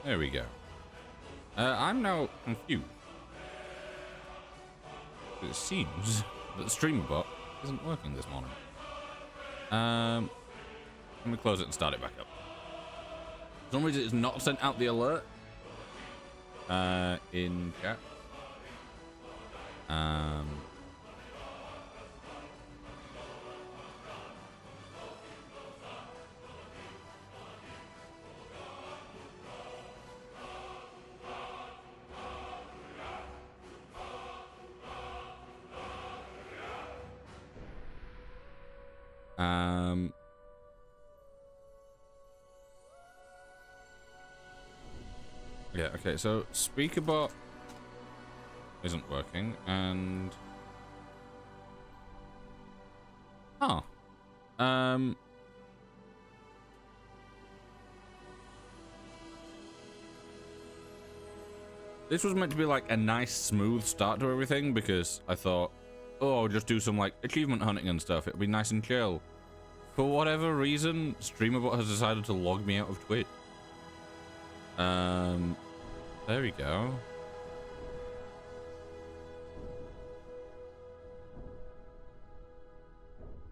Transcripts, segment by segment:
There we go. I'm now confused. It seems that the streamer bot isn't working this morning. Let me close it and start it back up. For some reason, it's not sent out the alert in chat. Yeah, okay, so speakerbot isn't working, and this was meant to be like a nice smooth start to everything, because I thought, oh, I'll just do some like achievement hunting and stuff, it'll be nice and chill. For whatever reason, StreamerBot has decided to log me out of Twitch. There we go.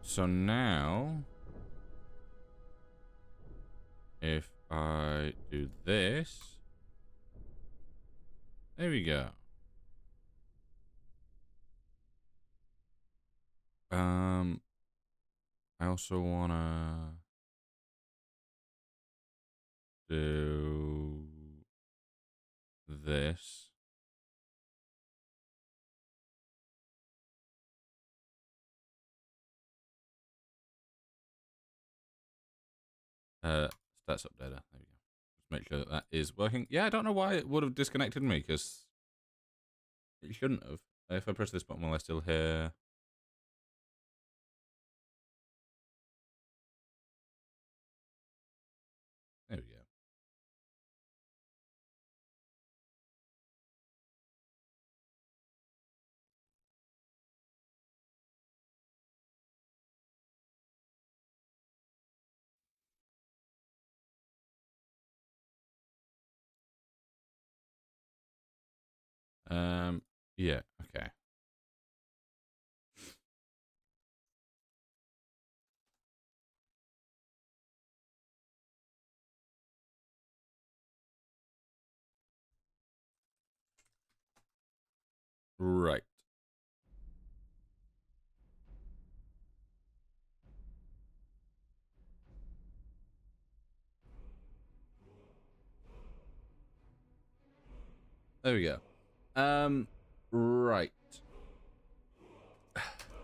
So now, if I do this, there we go. I also wanna do this. Stats updater. There we go. Just make sure that that is working. Yeah, I don't know why it would have disconnected me, because it shouldn't have. If I press this button while I still hear. There we go. Yeah, okay. Right. There we go. Right.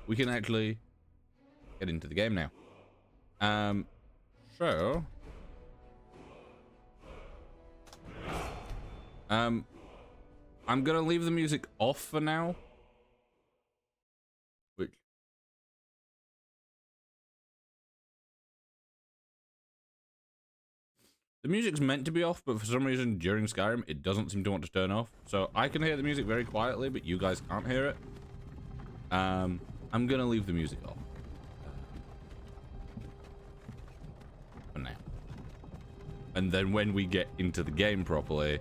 We can actually get into the game now. So I'm gonna leave the music off for now. Which the music's meant to be off, but for some reason during Skyrim it doesn't seem to want to turn off. So I can hear the music very quietly, but you guys can't hear it. I'm gonna leave the music off for now. And then when we get into the game properly,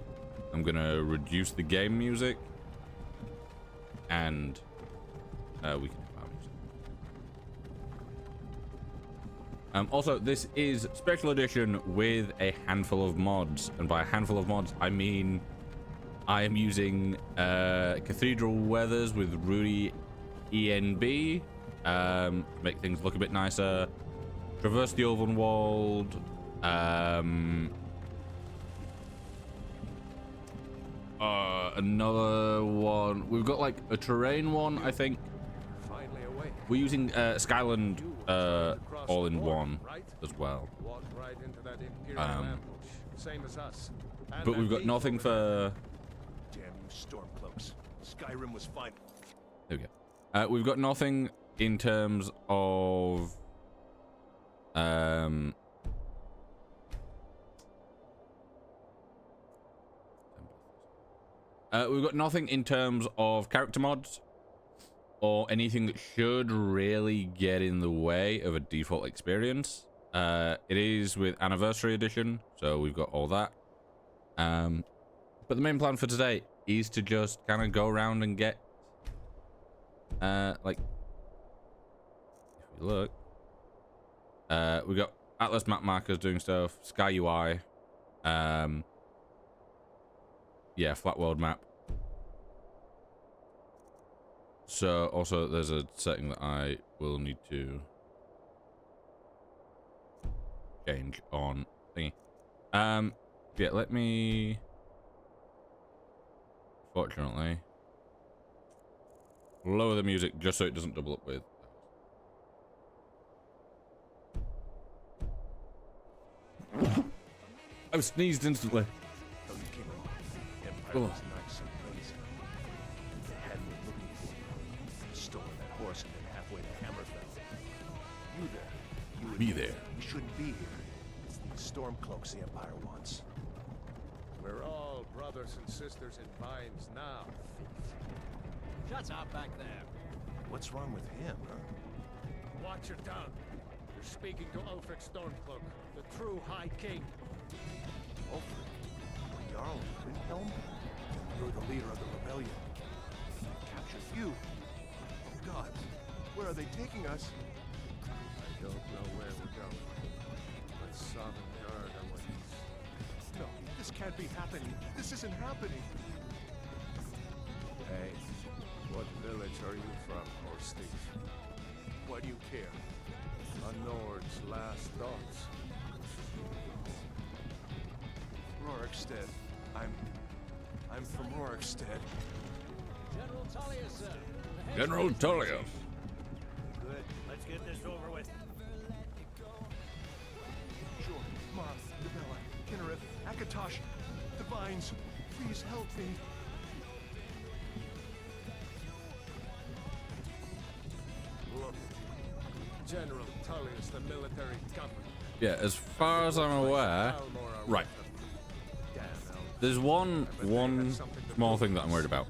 I'm gonna reduce the game music, and we can have our music. Also, this is special edition with a handful of mods, and by a handful of mods, I mean I am using Cathedral Weathers with Rudy ENB to make things look a bit nicer. Traverse the Ulvenwald. Another one. We've got like a terrain one, I think. We're using Skyland all-in-one as well. But we've got nothing for. Damn you stormcloaks. Skyrim was fine. There we go. We've got nothing in terms of we've got nothing in terms of character mods or anything that should really get in the way of a default experience. It is with Anniversary Edition, so we've got all that. But the main plan for today is to just kind of go around and get, like, if we look, we got Atlas map markers doing stuff, Sky UI, yeah, flat world map. So also there's a setting that I will need to change on thingy. Yeah, let me, fortunately, lower the music just so it doesn't double up with. I sneezed instantly. Empire was nice and crazy. They had me looking for you. Stolen that horse and then halfway to Hammerfell. You there. You and Me there. We shouldn't be here. It's these Stormcloaks the Empire wants. We're all brothers and sisters in binds now, thief. Shut up back there. What's wrong with him, huh? Watch your tongue. You're speaking to Ulfric Stormcloak, the true High King. Ulfric? Jarl Windhelm? You're the leader of the rebellion. Captured you? Oh God, where are they taking us? I don't know where we're going, but Sovereign Guard are what he's... No, this can't be happening. This isn't happening. Hey, what village are you from, horse thief? Why do you care? A Nord's last thoughts. Rorikstead. I'm from Rorikstead. General Tullius, sir. The head General Tullius. Good. Let's get this over with. Sure, Mom, Debella, Kinnereth, Akatosh, the Vines, please help me. Look, General Tullius, the military governor. Yeah, as far as I'm aware, right. There's one small thing that I'm worried about.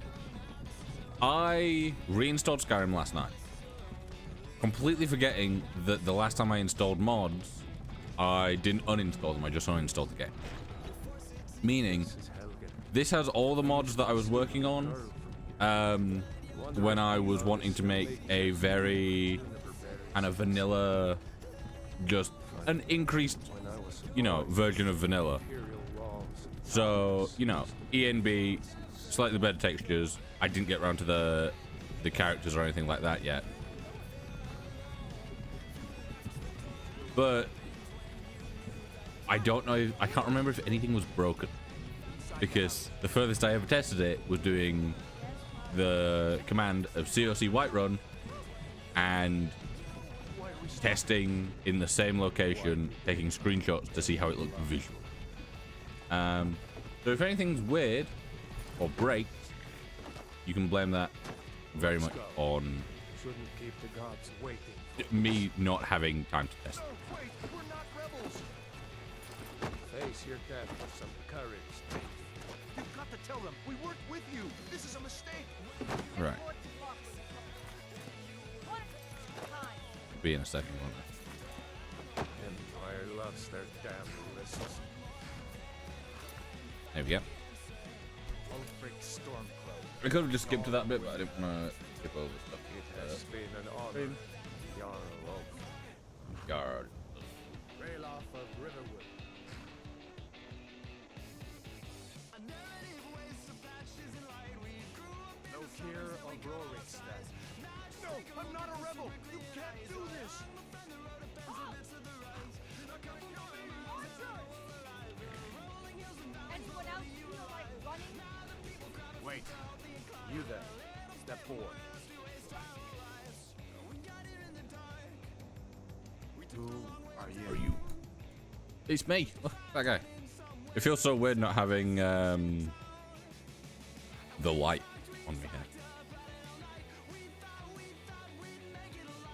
I reinstalled Skyrim last night, completely forgetting that the last time I installed mods, I didn't uninstall them, I just uninstalled the game. Meaning, this has all the mods that I was working on when I was wanting to make a very kind of vanilla, just an increased, you know, version of vanilla. So, you know, ENB, slightly better textures. I didn't get around to the characters or anything like that yet. But I don't know, I can't remember if anything was broken. Because the furthest I ever tested it was doing the command of COC Whiterun and testing in the same location, taking screenshots to see how it looked visually. So if anything's weird or breaks, you can blame that very much on Shouldn't keep the gods waiting. me not having time to test it. Wait, we're not rebels. Face your death with some courage, thief. You've got to tell them we weren't with you. This is a mistake. Right. Be in a second, won't it? Empire loves their damn lists. There we go. Ulfric Stormcloak. I could have just skipped to that bit, but I didn't want to skip over stuff. It has been an honor, Jarl of Guard. Ralof of Riverwood. No care of Rorikstead. No, I'm not a rebel. You can't do this. Anyone else feel like running? Wait, you there. Step forward. Who are you? It's me. Look, that guy. It feels so weird not having the light on me here.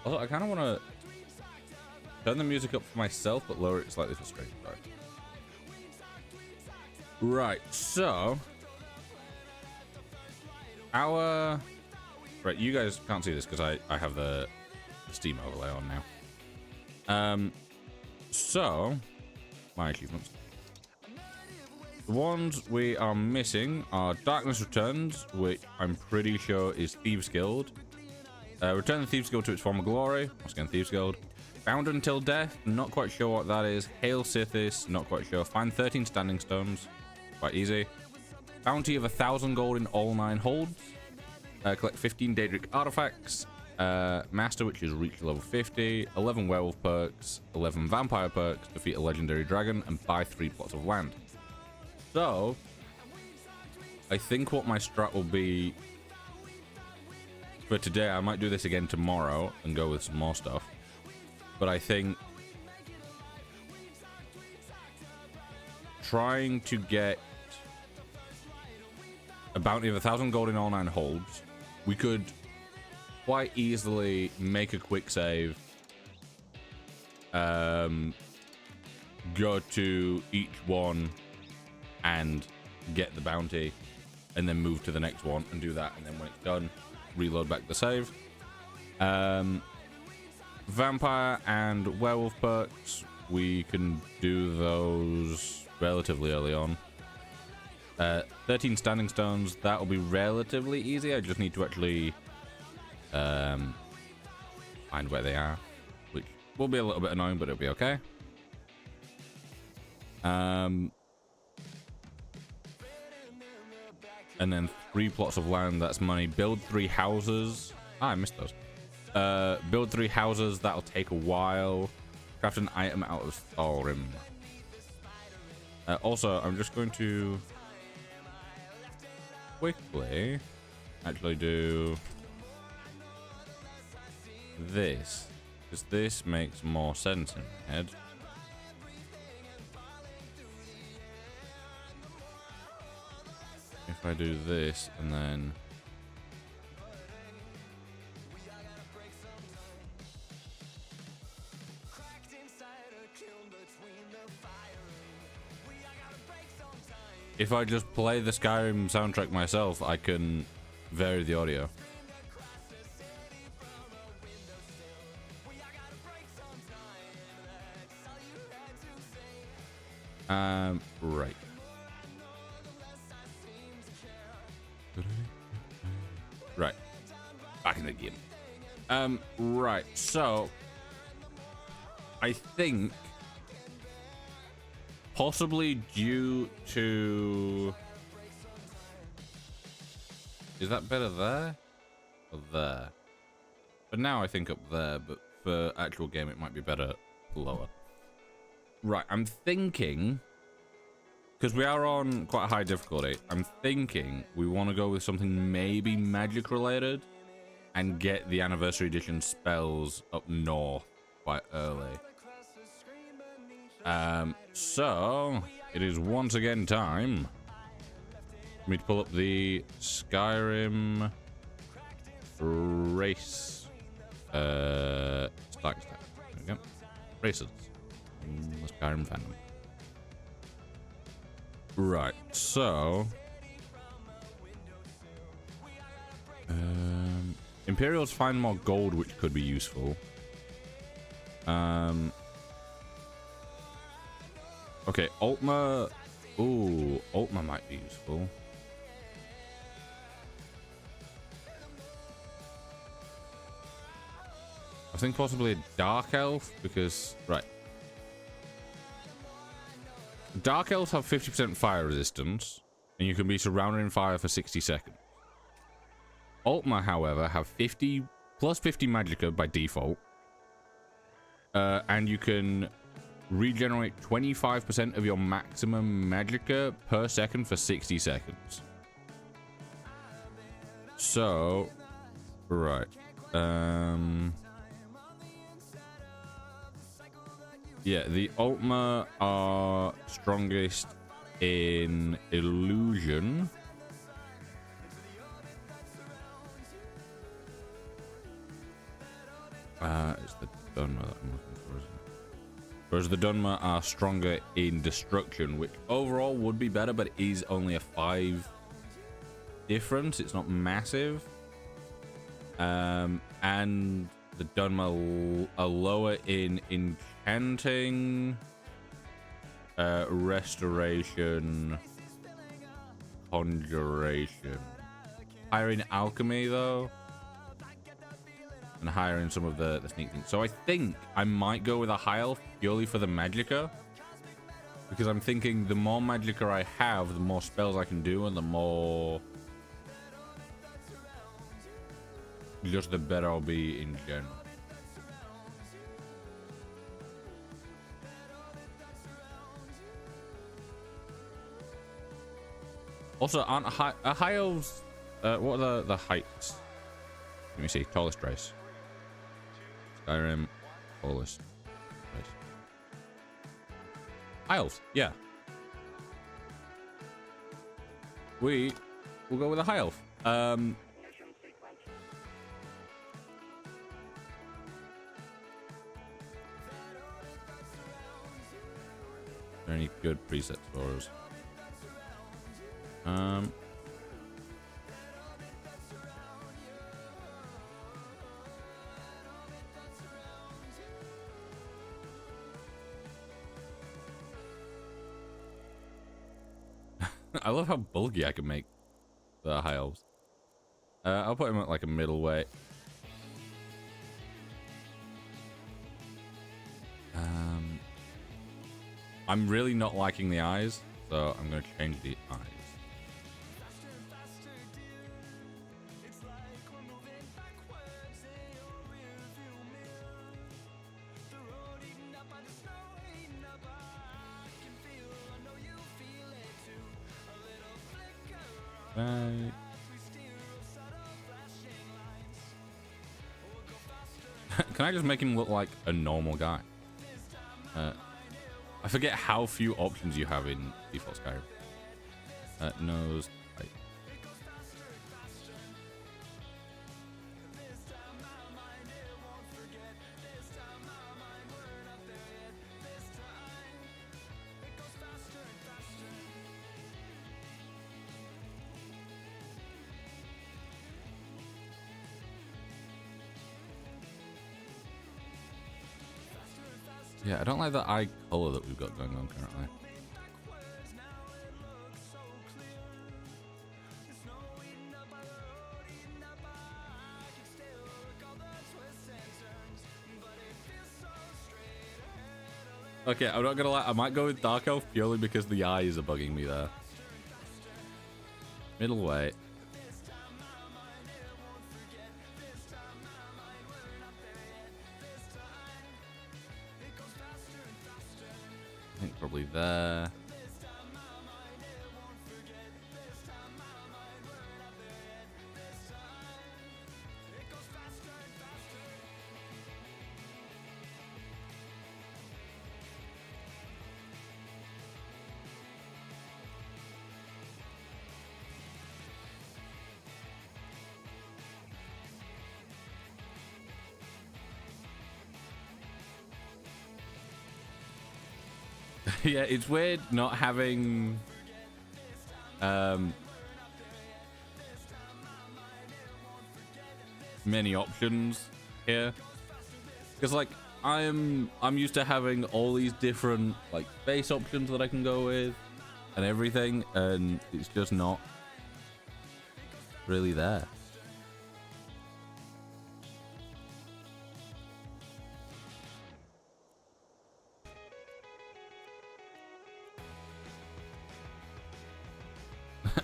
Also, I kind of want to turn the music up for myself, but lower it slightly for stream. Right, so right, you guys can't see this because I have the Steam overlay on now. So my achievements. The ones we are missing are Darkness Returns, which I'm pretty sure is Thieves Guild. Return the Thieves Guild to its former glory. Once again, Thieves Guild. Bound Until Death, not quite sure what that is. Hail Sithis, not quite sure. Find 13 Standing Stones, quite easy. Bounty of 1,000 gold in all 9 holds. Collect 15 Daedric artifacts. Master, which is reach level 50. 11 werewolf perks. 11 vampire perks. Defeat a legendary dragon and buy 3 plots of land. So, I think what my strat will be for today, I might do this again tomorrow and go with some more stuff. But I think trying to get a bounty of 1,000 gold in all 9 holds, we could quite easily make a quick save, go to each one and get the bounty, and then move to the next one and do that, and then when it's done, reload back the save. Vampire and werewolf perks, we can do those relatively early on. 13 Standing Stones, that will be relatively easy. I just need to actually find where they are, which will be a little bit annoying, but it'll be okay. And then 3 plots of land, that's money. Build 3 houses. I missed those. Build 3 houses, that'll take a while. Craft an item out of Skyrim. Also, I'm just going to quickly actually do this, because this makes more sense in my head. If I do this and then if I just play the Skyrim soundtrack myself, I can vary the audio. Right. Right. Back in the game. Right. So, I think possibly due to... Is that better there? Or there? But now I think up there, but for actual game it might be better lower. Right, I'm thinking... Because we are on quite a high difficulty, I'm thinking we want to go with something maybe magic related and get the anniversary edition spells up north quite early. So it is once again time for me to pull up the Skyrim race stack. There we go. Races. The Skyrim fandom. Right, so Imperials find more gold, which could be useful. Okay, Altma. Ooh, Altma might be useful. I think possibly a Dark Elf, because... Right. Dark Elves have 50% fire resistance, and you can be surrounded in fire for 60 seconds. Altma, however, have 50 plus 50 magicka by default. And you can regenerate 25% of your maximum magicka per second for 60 seconds. So, right. Yeah, the Altma are strongest in illusion. It's the Dunmer that I'm looking for, isn't it? Whereas the Dunmer are stronger in destruction, which overall would be better, but is only a 5 difference. It's not massive. And the Dunmer are lower in enchanting, restoration, conjuration. Hiring alchemy though, and hiring some of the sneak things. So I think I might go with a high elf purely for the magicka, because I'm thinking the more magicka I have, the more spells I can do, and the more just the better I'll be in general. Also, aren't high elves? What are the heights? Let me see. Tallest race. Skyrim. Tallest race. High elves. Yeah. We'll go with a high elf. Are there any good presets for us? I love how bulky I can make the high elves. I'll put him at like a middleweight. I'm really not liking the eyes, so I'm going to change the eyes. Right. Can I just make him look like a normal guy? I forget how few options you have in default Skyrim. Nose, height. Yeah, I don't like the eye color that we've got going on currently. Okay, I'm not gonna lie, I might go with Dark Elf purely because the eyes are bugging me there. Middleweight. I think probably there. Yeah, it's weird not having many options here, because like I'm used to having all these different like base options that I can go with and everything, and it's just not really there.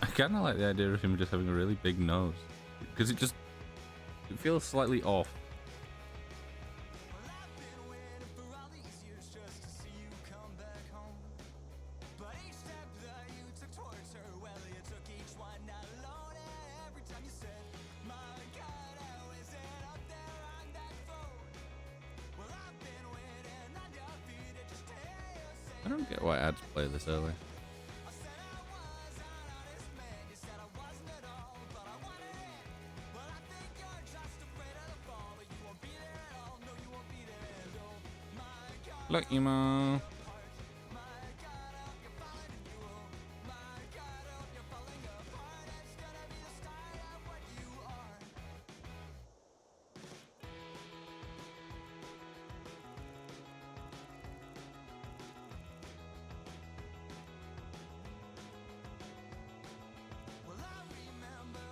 I kind of like the idea of him just having a really big nose, because it feels slightly off. I don't get why ads play this early. Look, emo.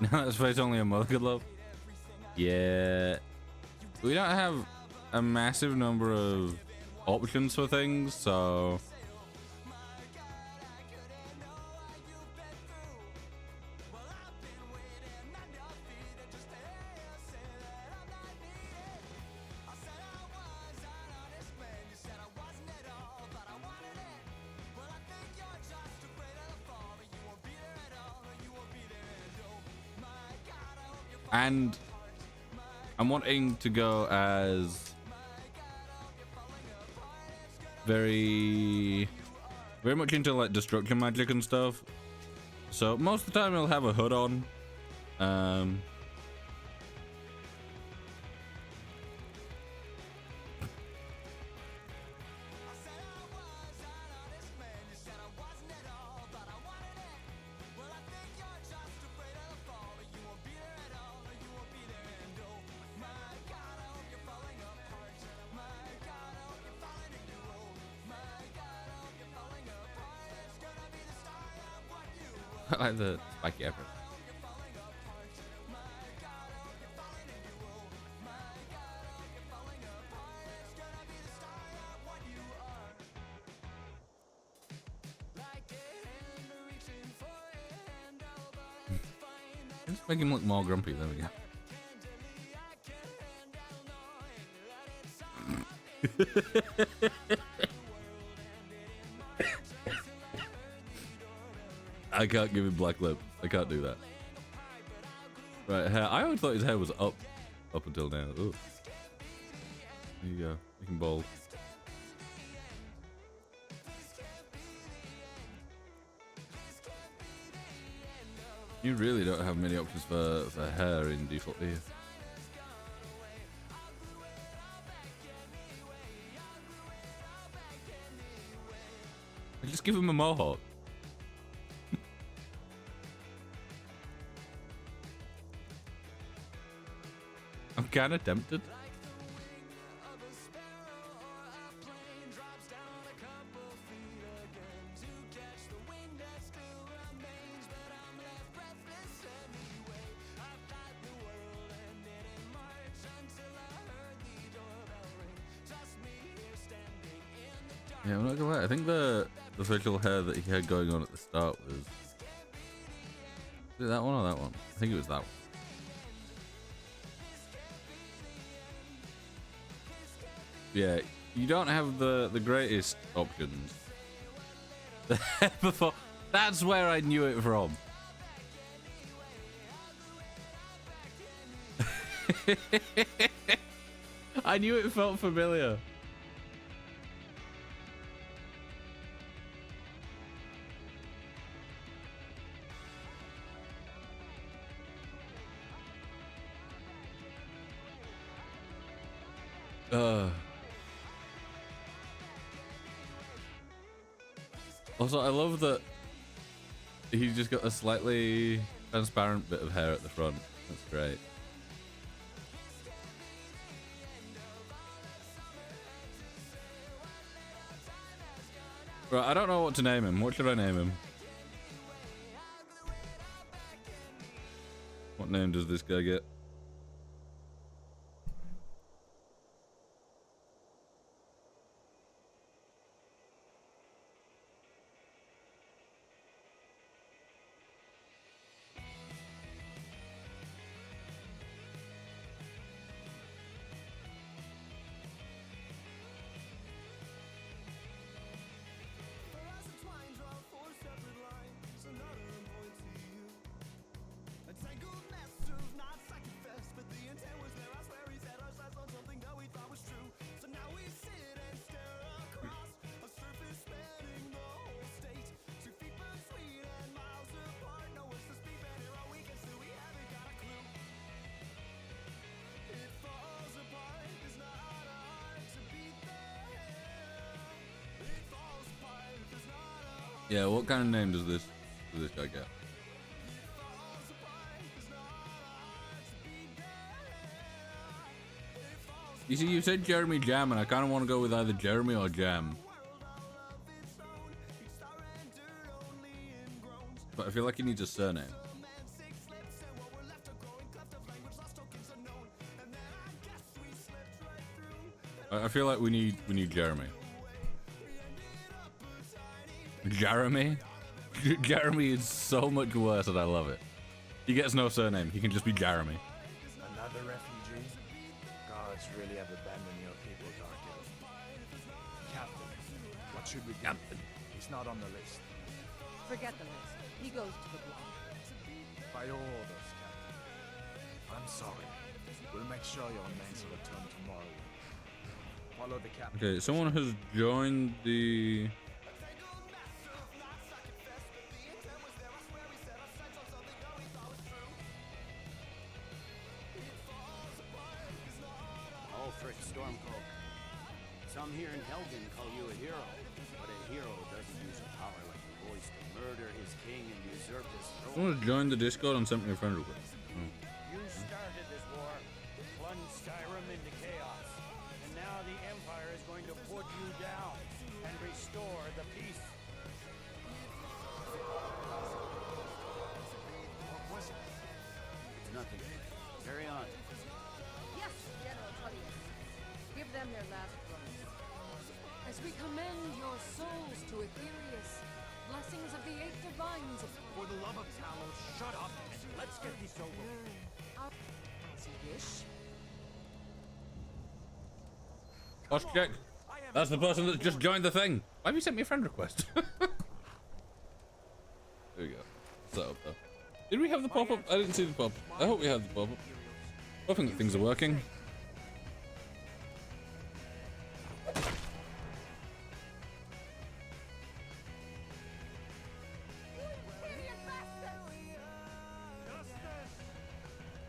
No, that's face only a mother could love. Yeah. We don't have a massive number of options for things, so... And I'm wanting to go as very much into like destruction magic and stuff. So most of the time he'll have a hood on. I like the spiky effort. Let's make him look more grumpy. There we go. I can't give him black lip. I can't do that. Right, hair. I always thought his hair was up until now. Ooh. There you go. Looking bald. You really don't have many options for hair in default, do you? Just give him a mohawk. I'm kind of tempted. Yeah, I'm not gonna lie. I think the facial hair that he had going on at the start was it that one or that one? I think it was that one. Yeah, you don't have the greatest options. Before, that's where I knew it from. I knew it felt familiar. Also, I love that he's just got a slightly transparent bit of hair at the front. That's great. Right, I don't know what to name him. What should I name him? What name does this guy get? Yeah, what kind of name does this guy get? You see, you said Jeremy Jam, and I kind of want to go with either Jeremy or Jam. But I feel like he needs a surname. I feel like we need Jeremy. Jeremy? Jeremy is so much worse and I love it. He gets no surname. He can just be Jeremy. Another refugee? Gods really have abandoned your people, Dark. Captain, what should we do? Captain. He's not on the list. Forget the list. He goes to the block. By all orders, Captain. I'm sorry. We'll make sure your names will return tomorrow. Follow the captain. Okay, someone has joined the... Ulfric Stormcloak. Some here in Helgen call you a hero, but a hero doesn't use a power like your voice to murder his king and usurp his throne. Someone has joined the Discord and sent me a friend request. You started this war, plunged Skyrim into chaos, and now the Empire is going to put you down and restore the peace. What was it? It's nothing. Carry on. Yes, General Tullius. Give them their last rites. As we commend your souls to Aetherius, blessings of the eight divines. For the love of Talos, shut up and let's get this over with. As you wish. Watch check. That's the person that just joined the thing. Why have you sent me a friend request? There we go. Set up there. Did we have the pop-up? I didn't see the pop-up. I hope we had the pop-up. I think that things are working.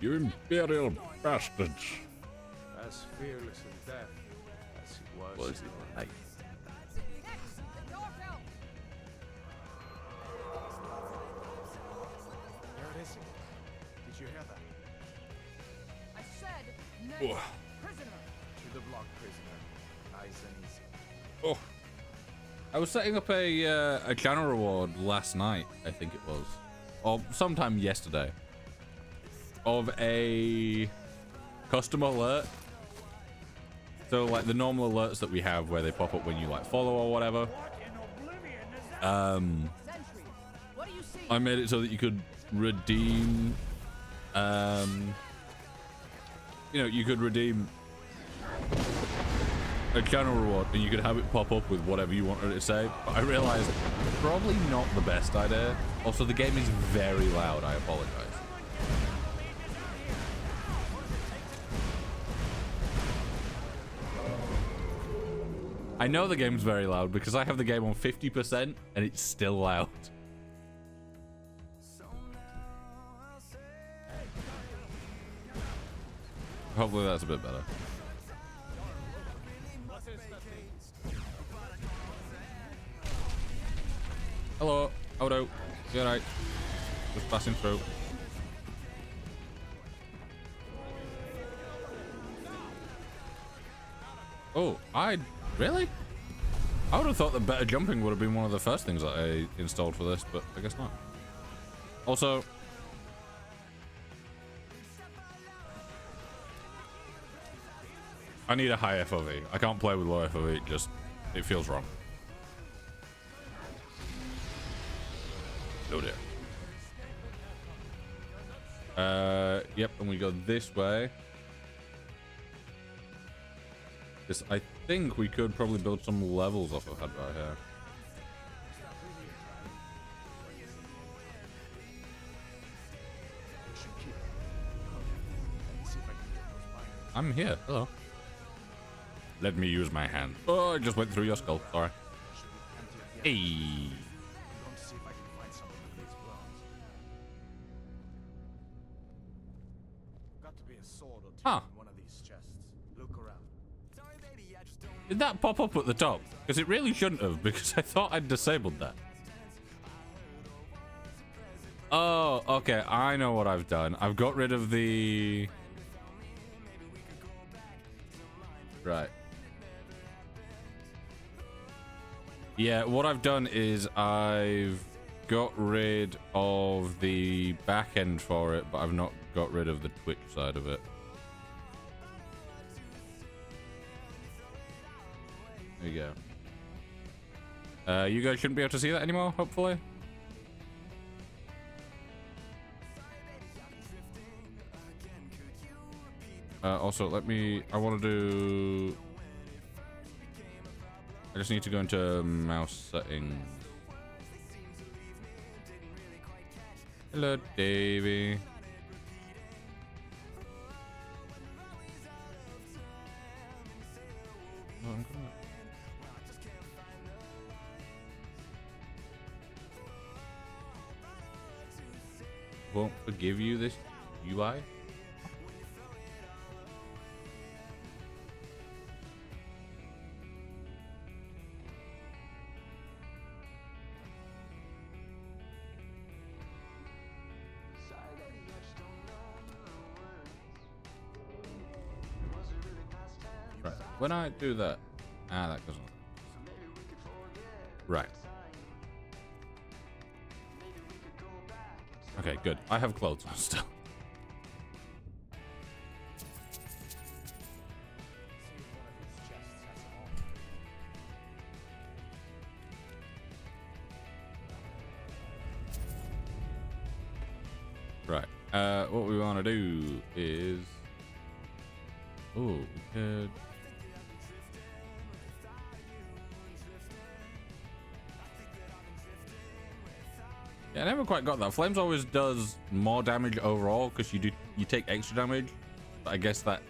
You imperial bastards. As fearless in death as he was. Was it like? Next, the doorbell. There it is. Did you hear that? I said, next, Oh. prisoner. To the block, prisoner. Nice and easy. Oh. I was setting up a channel reward last night, I think it was, or sometime yesterday, of a custom alert. So like the normal alerts that we have where they pop up when you like follow or whatever. Sentry. What do you see? I made it so that you could redeem, you know, you could redeem a channel reward and you could have it pop up with whatever you wanted it to say. But I realized probably not the best idea. Also, the game is very loud. I apologize. I know the game's very loud because I have the game on 50% and it's still loud. Hopefully that's a bit better. Hello, Odo. You alright? Just passing through. Oh, really? I would have thought that better jumping would have been one of the first things that I installed for this, but I guess not. Also, I need a high FOV. I can't play with low FOV, it feels wrong. Oh dear. Yep, and we go this way. This, I think we could probably build some levels off of that right here. I'm here. Hello. Let me use my hand. Oh, I just went through your skull. Sorry. Hey. Huh. Did that pop up at the top? Because it really shouldn't have, because I thought I'd disabled that. Oh, okay. I know what I've done. I've got rid of the... Right. Yeah, what I've done is I've got rid of the back end for it, but I've not got rid of the Twitch side of it. There you go. You guys shouldn't be able to see that anymore, hopefully. Also, I want to do... I just need to go into mouse settings. Hello, Davey. Oh, I'm gonna... Won't forgive you this UI? Right. When I do that, that doesn't. Right. Okay, good. I have clothes on still. Right. What we want to do is... Oh, we could... Yeah, I never quite got that. Flames always does more damage overall because you take extra damage. But I guess that...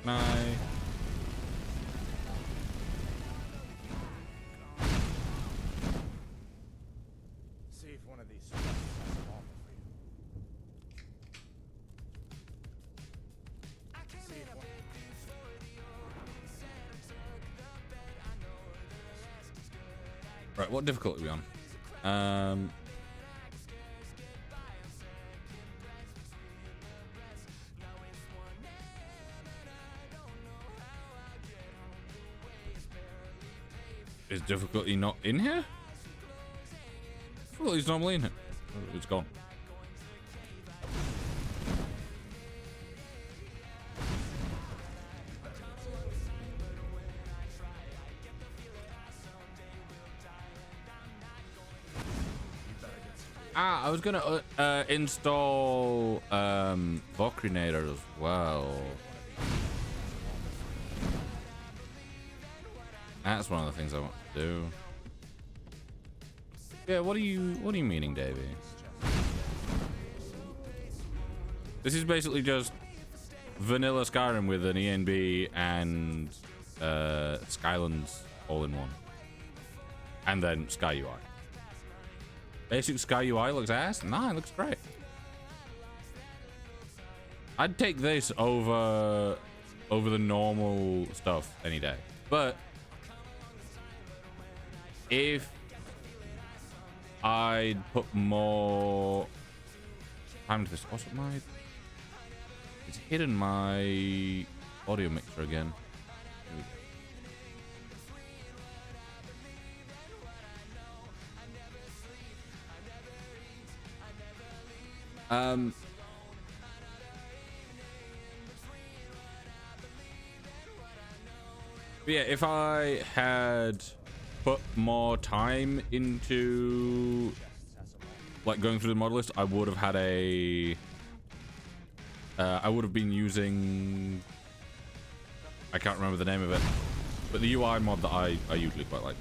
Nice. See if one of these chests has an offer for you. See if one... Right, what difficulty are we on? Is difficulty not in here? Difficulty's normally in here. Oh, it's gone. I was gonna install Vocrinator as well. That's one of the things I want to do. Yeah, what are you meaning, Davey? This is basically just vanilla Skyrim with an ENB and Skylands all in one, and then Sky UI. Basic Sky UI looks ass. Nah, it looks great. I'd take this over the normal stuff any day. But if I'd put more time to this, also it's hidden my audio mixer again. Here we go. But yeah, if I had put more time into like going through the mod list, I would have had I would have been using, I can't remember the name of it, but the UI mod that I usually quite like.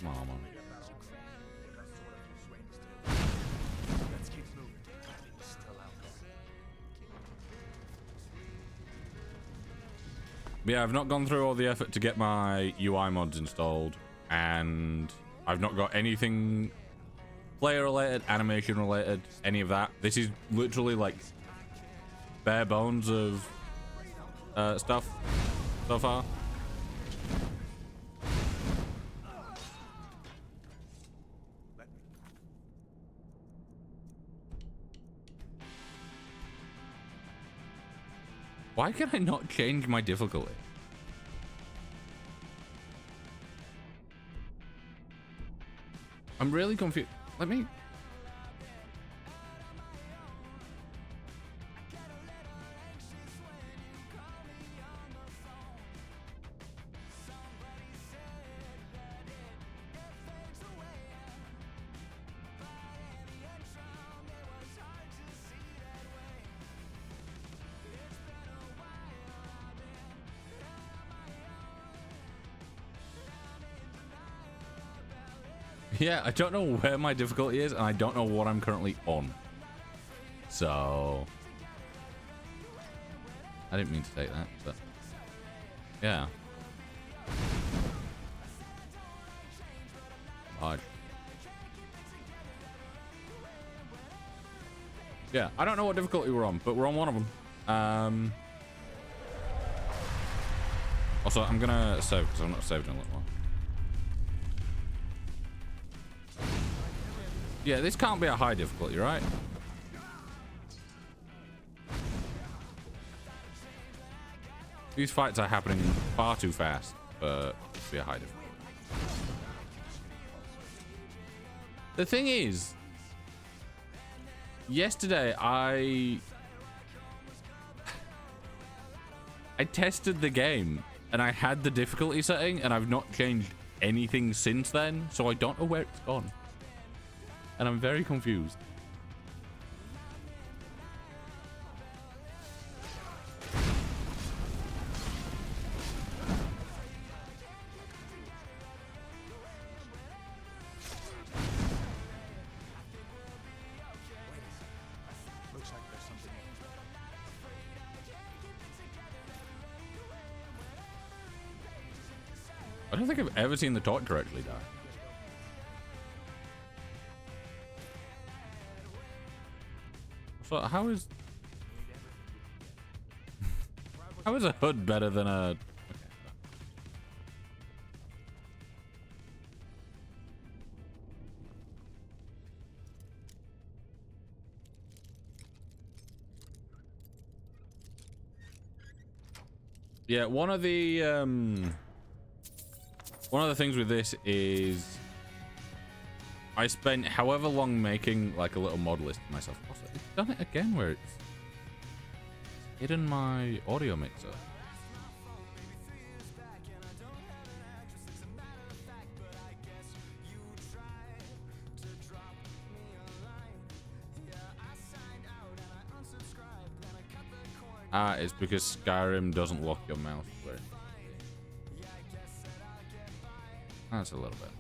Mama. Yeah, I've not gone through all the effort to get my UI mods installed, and I've not got anything player related, animation related, any of that. This is literally like bare bones of stuff so far. Why can I not change my difficulty? I'm really confused. Let me... Yeah, I don't know where my difficulty is, and I don't know what I'm currently on. So... I didn't mean to take that, but... Yeah. Odd. Yeah, I don't know what difficulty we're on, but we're on one of them. Also, I'm gonna save, because I'm not saved in a little while. Yeah, this can't be a high difficulty, right? These fights are happening far too fast for it to be a high difficulty. The thing is, yesterday I tested the game and I had the difficulty setting and I've not changed anything since then, so I don't know where it's gone. And I'm very confused. Looks like there's something in I don't think I've ever seen the torch directly die. So how is a hood better than a... Yeah, one of the things with this is I spent however long making like a little mod list for myself. Also, it's done it again where it's hidden my audio mixer. It's because Skyrim doesn't lock your mouse. That's a little bit.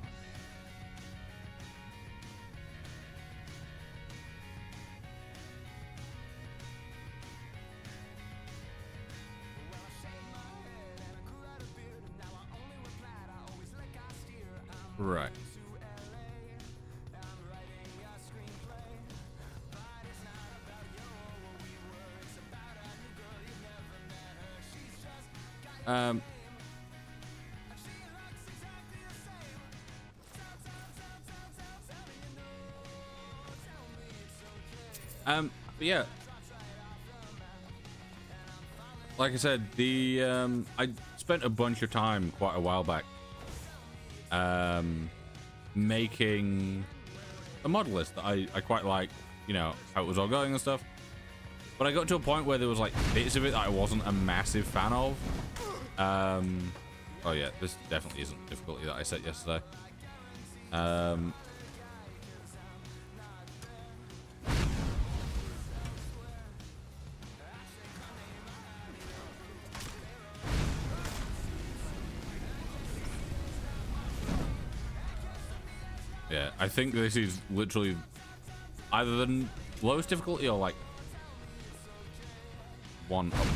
Right. But yeah, like I said, the I spent a bunch of time quite a while back making a mod list that I quite like, you know, how it was all going and stuff. But I got to a point where there was like bits of it that I wasn't a massive fan of. Oh yeah, this definitely isn't the difficulty that I set yesterday. Yeah, I think this is literally either the lowest difficulty or like one up.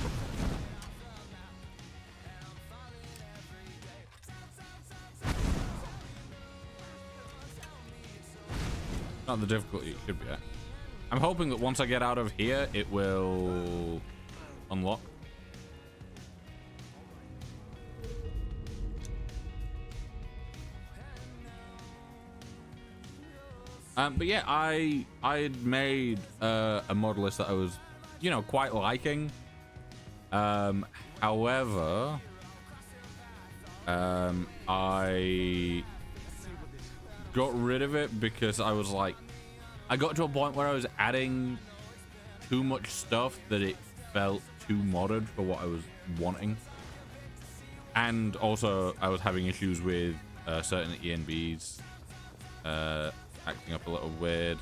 Not the difficulty it should be at. I'm hoping that once I get out of here, it will unlock. But yeah, I had made a mod list that I was, you know, quite liking. However, I got rid of it because I was like, I got to a point where I was adding too much stuff that it felt too modded for what I was wanting. And also I was having issues with certain ENBs acting up a little weird.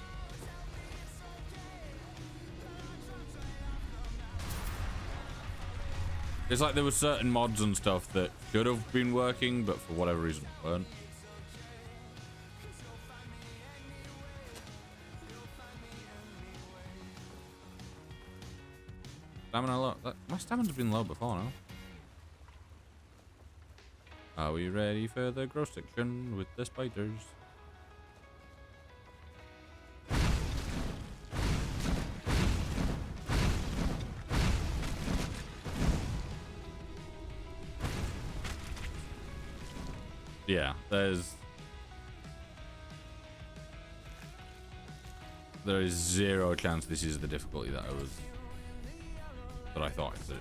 It's like there were certain mods and stuff that should have been working, but for whatever reason weren't. Stamina low. My stamina's been low before now. Are we ready for the gross section with the spiders? Yeah, there is zero chance this is the difficulty that I thought I could.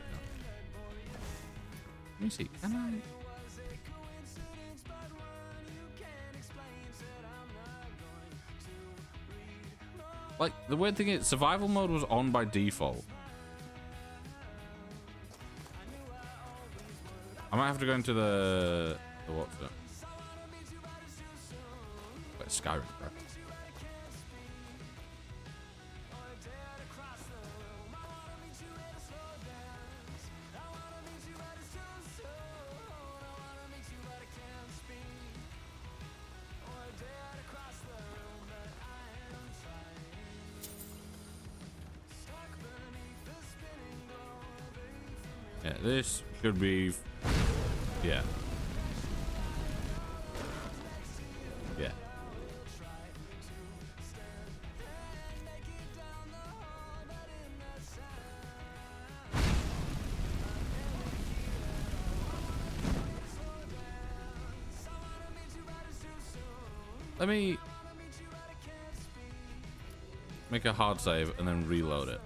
Let me see. Can I? Like, the weird thing is, survival mode was on by default. I might have to go into the what's it? Like Skyrim, bro. Yeah, this should be, yeah. Yeah. Let me make a hard save and then reload it.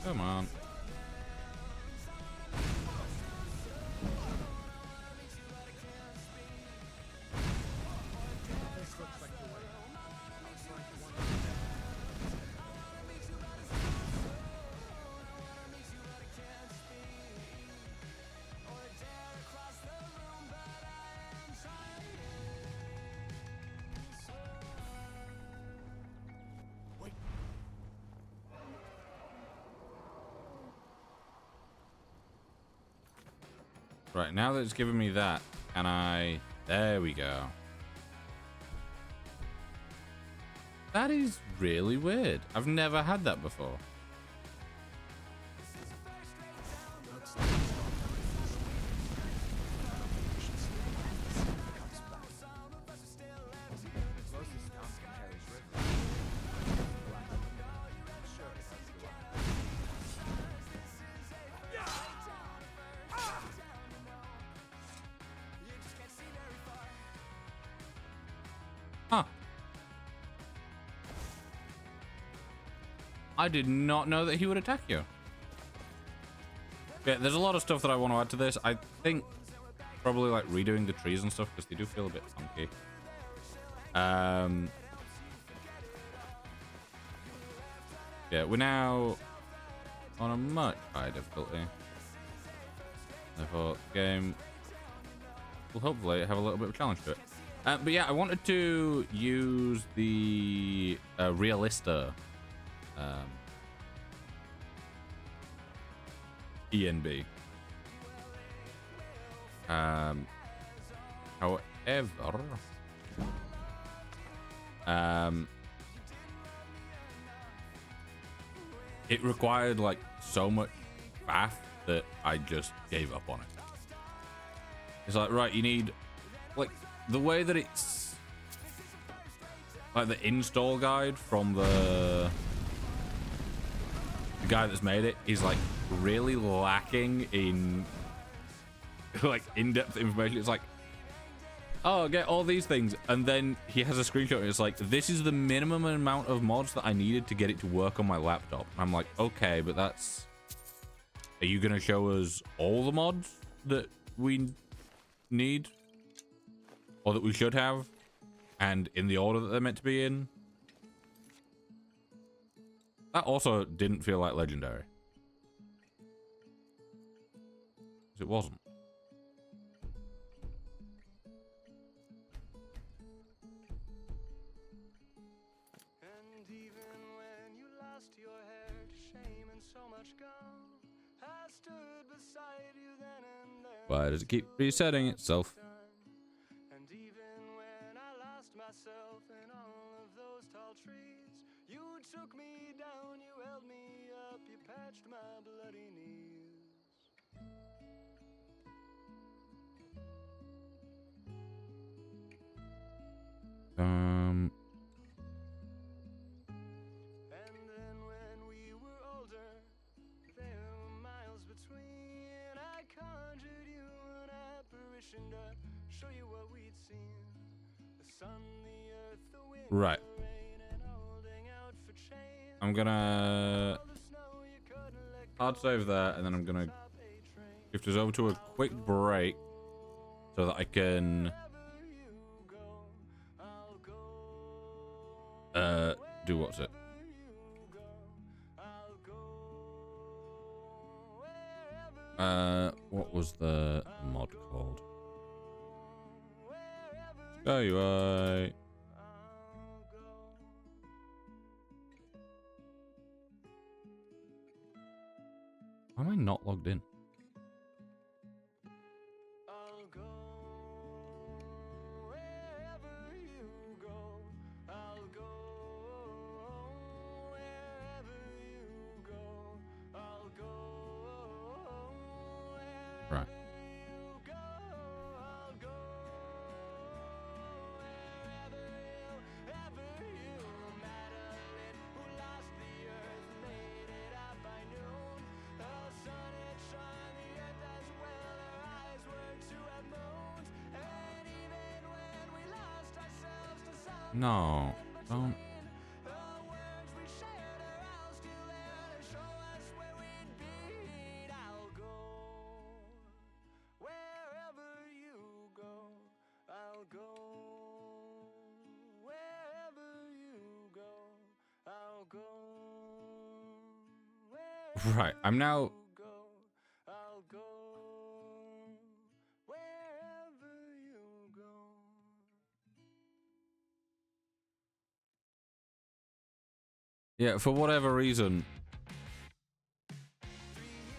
Come on. Right, now that it's given me that, can I... There we go. That is really weird. I've never had that before. I did not know that he would attack you. Yeah, there's a lot of stuff that I want to add to this. I think probably like redoing the trees and stuff because they do feel a bit funky. Yeah, we're now on a much higher difficulty. Therefore, the game will hopefully have a little bit of a challenge to it. But yeah, I wanted to use the Realista ENB. However, it required like so much faff that I just gave up on it. It's like, right, you need like the way that it's like the install guide from the guy that's made it is like really lacking in like in-depth information. It's like, oh, get all these things, and then he has a screenshot and it's like, this is the minimum amount of mods that I needed to get it to work on my laptop. And I'm like, okay, but that's, are you gonna show us all the mods that we need or that we should have and in the order that they're meant to be in? That also didn't feel like legendary, 'cause it wasn't. And even when you lost your hair to shame and so much gone, I stood beside you then and there. Why does it keep resetting itself? And even when I lost myself in all of those tall trees, you took me down, you held me up, you patched my bloody knees. And then when we were older, there were miles between. I conjured you an apparition to show you what we'd seen. The sun, the earth, the wind, Right. the rain, and holding out for change. I'm gonna All the snow you couldn't let hard save that, and then I'm gonna stop a train. shift us over to a quick break so that I can Wherever you go, I'll go. do what's it? Wherever you go, I'll go. Wherever What was the mod called? wherever Sky UI. I'll go. Why am I not logged in? I'll go wherever you go. I'll go wherever you go. I'll go wherever Right. you go. I'll go wherever you Madeline, who lost the earth, made it out by noon. The sun had shone the earth as well. Her eyes were to have moons. And even when we lost ourselves to some No, don't. the words we shared are all still there to show us where we'd be. I'll go wherever you go. I'll go wherever you go. I'll go wherever Right, I'm now. you go. I'll go wherever you go. Yeah, for whatever reason,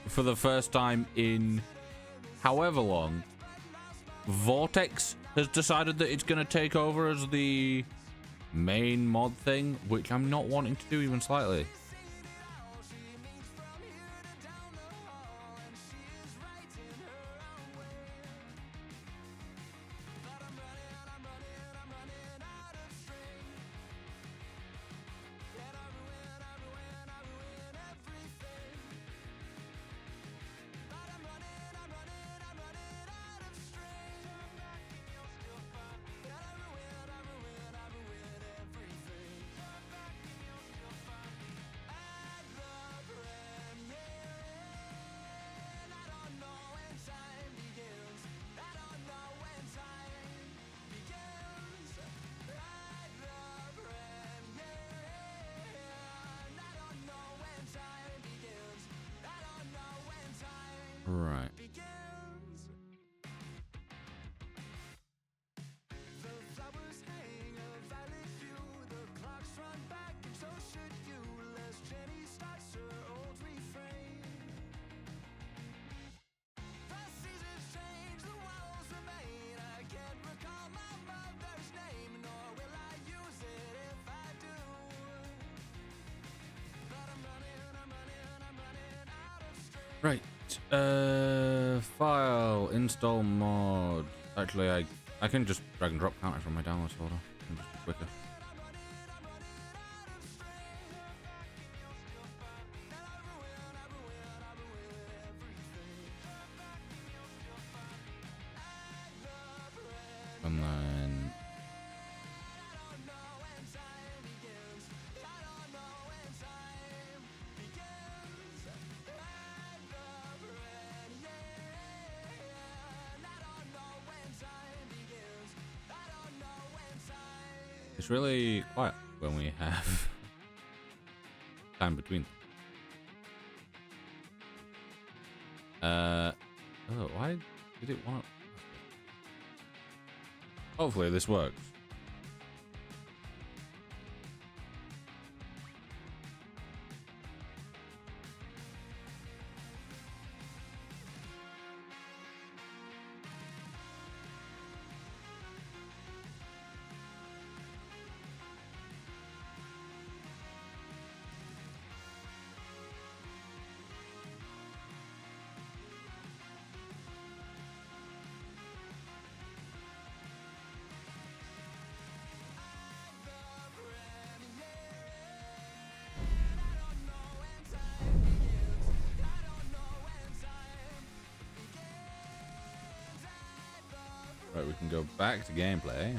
for the first time in however long, Vortex has decided that it's going to take over as the main mod thing, which I'm not wanting to do even slightly. Right. Right. File, install mod. Actually, I can just drag and drop, can't I, from my downloads folder? It'll just be quicker. And then it's really quiet when we have time between. Oh, why did it want? Hopefully this works. Right, we can go back to gameplay.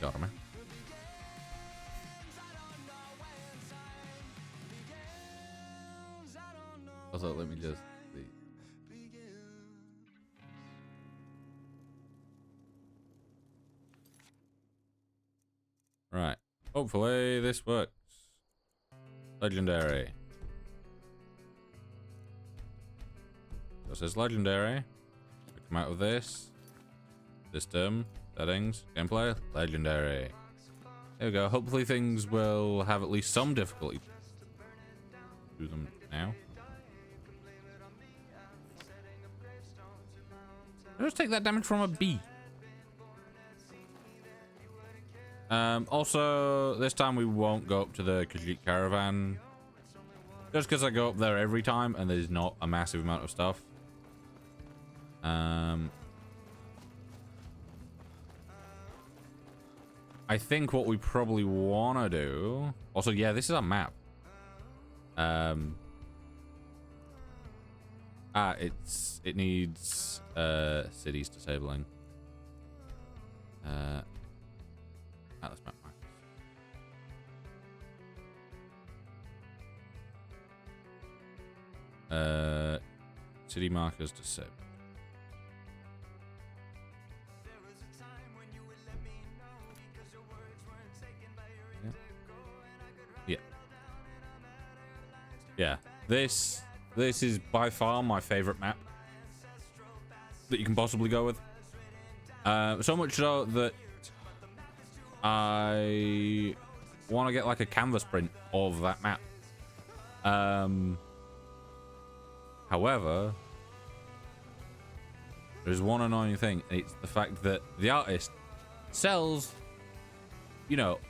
Got me. Also, let me just see. Right. Hopefully this works. Legendary. So it says legendary. Come out of this. System. Settings. Gameplay. Legendary. There we go. Hopefully things will have at least some difficulty. Do them now. I'll just take that damage from a bee. Also, this time we won't go up to the Khajiit caravan. Just because I go up there every time and there's not a massive amount of stuff. I think what we probably want to do... Also, yeah, this is a map. It needs cities disabling. Let's map markers. City markers disabled. Yeah, this is by far my favorite map that you can possibly go with. So much so that I want to get like a canvas print of that map. However, there's one annoying thing, and it's the fact that the artist sells, you know,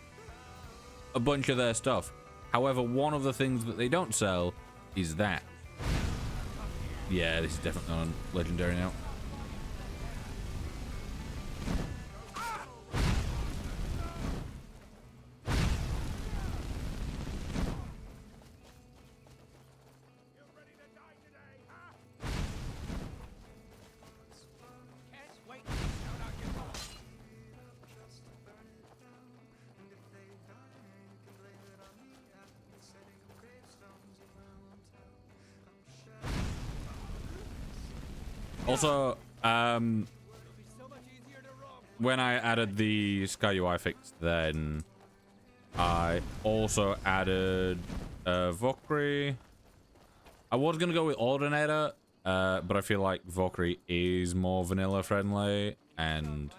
a bunch of their stuff. However, one of the things that they don't sell is that. Yeah, this is definitely on legendary now. Also, when I added the Sky UI fix, then I also added Valkyrie. I was gonna go with Ordinator, but I feel like Valkyrie is more vanilla friendly, and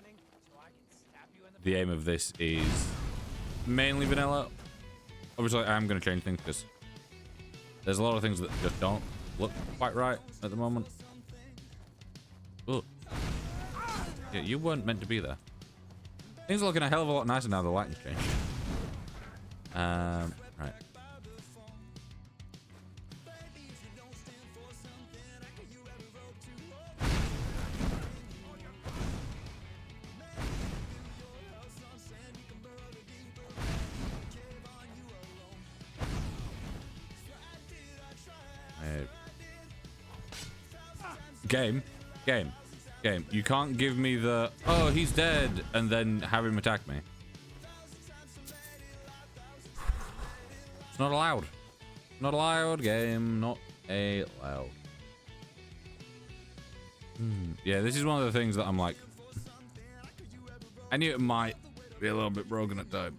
the aim of this is mainly vanilla. Obviously, I am gonna change things because there's a lot of things that just don't look quite right at the moment. Ooh. Yeah, you weren't meant to be there. Things are looking a hell of a lot nicer now the lighting's changed. Right. Game. You can't give me the, oh, he's dead, and then have him attack me. It's not allowed. Not allowed, game. Not allowed. Yeah, this is one of the things that I'm like, I knew it might be a little bit broken at time.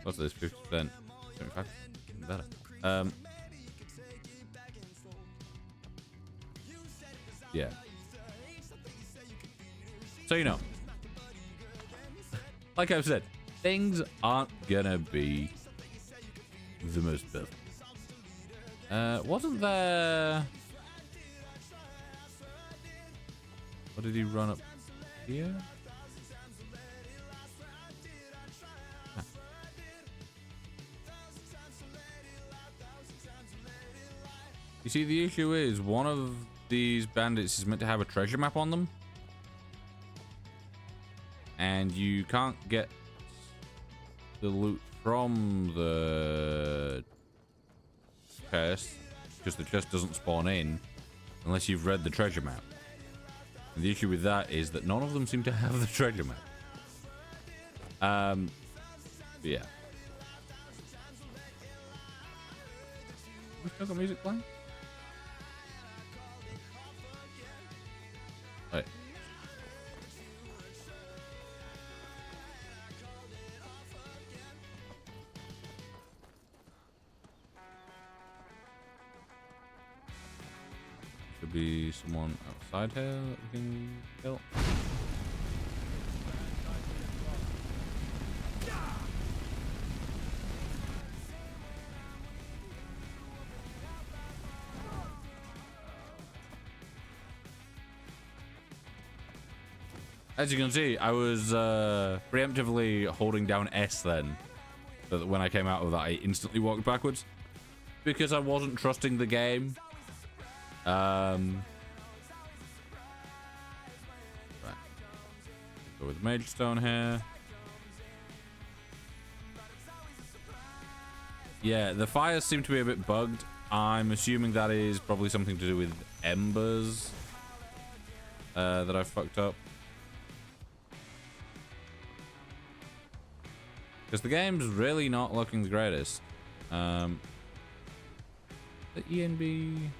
What's this? 50%? 75? Better. Yeah. So you know, like I've said, things aren't gonna be the most perfect. Wasn't there? What did he run up here? Ah. You see, the issue is one of these bandits is meant to have a treasure map on them, and you can't get the loot from the chest because the chest doesn't spawn in unless you've read the treasure map. And the issue with that is that none of them seem to have the treasure map. Yeah. We still got music playing? Right. Should be someone outside here that we can kill. As you can see, I was preemptively holding down S then, so that when I came out of that, I instantly walked backwards because I wasn't trusting the game. Right. Go with the Mage Stone here. Yeah, the fires seem to be a bit bugged. I'm assuming that is probably something to do with embers that I fucked up. Because the game's really not looking the greatest. The ENB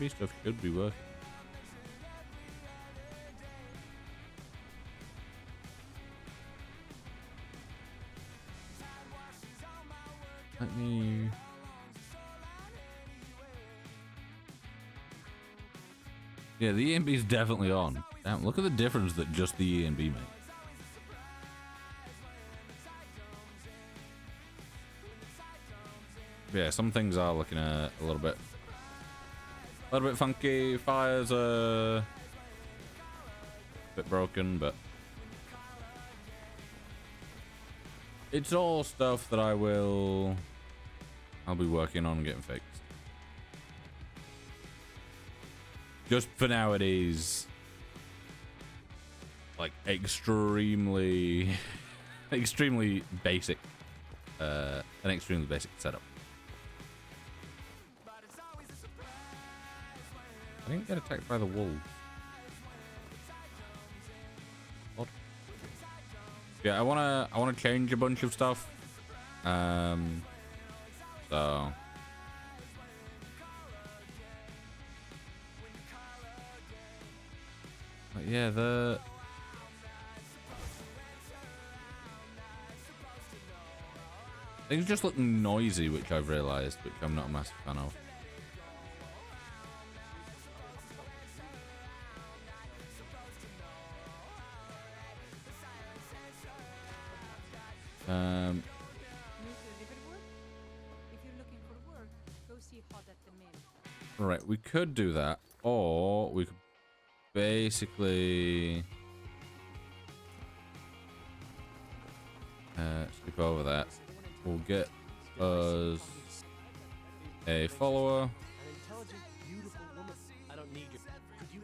stuff should be working. Let me... Yeah, the ENB is definitely on. Damn, look at the difference that just the ENB makes. Yeah, some things are looking a little bit funky. Fires are a bit broken, but it's all stuff that I'll be working on getting fixed. Just for now, it is like extremely basic, an extremely basic setup. I didn't get attacked by the wolves. What? Yeah, I wanna change a bunch of stuff. So but yeah, things just look noisy, which I've realized, which I'm not a massive fan of. Right, we could do that, or we could basically skip over that. We'll get us a follower. An intelligent, beautiful woman. I don't need your. Could you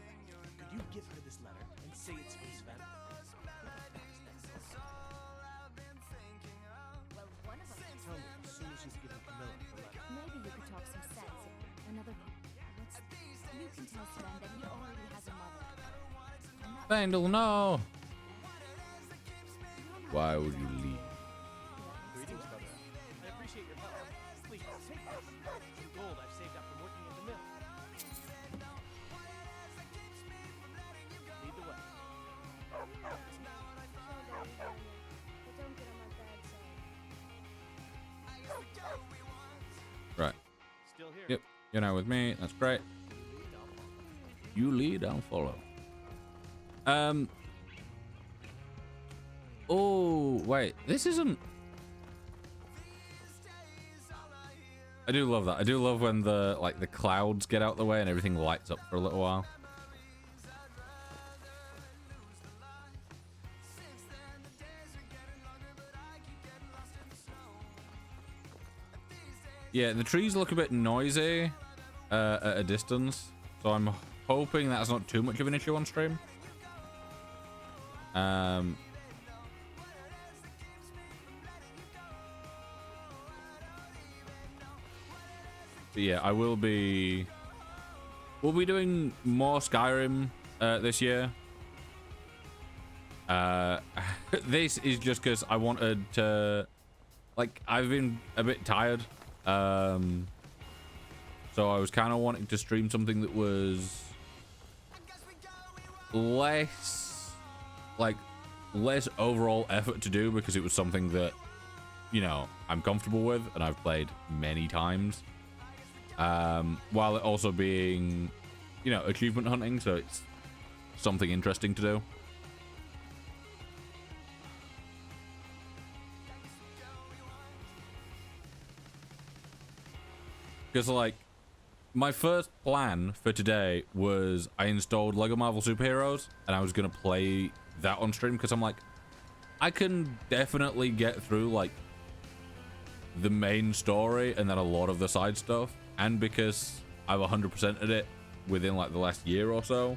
give her this letter and say it's from Sven? Well, one of them. Tell me as soon as you've given Camilla the letter. Maybe you could talk some sense his friend that he already has a mother. Vandal, no. Why would you leave? Greetings, brother. I appreciate your help. Please, take the gold I've saved up from working in the mill. Lead the way. Right. Still here. Yep. You're now with me. That's great. You lead, I'll follow. Oh, wait. This isn't... I do love that. I do love when the clouds get out the way and everything lights up for a little while. Yeah, the trees look a bit noisy at a distance, so I'm hoping that's not too much of an issue on stream. But yeah, we'll be doing more Skyrim this year. This is just because I wanted to, I've been a bit tired. So I was kind of wanting to stream something that was less overall effort to do, because it was something that, you know, I'm comfortable with and I've played many times. While it also being, you know, achievement hunting, so it's something interesting to do. Because, my first plan for today was I installed LEGO Marvel Superheroes, and I was going to play that on stream, because I'm like, I can definitely get through, the main story and then a lot of the side stuff. And because I've 100%ed it within, the last year or so,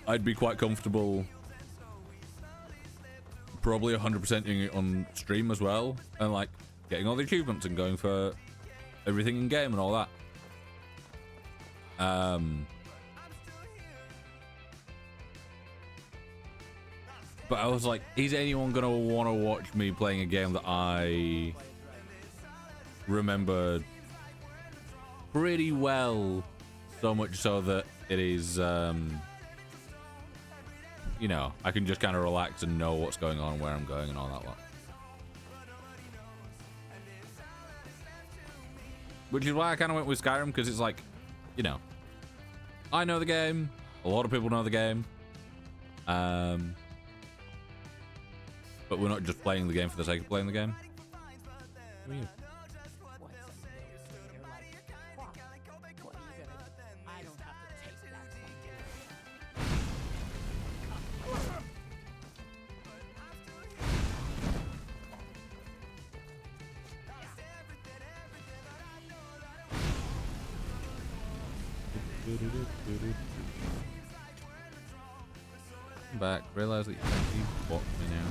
I'd be quite comfortable probably 100%ing it on stream as well. And, getting all the achievements and going for everything in game and all that. But I was like, is anyone gonna want to watch me playing a game that I remember pretty well, so much so that it is, you know, I can just kind of relax and know what's going on, where I'm going and all that lot. Which is why I kind of went with Skyrim, because it's you know, I know the game. A lot of people know the game. But we're not just playing the game for the sake of playing the game. Weird. Come back, realize that you actually watch me now.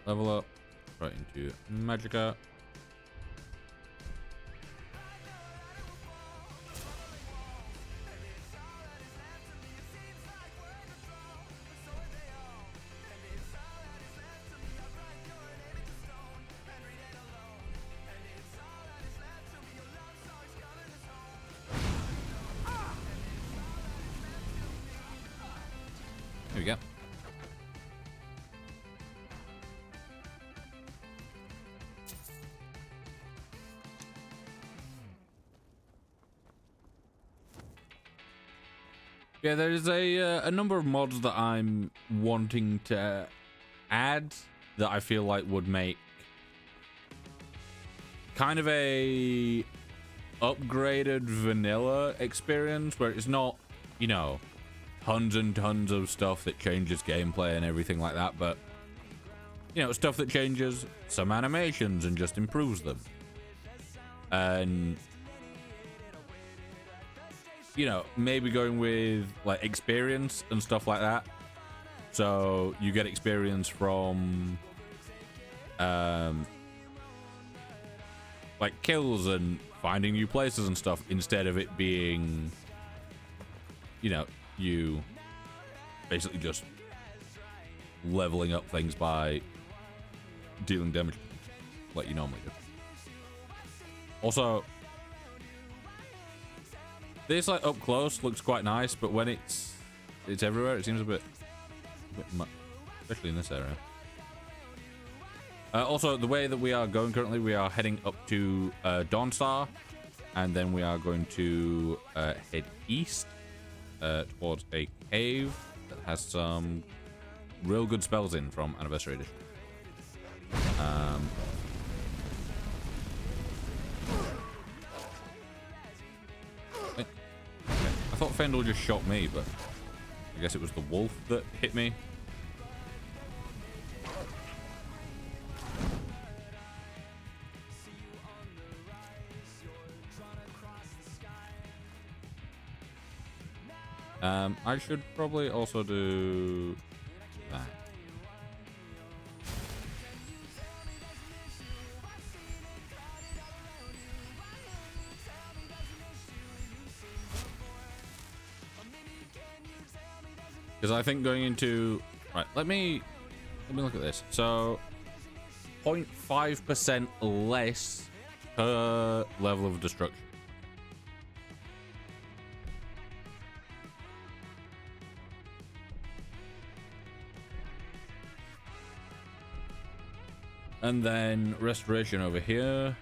Level up right into Magica. Here we go. Yeah, there's a number of mods that I'm wanting to add that I feel like would make kind of a upgraded vanilla experience where it's not, you know, tons and tons of stuff that changes gameplay and everything like that, but, you know, stuff that changes some animations and just improves them. And, you know, maybe going with, like, experience and stuff like that. So you get experience from, like, kills and finding new places and stuff, instead of it being, you know, you basically just leveling up things by dealing damage like you normally do. Also, this, like, up close looks quite nice, but when it's everywhere, it seems a bit much, especially in this area. Also, the way that we are going currently, we are heading up to Dawnstar, and then we are going to head east towards a cave that has some real good spells in from Anniversary Edition. I thought Fendel just shot me, but I guess it was the wolf that hit me. I should probably also do that. Because I think going into... Right, let me look at this. So, 0.5% less per level of destruction. And then restoration over here.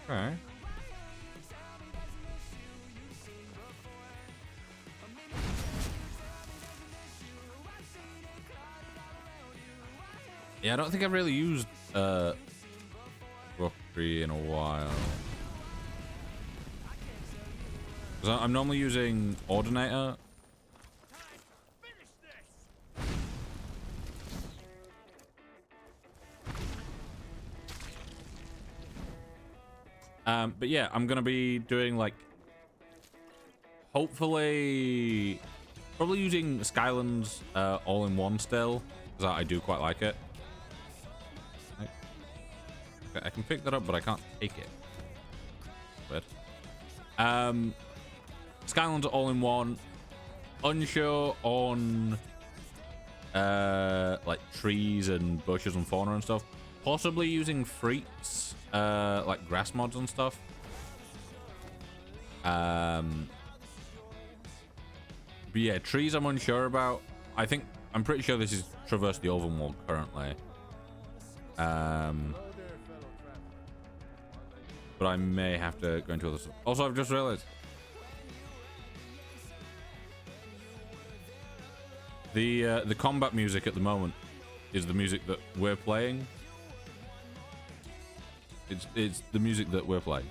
Okay. Yeah, I don't think I've really used Rockery in a while. Because I'm normally using Ordinator. But yeah, I'm gonna be doing, like, hopefully, probably using Skyland's all-in-one still, because I do quite like it. I can pick that up, but I can't take it. Weird. Skyland's all-in-one. Unsure on like trees and bushes and fauna and stuff. Possibly using freaks, like grass mods and stuff. But yeah, trees I'm unsure about. I'm pretty sure this is Traverse the Overworld currently. But I may have to go into other stuff. Also, I've just realized the combat music at the moment is the music that we're playing. It's the music that we're playing.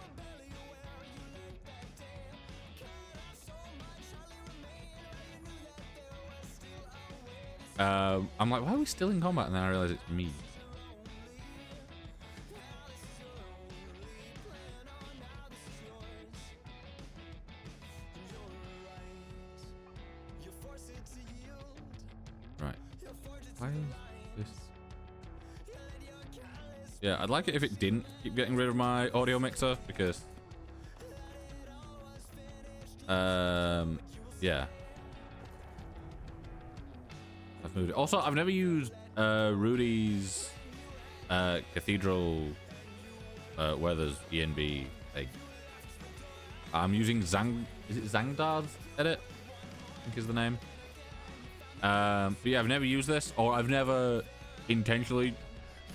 I'm like, why are we still in combat? And then I realize it's me. Right. Why is this? Yeah, I'd like it if it didn't keep getting rid of my audio mixer, because yeah. I've moved it. Also, I've never used Rudy's Cathedral Weathers ENB thing. I'm using is it Zangdar's edit? I think is the name. But yeah, I've never used this, or I've never intentionally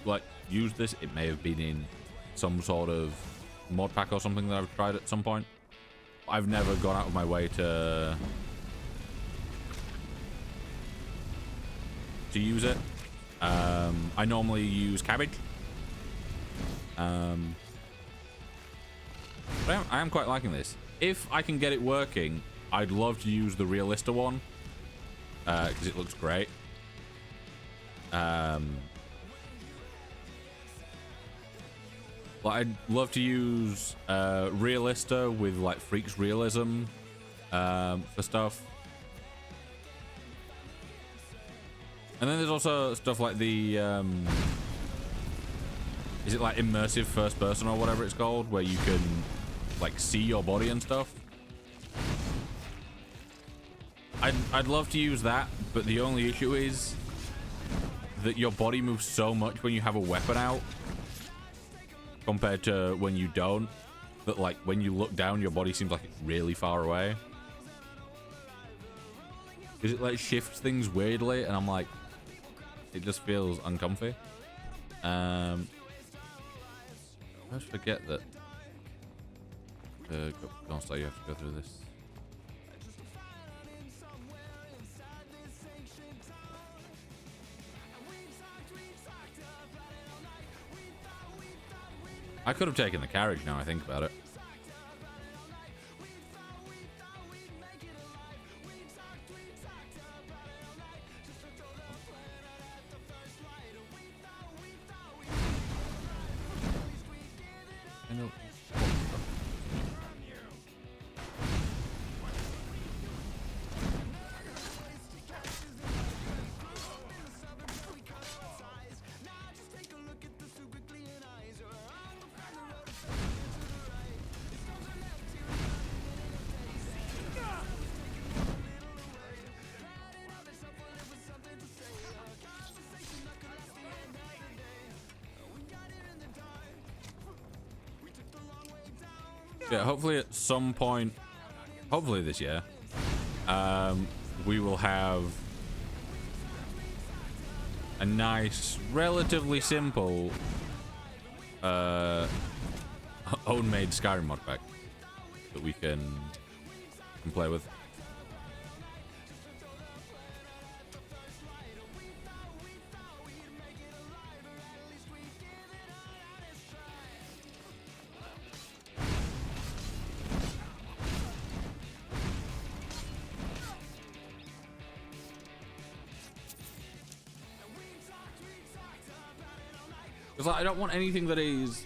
like used this. It may have been in some sort of mod pack or something that I've tried at some point. I've never gone out of my way to to use it. I normally use cabbage. But I am quite liking this. If I can get it working, I'd love to use the Realista one because it looks great. Like I'd love to use Realista with like Freaks Realism for stuff. And then there's also stuff like the is it like immersive first person or whatever it's called, where you can like see your body and stuff. I'd love to use that, but the only issue is that your body moves so much when you have a weapon out compared to when you don't, that like when you look down your body seems like it's really far away, because it like shifts things weirdly, and I'm like, it just feels uncomfy. I just forget that console you have to go through this. I could have taken the carriage now I think about it. I know. Yeah, hopefully at some point, hopefully this year, we will have a nice, relatively simple, own-made Skyrim mod pack that we can play with. Like, I don't want anything that is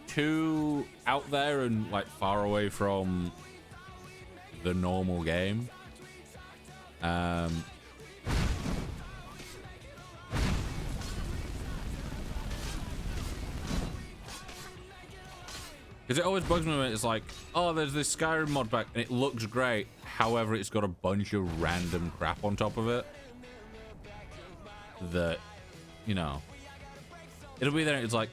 too out there and like far away from the normal game. Because it always bugs me when it's like, oh, there's this Skyrim mod pack and it looks great, however it's got a bunch of random crap on top of it that, you know, it'll be there. It's like,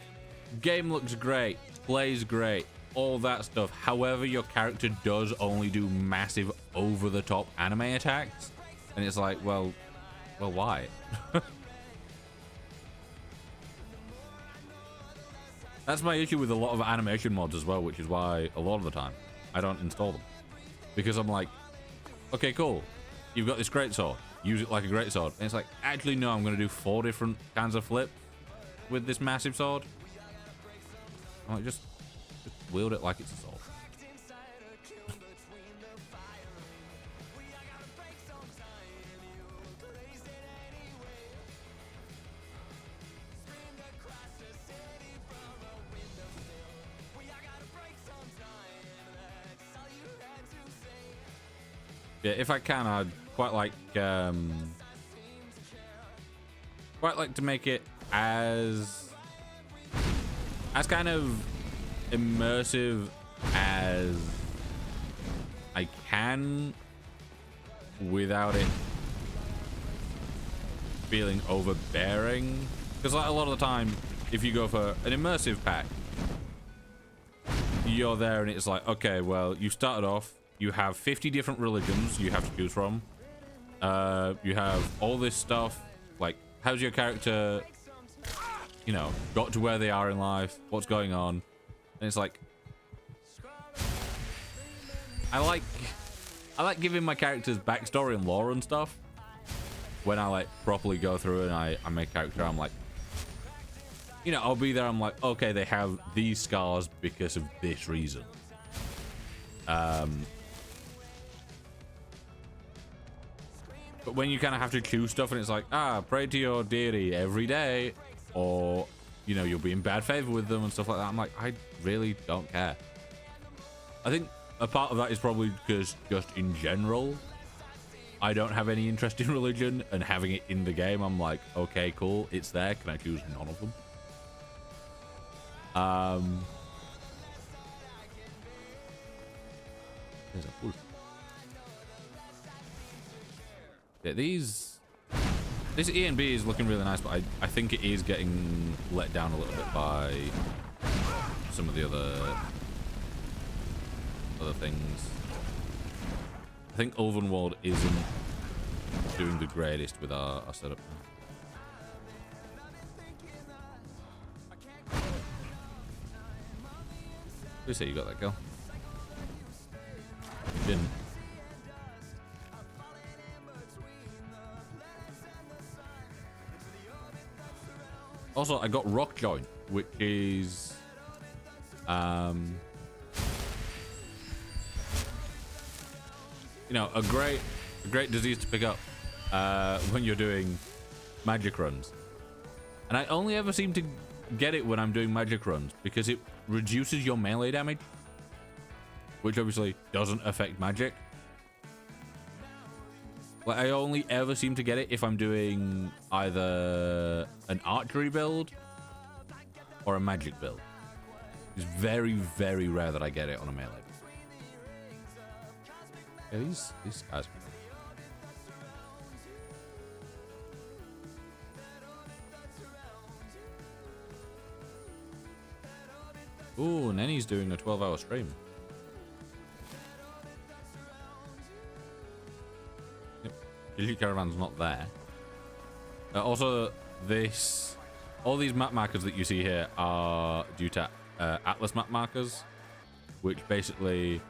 game looks great, plays great, all that stuff. However, your character does only do massive over-the-top anime attacks, and it's like, well, why? That's my issue with a lot of animation mods as well, which is why a lot of the time I don't install them, because I'm like, okay, cool, you've got this greatsword, use it like a greatsword, and it's like, actually no, I'm going to do 4 different kinds of flips with this massive sword. I'm like, just wield it like it's a sword. Yeah, if I can, I'd quite like to make it as kind of immersive as I can without it feeling overbearing, because like a lot of the time if you go for an immersive pack, you're there and it's like, okay, well, you started off, you have 50 different religions you have to choose from, you have all this stuff, like how's your character, you know, got to where they are in life, what's going on, and it's like, I like giving my characters backstory and lore and stuff, when I like properly go through and I make a character, I'm like, you know, I'll be there. I'm like, okay, they have these scars because of this reason. But when you kind of have to choose stuff and it's like, pray to your deity every day, or, you know, you'll be in bad favor with them and stuff like that. I'm like, I really don't care. I think a part of that is probably because just in general, I don't have any interest in religion, and having it in the game, I'm like, okay, cool, it's there. Can I choose none of them? There's a wolf. Yeah, this E and B is looking really nice, but I think it is getting let down a little bit by some of the other things. I think Ulvenwald isn't doing the greatest with our setup now. Who said you got that girl? You didn't. Also, I got rock joint, which is you know, a great disease to pick up when you're doing magic runs. And I only ever seem to get it when I'm doing magic runs because it reduces your melee damage, which obviously doesn't affect magic. Like, I only ever seem to get it if I'm doing either an archery build or a magic build. It's very, very rare that I get it on a melee. Yeah, these guys. Ooh, Nenny's doing a 12-hour stream. Yep, usually Caravan's not there. Also, all these map markers that you see here are due to Atlas map markers, which basically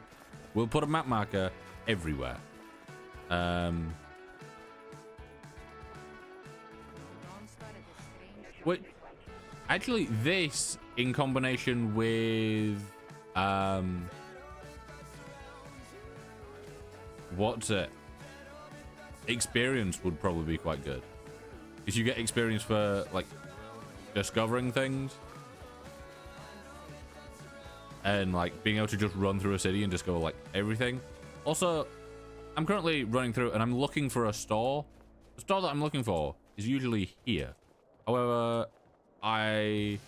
will put a map marker everywhere. Which actually, this in combination with what's it? Experience would probably be quite good, because you get experience for like discovering things and like being able to just run through a city and discover like everything. Also, I'm currently running through and I'm looking for a store. The store that I'm looking for is usually here. However, I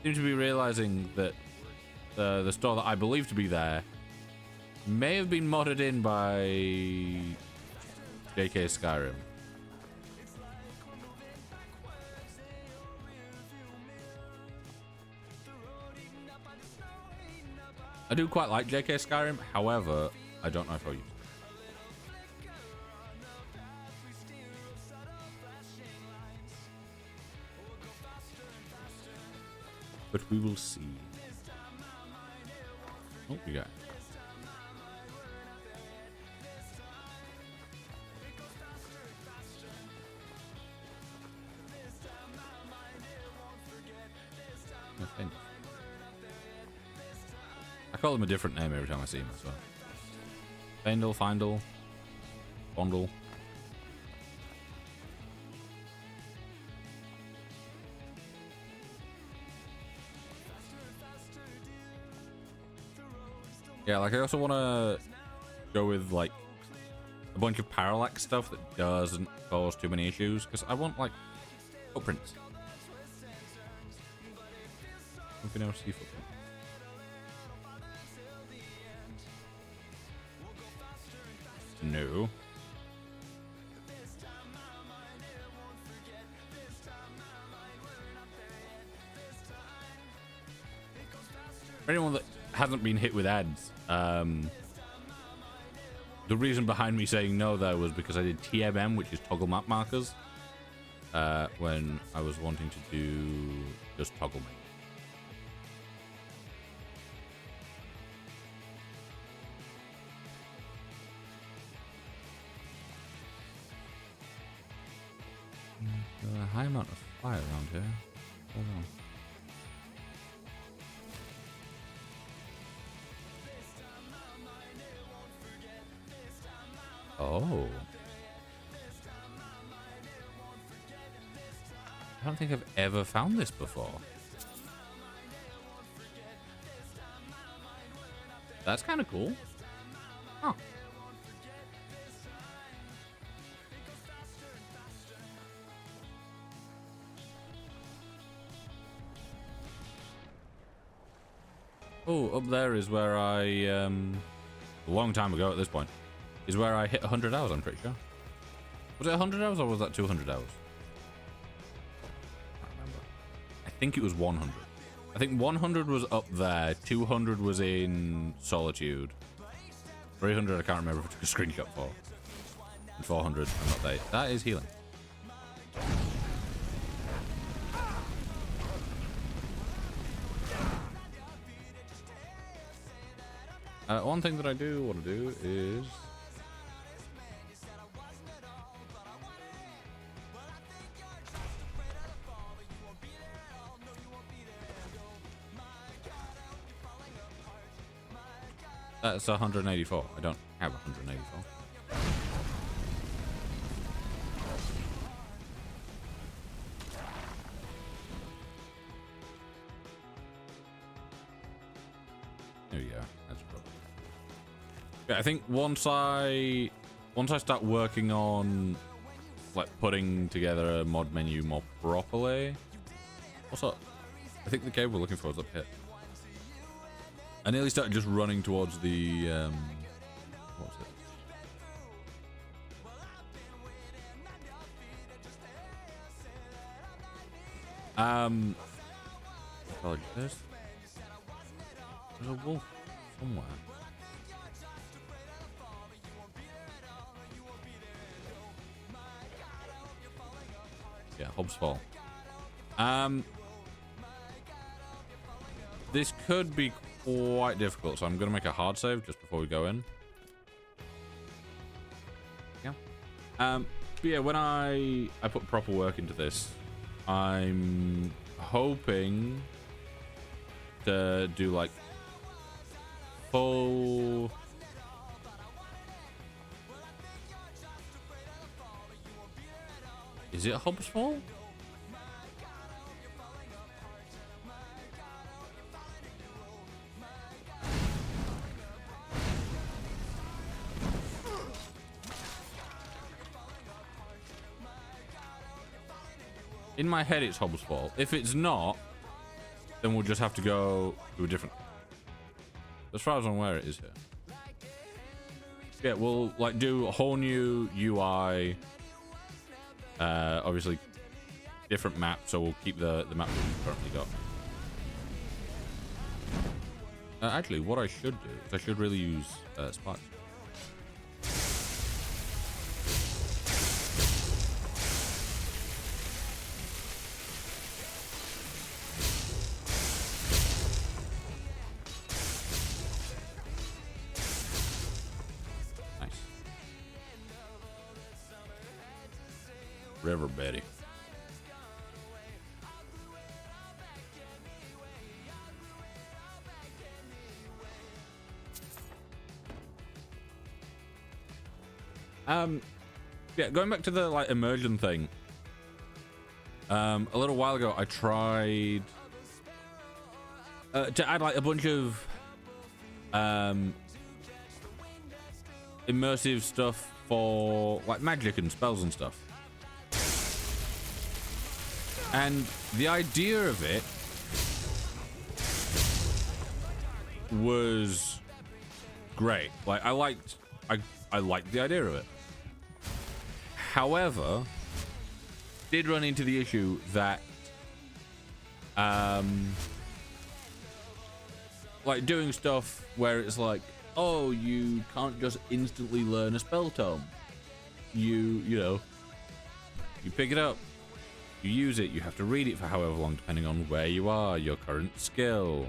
seem to be realizing that the store that I believe to be there may have been modded in by JK Skyrim. I do quite like JK Skyrim, however, I don't know if I'll use it. But we will see. Oh, we got. Okay. I call him a different name every time I see him as well. Fendel, Findel, Bondel. Yeah, like I also want to go with like a bunch of parallax stuff that doesn't cause too many issues, because I want like footprints. I've been able to see footprints. No. For anyone that hasn't been hit with ads, the reason behind me saying no there was because I did TMM, which is toggle map markers, when I was wanting to do just toggle me. high amount of fire around here. Hold on. Oh. I don't think I've ever found this before. That's kind of cool. Huh. Oh, up there is where I, a long time ago at this point, is where I hit 100 hours, I'm pretty sure. Was it 100 hours or was that 200 hours? I can't remember. I think it was 100. I think 100 was up there, 200 was in Solitude, 300 I can't remember if I took a screenshot for, and 400 I'm not there. That is healing. One thing that I do want to do is that's 184. I don't have 184. There we go. That's probably. Yeah, I think once I start working on like putting together a mod menu more properly. Also, I think the cave we're looking for is up here. I nearly started just running towards the what was it? Apologies. There's a wolf somewhere. Yeah, Hobbs Fall. This could be quite difficult, so I'm gonna make a hard save just before we go in. Yeah. But yeah, when I put proper work into this, I'm hoping to do like full. Is it Hobbs Fall? In my head, it's Hobbs Fall. If it's not, then we'll just have to go to a different. As far as I'm aware, it is here. Yeah, we'll like do a whole new UI. Obviously, different map, so we'll keep the map that we've currently got. Actually, what I should do is I should really use spikes. River Betty. Yeah, going back to the like immersion thing. A little while ago I tried to add like a bunch of immersive stuff for like magic and spells and stuff. And the idea of it was great. Like I liked the idea of it. However, did run into the issue that like doing stuff where it's like, oh, you can't just instantly learn a spell tome. You know, you pick it up, you use it, you have to read it for however long, depending on where you are, your current skill.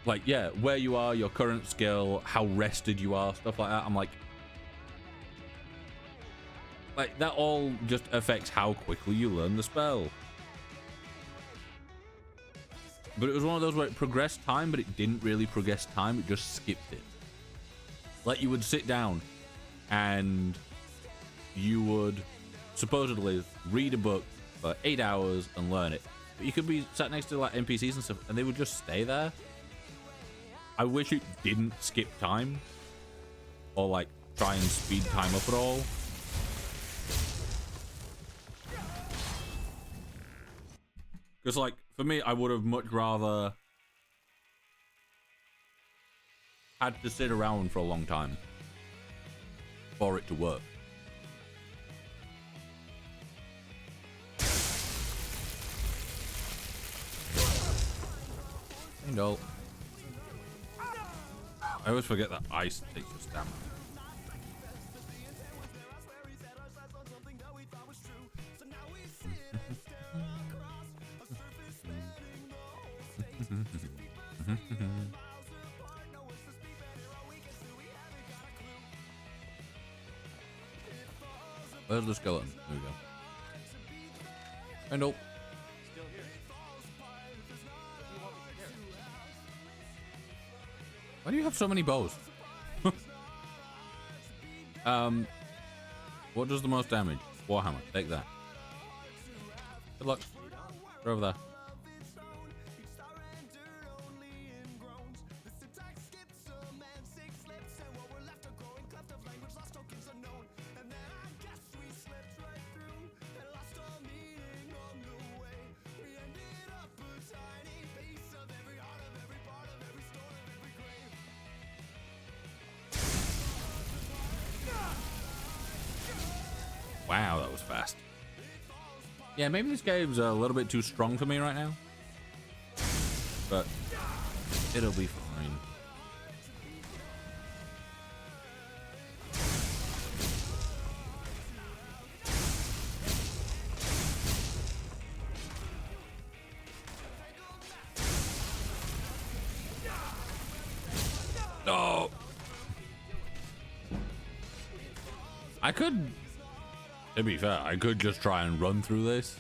Like, yeah, where you are, your current skill, how rested you are, stuff like that. I'm like, Like, that all just affects how quickly you learn the spell. But it was one of those where it progressed time, but it didn't really progress time. It just skipped it. Like, you would sit down and you would supposedly read a book for 8 hours and learn it. But you could be sat next to like NPCs and stuff and they would just stay there. I wish it didn't skip time or like try and speed time up at all. Because like for me, I would have much rather had to sit around for a long time for it to work. No. I always forget that ice takes your stamina. Where's the skeleton? There we go. I know. Why do you have so many bows? What does the most damage? Warhammer. Take that. Good luck. They're over there. Wow, that was fast. Yeah, maybe this game's a little bit too strong for me right now. But it'll be fine. No. I could... To be fair, I could just try and run through this.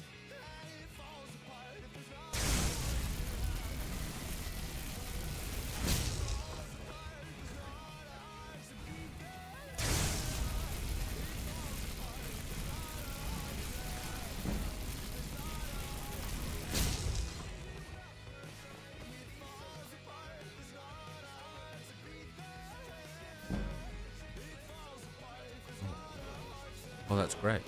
Oh, that's great.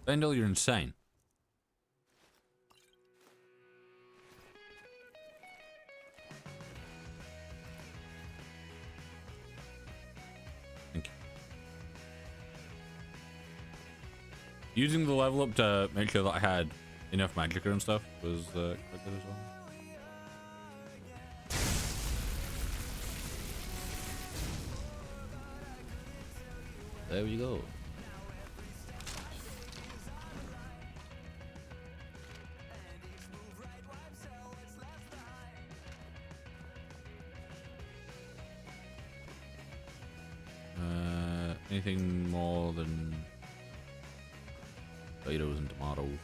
Vendel, you're insane. Thank you. Using the level up to make sure that I had enough magicka and stuff was quite good as well. There we go. Anything more than potatoes and tomatoes?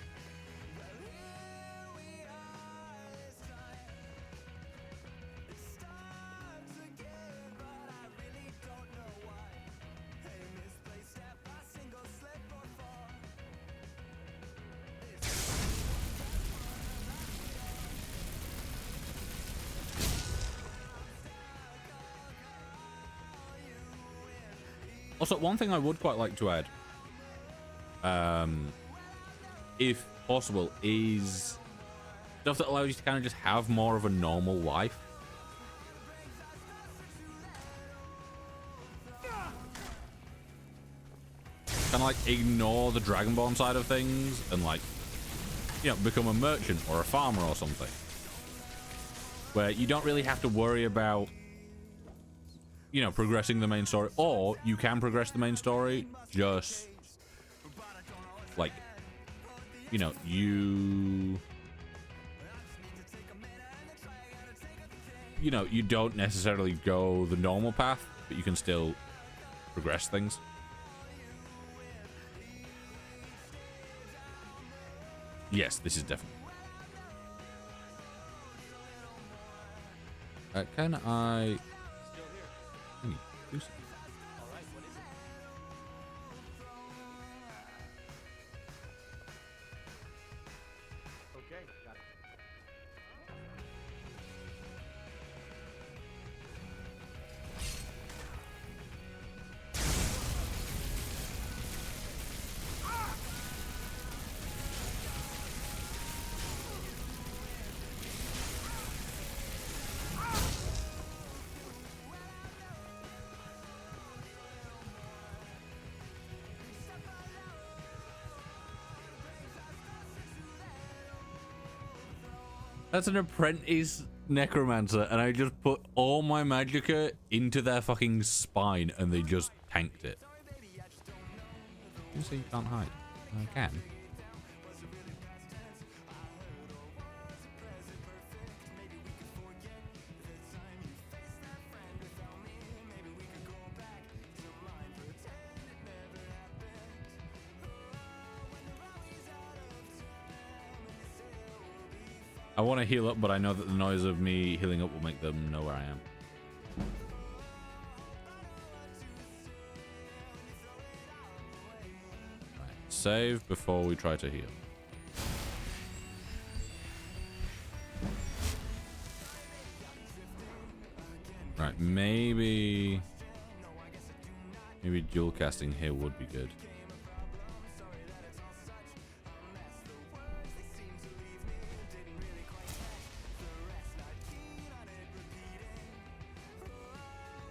Also, one thing I would quite like to add, if possible, is stuff that allows you to kind of just have more of a normal life. Kind of like ignore the Dragonborn side of things and like, you know, become a merchant or a farmer or something. Where you don't really have to worry about you know, progressing the main story, or you can progress the main story just like, you know, you know, you don't necessarily go the normal path, but you can still progress things. Yes, this is definitely. Can I? Still here. Can you do something? All right, what is it? Okay, got it. That's an apprentice necromancer, and I just put all my magicka into their fucking spine, and they just tanked it. You say you can't hide. I can. I want to heal up, but I know that the noise of me healing up will make them know where I am. Right. Save before we try to heal. Right, maybe dual casting here would be good.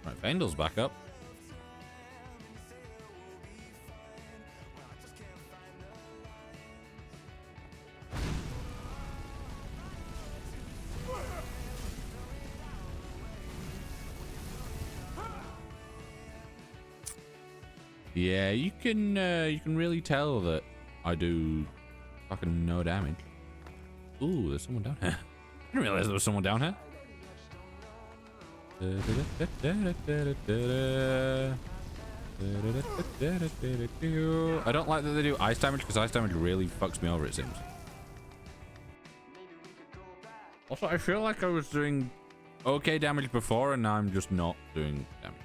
Right, Vandal's back up. Yeah, you can really tell that I do fucking no damage. Ooh, there's someone down here. I didn't realize there was someone down here. I don't like that they do ice damage, because ice damage really fucks me over, it seems. Also, I feel like I was doing okay damage before, and now I'm just not doing damage.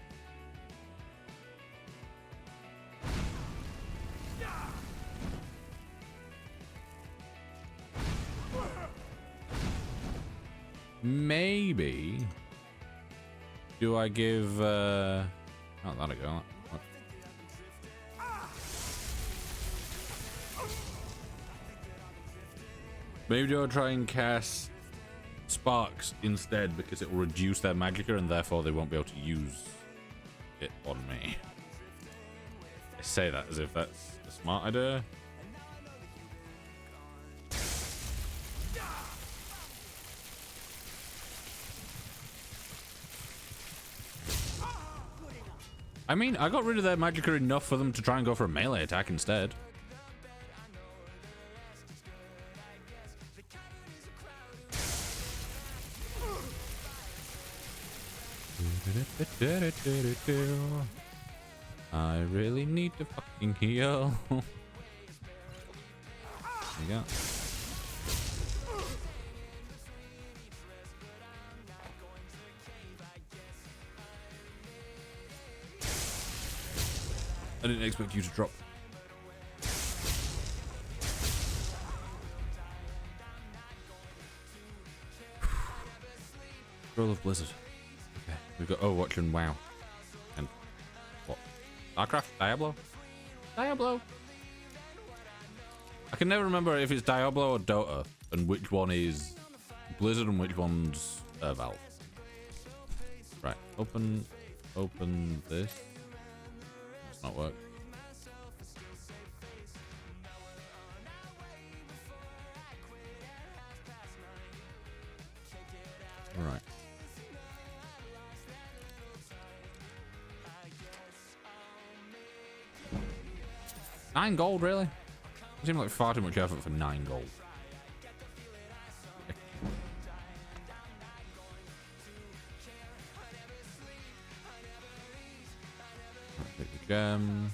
Maybe. Do I give oh, that'll go. Maybe do I try and cast sparks instead, because it will reduce their magicka and therefore they won't be able to use it on me. I say that as if that's a smart idea. I mean, I got rid of their magicka enough for them to try and go for a melee attack instead. I really need to fucking heal. There you go. I didn't expect you to drop. Scroll of Blizzard. Okay, we've got Overwatch and WoW. And what? StarCraft? Diablo? Diablo! I can never remember if it's Diablo or Dota, and which one is Blizzard and which one's Valve. Right, open this. Not work. All right. 9 gold, really? It seems like far too much effort for 9 gold. Take the gem.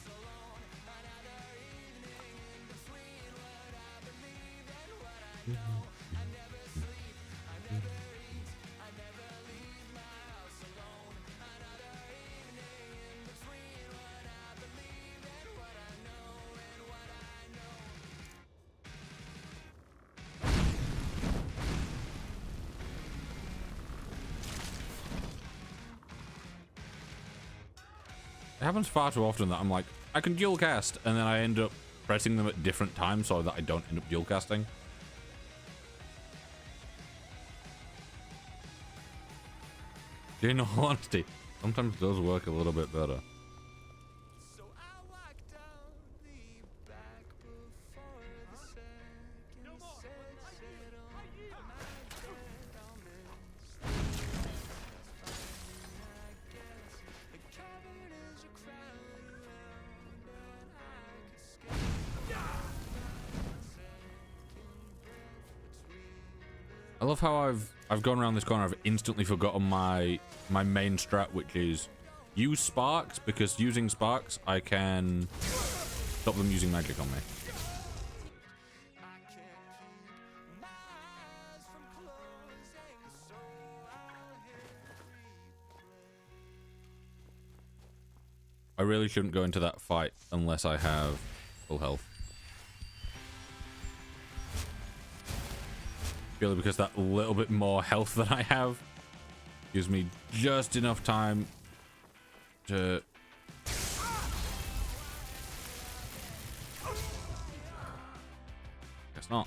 It happens far too often that I'm like, I can dual cast, and then I end up pressing them at different times so that I don't end up dual casting. In all honesty, sometimes it does work a little bit better. So I walked down the back before the second set on my bed. I'll miss I guess the cavern is a crowd around and I could skip I love how I've gone around this corner. I've instantly forgotten my main strat, which is use sparks, because using sparks I can stop them using magic on me. I really shouldn't go into that fight unless I have full health. Purely because that little bit more health that I have gives me just enough time to... Guess not.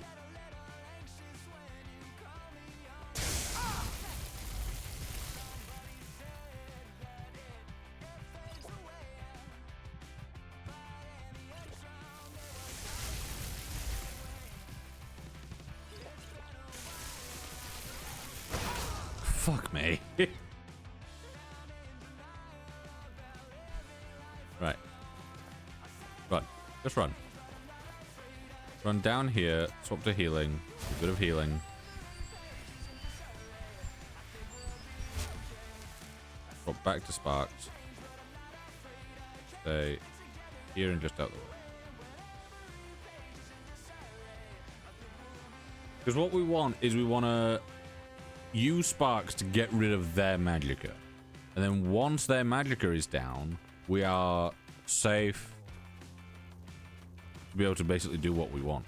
Fuck me. Right. Run. Just run. Run down here, swap to healing. A bit of healing. Swap back to sparks. Stay here and just out the way. Because what we want is we want to use sparks to get rid of their magicka, and then once their magicka is down, we are safe to be able to basically do what we want.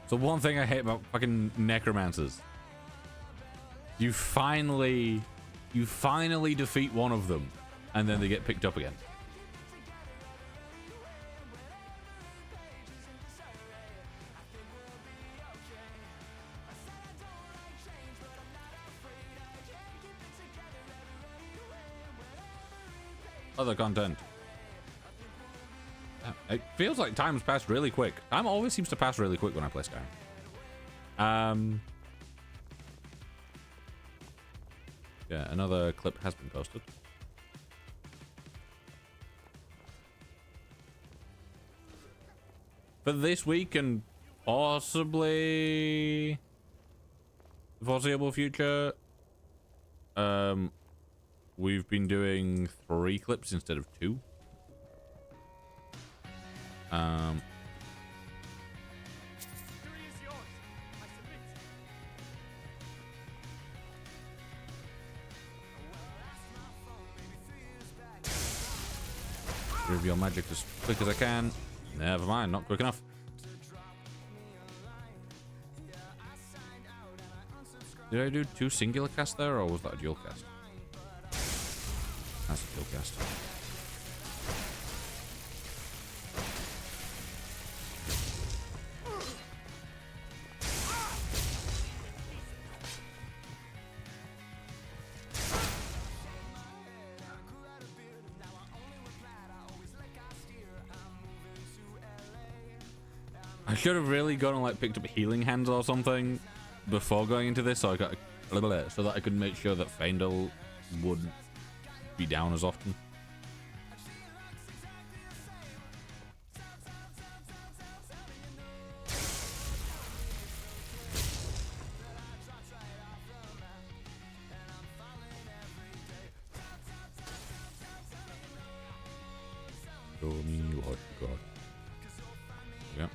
So one thing I hate about fucking necromancers, you finally defeat one of them, and then they get picked up again. Other content. It feels like time's passed really quick. Time always seems to pass really quick when I play Skyrim. Yeah, another clip has been posted. For this week and possibly the foreseeable future, we've been doing 3 clips instead of 2. Reveal magic as quick as I can. Never mind, not quick enough. Did I do 2 singular casts there, or was that a dual cast? That's a dual cast. I should have really gone and like picked up healing hands or something before going into this, so I got a little bit so that I could make sure that Faendal wouldn't be down as often. Show me what you got. Yeah.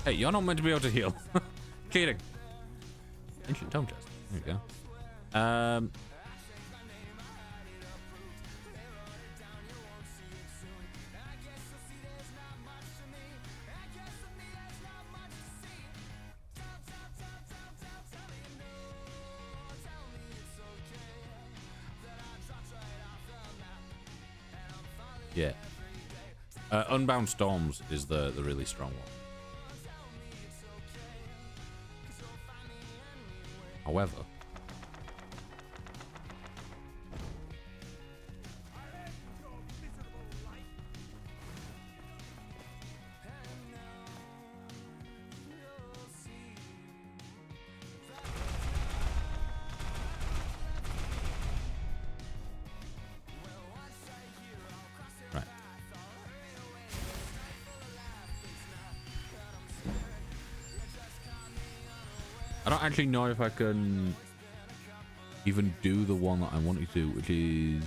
Hey, you're not meant to be able to heal. Cheating. Ancient tome chest. There you go. Yeah. Unbound Storms is the really strong one. However, right. I don't actually know if I can even do the one that I wanted to, which is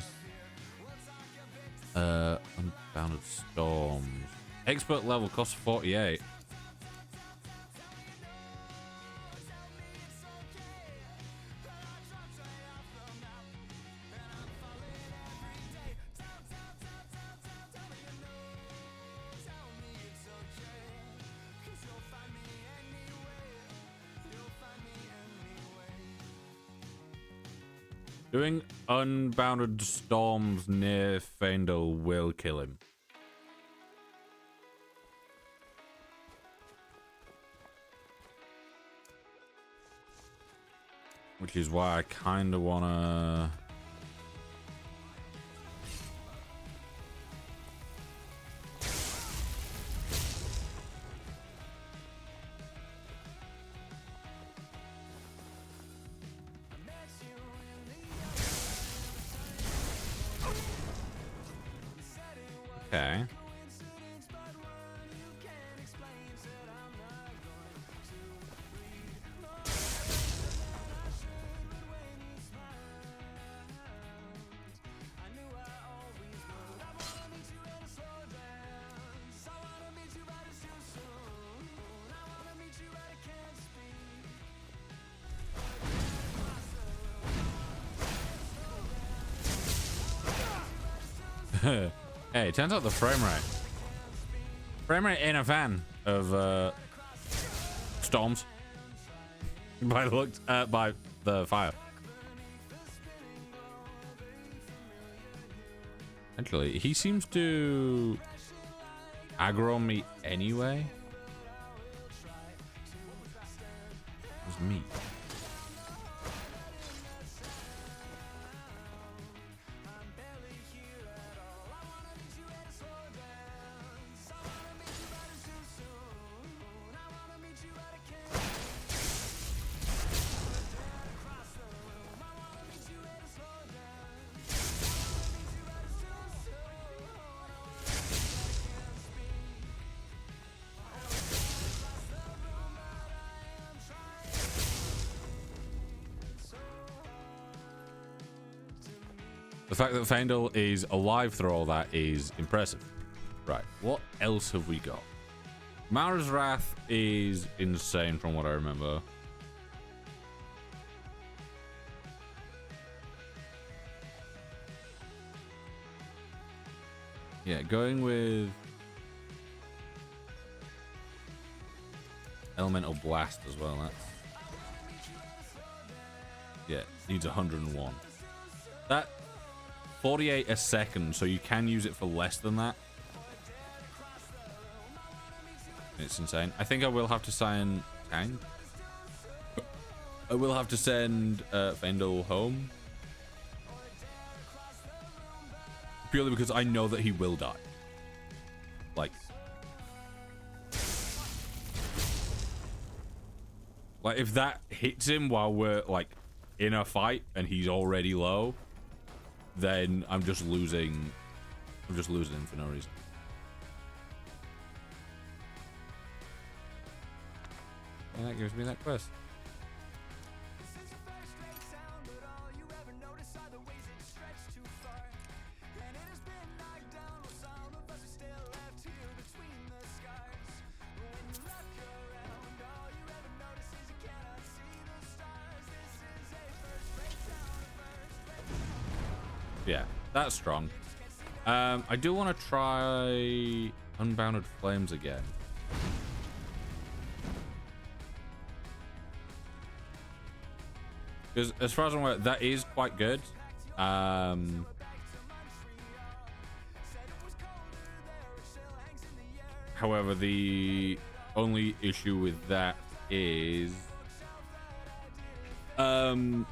Unbounded Storms. Expert level costs 48. Doing Unbounded Storms near Faendal will kill him. Which is why I kind of want to... Okay. Hey, it turns out the frame rate ain't a fan of storms. By the looks, by the fire. Actually, he seems to aggro me anyway. It's me. The fact that Faendal is alive through all that is impressive. Right, what else have we got? Mara's Wrath is insane from what I remember. Yeah, going with Elemental Blast as well. That's... Yeah, needs 101. That 48 a second, so you can use it for less than that. It's insane. I think I will have to sign tank. I will have to send Fendel home. Purely because I know that he will die. Like if that hits him while we're like in a fight and he's already low, then I'm just losing him for no reason. And that gives me that quest. Yeah, that's strong. I do want to try Unbounded Flames again. Because as far as I'm aware, that is quite good. However, the only issue with that is the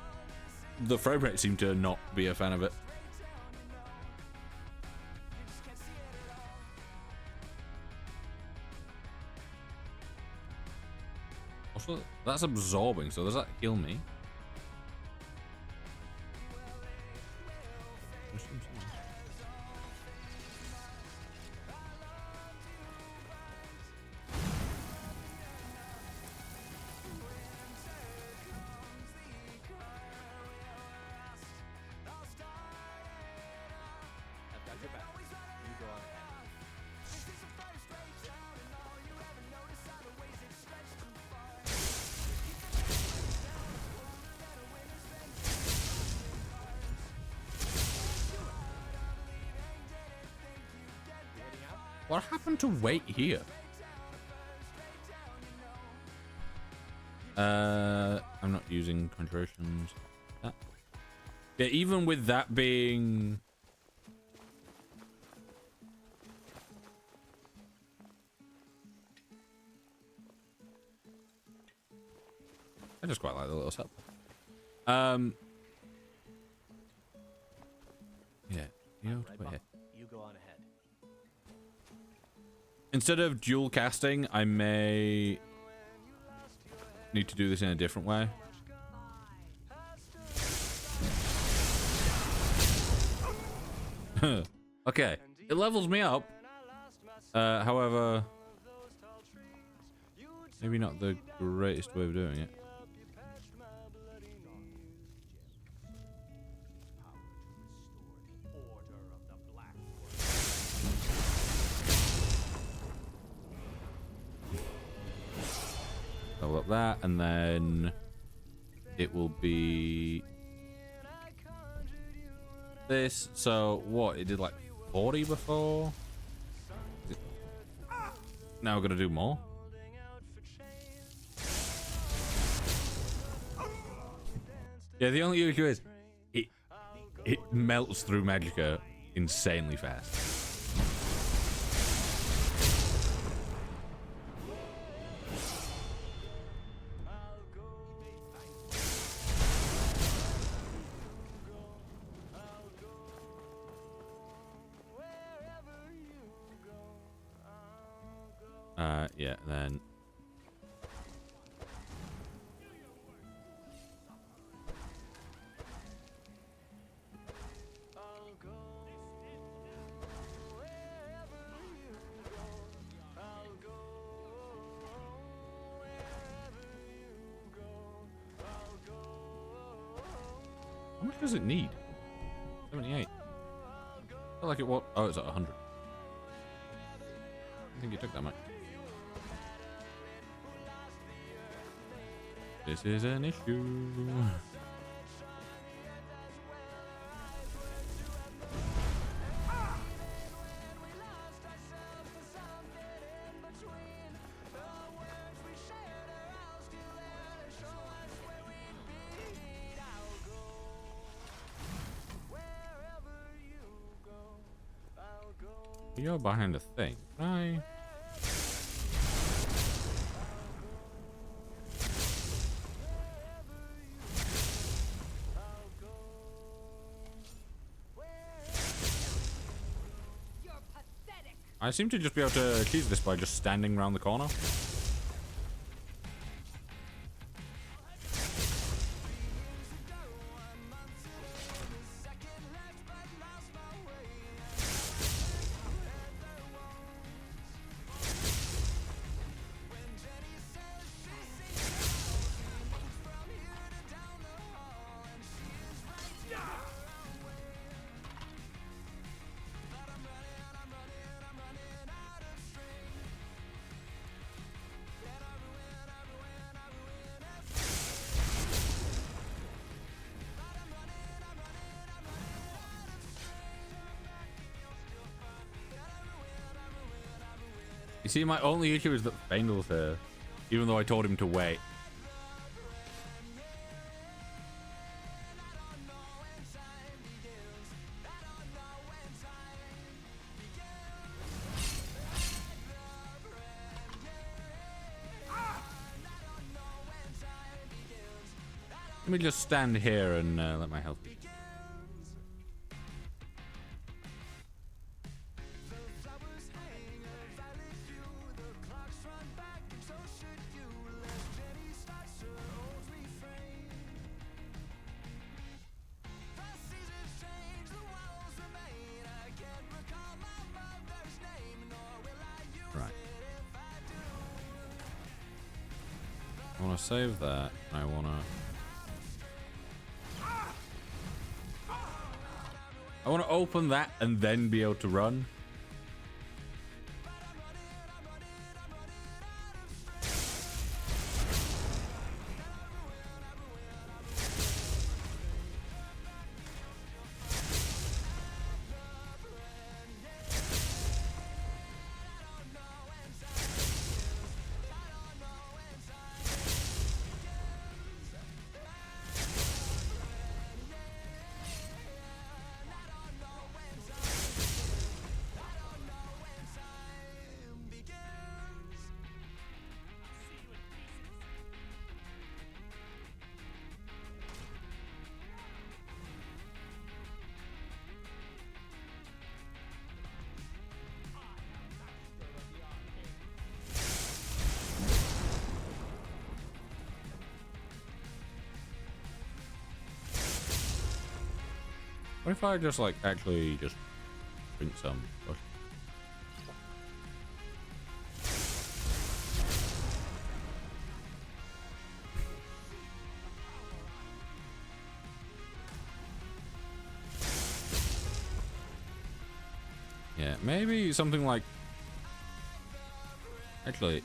frame rate seemed to not be a fan of it. Also, that's absorbing, so does that heal me? What happened to wait here? I'm not using conjurations. Yeah, even with that being... I just quite like the little setup. Yeah. You go on ahead. Instead of dual casting, I may need to do this in a different way. Okay, it levels me up. However, maybe not the greatest way of doing it. Level up that, and then it will be this. So what? It did like 40 before. Now we're gonna do more. Yeah, the only issue is it melts through Magicka insanely fast. Yeah, then how much does it need? 78. I feel like it was. Oh, it's at 100. I think it took that much. This is an issue. You're behind a thing. Hi. I seem to just be able to achieve this by just standing around the corner. You see, my only issue is that Fendel's here, even though I told him to wait. Let me just stand here and let my health be. I want to save that. I want to open that and then be able to run. What if I just like actually just drink some? Gosh. Yeah, maybe something like actually.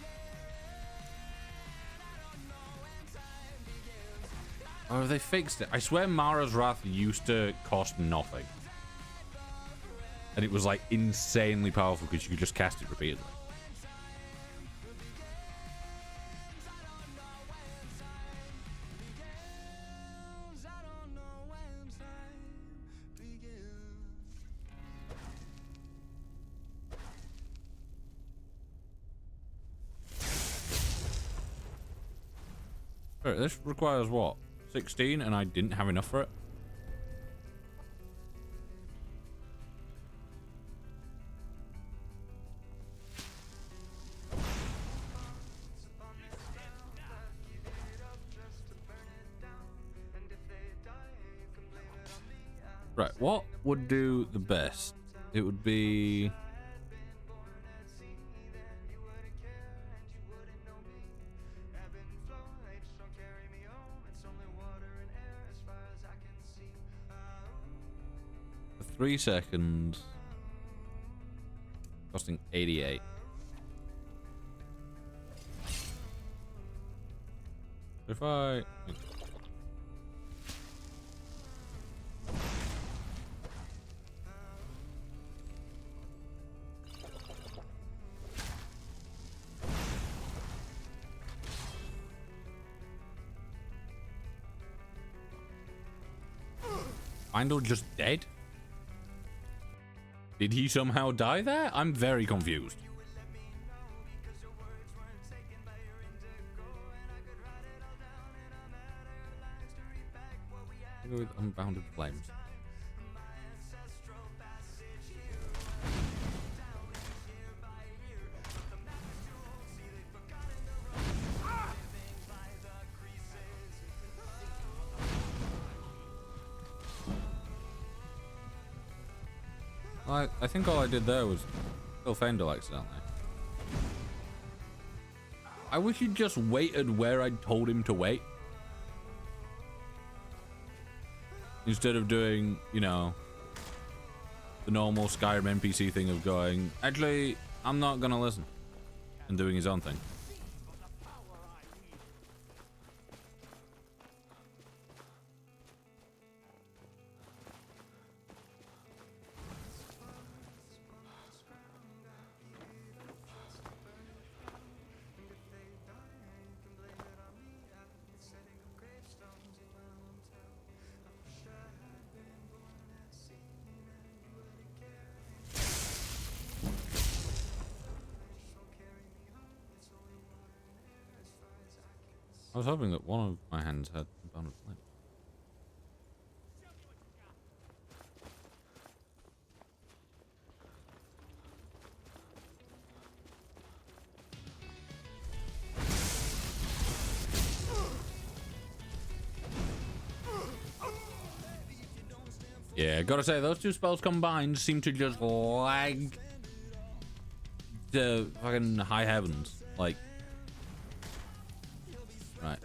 Oh, they fixed it. I swear Mara's Wrath used to cost nothing. And it was like insanely powerful because you could just cast it repeatedly. Alright, this requires what? 16, and I didn't have enough for it. Right, what would do the best? It would be... for 3 seconds. Costing 88. If I... Findle just dead? Did he somehow die there? I'm very confused. I'll go with Unbounded Flames. I think all I did there was kill Fendel accidentally. I wish he'd just waited where I told him to wait. Instead of doing, you know, the normal Skyrim NPC thing of going, actually, I'm not gonna listen. And doing his own thing. I was hoping that one of my hands had a bone of flint. Yeah, gotta say, those two spells combined seem to just lag the fucking high heavens. Like, right.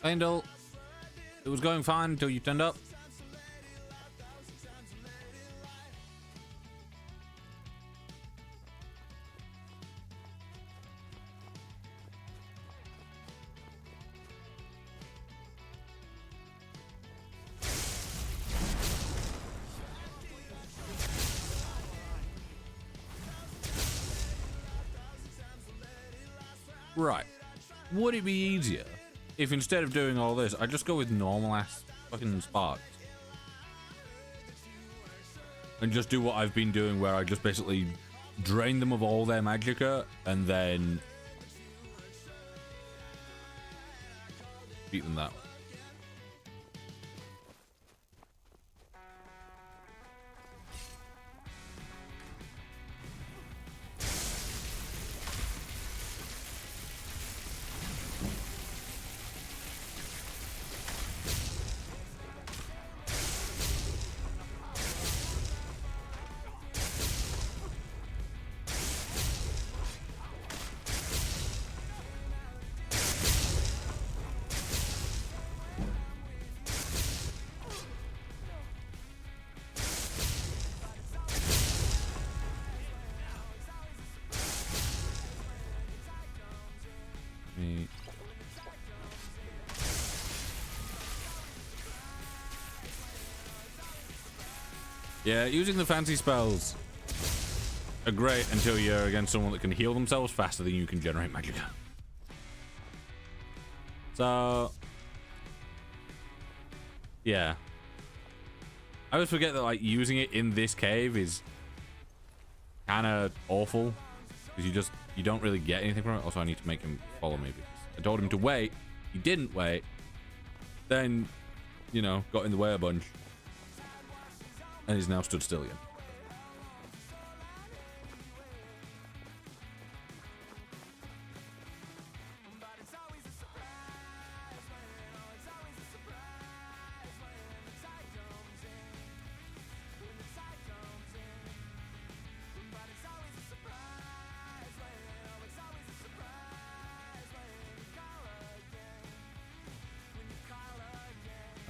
Fendel, it was going fine until you turned up. Right. Would it be easier if instead of doing all this, I just go with normal ass fucking sparks? And just do what I've been doing where I just basically drain them of all their magicka and then beat them that way. Yeah, using the fancy spells are great until you're against someone that can heal themselves faster than you can generate magicka. So, yeah. I always forget that like using it in this cave is kind of awful because you don't really get anything from it. Also, I need to make him follow me because I told him to wait. He didn't wait. Then, you know, got in the way a bunch. And he's now stood still again.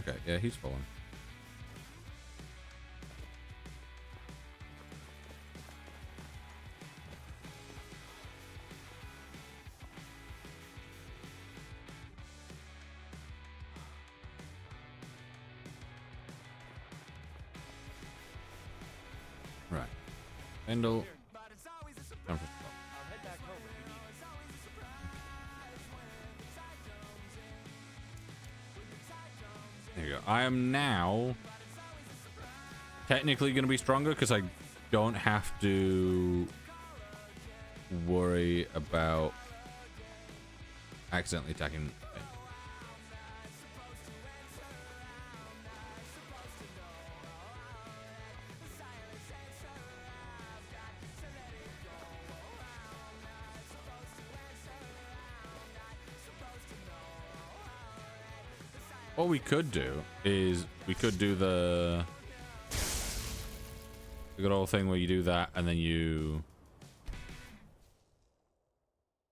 Okay, yeah, he's fallen. Right. Endel. Time for spot. I'll head back home if you need me. There you go. I am now technically going to be stronger because I don't have to worry about accidentally attacking. What we could do is we could do the good old thing where you do that and then you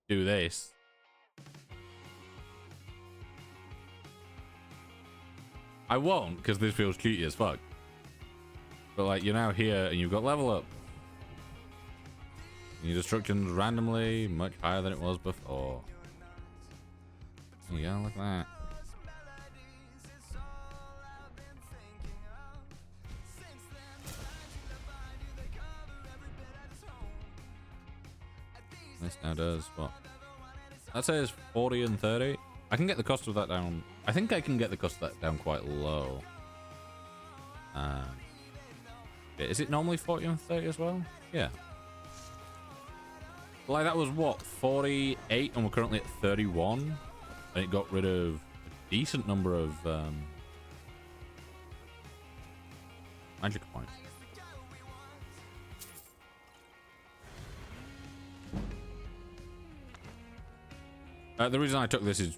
do this. I won't because this feels cheaty as fuck. But like you're now here and you've got level up. And your destruction's randomly much higher than it was before. There you go, look at that. This now does what? That says 40 and 30. I can get the cost of that down. I think I can get the cost of that down quite low. Is it normally 40 and 30 as well? Yeah. Like that was what, 48 and we're currently at 31 and it got rid of a decent number of magic points. The reason I took this is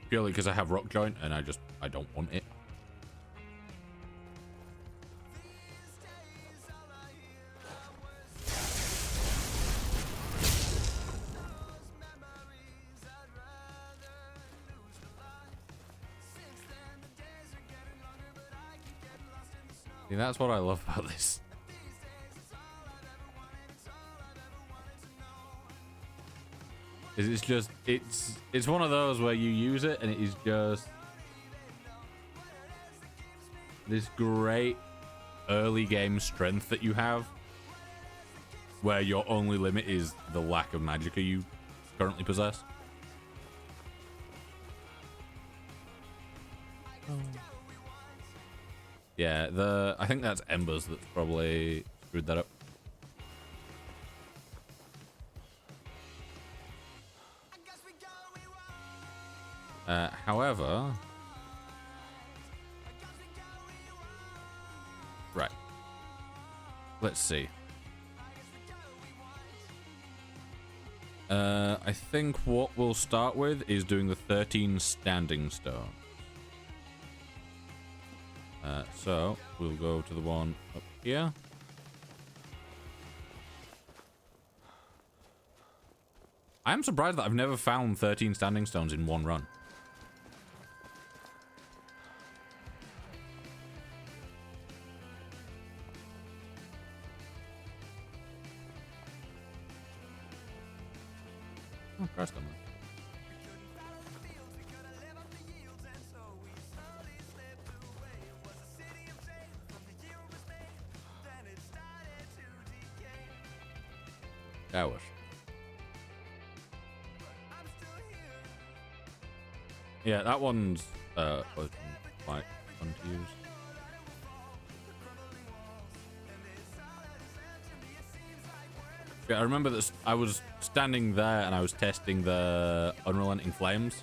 purely because I have rock joint and I don't want it. See, that's what I love about this. It's just it's one of those where you use it and it is just this great early game strength that you have where your only limit is the lack of magicka you currently possess. Yeah, I think that's Embers that's probably screwed that up. However, right. Let's see. I think what we'll start with is doing the 13 standing stone. So we'll go to the one up here. I am surprised that I've never found 13 standing stones in one run. Oh, Christ, I'm that was. Yeah, that one's was quite fun to use. Yeah, I remember that I was standing there and I was testing the Unrelenting Flames.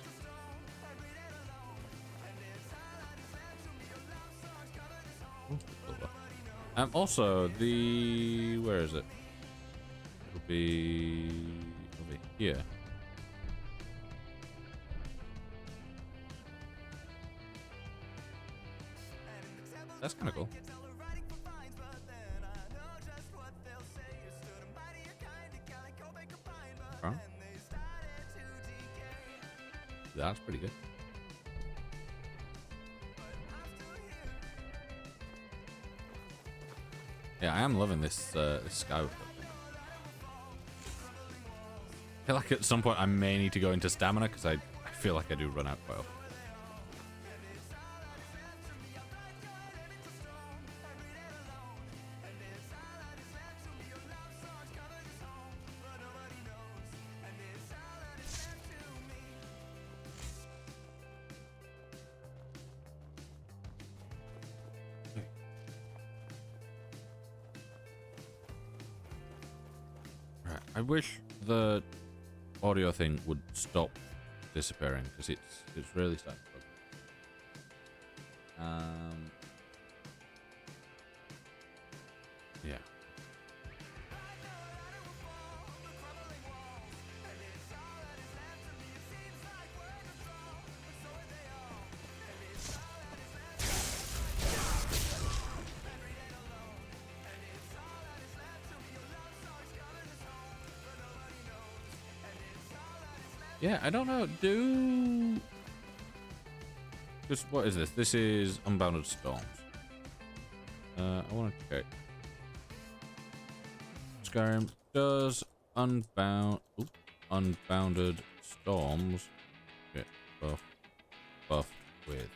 Also, where is it? It'll be over here. That's kind of cool. Huh? That's pretty good. Yeah, I am loving this Skyward. I feel like at some point I may need to go into stamina because I feel like I do run out quite often. I wish the audio thing would stop disappearing because it's really starting to bug me. Yeah. Yeah, I don't know. Just what is this? This is Unbounded Storms. I want to check. Skyrim does Unbounded Storms get buff with.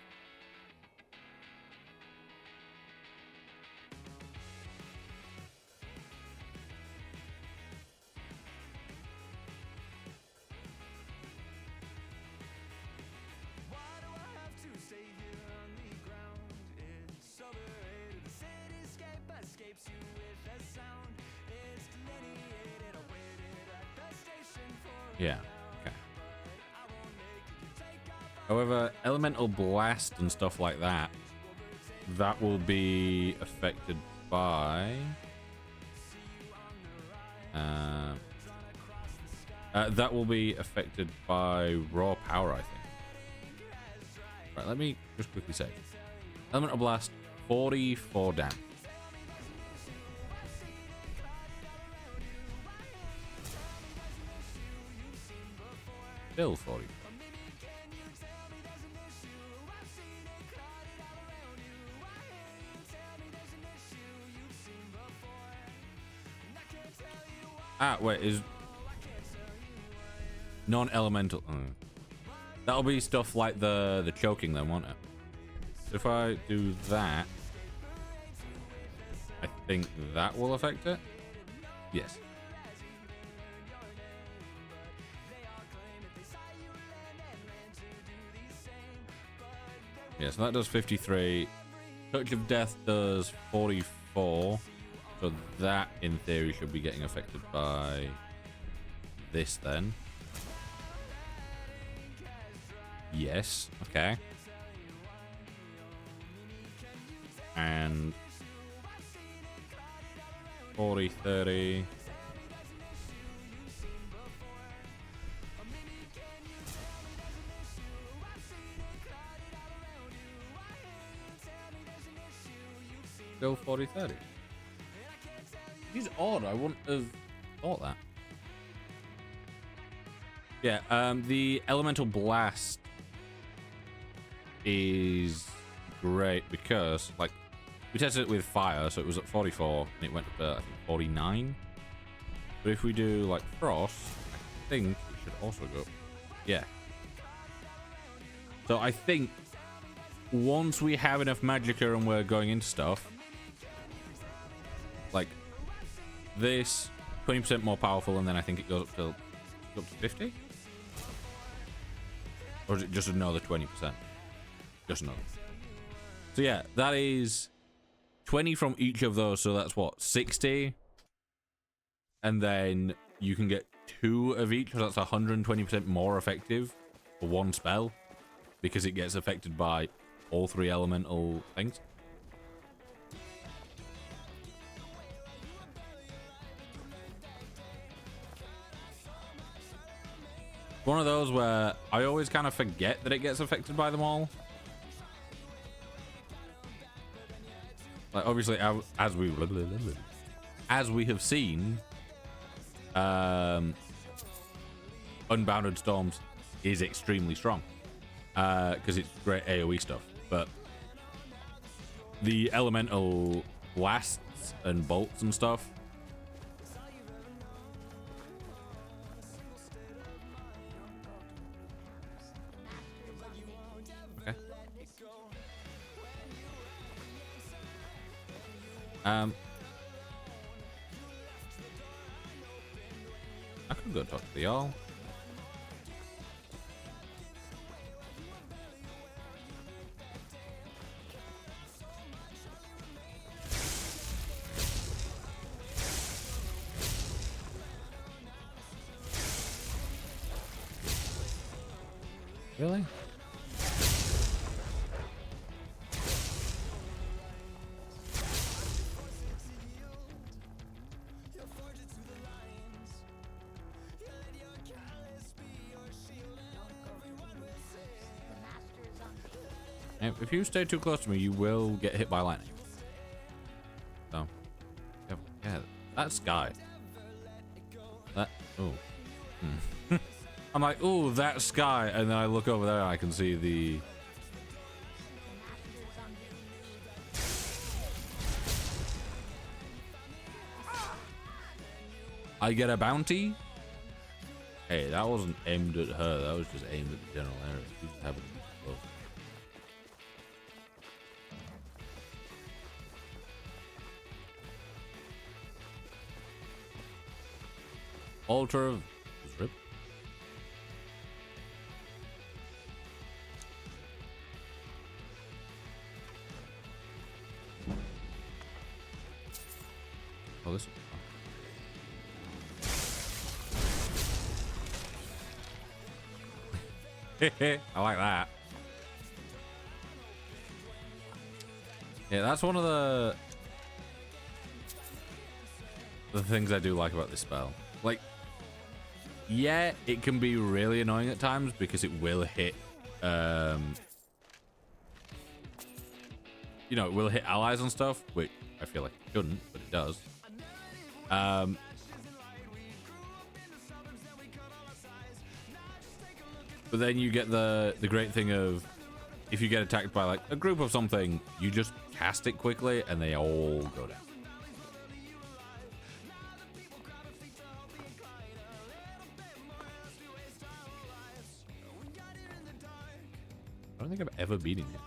Yeah, okay. However, Elemental Blast and stuff like that, that will be affected by... that will be affected by Raw Power, I think. Right, let me just quickly say. Elemental Blast, 44 damage. Still 40. Ah, wait, is non-elemental. That'll be stuff like the choking then, won't it? So if I do that, I think that will affect it. Yes. Yeah, so that does 53. Touch of Death does 44. So that, in theory, should be getting affected by this then. Yes, okay. And 40, 30. Still 40, 30. He's odd. I wouldn't have thought that. Yeah, the Elemental Blast is great because, like, we tested it with fire, so it was at 44 and it went up to, I think, 49. But if we do, like, Frost, I think it should also go up. Yeah. So I think once we have enough Magicka and we're going into stuff, like, this 20% more powerful, and then I think it goes up to 50? Or is it just another 20%? Just another. So yeah, that is 20 from each of those, so that's what, 60? And then you can get 2 of each, so that's 120% more effective for one spell, because it gets affected by all 3 elemental things. One of those where I always kind of forget that it gets affected by them all. Like, obviously, as we have seen, Unbounded Storms is extremely strong because it's great AoE stuff. But the Elemental Blasts nuts and bolts and stuff. Okay. I could go talk to the y'all. Really? If you stay too close to me, you will get hit by lightning. So, yeah, that sky. That, oh. I'm like, oh, that sky, and then I look over there and I can see the... I get a bounty? Hey, that wasn't aimed at her, that was just aimed at the general area. She just happened to be close. Altar of Rip. Oh, this. I like that. Yeah, that's one of the things I do like about this spell. Like, yeah, it can be really annoying at times because it will hit, you know, it will hit allies and stuff, which I feel like it shouldn't, but it does. But then you get the great thing of, if you get attacked by like a group of something, you just cast it quickly and they all go down. I don't think I've ever beaten him.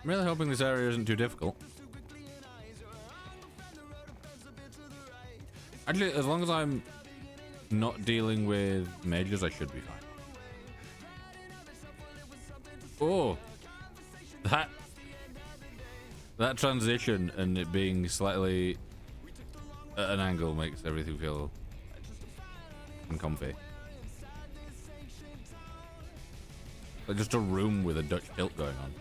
I'm really hoping this area isn't too difficult. Actually, as long as I'm not dealing with mages, I should be fine. Oh, that transition and it being slightly at an angle makes everything feel uncomfy. Like just a room with a Dutch tilt going on.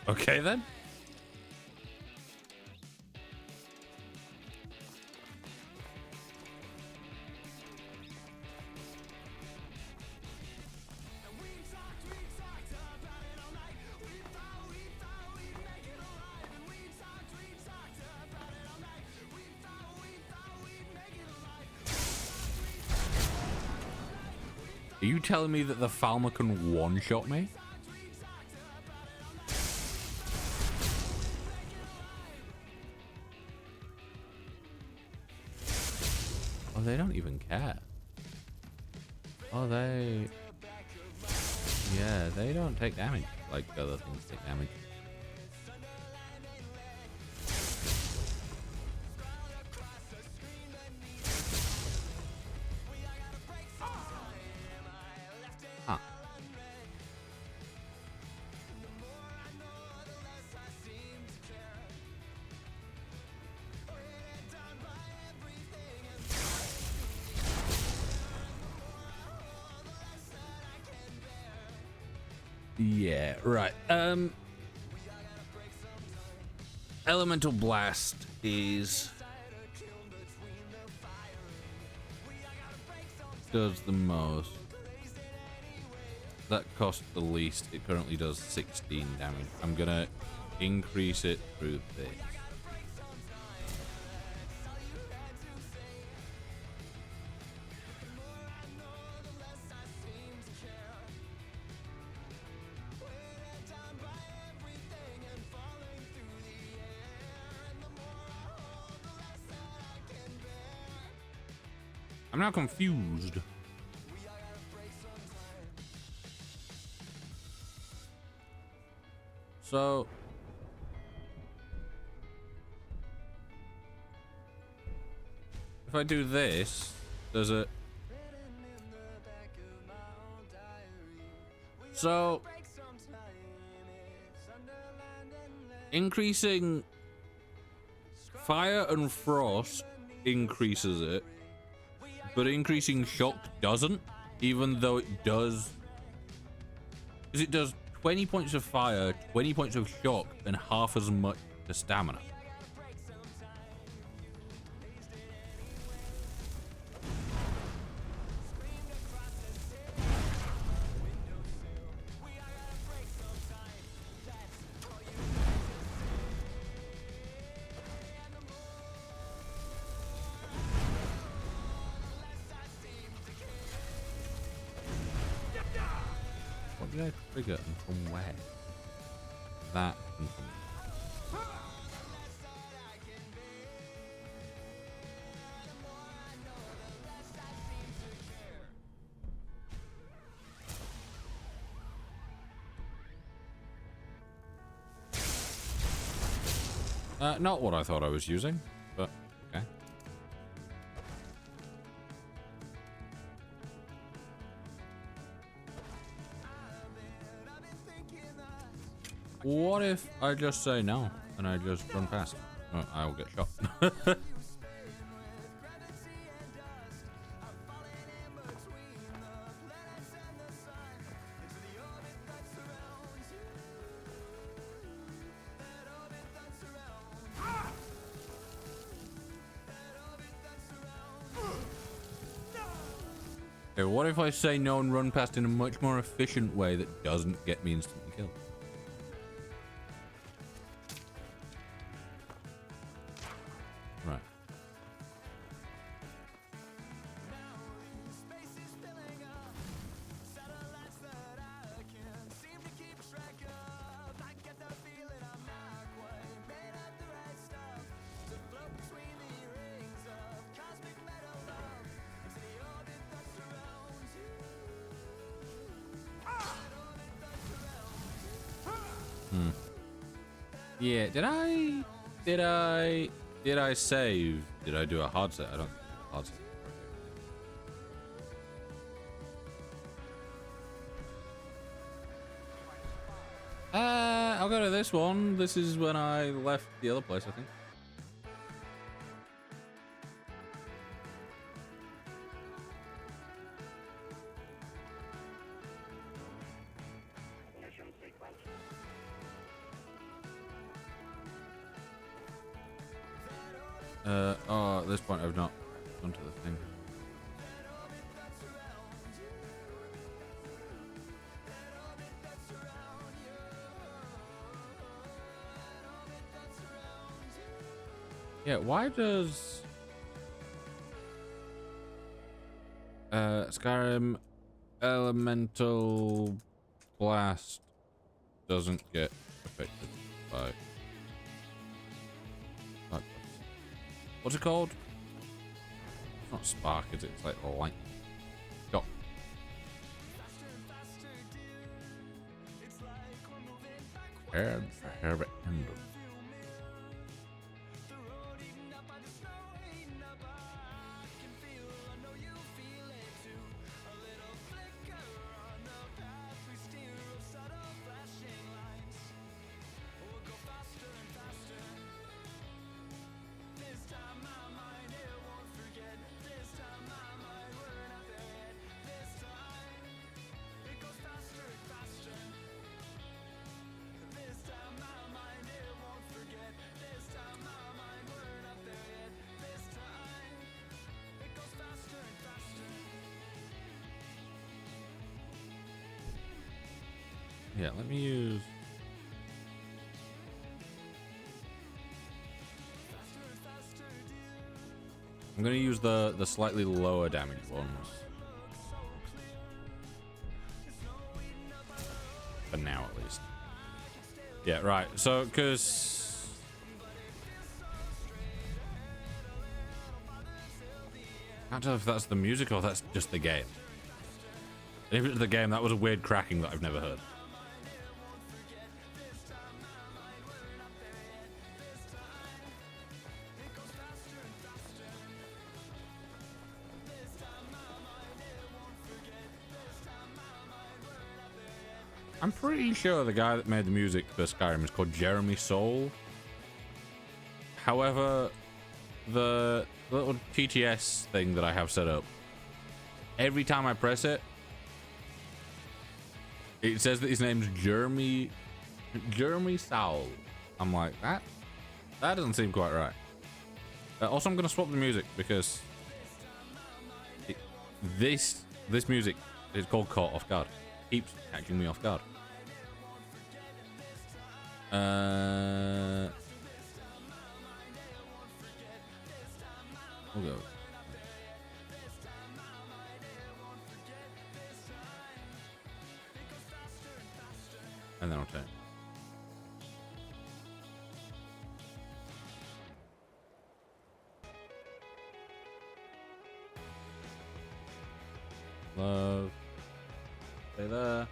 Okay then. Are you telling me that the Falmer can one-shot me? Oh, they don't even care. Oh, they... Yeah, they don't take damage like other things take damage. Yeah, right. Elemental Blast does the most. That costs the least. It currently does 16 damage. I'm gonna increase it through this. I'm now confused. So if I do this, does it? So increasing fire and frost increases it, but increasing shock doesn't, even though it does. Because it does 20 points of fire, 20 points of shock, and half as much to stamina. What did I trigger and from where? That and from not what I thought I was using, but okay. What if I just say no and I just run past? Oh, I'll get shot. Okay, what if I say no and run past in a much more efficient way that doesn't get me instantly killed? Right. Yeah, did I save? Did I do a hard set? I don't hard set. I'll go to this one. This is when I left the other place, I think. Oh, at this point I've not gone to the thing. Yeah, why does Skyrim Elemental Blast doesn't get affected by what's it called? It's not spark, is it? It's like light. Shock. Herbert Emblem. Yeah, let me use. I'm gonna use the slightly lower damage ones. For now, at least. Yeah, right. So, because I can't tell if that's the music or that's just the game. If it's the game, that was a weird cracking that I've never heard. I'm pretty sure the guy that made the music for Skyrim is called Jeremy Soule. However, the little TTS thing that I have set up, every time I press it, it says that his name's Jeremy Soule. I'm like, that doesn't seem quite right. Also, I'm gonna swap the music because this music is called Caught Off Guard. Keeps catching me off guard. We'll go. And then I'll turn. Love. Stay there.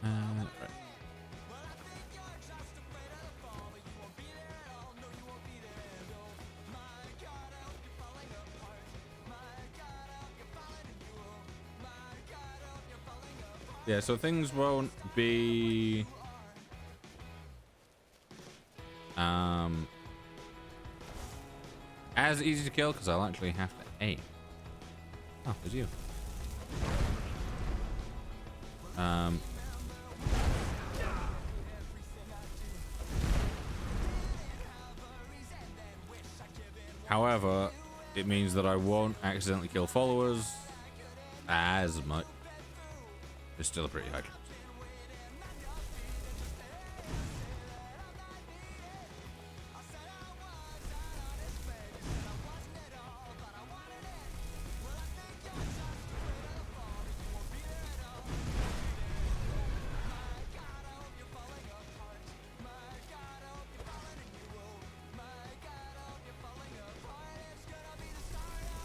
Right. Yeah, so things won't be as easy to kill because I'll actually have to aim. Oh, there's you. However, it means that I won't accidentally kill followers as much. It's still a pretty high chance.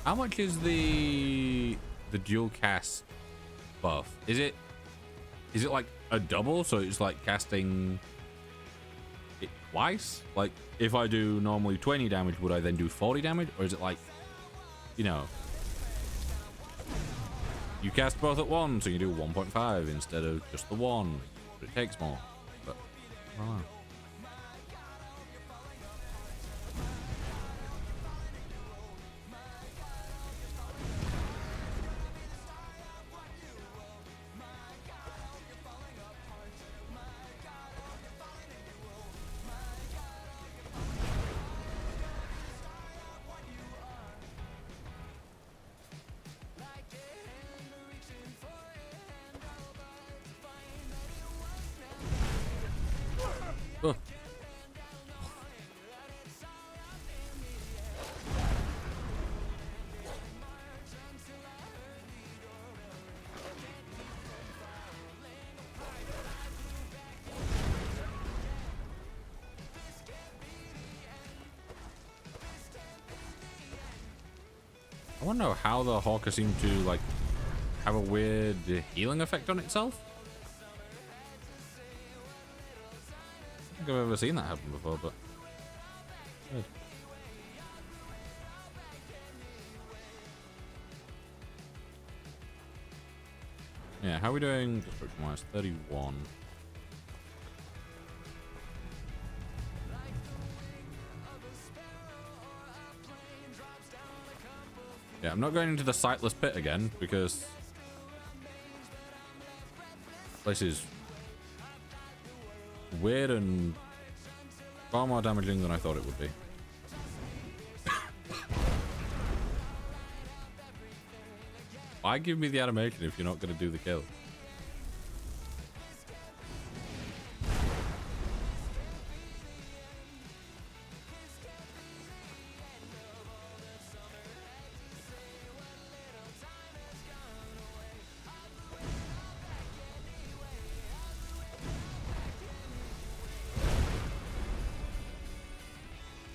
How much is the dual cast buff? Is it like a double, so it's like casting it twice? Like if I do normally 20 damage, would I then do 40 damage? Or is it like, you know, you cast both at once, so you do 1.5 instead of just the one, but it takes more. But I don't know. Oh. I want to know how the Hawker seemed to like have a weird healing effect on itself. I don't think I've ever seen that happen before, but good. Yeah, how are we doing? Destruction wise, 31. Yeah, I'm not going into the sightless pit again because place is weird and far more damaging than I thought it would be. Why give me the animation if you're not going to do the kill?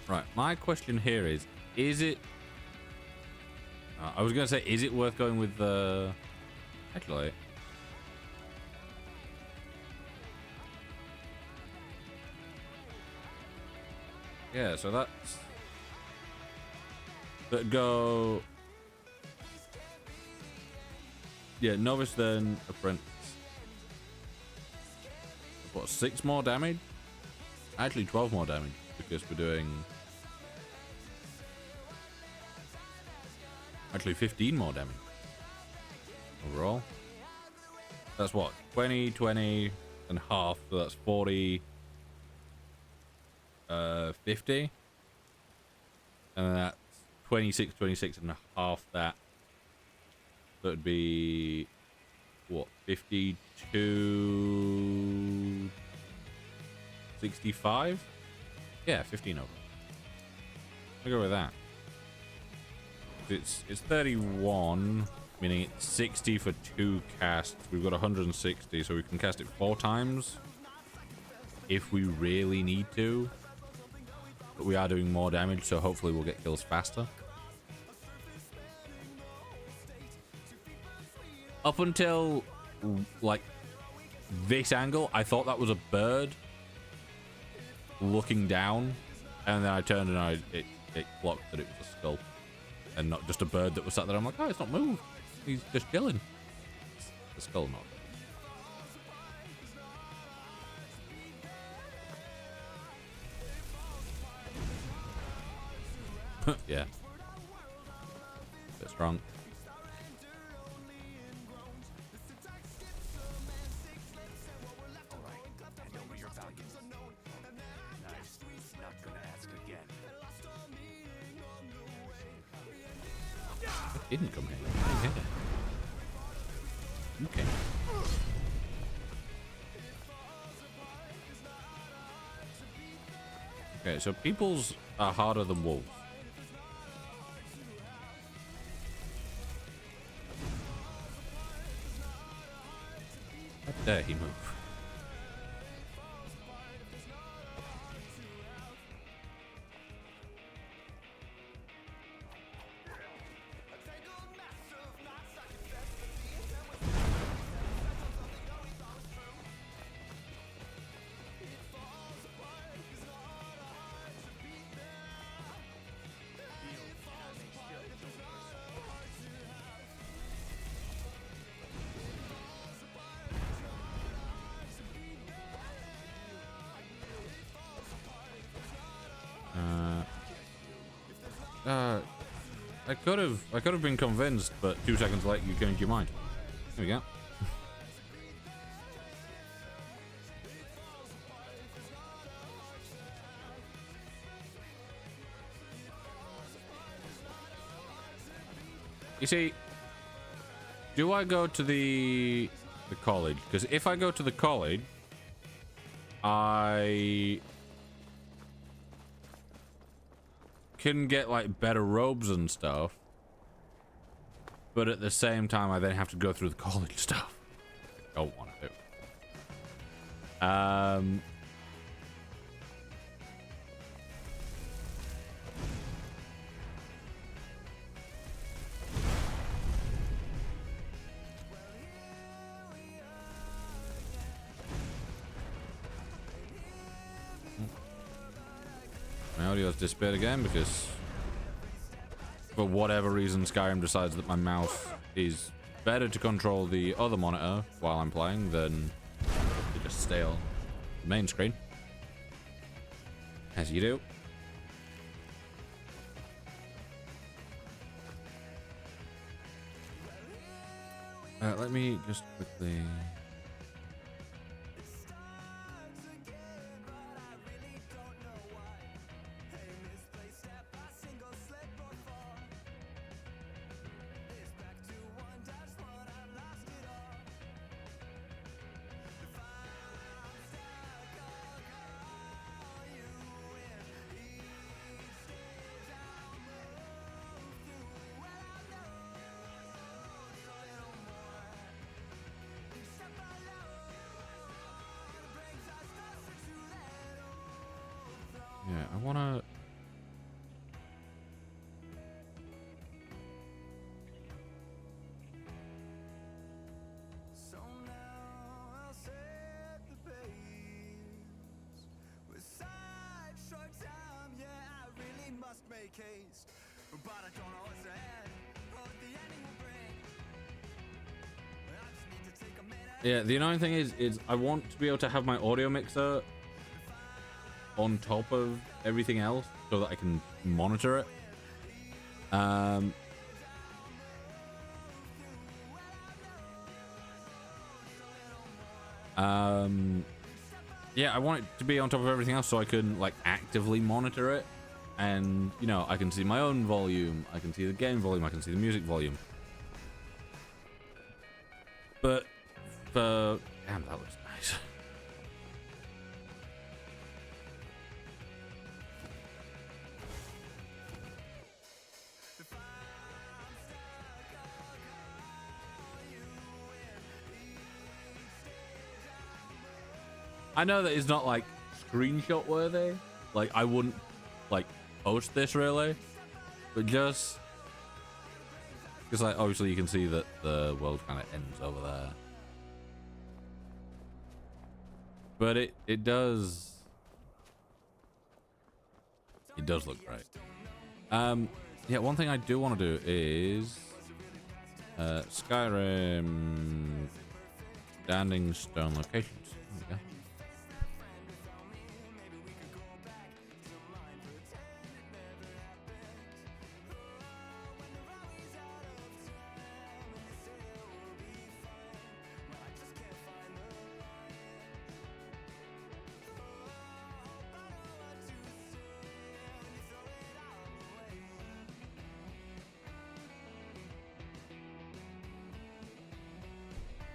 Right, my question here is it... I was going to say, is it worth going with the... Actually... Yeah, so that's... That go... Yeah, Novice then Apprentice. What, 6 more damage? Actually 12 more damage, because we're doing... Actually 15 more damage overall. That's what, 20, 20 and half, so that's 40, 50, and that's 26, 26 and a half that. So it'd be what, 52, 65? Yeah, 15 over. I'll go with that. It's 31, meaning it's 60 for 2 casts. We've got 160, so we can cast it 4 times if we really need to. But we are doing more damage, so hopefully we'll get kills faster. Up until like this angle, I thought that was a bird looking down, and then I turned and it clocked that it was a skull. And not just a bird that was sat there. I'm like, oh, it's not moved. He's just chilling. It's the skull not. Yeah. Bit strong. Didn't come here. Okay. Okay, so peoples are harder than wolves. How dare he move? I could have been convinced, but 2 seconds later you changed your mind. There we go. You see, do I go to the college? Because if I go to the college, I can get like better robes and stuff, but at the same time I then have to go through the college stuff. I don't want to do. My audio's disappeared again because for whatever reason Skyrim decides that my mouse is better to control the other monitor while I'm playing than to just stay on the main screen. As you do. Let me just quickly. Yeah, I wanna. So now I'll set the pace. With sideshow time, yeah, I really must make haste. But I don't know what's ahead, or what the ending will bring. I just need to take a minute. Yeah, the annoying thing is I want to be able to have my audio mixer on top of everything else so that I can monitor it. Yeah, I want it to be on top of everything else so I can like actively monitor it, and you know, I can see my own volume, I can see the game volume, I can see the music volume. But for damn, that looks nice. I know that it's not like screenshot worthy. Like I wouldn't like post this really, but just because like obviously you can see that the world kind of ends over there. But it does look great. Yeah, one thing I do want to do is Skyrim standing stone locations. There we go.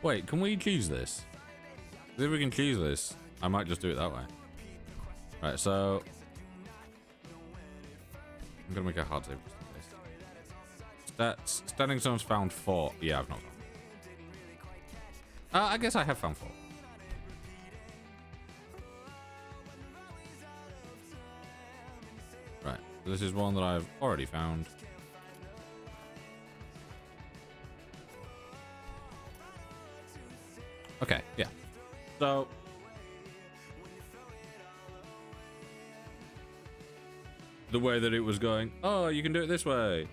Wait, can we choose this? If we can choose this, I might just do it that way. Right, so I'm gonna make a hard save just in case. Standing stones found 4. Yeah, I've not found. I guess I have found 4. Right, this is one that I've already found. Okay, yeah. So the way that it was going, oh, you can do it this way.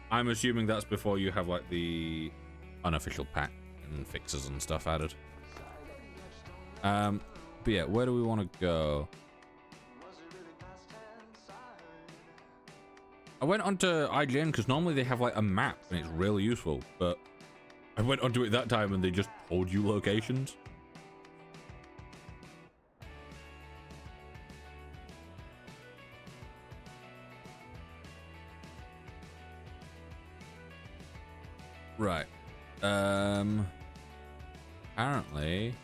I'm assuming that's before you have like the unofficial pack and fixes and stuff added. But yeah, where do we want to go? I went onto IGN because normally they have like a map and it's really useful, but I went onto it that time and they just told you locations. Right. Apparently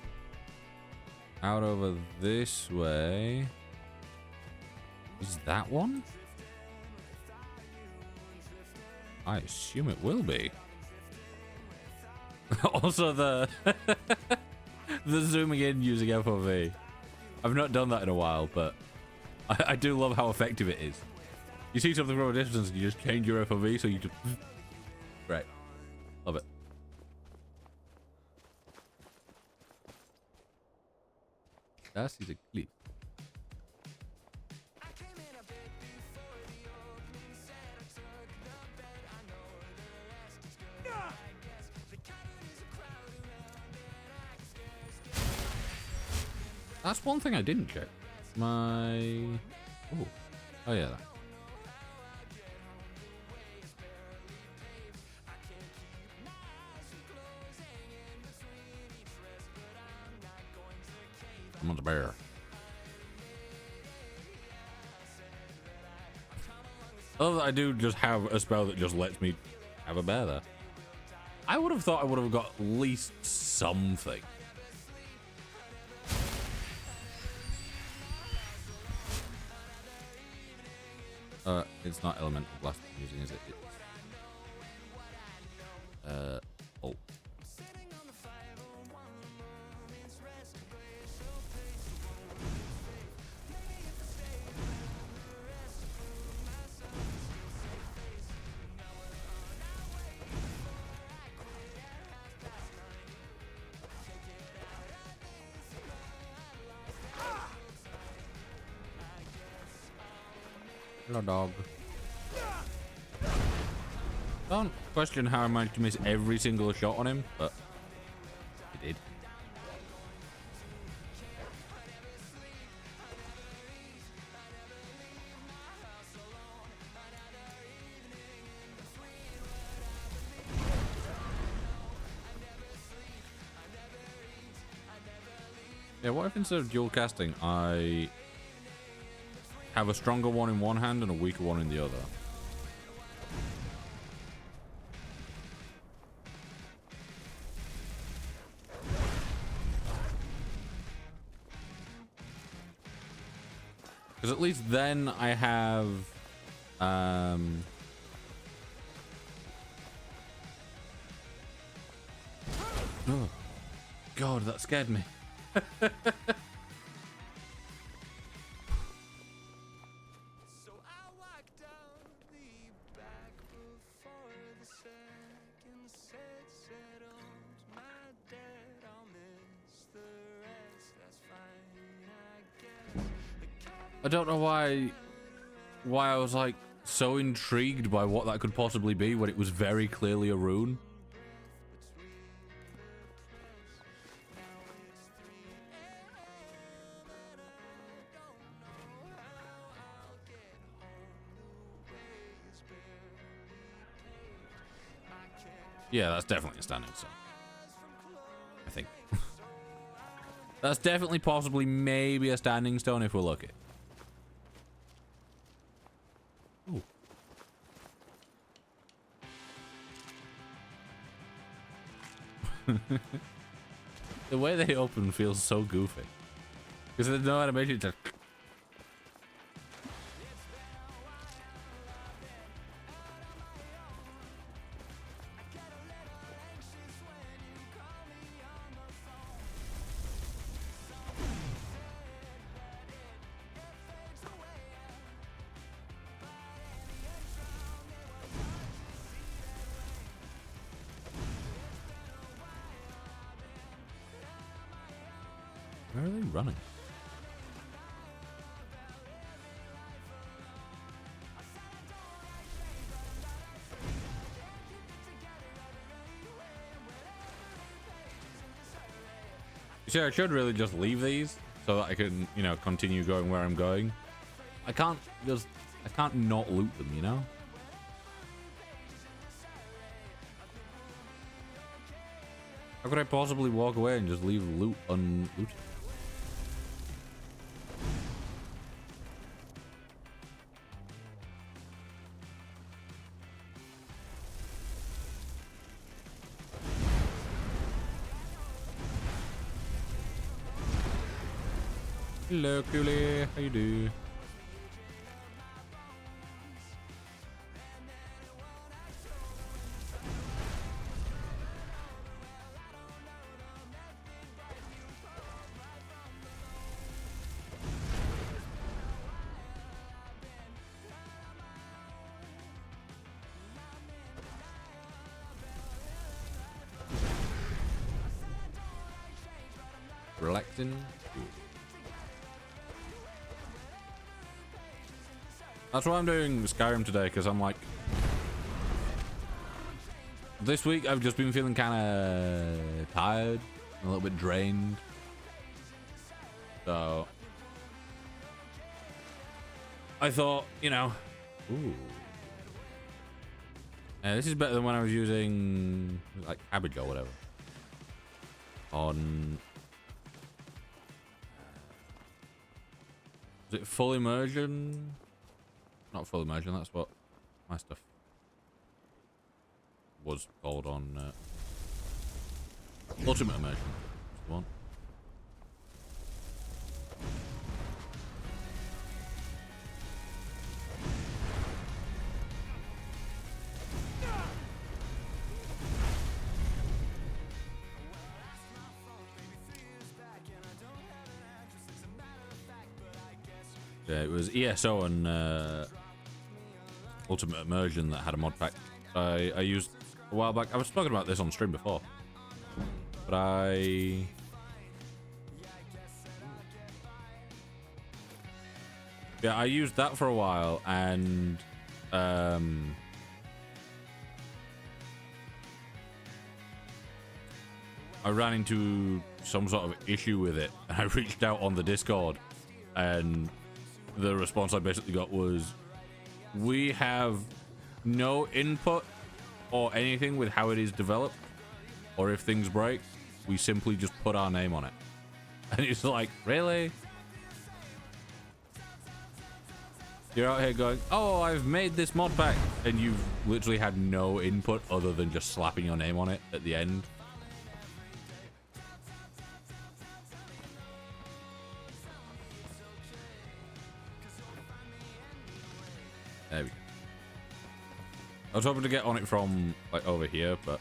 out over this way is that one? I assume it will be. Also the the zooming in using FOV. I've not done that in a while, but I do love how effective it is. You see something from a distance and you just change your FOV so you just right. Love it. Das ist a clip. That's one thing I didn't check. My... Oh yeah. Someone's a bear. Oh, I do just have a spell that just lets me have a bear there. I would have thought I would have got at least something. It's not elemental blast I'm using, is it? Oh. Hello, dog. Don't question how I managed to miss every single shot on him, but he did. Yeah, what if instead of dual casting, I have a stronger one in one hand and a weaker one in the other? Because at least then I have oh god, that scared me. So I walked down the back before the second set owns my debt. I'll miss the rest, that's fine, I guess. I don't know why I was like so intrigued by what that could possibly be when it was very clearly a rune. Yeah, that's definitely a standing stone. I think. That's definitely possibly maybe a standing stone if we're lucky. Ooh. The way they open feels so goofy. Because there's no animation to... Where are they running? See, I should really just leave these so that I can, you know, continue going where I'm going. I can't not loot them, you know? How could I possibly walk away and just leave loot unlooted? Hello, Cooley. How you do? Relaxing. That's why I'm doing Skyrim today, because I'm like, this week I've just been feeling kind of tired, a little bit drained. So I thought, you know, ooh, this is better than when I was using like cabbage or whatever on Is it full immersion? Not full immersion, that's what my stuff was called on ultimate immersion. That's the one. Yeah, it was ESO and Ultimate Immersion that had a mod pack I used a while back. I was talking about this on stream before, but I used that for a while, and I ran into some sort of issue with it. I reached out on the Discord, and the response I basically got was, we have no input or anything with how it is developed, or if things break, we simply just put our name on it. And it's like, really? You're out here going, oh, I've made this mod pack, and you've literally had no input other than just slapping your name on it at the end. There we go. I was hoping to get on it from like over here, but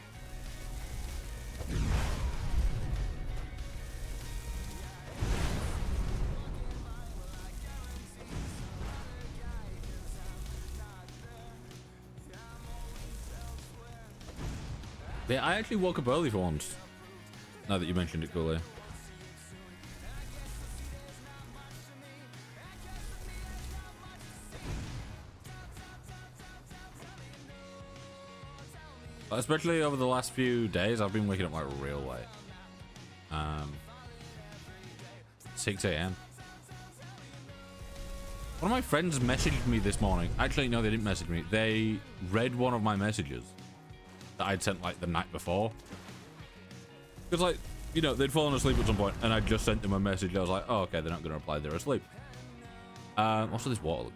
yeah, I actually woke up early for once. Now that you mentioned it, Cooley. Especially over the last few days, I've been waking up like real late. 6 a.m. One of my friends messaged me this morning. Actually, no, they didn't message me. They read one of my messages that I'd sent like the night before. Because like, you know, they'd fallen asleep at some point, and I just sent them a message. I was like, oh, okay, they're not going to reply. They're asleep. Also, this water looks...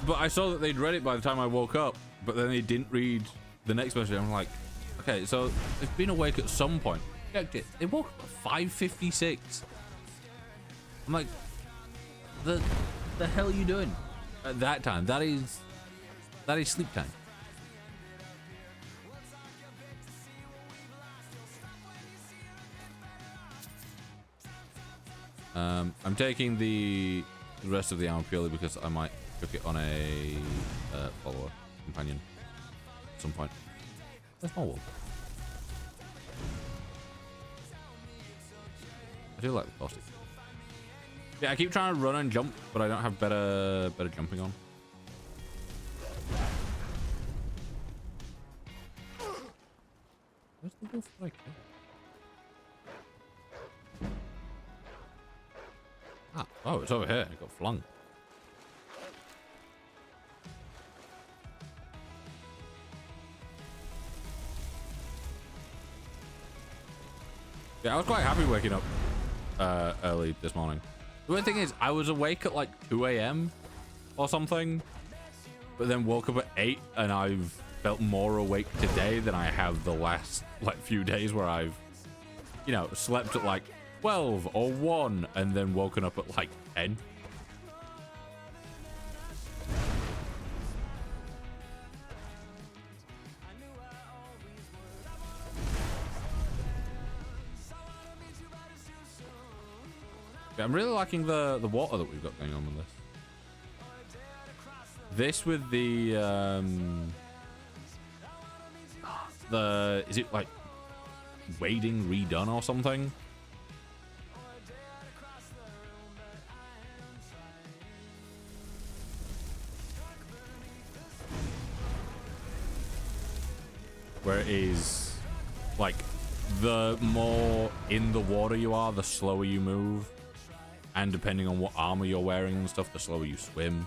But I saw that they'd read it by the time I woke up, but then they didn't read the next message. I'm like, okay, so they've been awake at some point. Checked it. They woke up at 5:56. I'm like, the hell are you doing at that time? That is sleep time. I'm taking the rest of the armor purely because I might cook it on a follower companion at some point. There's more wool. I do like the caustic. Yeah, I keep trying to run and jump, but I don't have better jumping on. Where's the wolf like? Ah, oh, it's over here. It got flung. Yeah, I was quite happy waking up early this morning. The weird thing is, I was awake at like 2 a.m. or something, but then woke up at 8, and I've felt more awake today than I have the last like few days where I've, you know, slept at like 12 or 1 and then woken up at like 10. Yeah, I'm really liking the water that we've got going on with this. This with the is it like wading redone or something? Where it is like the more in the water you are, the slower you move. And depending on what armor you're wearing and stuff, the slower you swim.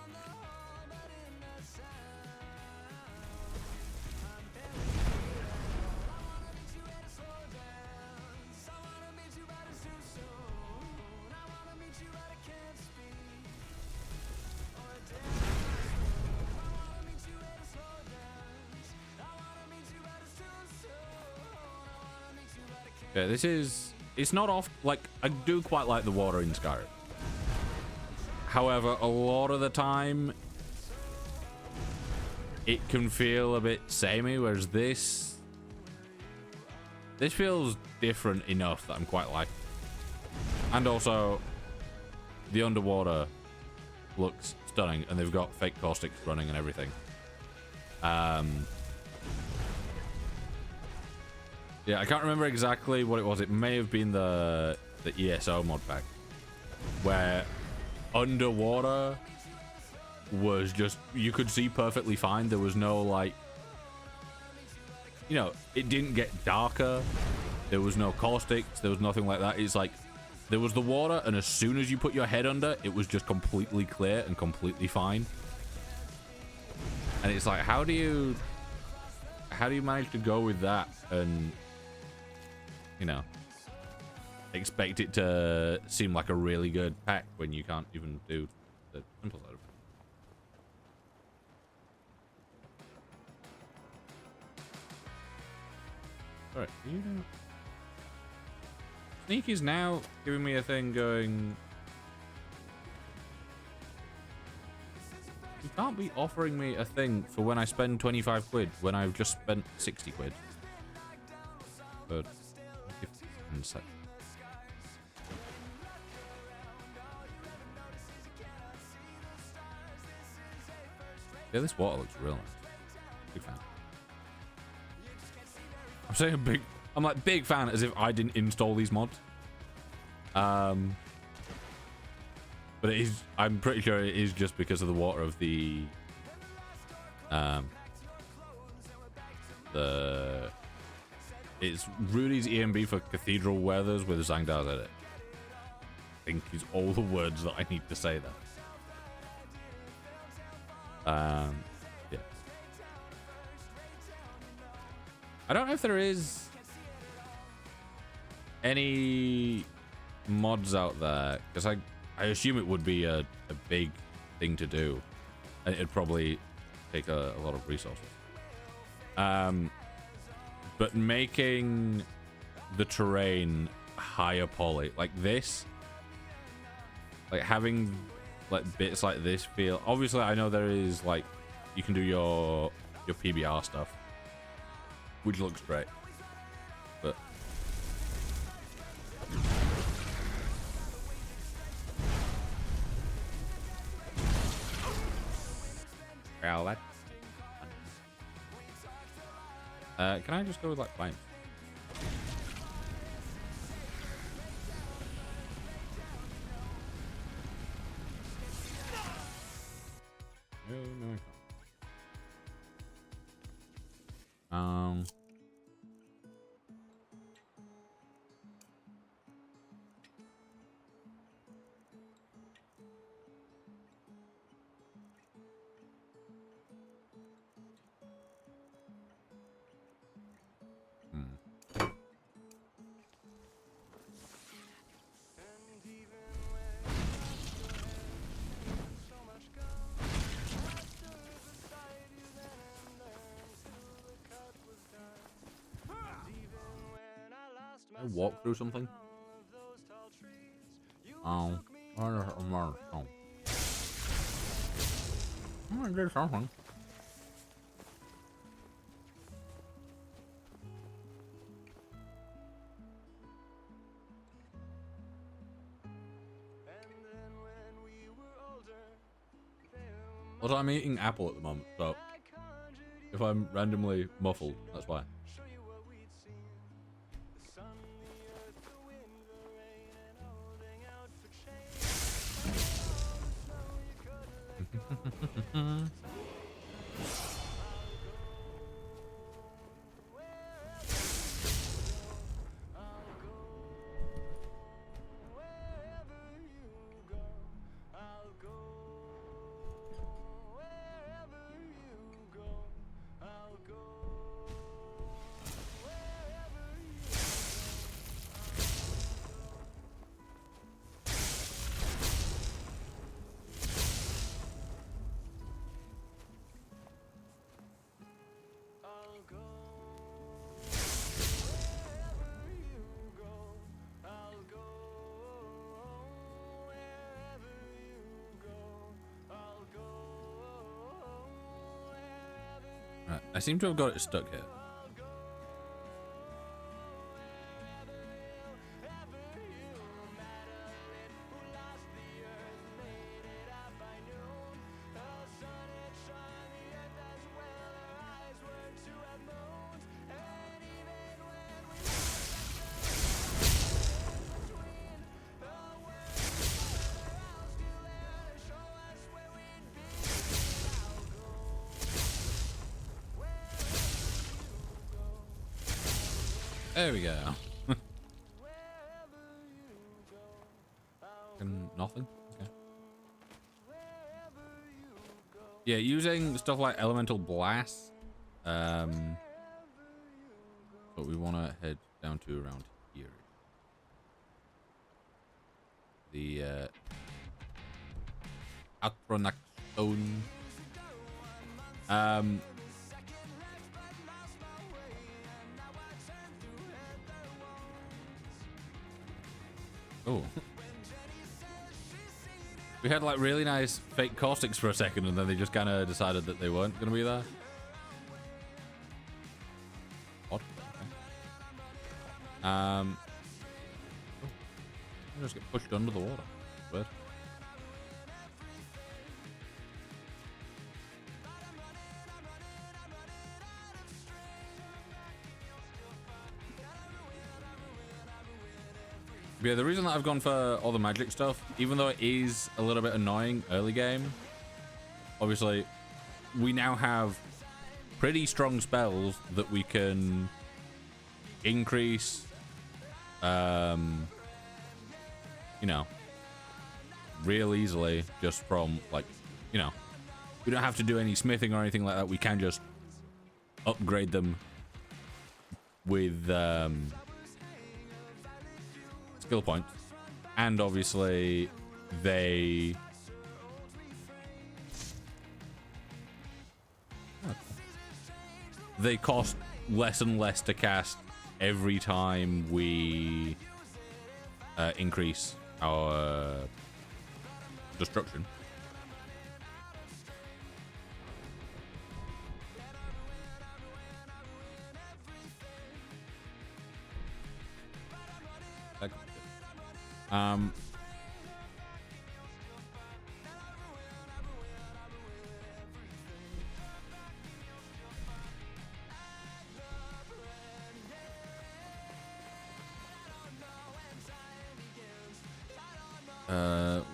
Yeah, this is... It's not off... Like, I do quite like the water in Skyrim. However, a lot of the time, it can feel a bit samey, whereas this feels different enough that I'm quite like. And also, the underwater looks stunning, and they've got fake caustics running and everything. Yeah, I can't remember exactly what it was. It may have been the ESO mod pack, where underwater was just, you could see perfectly fine. There was no, like, you know, it didn't get darker. There was no caustics. There was nothing like that. It's like, there was the water, and as soon as you put your head under, it was just completely clear and completely fine. And it's like, how do you manage to go with that and, you know, expect it to seem like a really good pack when you can't even do the simple side of it? Alright, you know, Sneaky's now giving me a thing going, you can't be offering me a thing for when I spend 25 quid when I've just spent 60 quid. But one sec. Yeah, this water looks real nice. Big fan. I'm saying I'm like big fan as if I didn't install these mods. But it is, I'm pretty sure it is just because of the water of the it's Rudy's EMB for Cathedral Weathers with Zangdar's edit. I think is all the words that I need to say there. Yeah. I don't know if there is any mods out there, because I assume it would be a big thing to do, and it'd probably take a lot of resources. But making the terrain higher poly like this, like having like bits like this feel, obviously I know there is, like, you can do your PBR stuff, which looks great, but well, that can I just go with like flames? No, I can't. I walk through something. Oh, I did something. Also, I'm eating apple at the moment, so if I'm randomly muffled, that's why. I seem to have got it stuck here. There we go. Nothing? Okay. Yeah, using stuff like elemental blast. But we want to head down to around here. The Atronac Stone. Oh. We had like really nice fake caustics for a second and then they just kind of decided that they weren't going to be there. Odd. Okay. Oh. I just get pushed under the water. Weird. Yeah, the reason that I've gone for all the magic stuff, even though it is a little bit annoying early game, obviously, we now have pretty strong spells that we can increase, you know, real easily just from, like, you know, we don't have to do any smithing or anything like that. We can just upgrade them with, skill points, and obviously they cost less and less to cast every time we increase our destruction.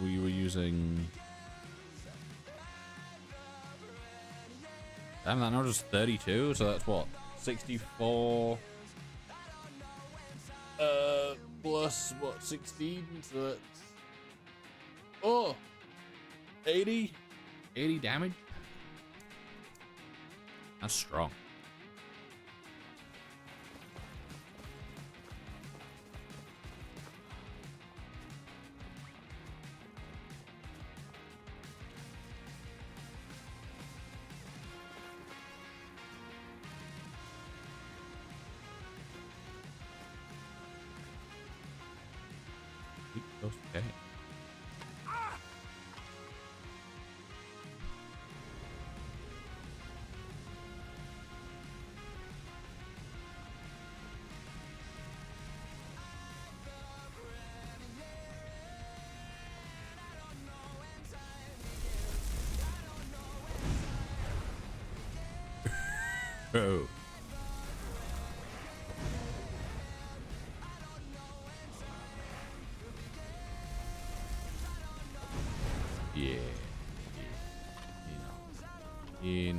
We were using. Damn, that number's 32, so that's what? 64 plus what, 16, so that's 80 damage. That's strong. Okay. Oh. Yeah. Yeah.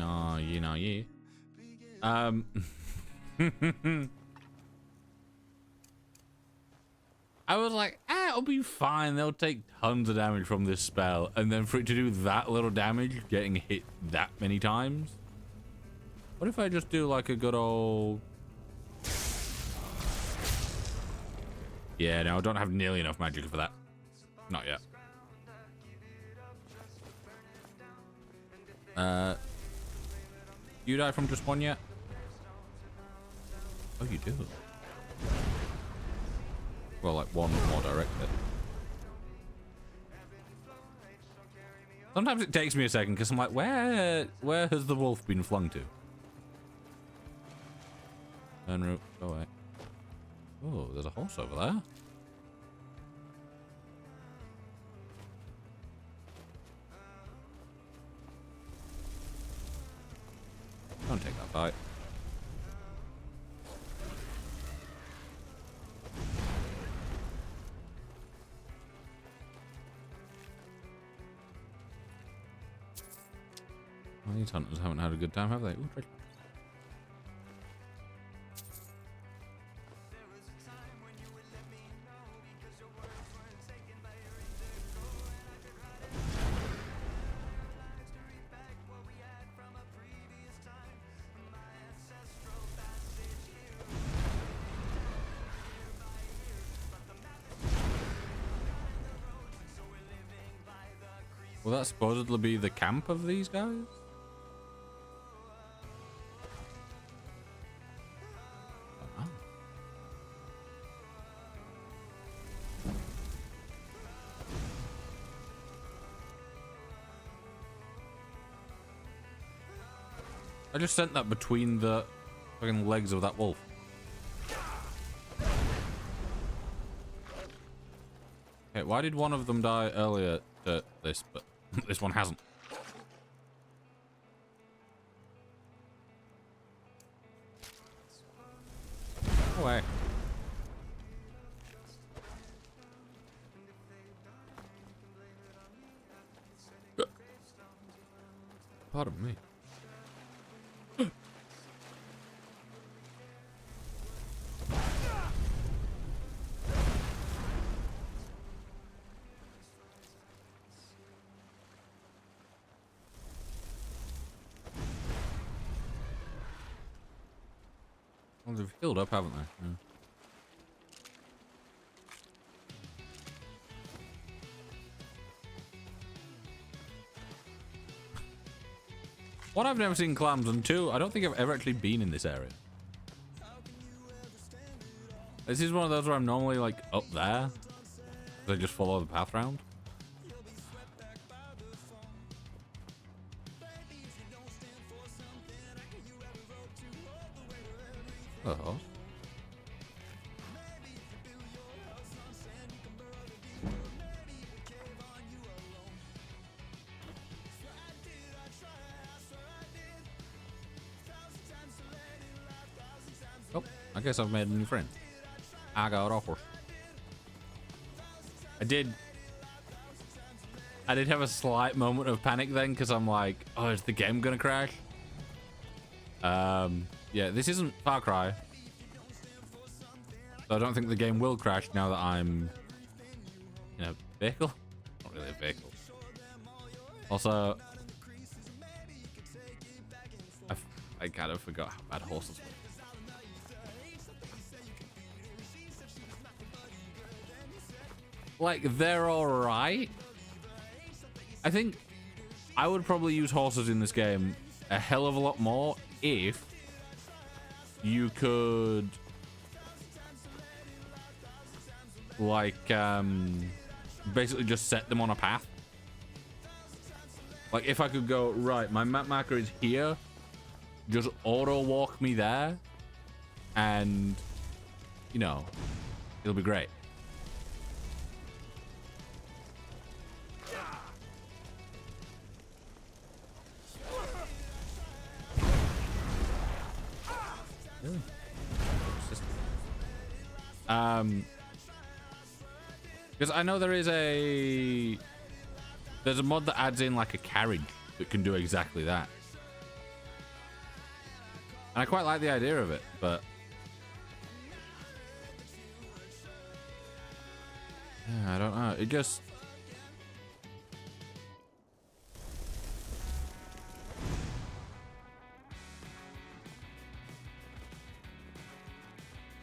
I was like, it'll be fine. They'll take tons of damage from this spell. And then for it to do that little damage, getting hit that many times. What if I just do like a good old... Yeah, no, I don't have nearly enough magic for that. Not yet. You die from just one yet? Oh, you do. Well, like one more direct hit. Sometimes it takes me a second because I'm like, where has the wolf been flung to? Turn route. Go away. Oh, there's a horse over there. Don't take that fight. Well, these hunters haven't had a good time, have they? Ooh, treasure. Will that supposedly be the camp of these guys? I just sent that between the fucking legs of that wolf. Okay, why did one of them die earlier to this, but this one hasn't? No way. Pardon me. Well, they've healed up, haven't they? Yeah. One, I've never seen clams, and two, I don't think I've ever actually been in this area. This is one of those where I'm normally like up there. So I just follow the path round. Oh. Oh, I guess I've made a new friend. I got a horse. I did have a slight moment of panic then, because I'm like, oh, is the game gonna crash? Yeah, this isn't Far Cry. So I don't think the game will crash now that I'm in a vehicle. Not really a vehicle. Also, I kind of forgot how bad horses were. Like, they're alright. I think I would probably use horses in this game a hell of a lot more if you could, like, basically just set them on a path. Like, if I could go, right, my map marker is here, just auto walk me there, and, you know, it'll be great. Because I know there's a mod that adds in like a carriage that can do exactly that, and I quite like the idea of it, but yeah, I don't know. It just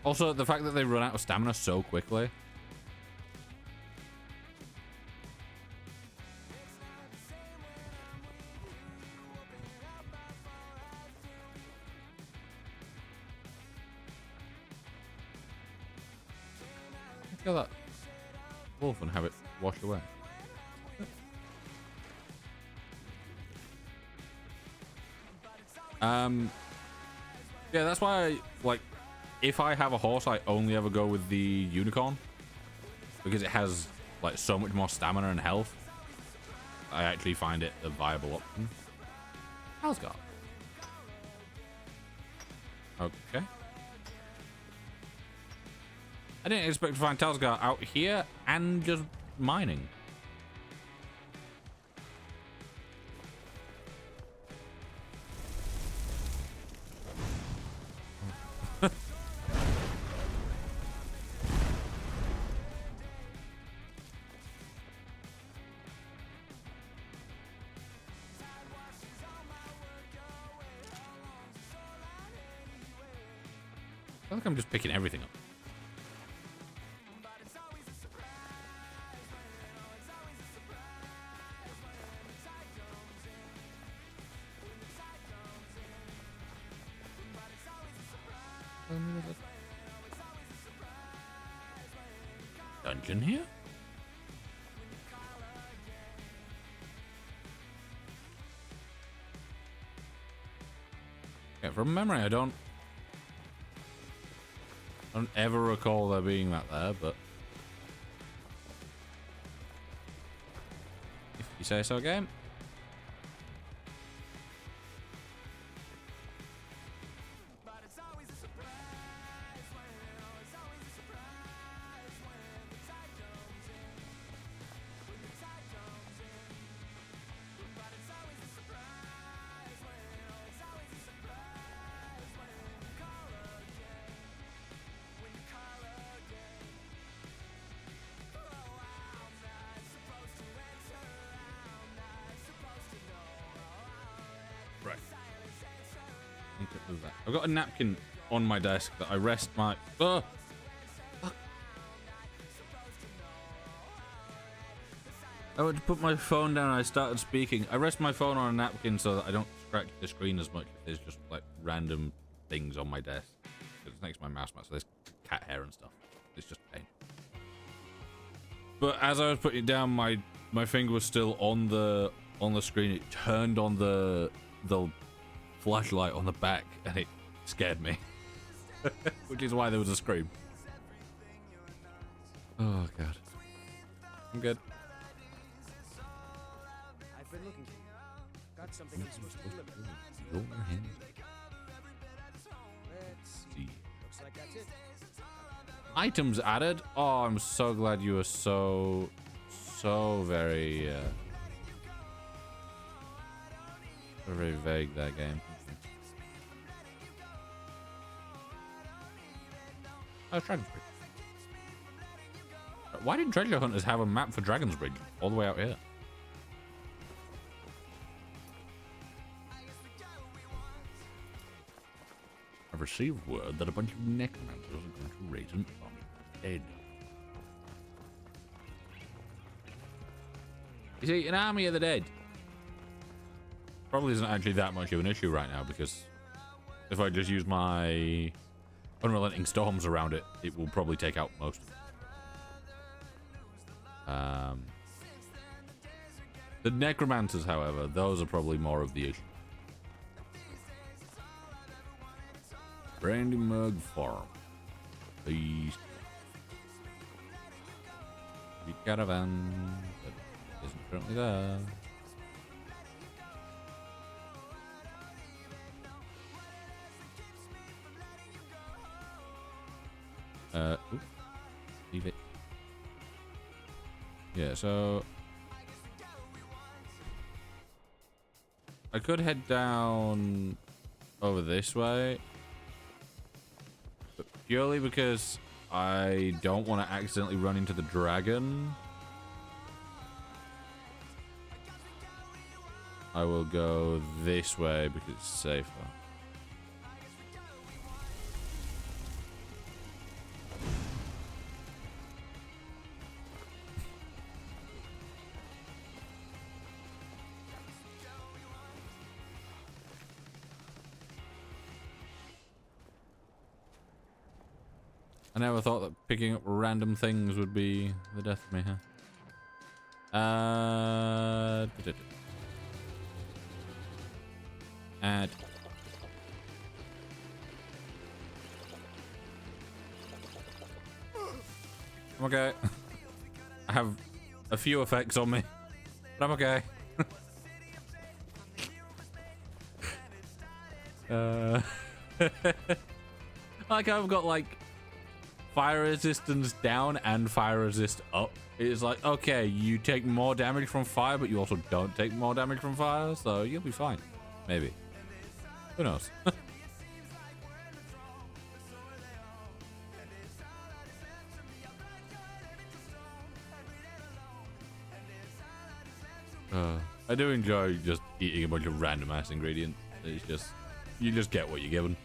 also the fact that they run out of stamina so quickly. Kill that wolf and have it washed away. Yeah, that's why I, like, if I have a horse, I only ever go with the unicorn because it has like so much more stamina and health. I actually find it a viable option. Asgard. Okay. I didn't expect to find Talsgar out here and just mining. I feel like I'm just picking everything up. Dungeon here? Yeah, from memory, I don't ever recall there being that there, but if you say so, game. I've got a napkin on my desk that I rest my... Oh! Fuck. I went to put my phone down and I started speaking. I rest my phone on a napkin so that I don't scratch the screen as much if there's just like random things on my desk. It's next to my mouse mat, so there's cat hair and stuff. It's just a pain. But as I was putting it down, my finger was still on the screen. It turned on the flashlight on the back and it scared me. Which is why there was a scream. Oh god. I'm good. I've been looking for you. Got something I'm supposed to deliver. Let's see. Looks like that's it. Items added. Oh, I'm so glad you were so very very vague, that game. Oh, Dragon's Bridge. Why did Treasure Hunters have a map for Dragon's Bridge all the way out here? I've received word that a bunch of necromancers are going to raise an army of the dead. You see, an army of the dead probably isn't actually that much of an issue right now, because if I just use my unrelenting storms around it, it will probably take out most of them. The necromancers, however, those are probably more of the issue. Brandy Mug Farm. Please. The caravan that isn't currently there. Oops. Leave it. Yeah, so I could head down over this way, but purely because I don't want to accidentally run into the dragon, I will go this way because it's safer. I never thought that picking up random things would be the death of me, huh? Add. I'm okay. I have a few effects on me, but I'm okay. Like I've got like fire resistance down and fire resist up. It's like, okay, you take more damage from fire, but you also don't take more damage from fire, so you'll be fine. Maybe. Who knows? I do enjoy just eating a bunch of random ass ingredients. It's just, you just get what you're given.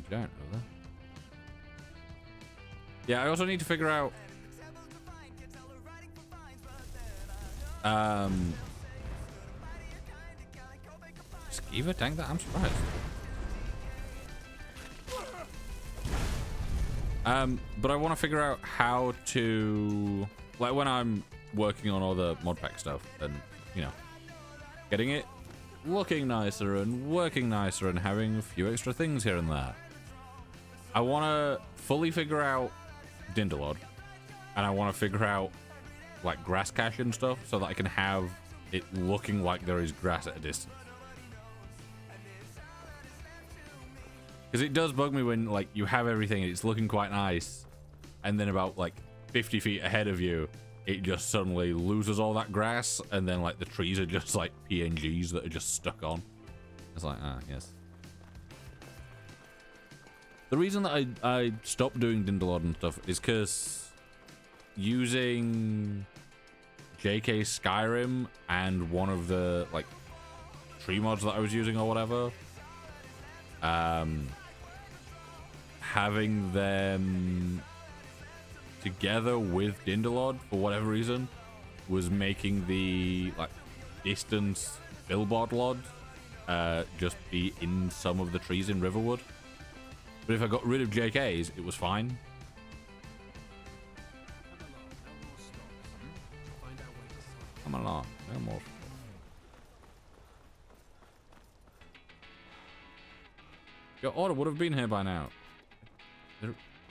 Giant over there. Yeah, I also need to figure out Skeever tank that? I'm surprised. But I want to figure out how to, like, when I'm working on all the mod pack stuff and, you know, getting it looking nicer and working nicer and having a few extra things here and there. I want to fully figure out Dindelod, and I want to figure out like grass cache and stuff so that I can have it looking like there is grass at a distance. Because it does bug me when like you have everything and it's looking quite nice, and then about like 50 feet ahead of you it just suddenly loses all that grass, and then like the trees are just like PNGs that are just stuck on. It's like, yes. The reason that I stopped doing Dindelod and stuff is because using JK Skyrim and one of the like tree mods that I was using or whatever, having them together with Dindelod for whatever reason was making the like distance billboard lod just be in some of the trees in Riverwood. But if I got rid of JK's, it was fine. Come along, no more. Your order would have been here by now.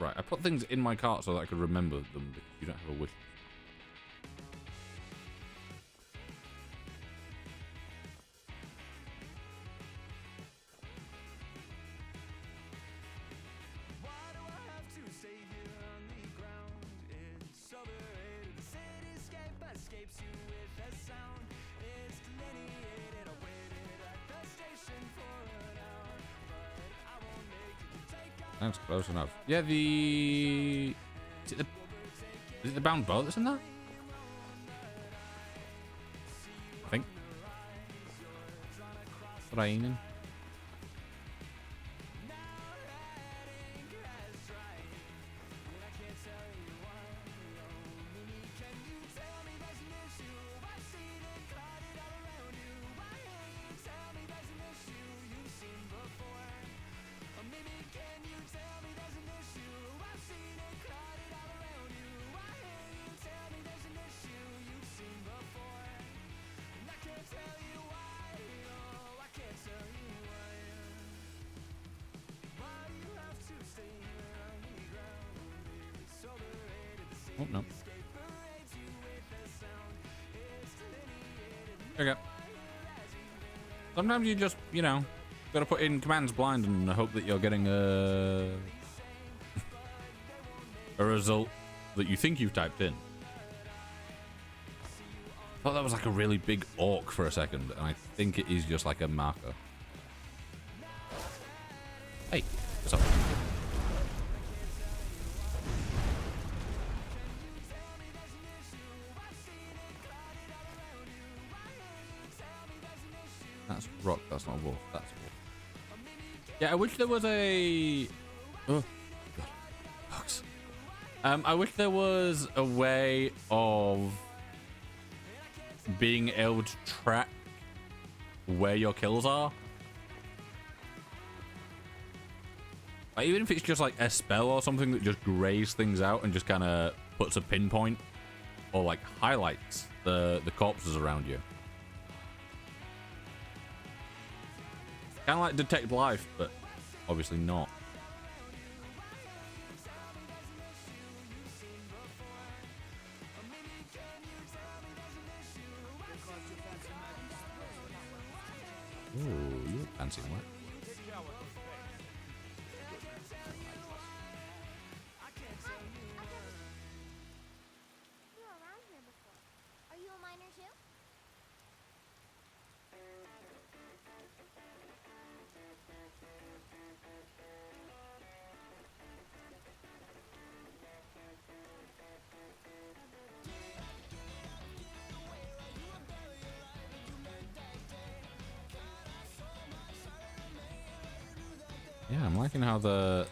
Right, I put things in my cart so that I could remember them because you don't have a wish. That's close enough. Yeah, is it the bound boat that's in that? I think. Raining. Oh, no. Okay. Sometimes you just, you know, gotta put in commands blind and hope that you're getting a result that you think you've typed in. I thought that was like a really big orc for a second, and I think it is just like a marker. Hey, what's up? That's rock, that's not a wolf, that's a wolf. Yeah, I wish there was a... Oh, God. Bugs. I wish there was a way of being able to track where your kills are. Like, even if it's just like a spell or something that just grays things out and just kind of puts a pinpoint or like highlights the corpses around you. Kind of like Detect Life, but obviously not. Oh, you're fancy what? You were around here before. Are you a miner too? Yeah, I'm liking how the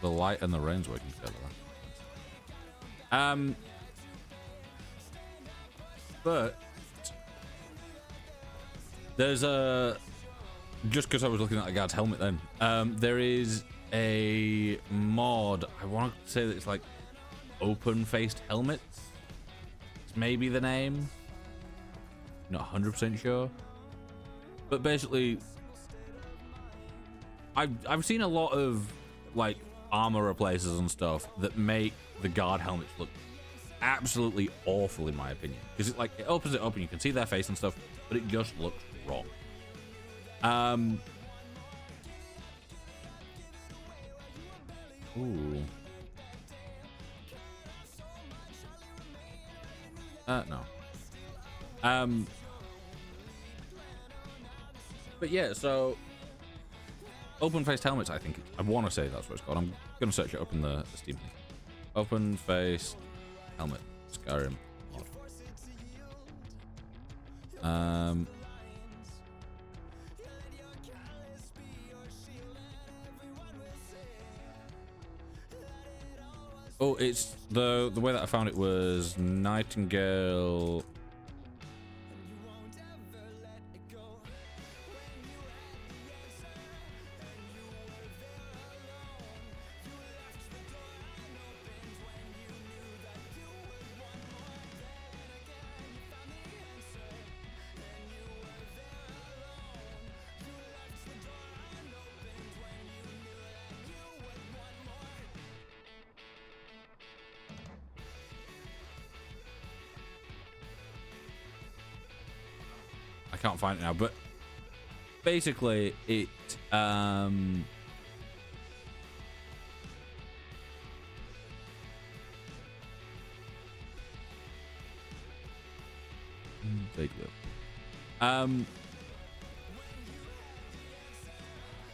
light and the rain's working together. But there's a, just because I was looking at the guard's helmet then, there is a mod. I want to say that it's like open-faced helmets. It's maybe the name. Not 100% sure. But basically, I've seen a lot of like armor replacers and stuff that make the guard helmets look absolutely awful in my opinion, because it opens it up and you can see their face and stuff, but it just looks wrong. Ooh. No. But yeah, so open-faced helmets, I think. I want to say that's what it's called. I'm going to search it up in the Steam thing. Open-faced helmet. Skyrim mod. Oh, it's the way that I found it was Nightingale. I can't find it now, but basically it but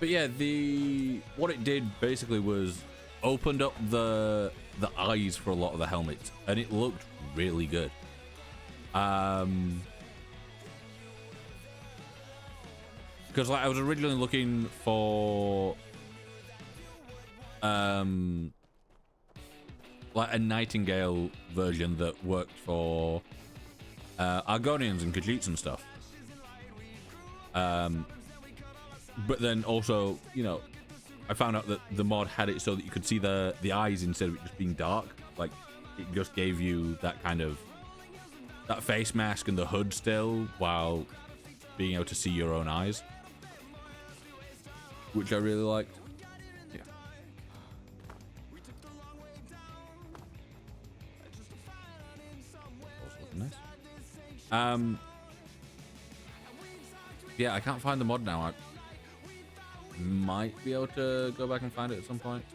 yeah, what it did basically was opened up the eyes for a lot of the helmets, and it looked really good. Because like I was originally looking for like a Nightingale version that worked for Argonians and Khajiits and stuff. But then also, you know, I found out that the mod had it so that you could see the eyes instead of it just being dark. Like it just gave you that kind of that face mask and the hood still while being able to see your own eyes, which I really liked. Yeah. Also looking nice. Yeah, I can't find the mod now. I might be able to go back and find it at some point.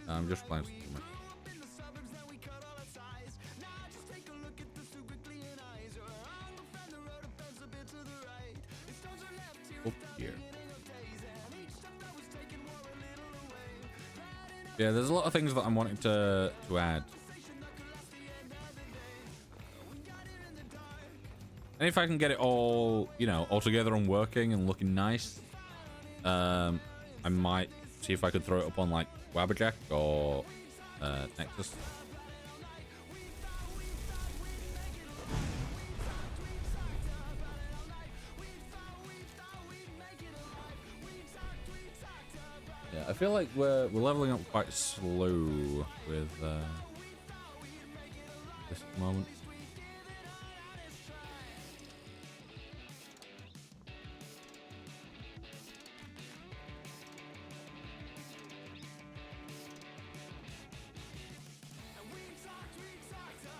I'm just playing something. Oh, here. Yeah, there's a lot of things that I'm wanting to add. And if I can get it all, you know, all together and working and looking nice, I might see if I could throw it up on like Wabberjack or Nexus. feel like we're leveling up quite slow with this at the moment.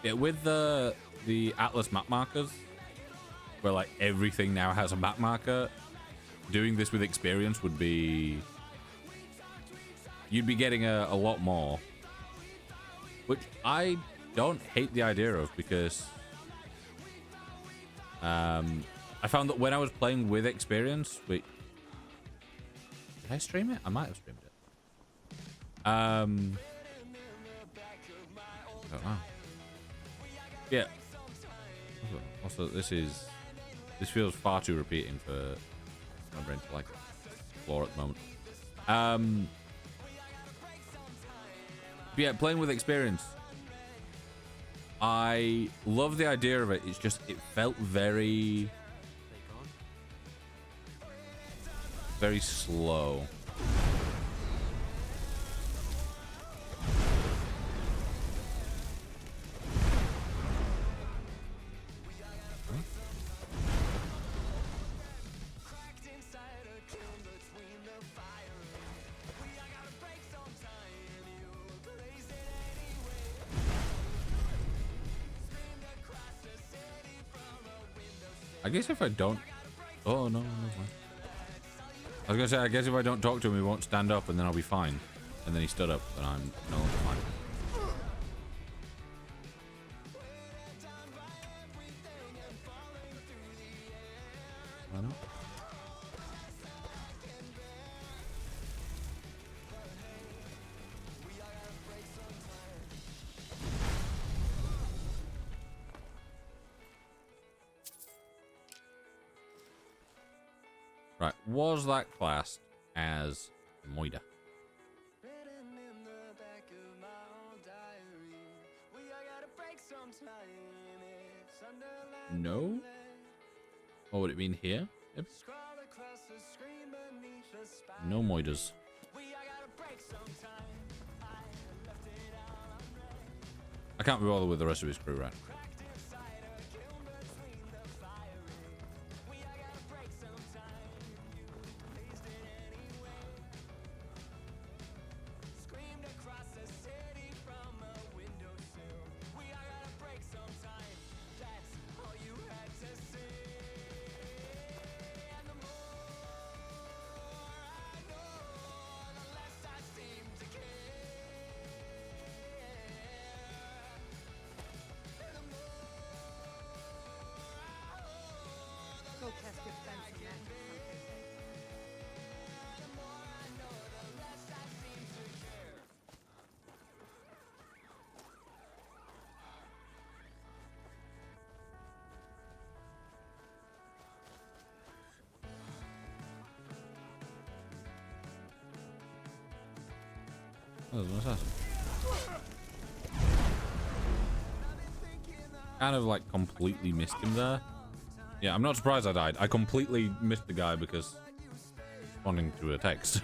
Yeah, with the Atlas map markers, where like everything now has a map marker, doing this with experience would be, you'd be getting a lot more, which I don't hate the idea of, because I found that when I was playing with experience, did I stream it? I might have streamed it. I don't know. Yeah. Also, this feels far too repeating for my brain to like explore at the moment. But yeah, playing with experience, I love the idea of it. It's just, it felt very slow. I guess if I don't... Oh, no, no, no. I was going to say, I guess if I don't talk to him, he won't stand up, and then I'll be fine. And then he stood up, and I'm no longer fine. Why not? Right, was that classed as Moida? No? What would it mean here? Yep. No Moidas. I can't be bothered with the rest of his crew, right? Go cast your fancy magic someplace Oh, there's an assassin. Kind of like completely missed him there. Yeah, I'm not surprised I died. I completely missed the guy because responding to a text.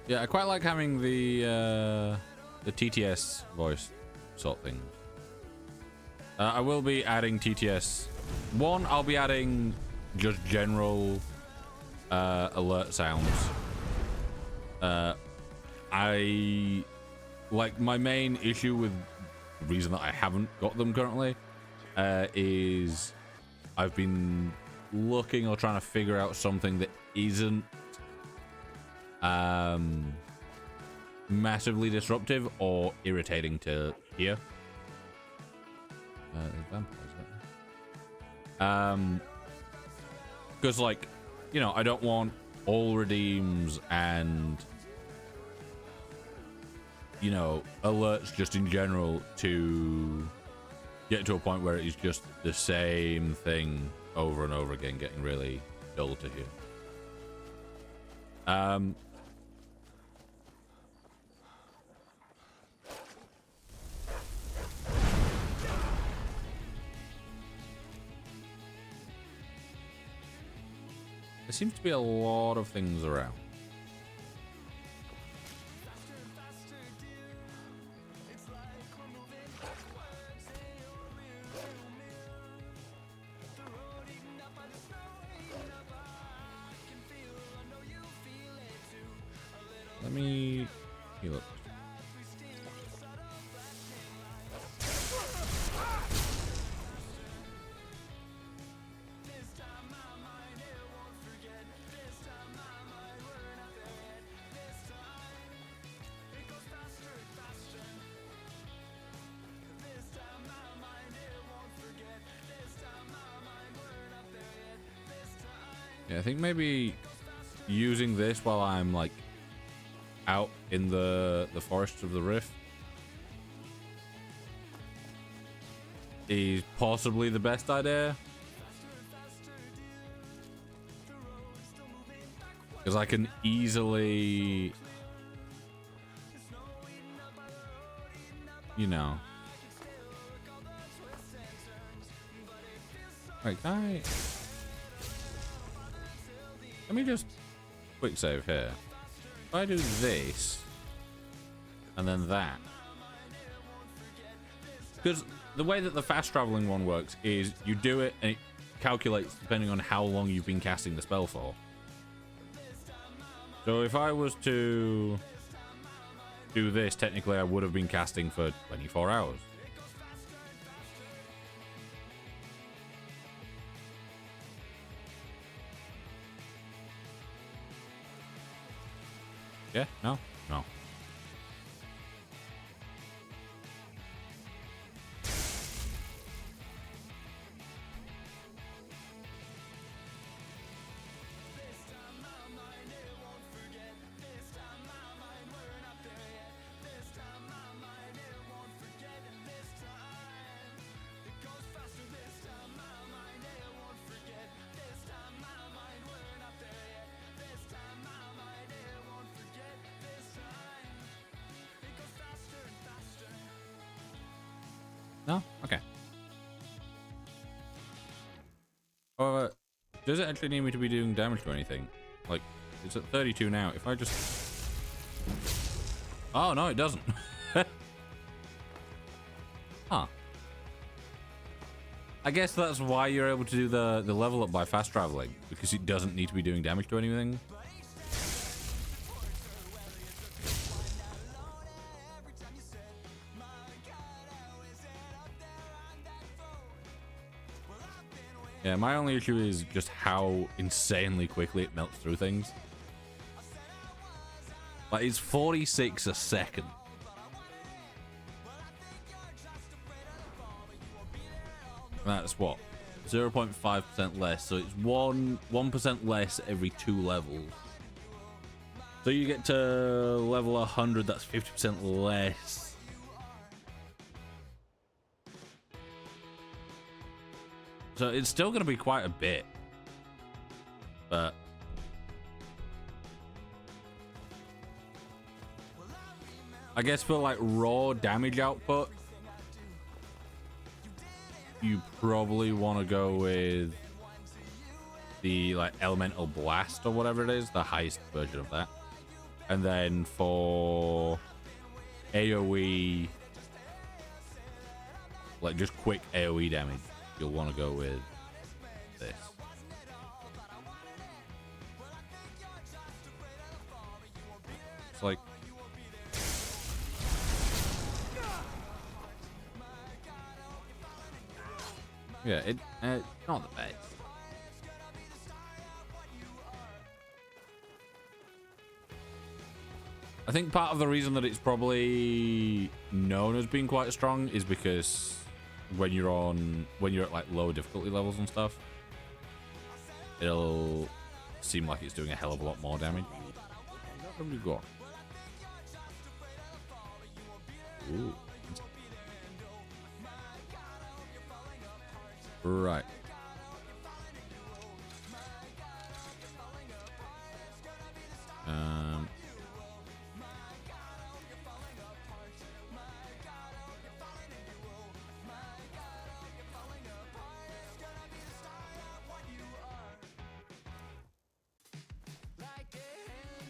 Yeah, I quite like having the TTS voice sort of thing. I will be adding TTS. One, I'll be adding just general alert sounds. I like, my main issue with the reason that I haven't got them currently is I've been looking or trying to figure out something that isn't massively disruptive or irritating to hear. Because, like, you know, I don't want all redeems and, you know, alerts just in general to get to a point where it's just the same thing over and over again, getting really dull to hear. There seems to be a lot of things around. Let me heal up. Yeah, I think maybe using this while I'm like out in the forests of the Rift is possibly the best idea, because I can easily, you know, right, can I, let me just quick save here. If I do this and then that, because the way that the fast traveling one works is you do it and it calculates depending on how long you've been casting the spell for. So if I was to do this, technically I would have been casting for 24 hours. Yeah, no, no. No? Okay. Does it actually need me to be doing damage to anything? Like, it's at 32 now. If I just... Oh, no, it doesn't. Huh. I guess that's why you're able to do the level up by fast traveling, because it doesn't need to be doing damage to anything. Yeah, my only issue is just how insanely quickly it melts through things. Like, it's 46 a second. That's what? 0.5% less, so it's 1% less every 2 levels. So you get to level 100, that's 50% less. So it's still going to be quite a bit, but I guess for like raw damage output, you probably want to go with the like elemental blast or whatever it is, the highest version of that. And then for AoE, like just quick AoE damage, you'll want to go with this. It's like, yeah, it's not the best. I think part of the reason that it's probably known as being quite strong is because when you're at like low difficulty levels and stuff, it'll seem like it's doing a hell of a lot more damage. What have we got? Ooh. Right.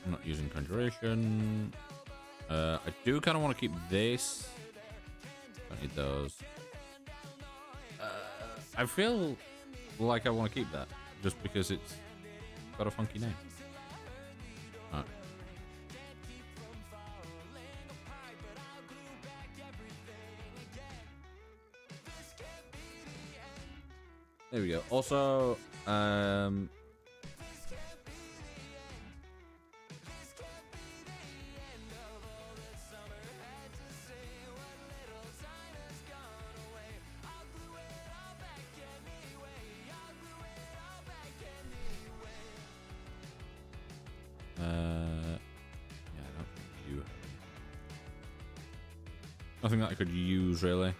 I'm not using conjuration. I do kind of want to keep this. Don't need those. I feel like I want to keep that just because it's got a funky name. All right. There we go. Also, nothing that I could use really.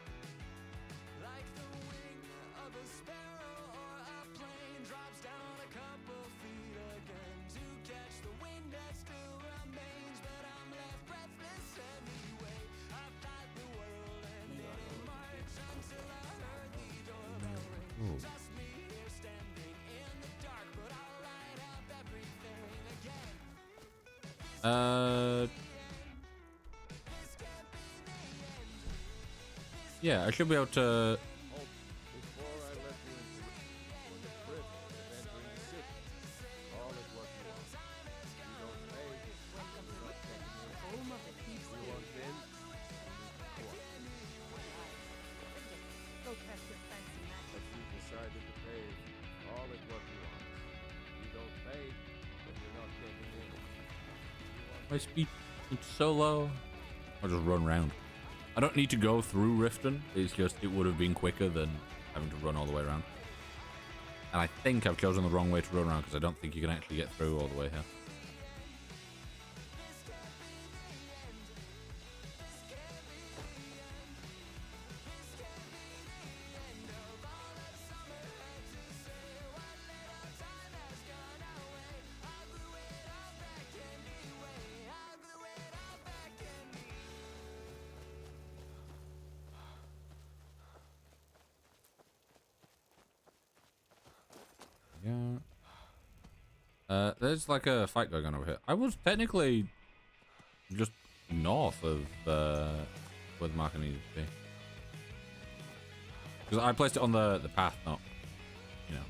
Yeah, I should be able to. Before I let you into the privilege of entering the city, call it what you want. You don't pay, you're not taking in. Home of the thieves. You want in, you Go catch your fancy magic. but you decided to pay, call it what you want. You don't pay, then you're not getting in. My speed is so low. I'll just run around. I don't need to go through Riften. It's just it would have been quicker than having to run all the way around. And I think I've chosen the wrong way to run around because I don't think you can actually get through all the way here. There's like a fight going on over here. I was technically just north of where the marker needed to be. Because I placed it on the path, not, you know,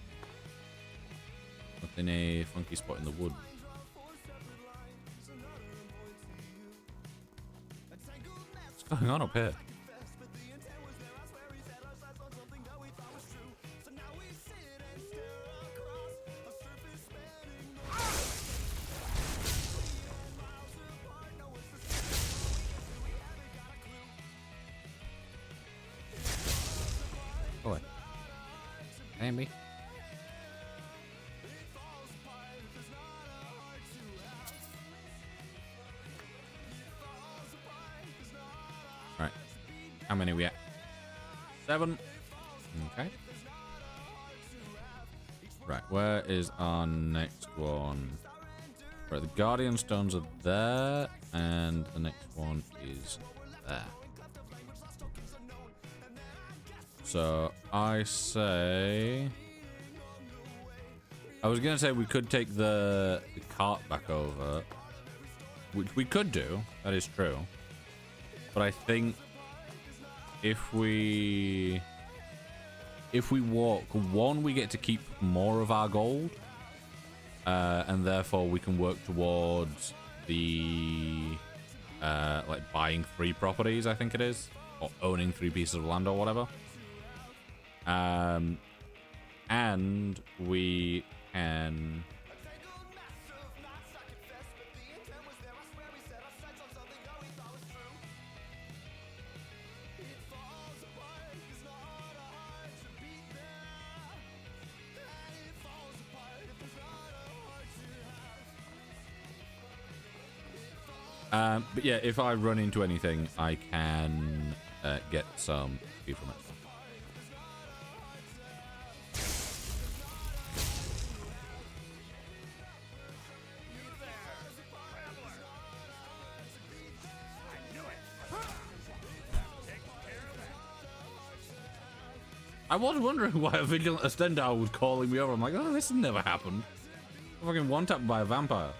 not in a funky spot in the wood. What's going on up here? Boy. Amy. Right. How many are we at? 7. Okay. Right, where is our next one? Right, the Guardian Stones are there, and the next one is there. So I say, I was gonna say we could take the cart back over, which we could do. That is true. But I think if we walk, one, we get to keep more of our gold, and therefore we can work towards the like buying 3 properties, I think it is, or owning 3 pieces of land or whatever. And we can But yeah, if I run into anything, I can get some XP from it. I was wondering why a Vigilant Ostendar was calling me over. I'm like, oh, this has never happened. I'm fucking one-tapped by a vampire.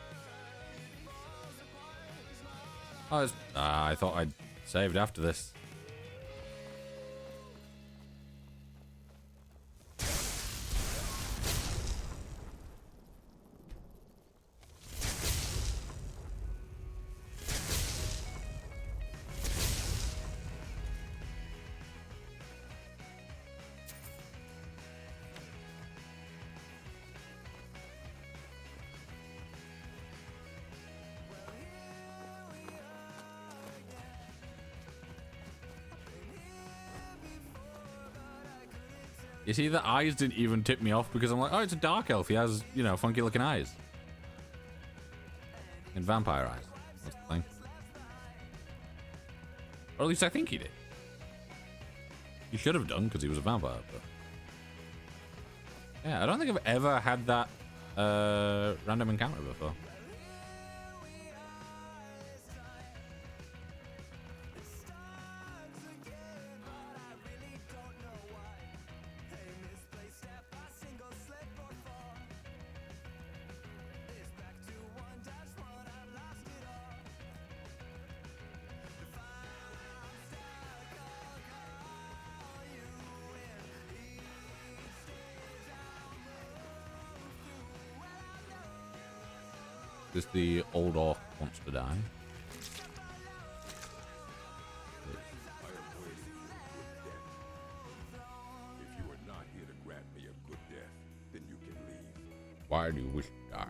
Oh, I thought I'd saved after this. You see, the eyes didn't even tip me off because I'm like, oh, it's a dark elf. He has, you know, funky looking eyes. And vampire eyes. That's the thing. Or at least I think he did. He should have done because he was a vampire. But yeah, I don't think I've ever had that random encounter before. This the old orc wants to die. I am waiting for a good death. If you are not here to grant me a good death, then you can leave. Why do you wish to die?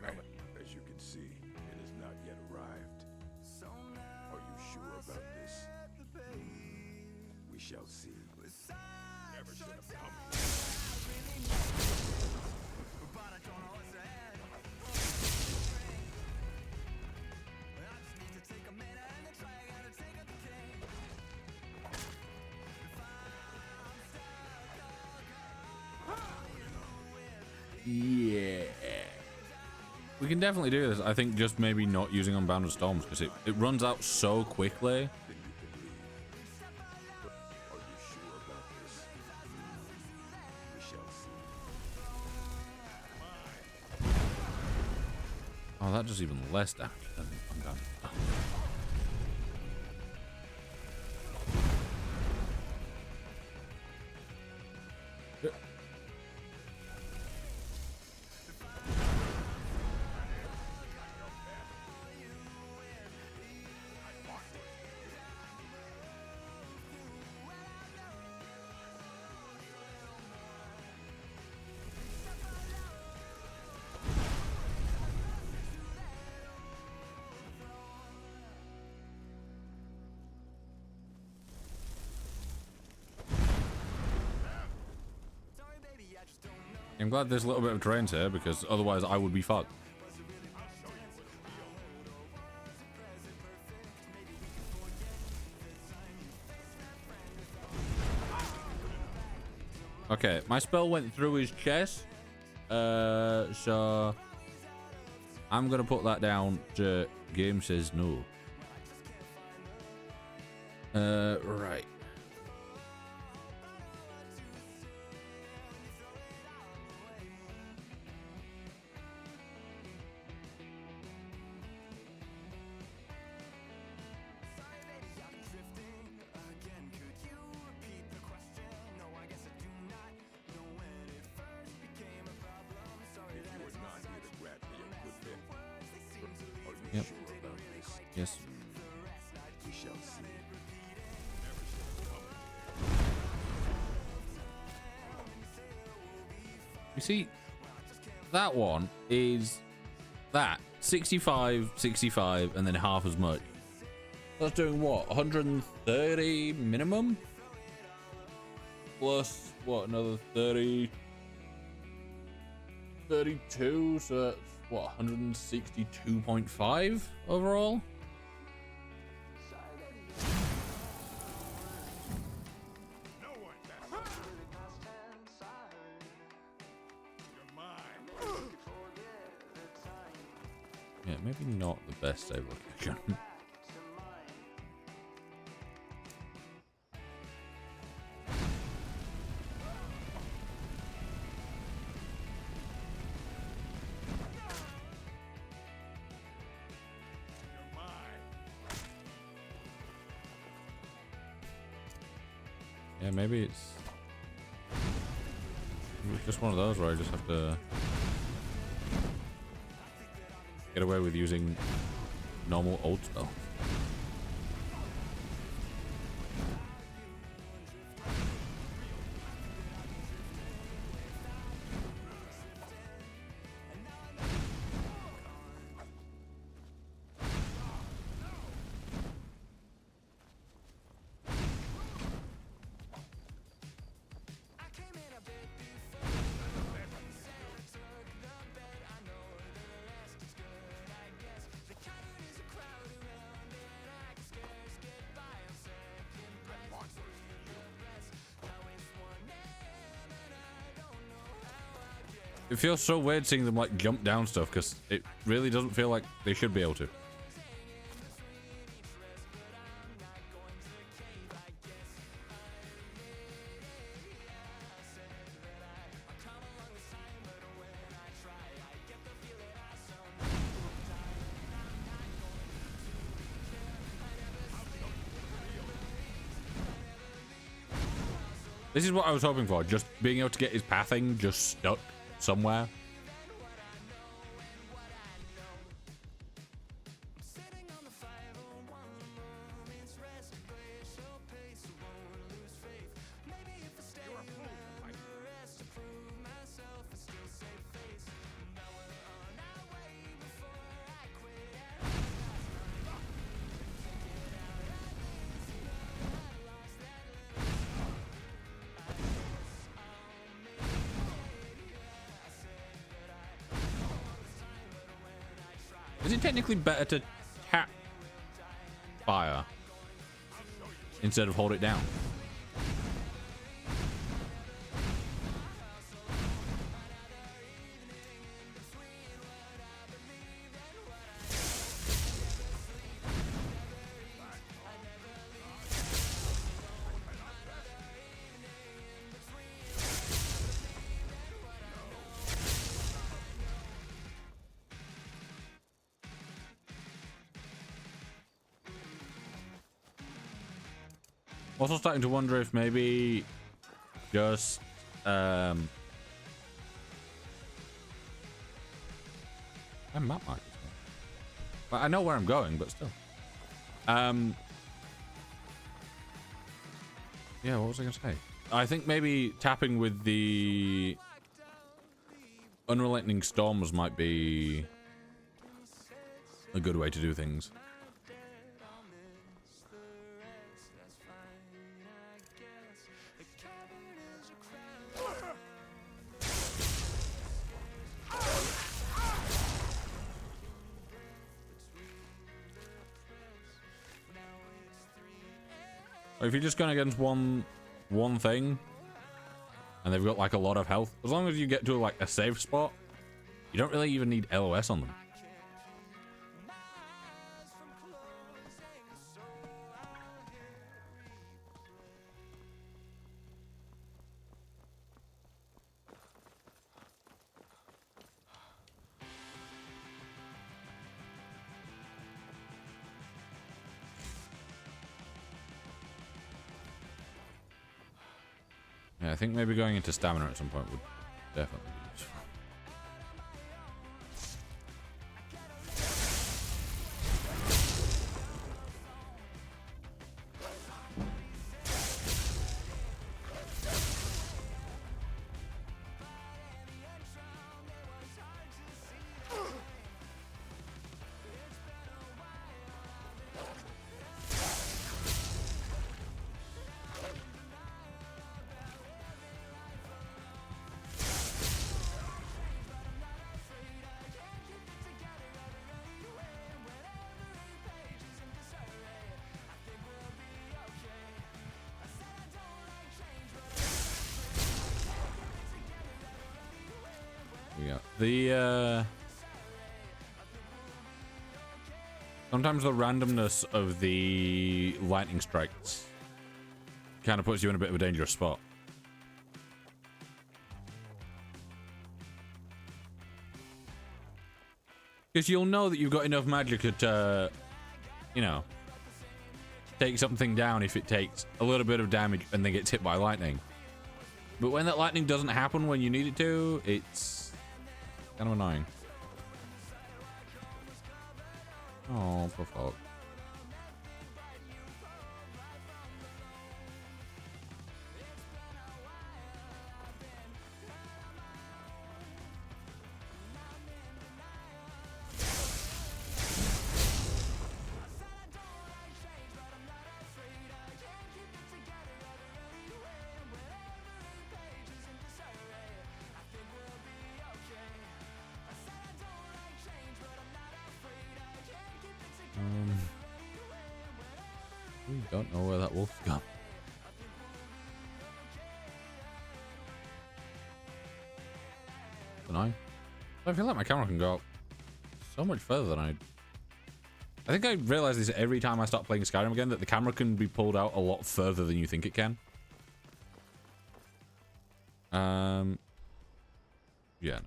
As you can see, it has not yet arrived. Are you sure about this? We shall see. Never should have come here. Yeah. We can definitely do this. I think just maybe not using Unbounded Storms because it runs out so quickly. Then you can leave. Are you sure about this? We shall see. Oh, that does even less damage than Unbounded. Oh. I'm glad there's a little bit of terrain here because otherwise I would be fucked. Okay, my spell went through his chest, so I'm gonna put that down to game says no. Right. Yep. Yes. We shall see. You see, that one is that 65, 65, and then half as much. That's doing what? 130 minimum? Plus, what, another 30? 32, so that's what, 162.5 overall? Yeah, maybe not the best save location. Yeah, maybe it's just one of those where I just have to get away with using normal old spell. It feels so weird seeing them like jump down stuff because it really doesn't feel like they should be able to. This is what I was hoping for, just being able to get his pathing just stuck somewhere. Is it technically better to tap fire instead of hold it down? Also starting to wonder if maybe just my map mark is going. But I know where I'm going, but still. Yeah, what was I gonna say? I think maybe tapping with the unrelenting storms might be a good way to do things. If you're just going against one thing and they've got like a lot of health, as long as you get to like a safe spot, you don't really even need LOS on them. Yeah, I think maybe going into stamina at some point would definitely be useful. The Sometimes the randomness of the lightning strikes kind of puts you in a bit of a dangerous spot. Because you'll know that you've got enough magic to, you know, take something down if it takes a little bit of damage and then gets hit by lightning. But when that lightning doesn't happen when you need it to, it's kind of annoying. Oh, poor folk. We don't know where that wolf's gone. Annoying. I feel like my camera can go so much further than I think I realize this every time I start playing Skyrim again, that the camera can be pulled out a lot further than you think it can. Yeah, no.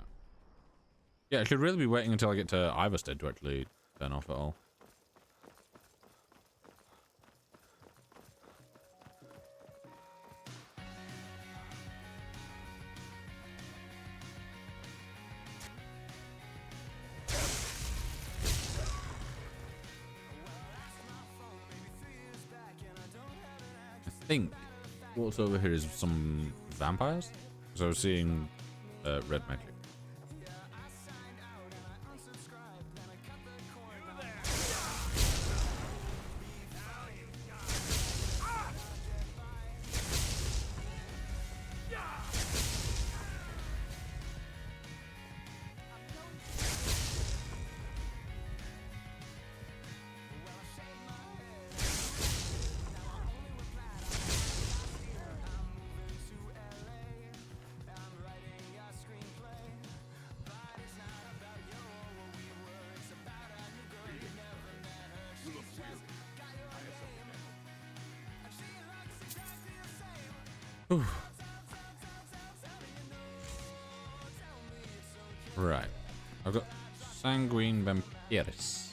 Yeah, I should really be waiting until I get to Iverstead to actually turn off at all. I think what's over here is some vampires, because I was seeing red magic. Whew. Right. I've got Sanguine Vampiris.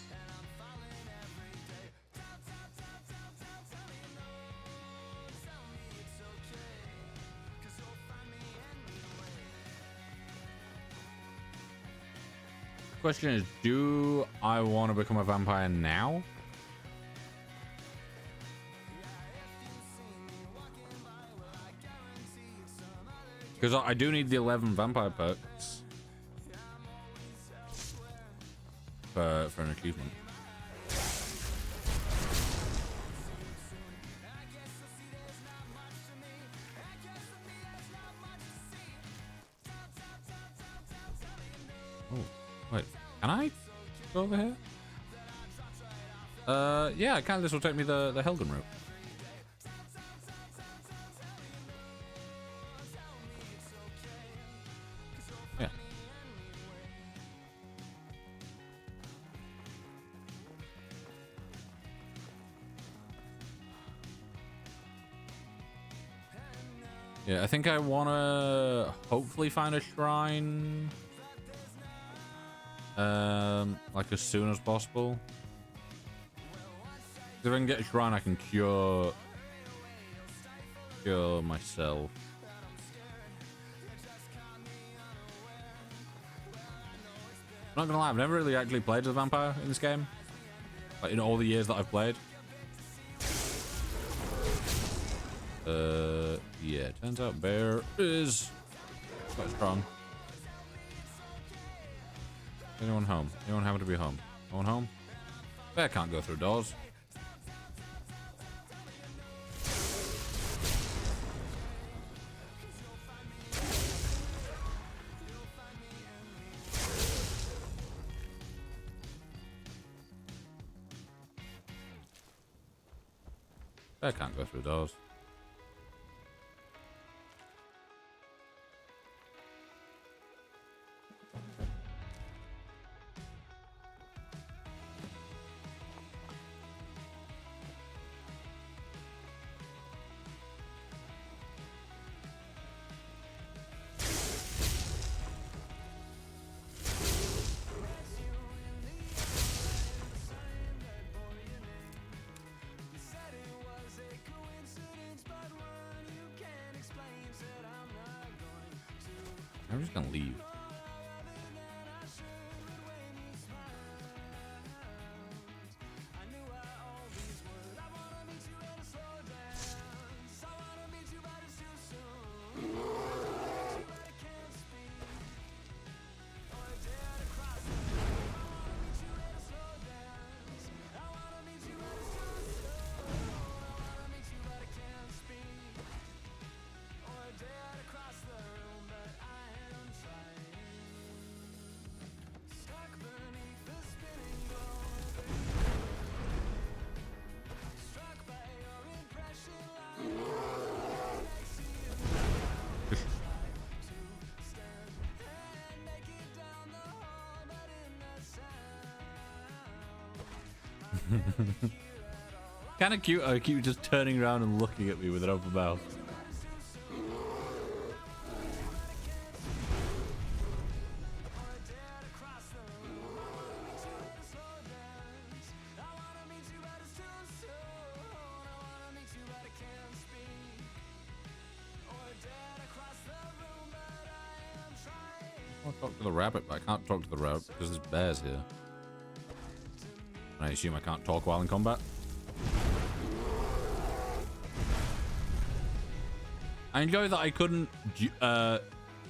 The question is, do I want to become a vampire now? Because I do need the 11 vampire perks for an achievement. Oh, wait. Can I go over here? Yeah, I can. This will take me the Helgen route. Yeah. Yeah, I think I want to hopefully find a shrine like as soon as possible. If I can get a shrine, I can cure myself. I'm not gonna lie, I've never really actually played as a vampire in this game. Like in all the years that I've played. Yeah, turns out Bear is quite strong. Anyone home? Anyone happen to be home? No one home? Bear can't go through doors. Bear can't go through doors. I'm just gonna leave. Kind of cute. I keep just turning around and looking at me with an open mouth. I want to talk to the rabbit, but I can't talk to the rabbit because there's bears here. I assume I can't talk while in combat. I enjoy that I couldn't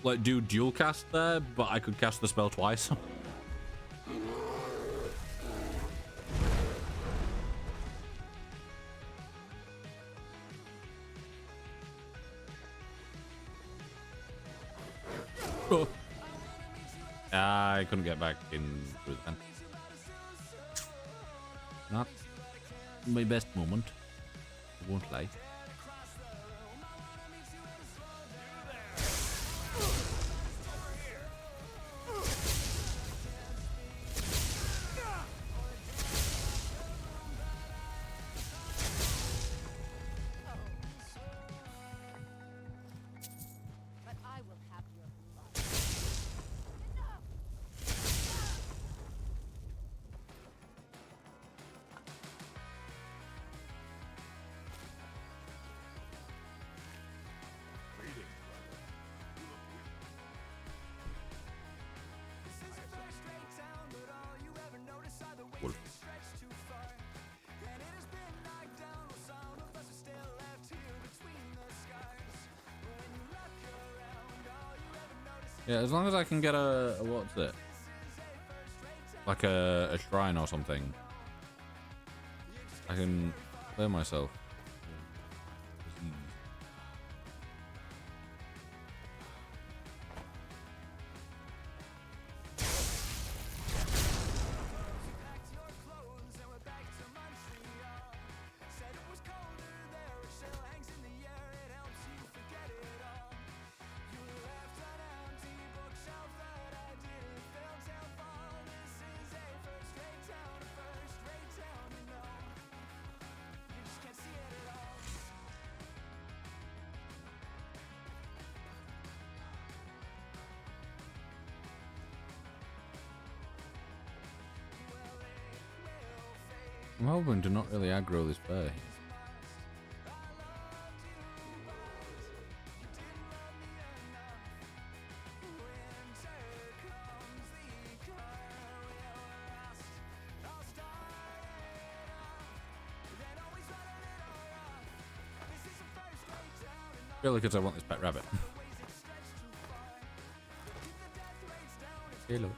like do dual cast there, but I could cast the spell twice. Oh. I couldn't get back in through the fence. Not my best moment. I won't lie. But I will have your blood. Wolf. Yeah, as long as I can get a what's it? Like a shrine or something. I can clear myself. I'm hoping to not really aggro this bear. Purely because I want this pet rabbit. Hello.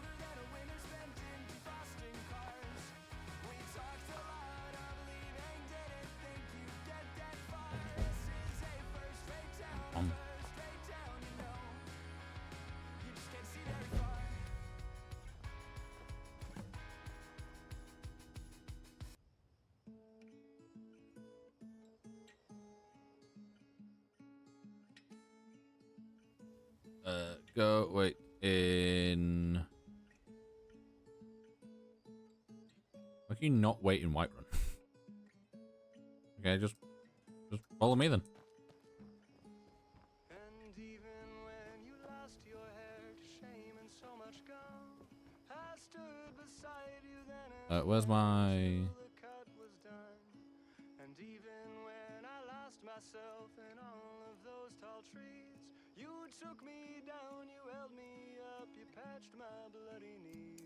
Go wait in. Why can you not wait in Whiterun? Okay, just follow me then. And even when you lost your hair to shame and so much gone, I stood beside you then. Where's my? The cut was done. And even when I lost myself in all of those tall trees, you took me down, you held me up, you patched my bloody knees.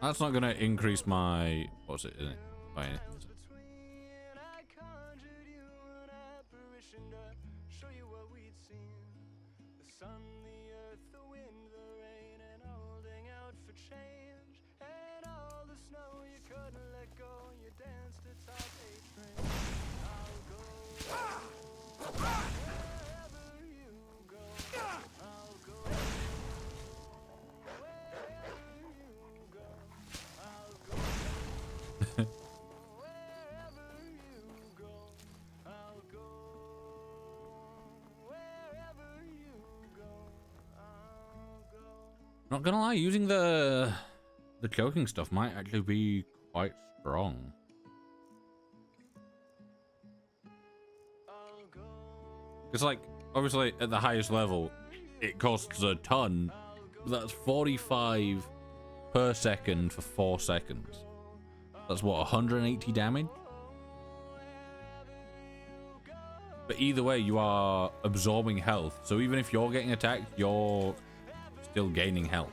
That's not gonna increase my what's it? By anything. Between, I conjured you an apparition to show you what we'd seen. The sun, the earth, the wind, the rain, and holding out for change. And all the snow you couldn't let go, you danced atop a train. I'll go wherever you go. I'll go wherever you go. I'll go wherever you go. I'll go wherever you go. I'll go. Not gonna lie, using the choking stuff might actually be quite strong. Because, like, obviously at the highest level, it costs a ton. But that's 45 per second for 4 seconds. That's what, 180 damage? But either way, you are absorbing health. So even if you're getting attacked, you're still gaining health.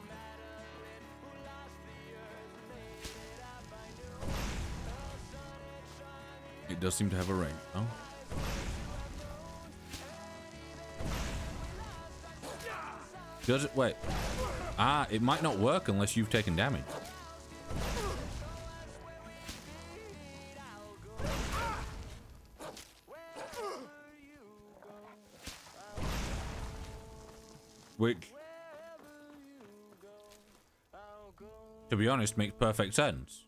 It does seem to have a range, though. Does it? Wait. Ah, it might not work unless you've taken damage. Which, to be honest, makes perfect sense.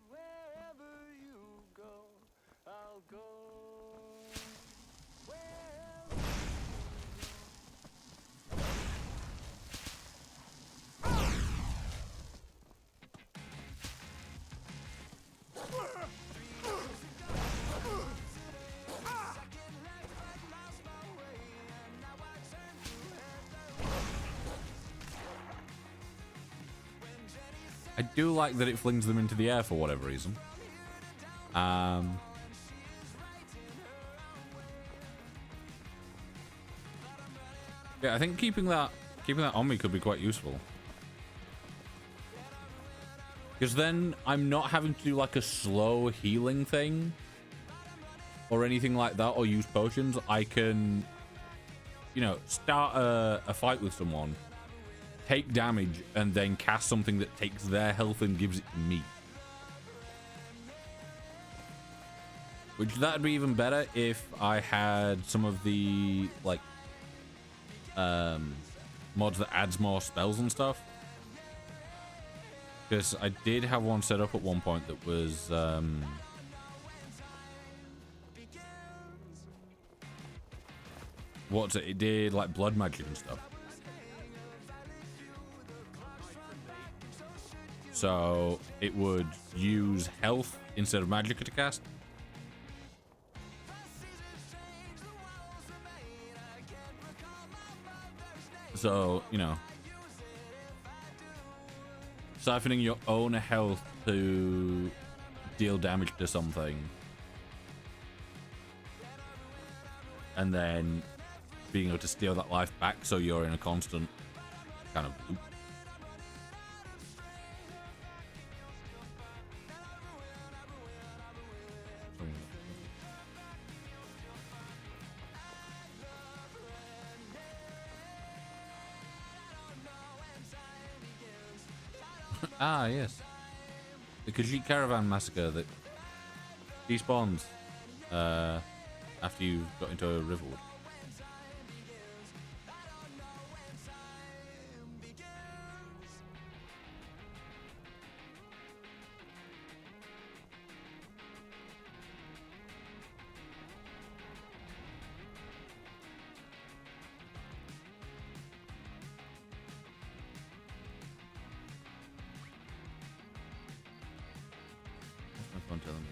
I do like that it flings them into the air for whatever reason. Yeah, I think keeping that on me could be quite useful. Because then I'm not having to do like a slow healing thing or anything like that, or use potions. I can, you know, start a fight with someone, take damage, and then cast something that takes their health and gives it to me. Which that'd be even better if I had some of the like mods that adds more spells and stuff. Because I did have one set up at one point that was what's it? It did like blood magic and stuff. So it would use health instead of magic to cast. So, you know, siphoning your own health to deal damage to something, and then being able to steal that life back so you're in a constant kind of loop. Ah, yes. The Khajiit Caravan Massacre that despawns after you've got into a Riverwood. Telling me.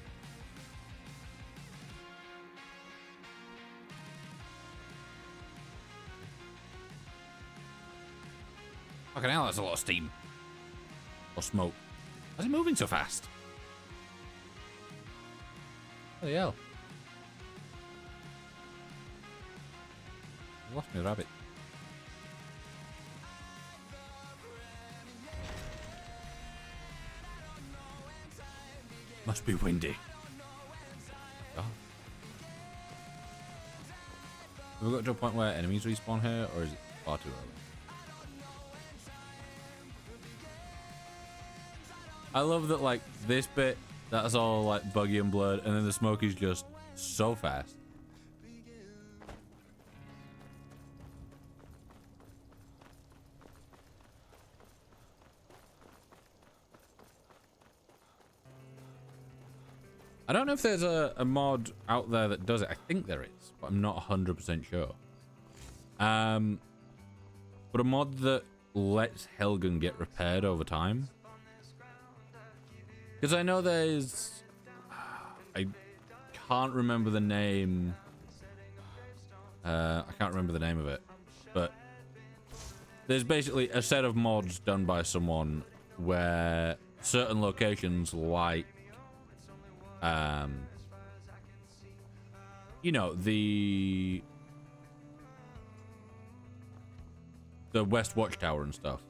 Fucking hell, that's a lot of steam. Or smoke. How's he moving so fast? What the hell? I lost my rabbit. Must be windy. Oh. Have we got to a point where enemies respawn here, or is it far too early? I love that, like, this bit, that's all, like, buggy and blurred, and then the smoke is just so fast. I don't know if there's a mod out there that does it. I think there is, but I'm not 100% sure. But a mod that lets Helgen get repaired over time. Because I know there's... I can't remember the name. I can't remember the name of it. But there's basically a set of mods done by someone where certain locations, like... you know, the West Watchtower and stuff.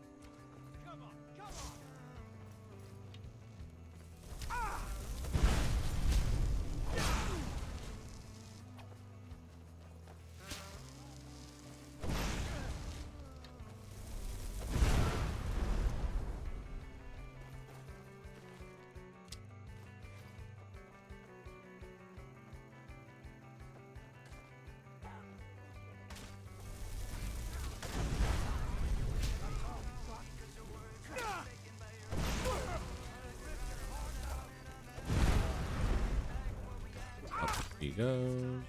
He goes.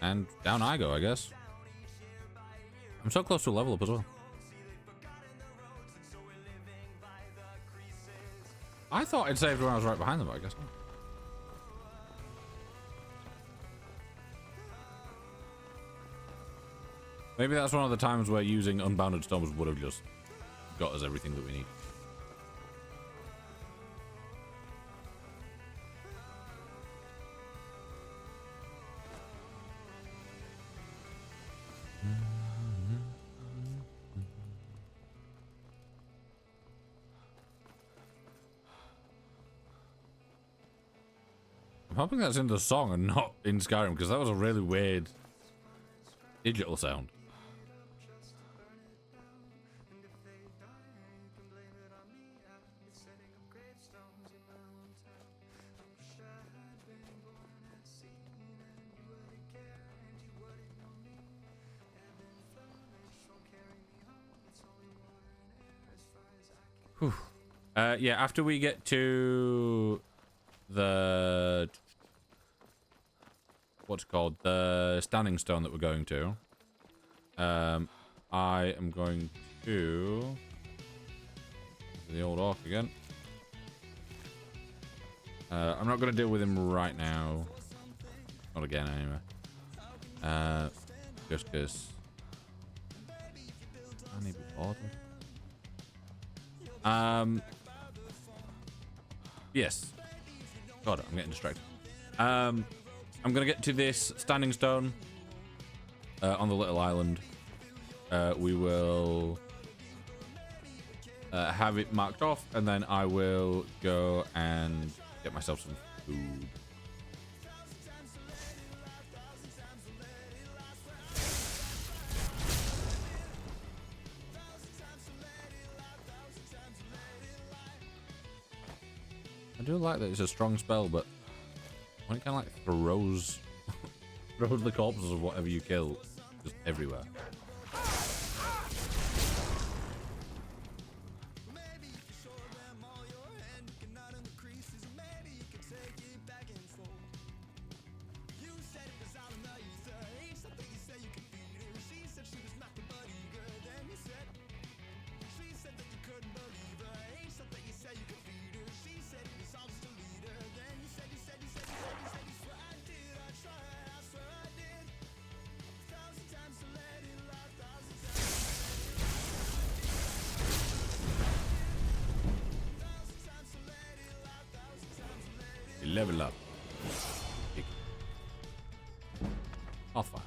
And down I go, I guess. I'm so close to a level up as well. I thought I'd saved when I was right behind them, but I guess not. Maybe that's one of the times where using Unbounded Storms would have just got us everything that we need. I'm hoping that's in the song and not in Skyrim, because that was a really weird digital sound. Whew. Yeah, after we get to the... what's it called? The standing stone that we're going to. I am going to... the old orc again. I'm not going to deal with him right now. Not again, anyway. Just because... I need to be bothered. Yes. God, I'm getting distracted. I'm gonna get to this standing stone on the little island. We will have it marked off, and then I will go and get myself some food. I do like that it's a strong spell, but when it kind of like throws the corpses of whatever you kill just everywhere. Level up. Off fire.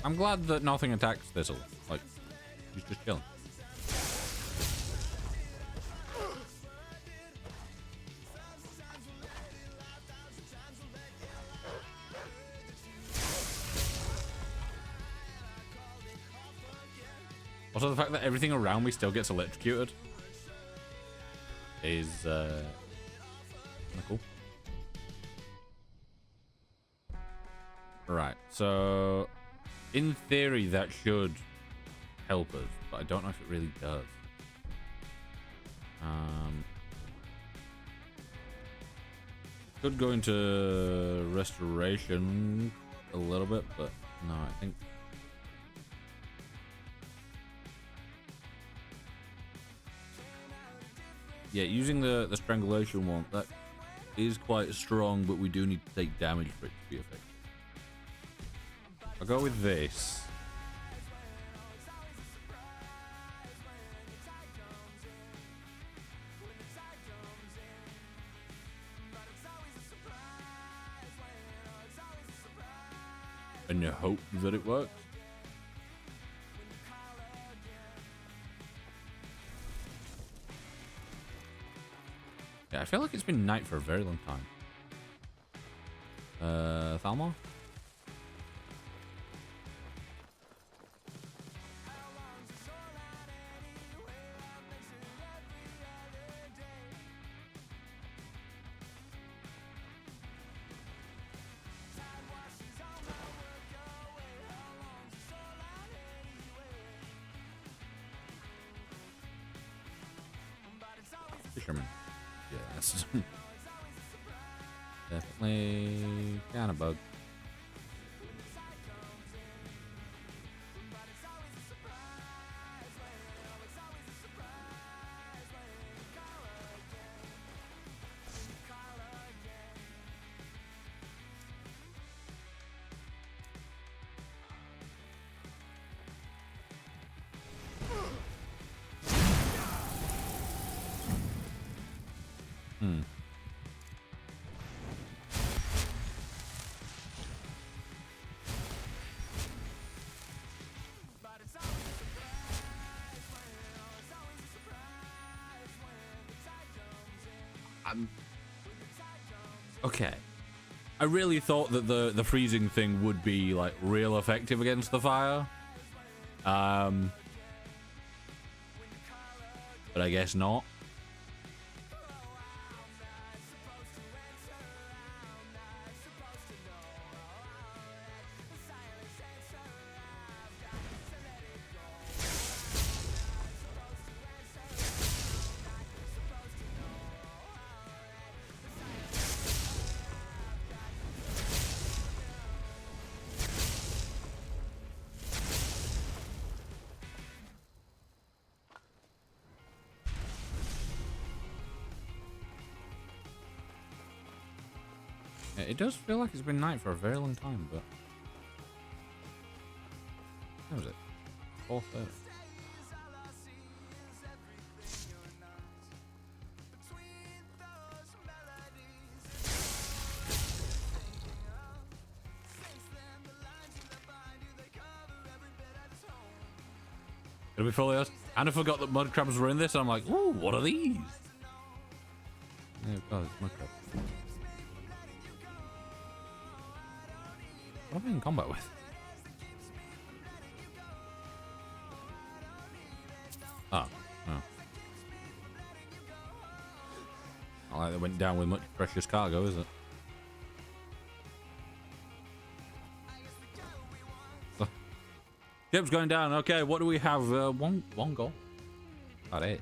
I'm glad that nothing attacks Thistle. Like, he's just chilling. Also, the fact that everything around me still gets electrocuted is kinda cool. Right, so in theory that should help us, but I don't know if it really does. Could go into restoration a little bit, but no, I think yeah, using the strangulation one, that is quite strong, but we do need to take damage for it to be effective. I'll go with this. And hope that it works. Yeah, I feel like it's been night for a very long time. Thalmor? Fisherman. Yes. Definitely kind of bug. Okay. I really thought that the freezing thing would be like real effective against the fire. But I guess not. It does feel like it's been night for a very long time, but how was it? 4:30. It'll be fully us. And I forgot that mud crabs were in this. And I'm like, ooh, what are these? Oh god, it's mud crabs. What am I in combat with? Oh. Not like they went down with much precious cargo, is it? Ship's going down. Okay, what do we have? One goal. About it.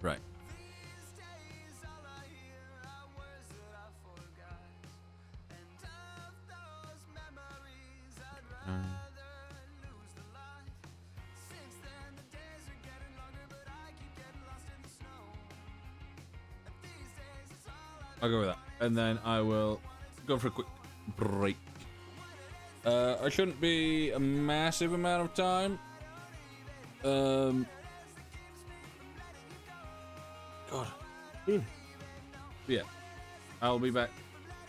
Right. I'll go with that. And then I will go for a quick break. I shouldn't be a massive amount of time. God. Yeah. I'll be back.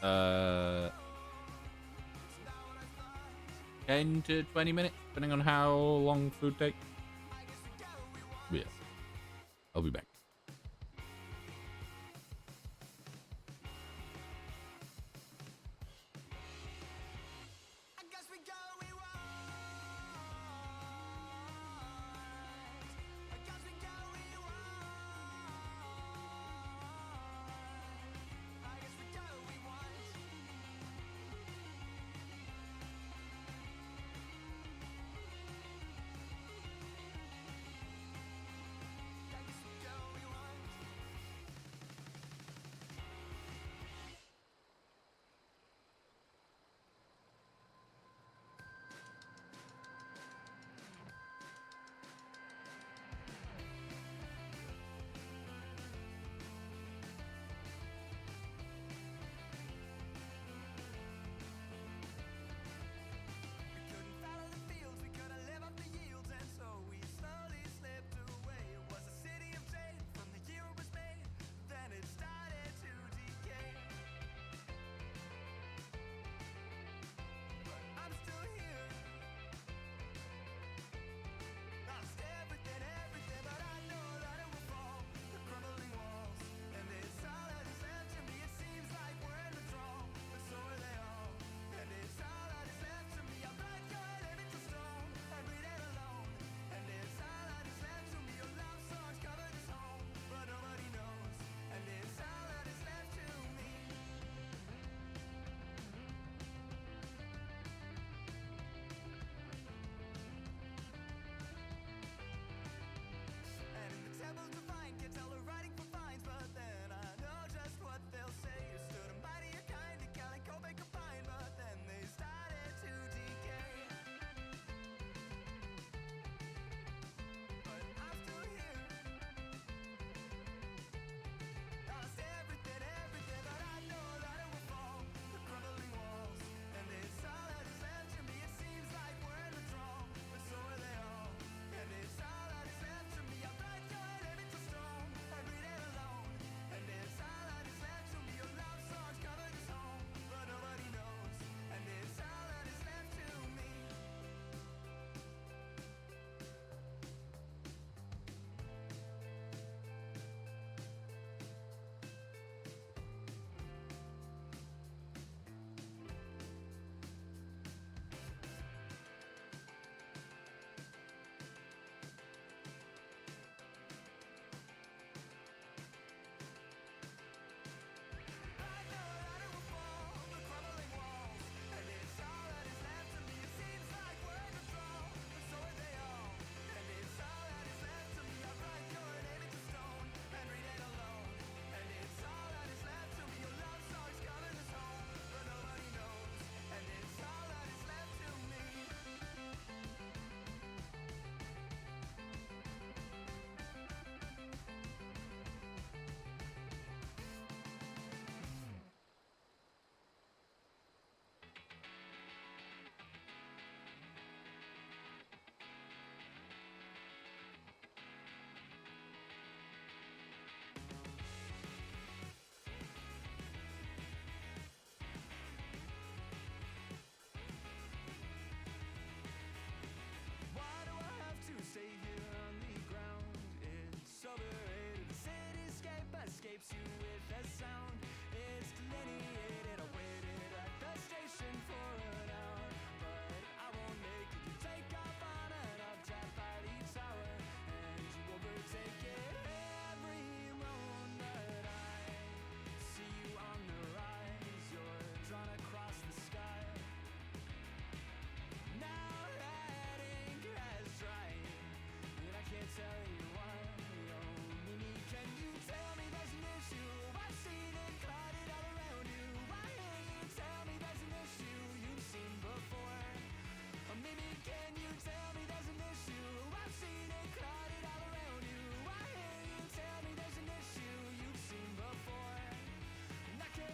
10 to 20 minutes, depending on how long food takes. Yeah. I'll be back. Go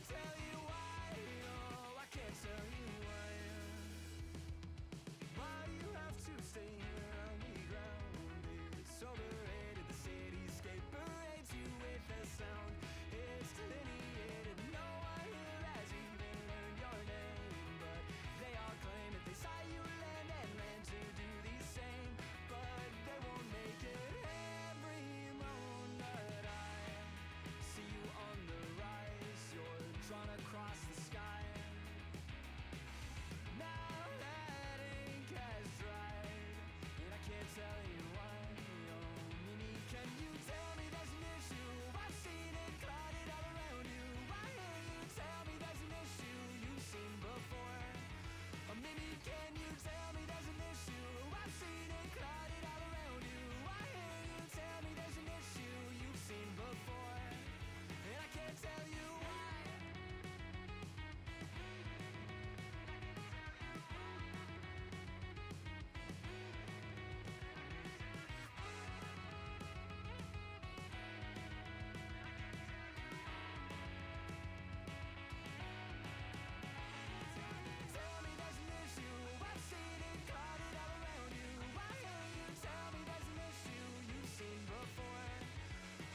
can't tell you why. No, I can't tell you why. Why you have to stay here on the ground? It's overrated. The cityscape parades you with the sound. It's delineated. No one here has even learned your name, but they all claim that they saw you land and land to do the same. But they won't make it every moment. I see you on the rise. You're drawn across the sky. Now that ink has dried, and I can't tell you why. Oh, Mimi, can you tell me there's an issue? I've seen it clouded all around you. Why can't you tell me there's an issue you've seen before? Oh, Mimi, can you tell me there's an issue? I've seen it clouded all around you. Why can't you tell me there's an issue you've seen before? And I can't tell you why. Tell me there's an issue. I've seen it clouded all around you. Why can't you tell me there's an issue you've seen before?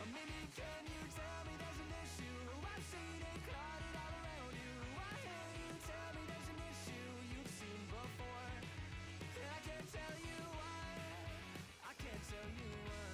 Or maybe can you tell me there's an issue? I've seen it clouded all around you. Why can't you tell me there's an issue you've seen before? And I can't tell you why. I can't tell you why.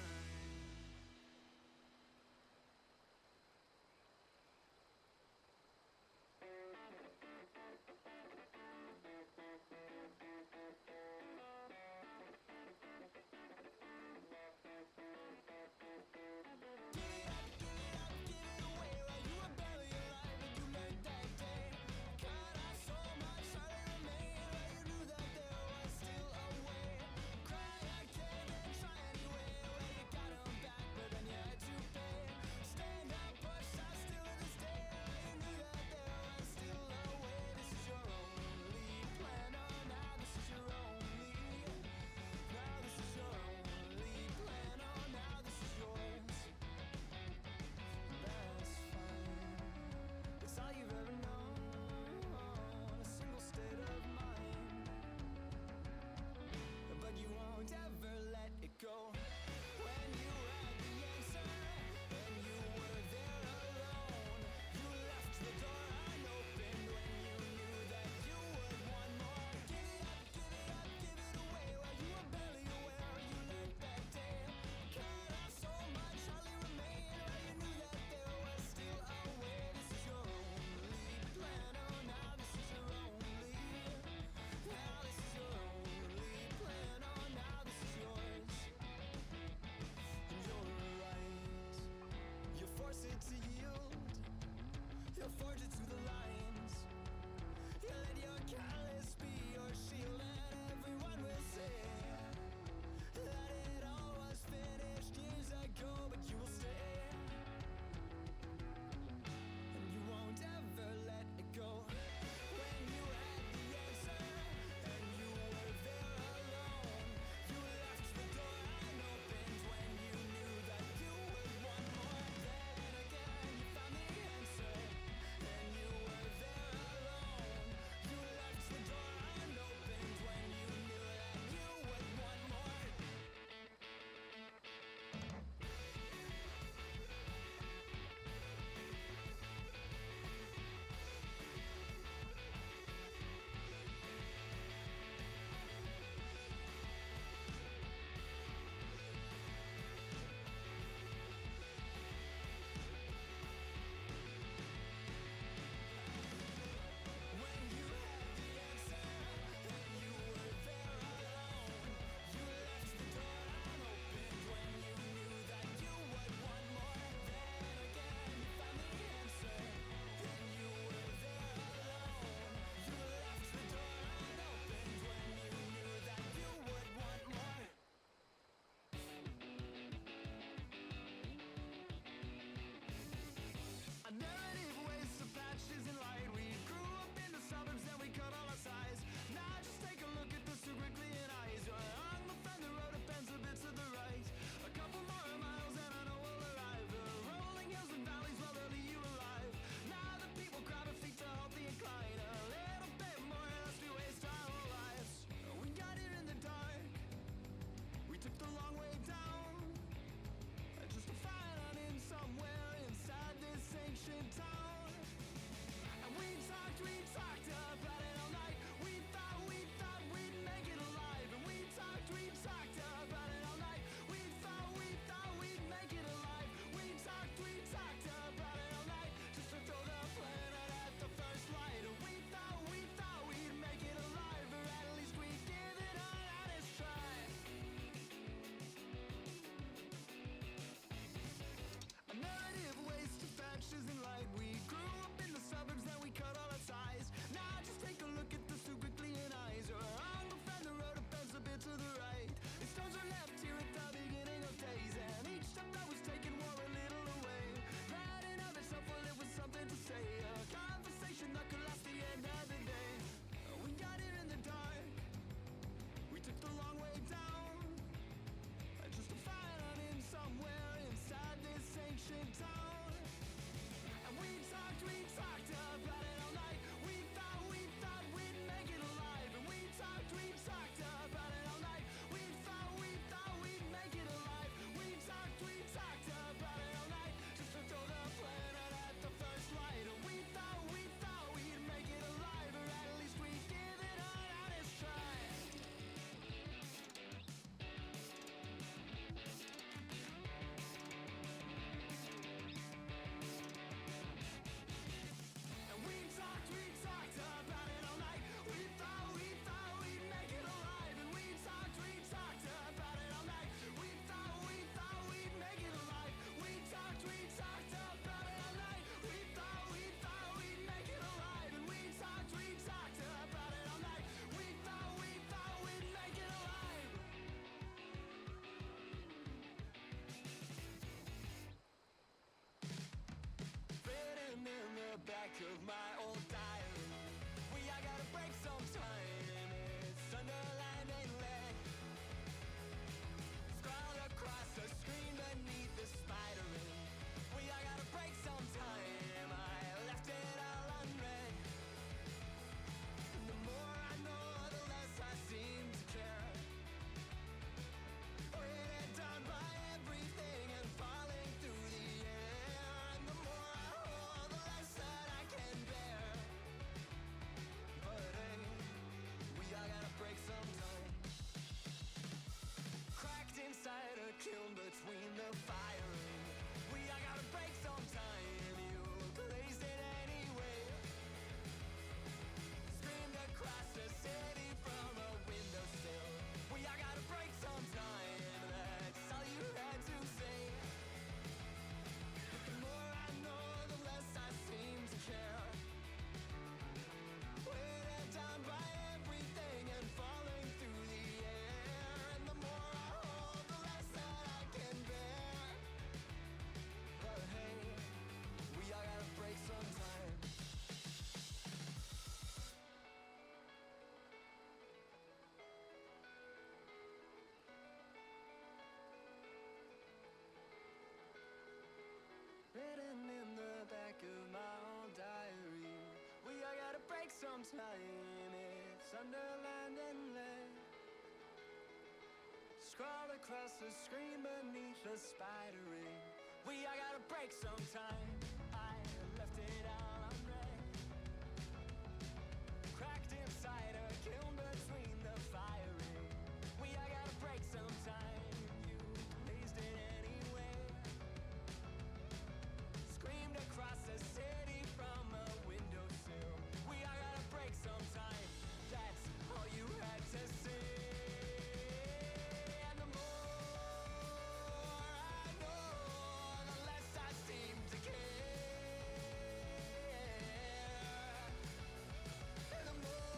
It's all you've ever known, a single state of mind. But you won't ever let it go. When you had the answer, and you were there alone. You left the door unopened when you knew that you would want more. Give it up, give it away. While you were barely aware, you let that day cut off so much, hardly remain. While you knew that there was still a way. This is your only plan. Oh, now this is your only. Now this is your only plan. Oh, now this is yours. And you're right. You force it to yield. You forge it to the lines. You let your callous be your shield, and everyone will say that it all was finished years ago, but you will stay. And you won't ever let it go. When you had the answer, and you were there alone. You left the door unopened when you knew that you would want more. Then again, you found the answer, and you back of my old diary. I gotta break sometime. It's Sunderland and lead. Scrawled across the screen beneath the spider ring. I gotta break sometime. I left it all unread. And the more I know, the less I seem to care. Weighted down by everything and falling through the air. And the more I hold, the less that I can bear. But hey, I gotta break sometime. Cracked inside a kiln between the firing. I gotta break sometime. You glazed it anyway. Screamed across the city from a windowsill. I gotta break sometime. That's all you had to say. But the more I know, the less I seem to care. Weighted down by everything and falling through the air. And the more I hold, the less that I can bear. But hey, I gotta break sometime. Written in the back of my old diary. I gotta break sometime. It's Sunderland and lead. Scroll across the screen beneath the spider ring. I gotta break sometime. I left it all unread. Cracked inside a kiln between the firing. I gotta break sometime. You blazed it anyway. Screamed across the city from a windowsill. I gotta break sometime. That's all you had to say. And the more I know, the less I seem to care. And the more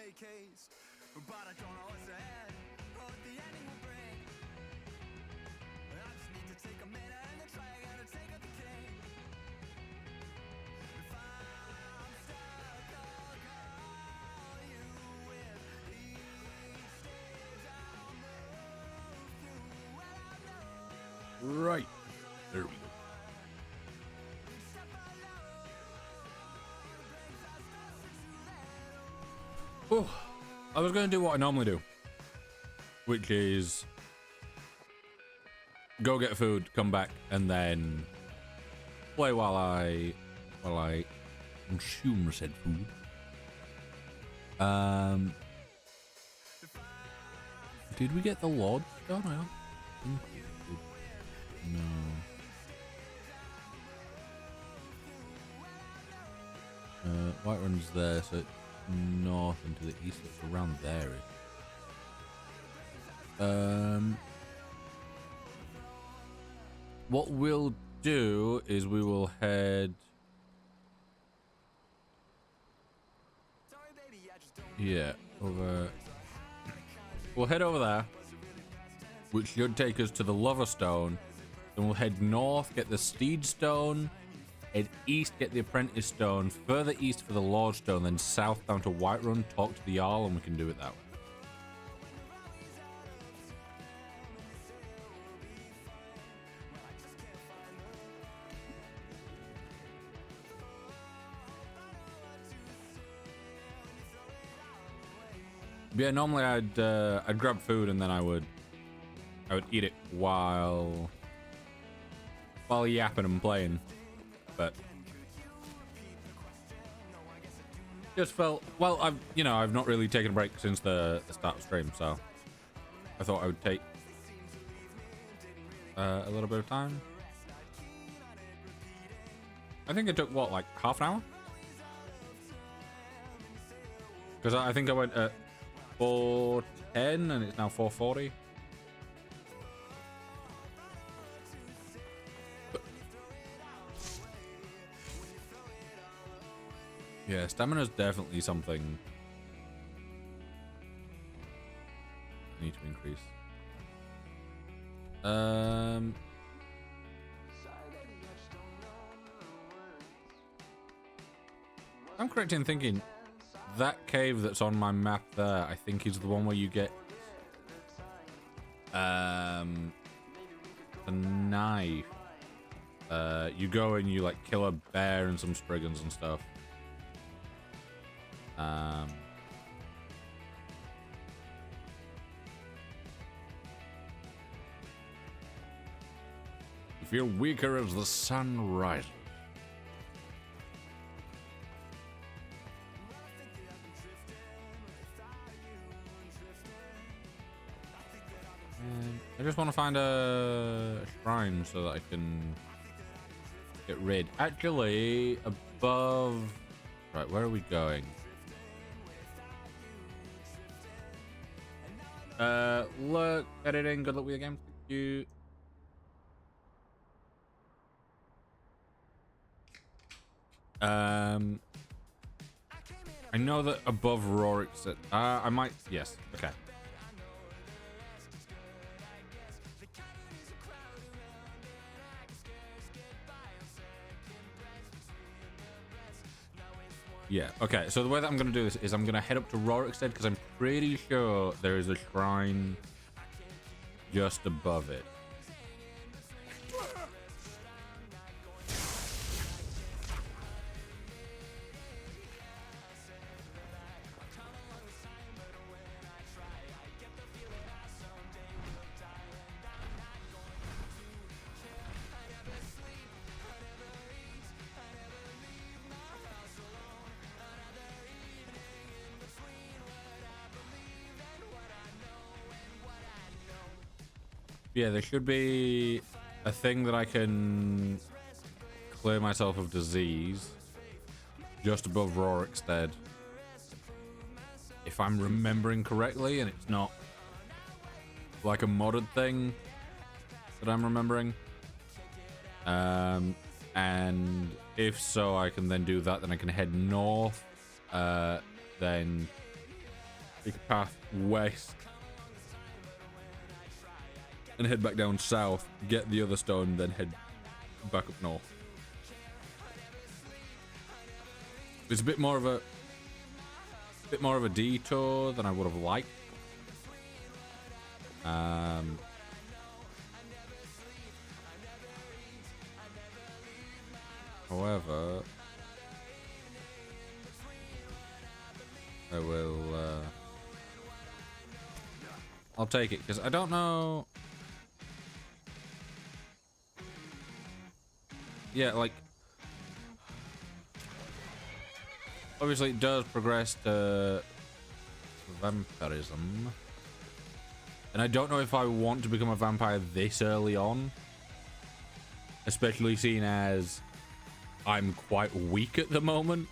great case, but I don't know what's ahead or what the ending will bring. I just need to take a minute and then try again to take out the king. If I'm stuck, I'll call you with each stage I'll move through. Well, I know. Right. There we go. Oh, I was going to do what I normally do, which is go get food, come back, and then play while I consume said food. Did we get the Lord Stone? I don't think we did. No. Whiterun's there, so it's north and to the east. It's around there. What we'll do is we will head. Yeah, over. We'll head over there, which should take us to the Lover Stone. Then we'll head north, get the Steed Stone. Head east, get the Apprentice Stone. Further east for the Lord Stone. Then south down to Whiterun, talk to the Jarl, and we can do it that way. But yeah, normally I'd grab food and then I would eat it while yapping and playing, but just felt, well, I've not really taken a break since the start of stream, so I thought I would take a little bit of time. I think it took what, like half an hour? Because I think I went at 4:10 and it's now 4:40. Yeah, stamina is definitely something I need to increase. I'm correct in thinking that cave that's on my map there, I think, is the one where you get a knife. You go and you like kill a bear and some Spriggans and stuff. You feel weaker as the sun rises. I just want to find a shrine so that I can get rid. Actually, above. Right, where are we going? Look, editing. Good luck with your game. Thank you. I know that above Rorik's. I might. Yes. Okay. Yeah, okay, so the way that I'm going to do this is I'm going to head up to Rorikstead because I'm pretty sure there is a shrine just above it. Yeah, there should be a thing that I can clear myself of disease just above Rorikstead, if I'm remembering correctly, and it's not like a modded thing that I'm remembering. And if so, I can then do that. Then I can head north, then Take a path west and head back down south, get the other stone, then head back up north. It's a bit more of a detour than I would have liked. However, I will I'll take it because I don't know. Yeah, like obviously it does progress to vampirism. And I don't know if I want to become a vampire this early on. Especially seeing as I'm quite weak at the moment.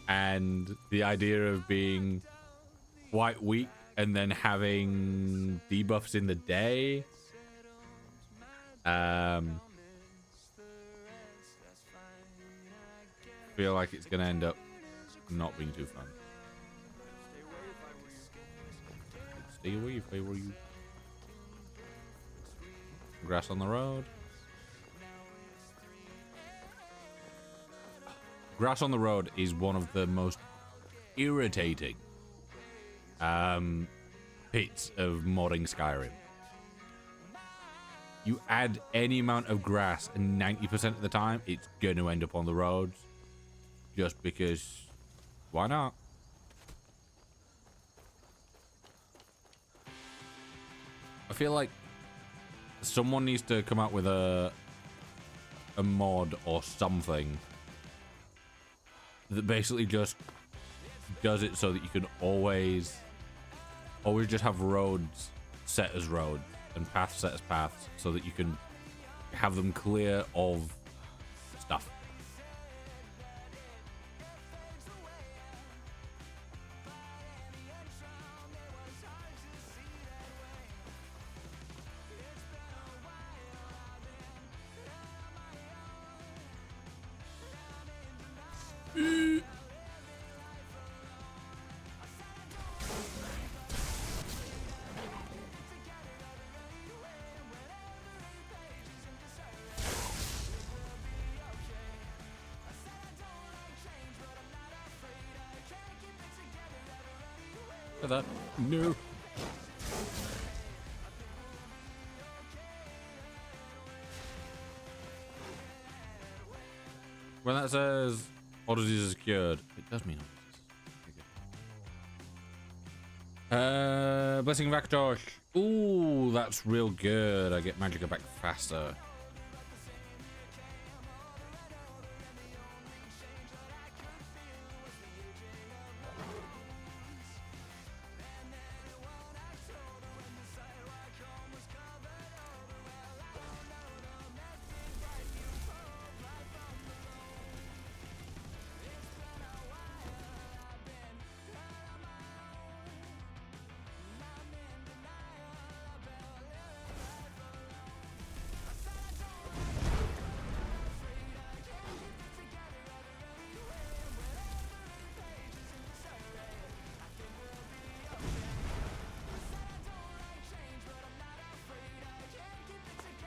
And the idea of being quite weak and then having debuffs in the day. Feel like it's gonna end up not being too fun. Stay away if I were you. Grass on the road. Grass on the road is one of the most irritating bits of modding Skyrim. You add any amount of grass and 90% of the time it's going to end up on the roads. Just because, why not? I feel like someone needs to come out with a mod or something that basically just does it so that you can always just have roads set as roads and paths set as paths so that you can have them clear of stuff. That. No. When that says oddities is cured, it does mean oddities. Blessing Vaktosh. Ooh, that's real good. I get Magicka back faster.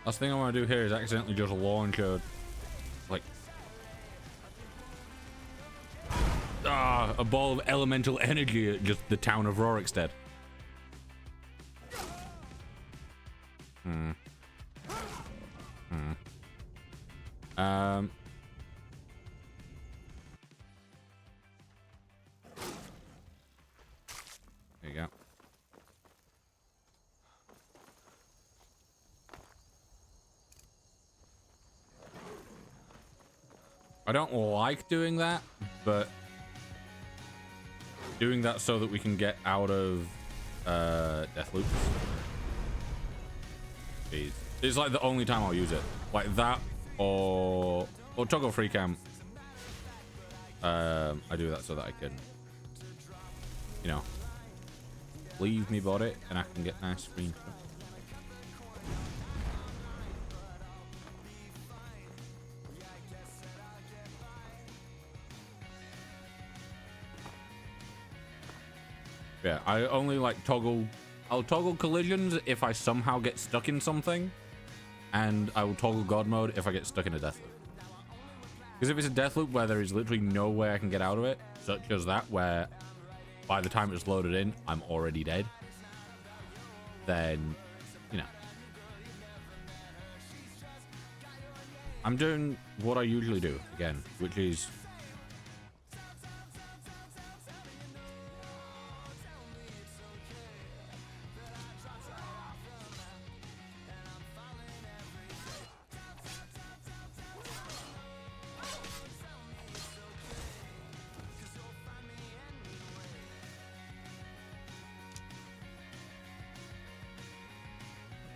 Last thing I want to do here is accidentally just launch a ball of elemental energy at just the town of Rorikstead. There you go. I don't like doing that, but doing that so that we can get out of death loops is like the only time I'll use it. Like that or toggle free cam. I do that so that I can, you know, leave me body and I can get nice screen. Yeah, I only like I'll toggle collisions if I somehow get stuck in something, and I will toggle God mode if I get stuck in a death loop. Because if it's a death loop where there is literally no way I can get out of it, such as that, where by the time it's loaded in, I'm already dead, then, you know. I'm doing what I usually do, again, which is...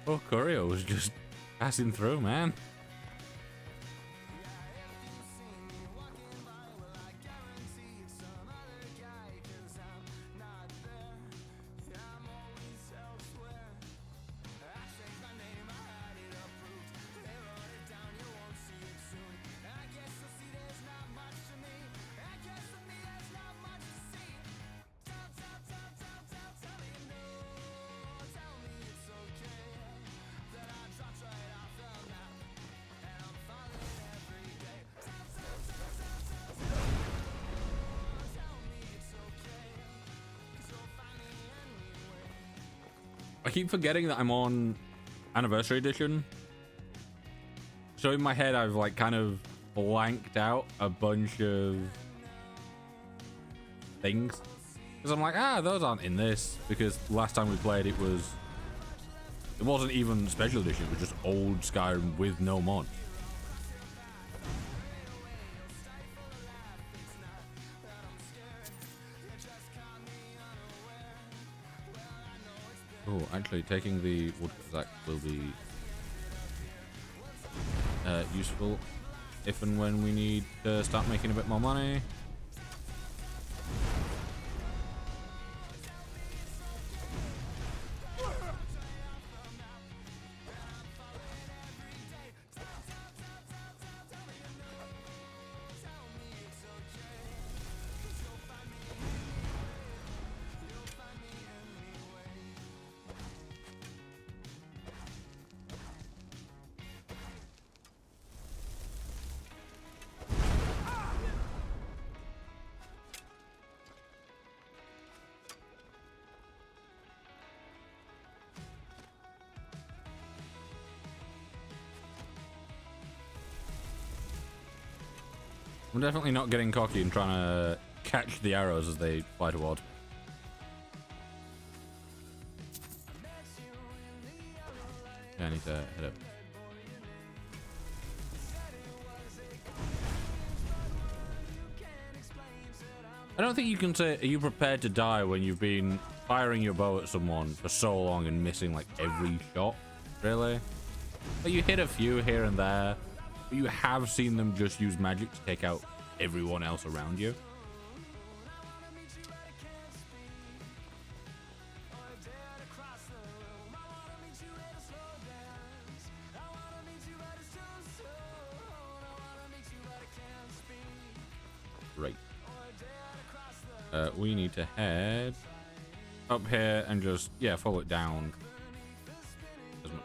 Oh, Corio was just passing through, man. I keep forgetting that I'm on Anniversary Edition. So in my head, I've like kind of blanked out a bunch of things. Because I'm like, those aren't in this. Because last time we played, it wasn't even Special Edition. It was just old Skyrim with no mod. Oh, actually, taking the woodcut will be useful if and when we need to start making a bit more money. I'm definitely not getting cocky and trying to catch the arrows as they fly toward. Yeah, I need to head up. I don't think you can say, are you prepared to die when you've been firing your bow at someone for so long and missing like every shot, really? But you hit a few here and there. But you have seen them just use magic to take out everyone else around you. Right. We need to head up here and just, yeah, follow it down as much.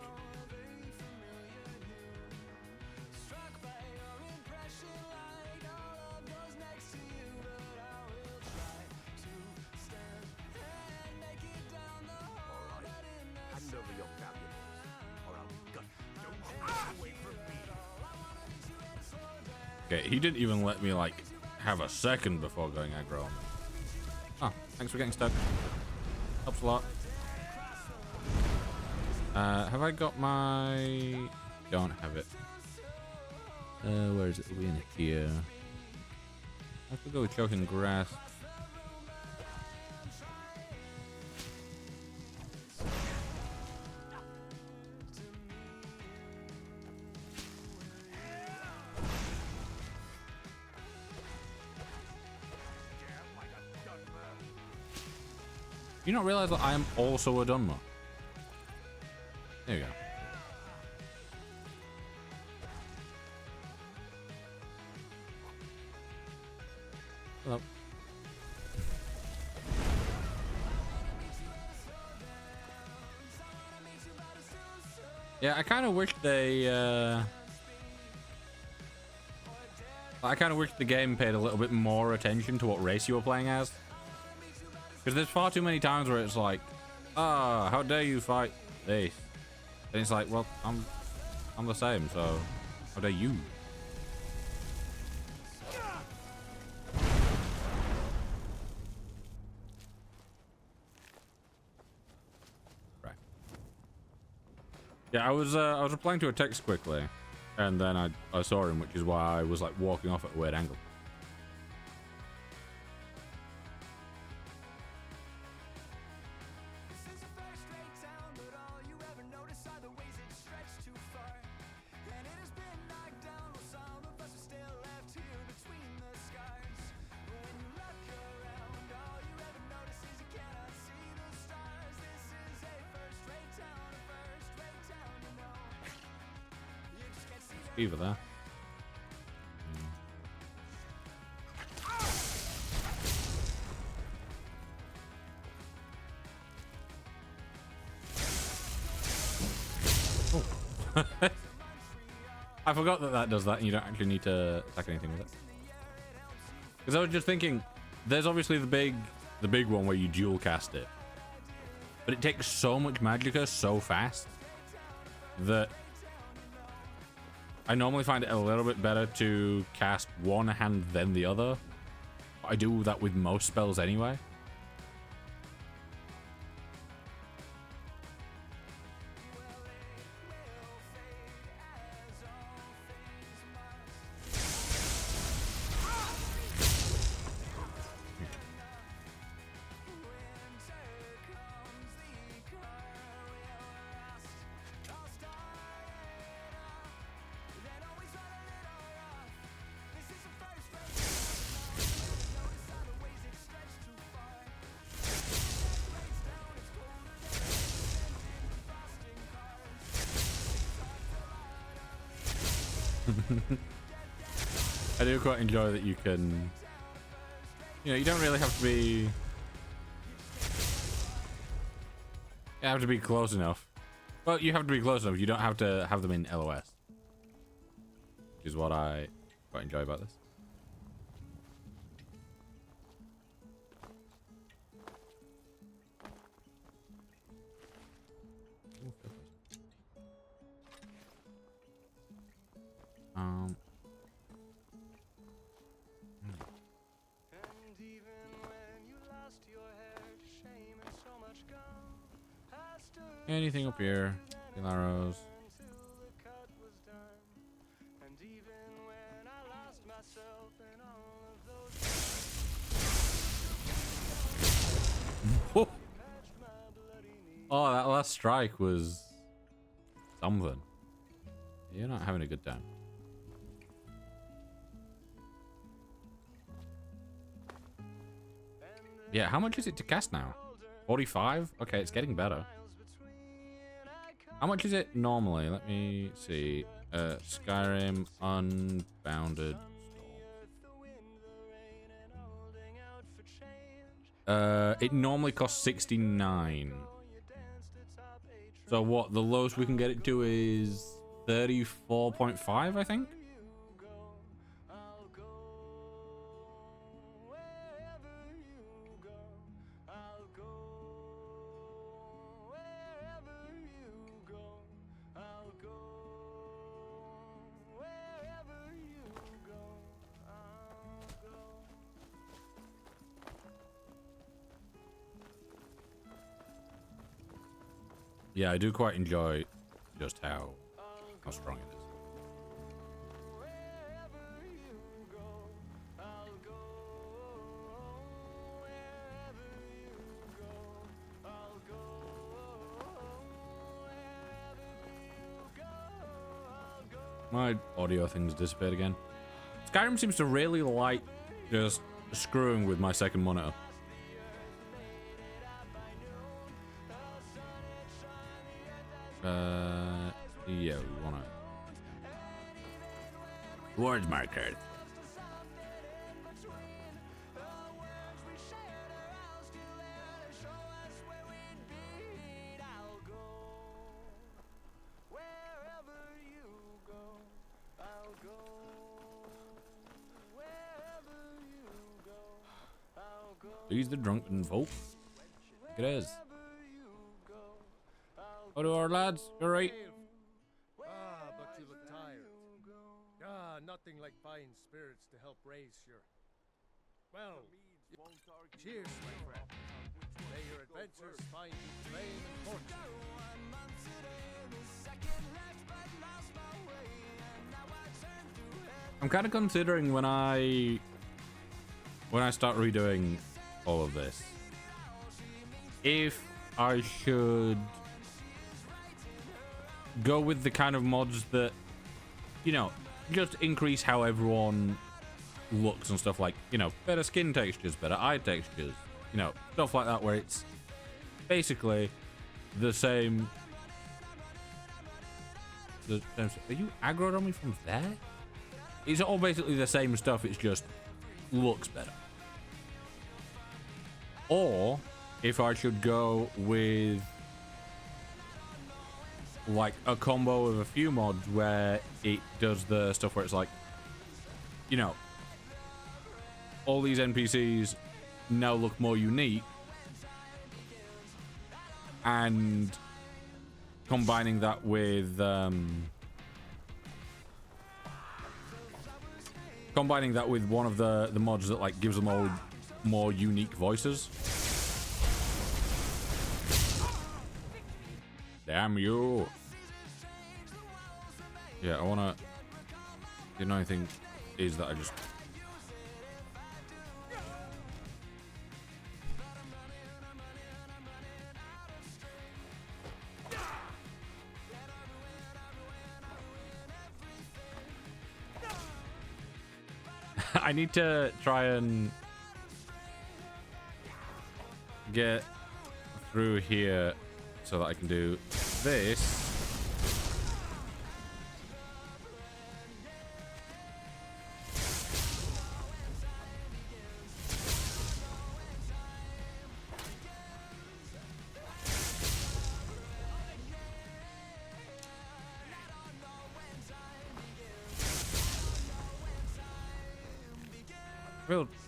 Okay, he didn't even let me, like, have a second before going aggro. Oh, thanks for getting stuck. Helps a lot. Have I got my... Don't have it. Where is it? Are we in here? I have to go with choking grass. You don't realize that I am also a Dunmer? There you go. Hello. Yeah, I kind of wish they. I kind of wish the game paid a little bit more attention to what race you were playing as. Because there's far too many times where it's like, ah, how dare you fight this? And it's like, well, I'm the same, so how dare you? Right. Yeah, I was replying to a text quickly, and then I saw him, which is why I was like walking off at a weird angle. Either there. Oh. I forgot that does that, and you don't actually need to attack anything with it. Because I was just thinking, there's obviously the big one where you dual cast it, but it takes so much magicka so fast that I normally find it a little bit better to cast one hand than the other. I do that with most spells anyway. I do quite enjoy that you can, you know, you don't really have to be, you have to be close enough. Well, you have to be close enough. You don't have to have them in LOS, which is what I quite enjoy about this. Anything up here? Arrows. Oh, that last strike was something. You're not having a good time. Yeah, how much is it to cast now? 45? Okay, it's getting better. How much is it normally? Let me see. Skyrim Unbounded. It normally costs 69. So what? The lowest we can get it to is 34.5, I think. Yeah, I do quite enjoy just how strong it is. My audio thing's disappeared again. Skyrim seems to really like just screwing with my second monitor. Yeah, we wanna words marker. He's the drunken folk. It is. What do our lads? You're right. Ah, but you look tired. Ah, nothing like fine spirits to help raise your... Well, cheers, my friend. May your adventures find you flame and fortune. I'm kind of considering when I start redoing all of this, if I should go with the kind of mods that, you know, just increase how everyone looks and stuff, like, you know, better skin textures, better eye textures, you know, stuff like that, where it's basically the same. Are you aggroed on me from there? It's all basically the same stuff, it's just looks better. Or if I should go with like a combo of a few mods where it does the stuff where it's like, you know, all these NPCs now look more unique, and combining that with one of the mods that like gives them all more unique voices. Damn you. Yeah, I wanna... The annoying thing is that I just... I need to try and get through here so that I can do this.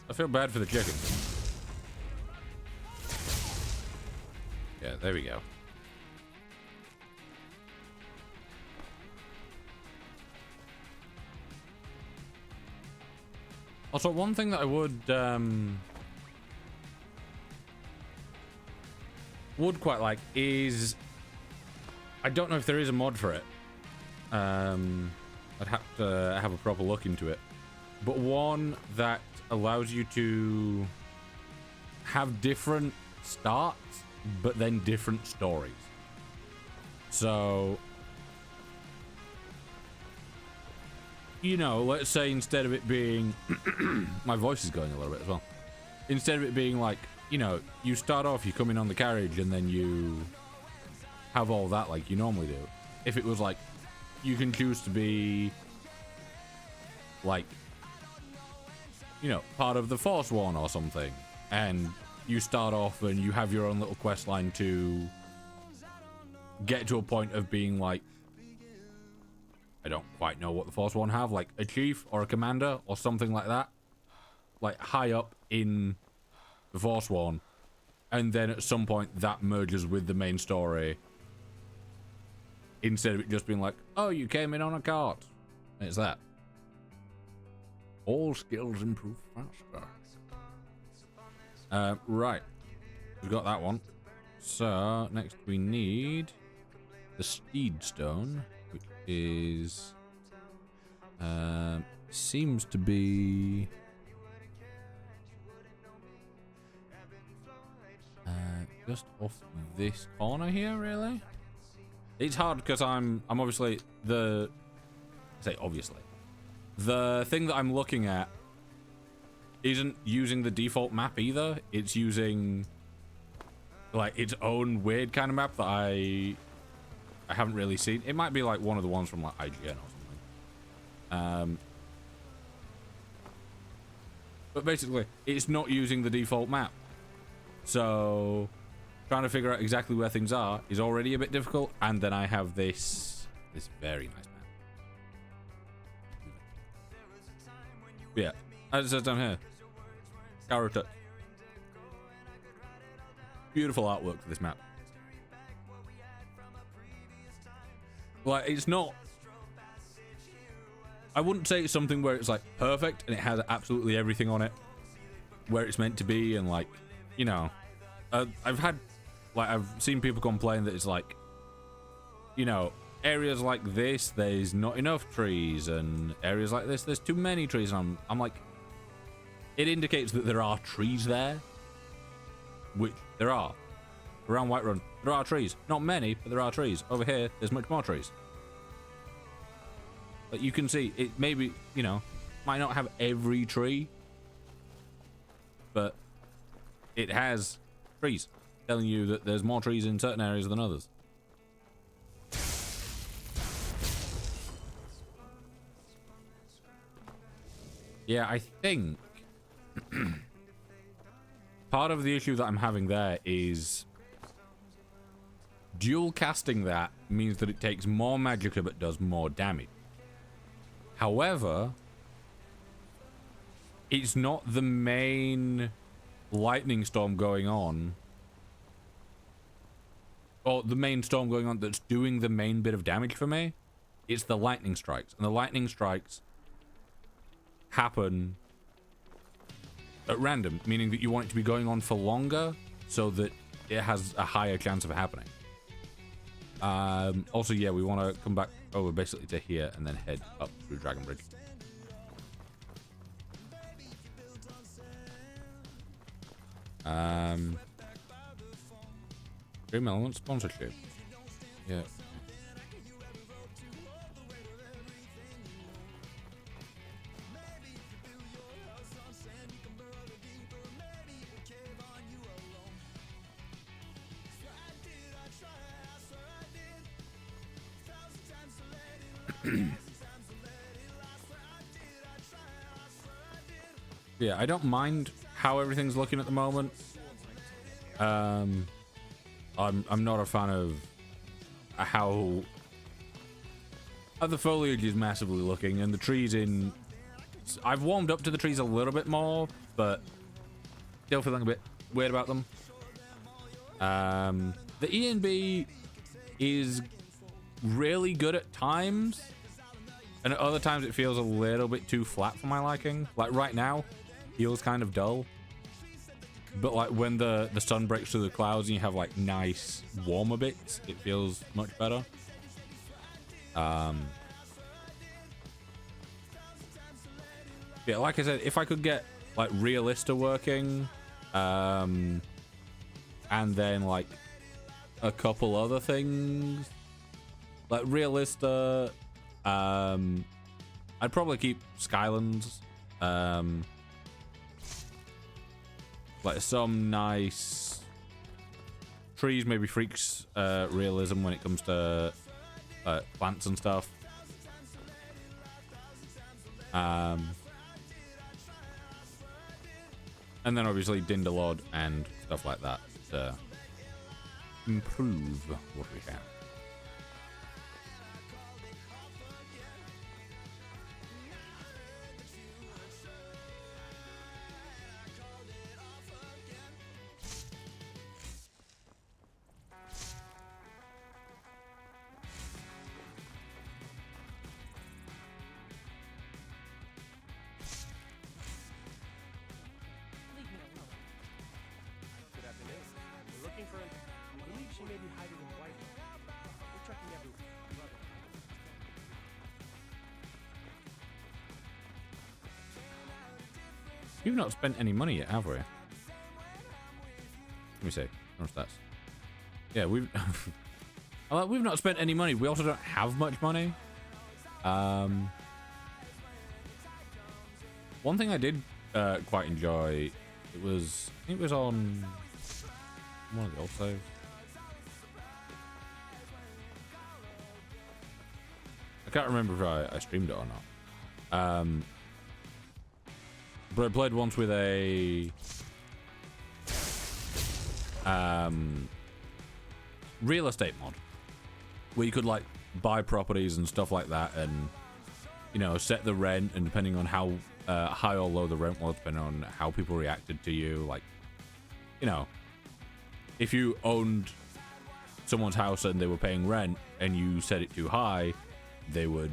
I feel bad for the chicken. Yeah, there we go. Also, one thing that I would quite like is, I don't know if there is a mod for it. I'd have to have a proper look into it, but one that allows you to have different starts but then different stories. So, you know, let's say instead of it being my voice is going a little bit as well, instead of it being like, you know, you start off, you come in on the carriage and then you have all that like you normally do. If it was like, you can choose to be like, you know, part of the Force One or something, and you start off and you have your own little quest line to get to a point of being like, I don't quite know what the Force One have, like a chief or a commander or something like that, like high up in the Force One, and then at some point that merges with the main story, instead of it just being like, oh, you came in on a cart. It's that. All skills improve faster. Right. We've got that one. So, next we need the Steed Stone, which is... seems to be... just off this corner here, really? It's hard because I'm obviously the... I say obviously. The thing that I'm looking at isn't using the default map either. It's using like its own weird kind of map that I haven't really seen. It might be like one of the ones from like IGN or something. But basically, it's not using the default map. So trying to figure out exactly where things are is already a bit difficult. And then I have this very nice map. Yeah, as it says down here, Skyrim. beautiful artwork for this map. Like, it's not... I wouldn't say it's something where it's, like, perfect and it has absolutely everything on it where it's meant to be, and, like, you know... I've seen people complain that it's, like, you know, areas like this, there's not enough trees, and areas like this, there's too many trees, and I'm like... It indicates that there are trees there, which there are. Around Whiterun, there are trees. Not many, but there are trees. Over here, there's much more trees. But you can see, it maybe, you know, might not have every tree, but it has trees, telling you that there's more trees in certain areas than others. Yeah, I think part of the issue that I'm having there is dual casting that means that it takes more magicka but does more damage. However, it's not the main lightning storm going on, or the main storm going on that's doing the main bit of damage for me. It's the lightning strikes, and the lightning strikes happen at random, meaning that you want it to be going on for longer so that it has a higher chance of happening. Also, yeah, we want to come back over basically to here and then head up through Dragon Bridge. Dream Element sponsorship. Yeah. Yeah, I don't mind how everything's looking at the moment. I'm not a fan of how the foliage is massively looking, and the trees in... I've warmed up to the trees a little bit more, but still feeling a bit weird about them. The ENB is really good at times, and at other times it feels a little bit too flat for my liking. Like right now, feels kind of dull. But like when the sun breaks through the clouds and you have like nice warmer bits, it feels much better. Yeah, like I said, if I could get like Realista working, and then like a couple other things, like Realista, I'd probably keep Skylands. Like some nice trees, maybe freaks realism when it comes to plants and stuff. And then obviously Dindalod and stuff like that to improve what we have. We've not spent any money yet, have we? Let me see. Stats. Yeah, we've we've not spent any money. We also don't have much money. One thing I did quite enjoy, I think it was on one of the old saves. I can't remember if I streamed it or not. But I played once with a real estate mod where you could like buy properties and stuff like that, and you know, set the rent, and depending on how high or low the rent was, depending on how people reacted to you, like, you know, if you owned someone's house and they were paying rent and you set it too high, they would,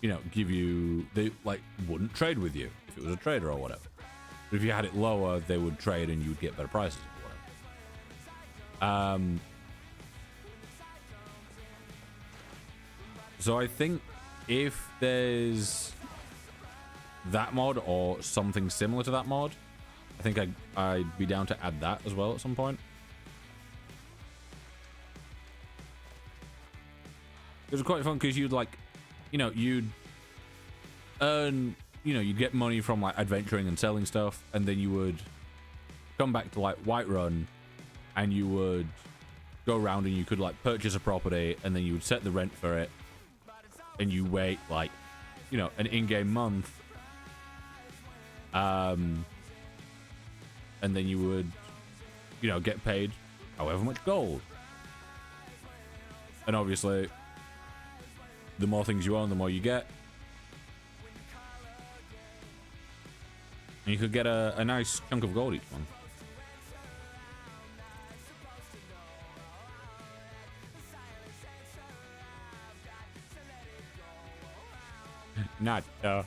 you know, give you, they like wouldn't trade with you if it was a trader or whatever. But if you had it lower, they would trade and you would get better prices or whatever. So I think if there's that mod or something similar to that mod, I think I'd be down to add that as well at some point. It was quite fun because you'd like, you know, you'd earn, you know, you'd get money from like adventuring and selling stuff, and then you would come back to like Whiterun and you would go around and you could like purchase a property, and then you would set the rent for it, and you wait like, you know, an in-game month, and then you would, you know, get paid however much gold. And obviously the more things you own, the more you get. And you could get a nice chunk of gold each month. Not or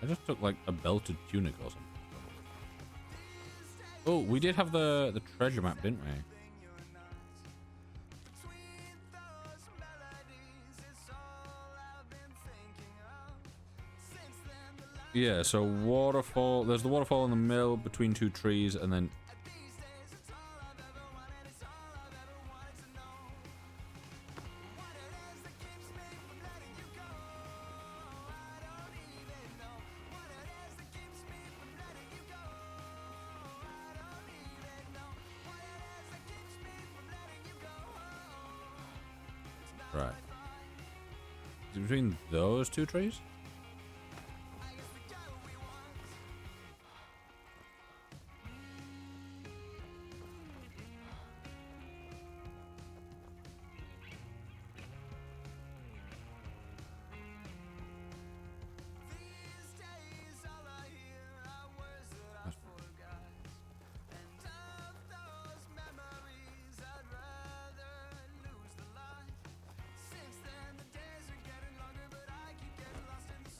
I just took like a belted tunic or something. Oh, we did have the treasure map, didn't we? Yeah, so waterfall. There's the waterfall in the middle between two trees, and then right. Is it between those two trees?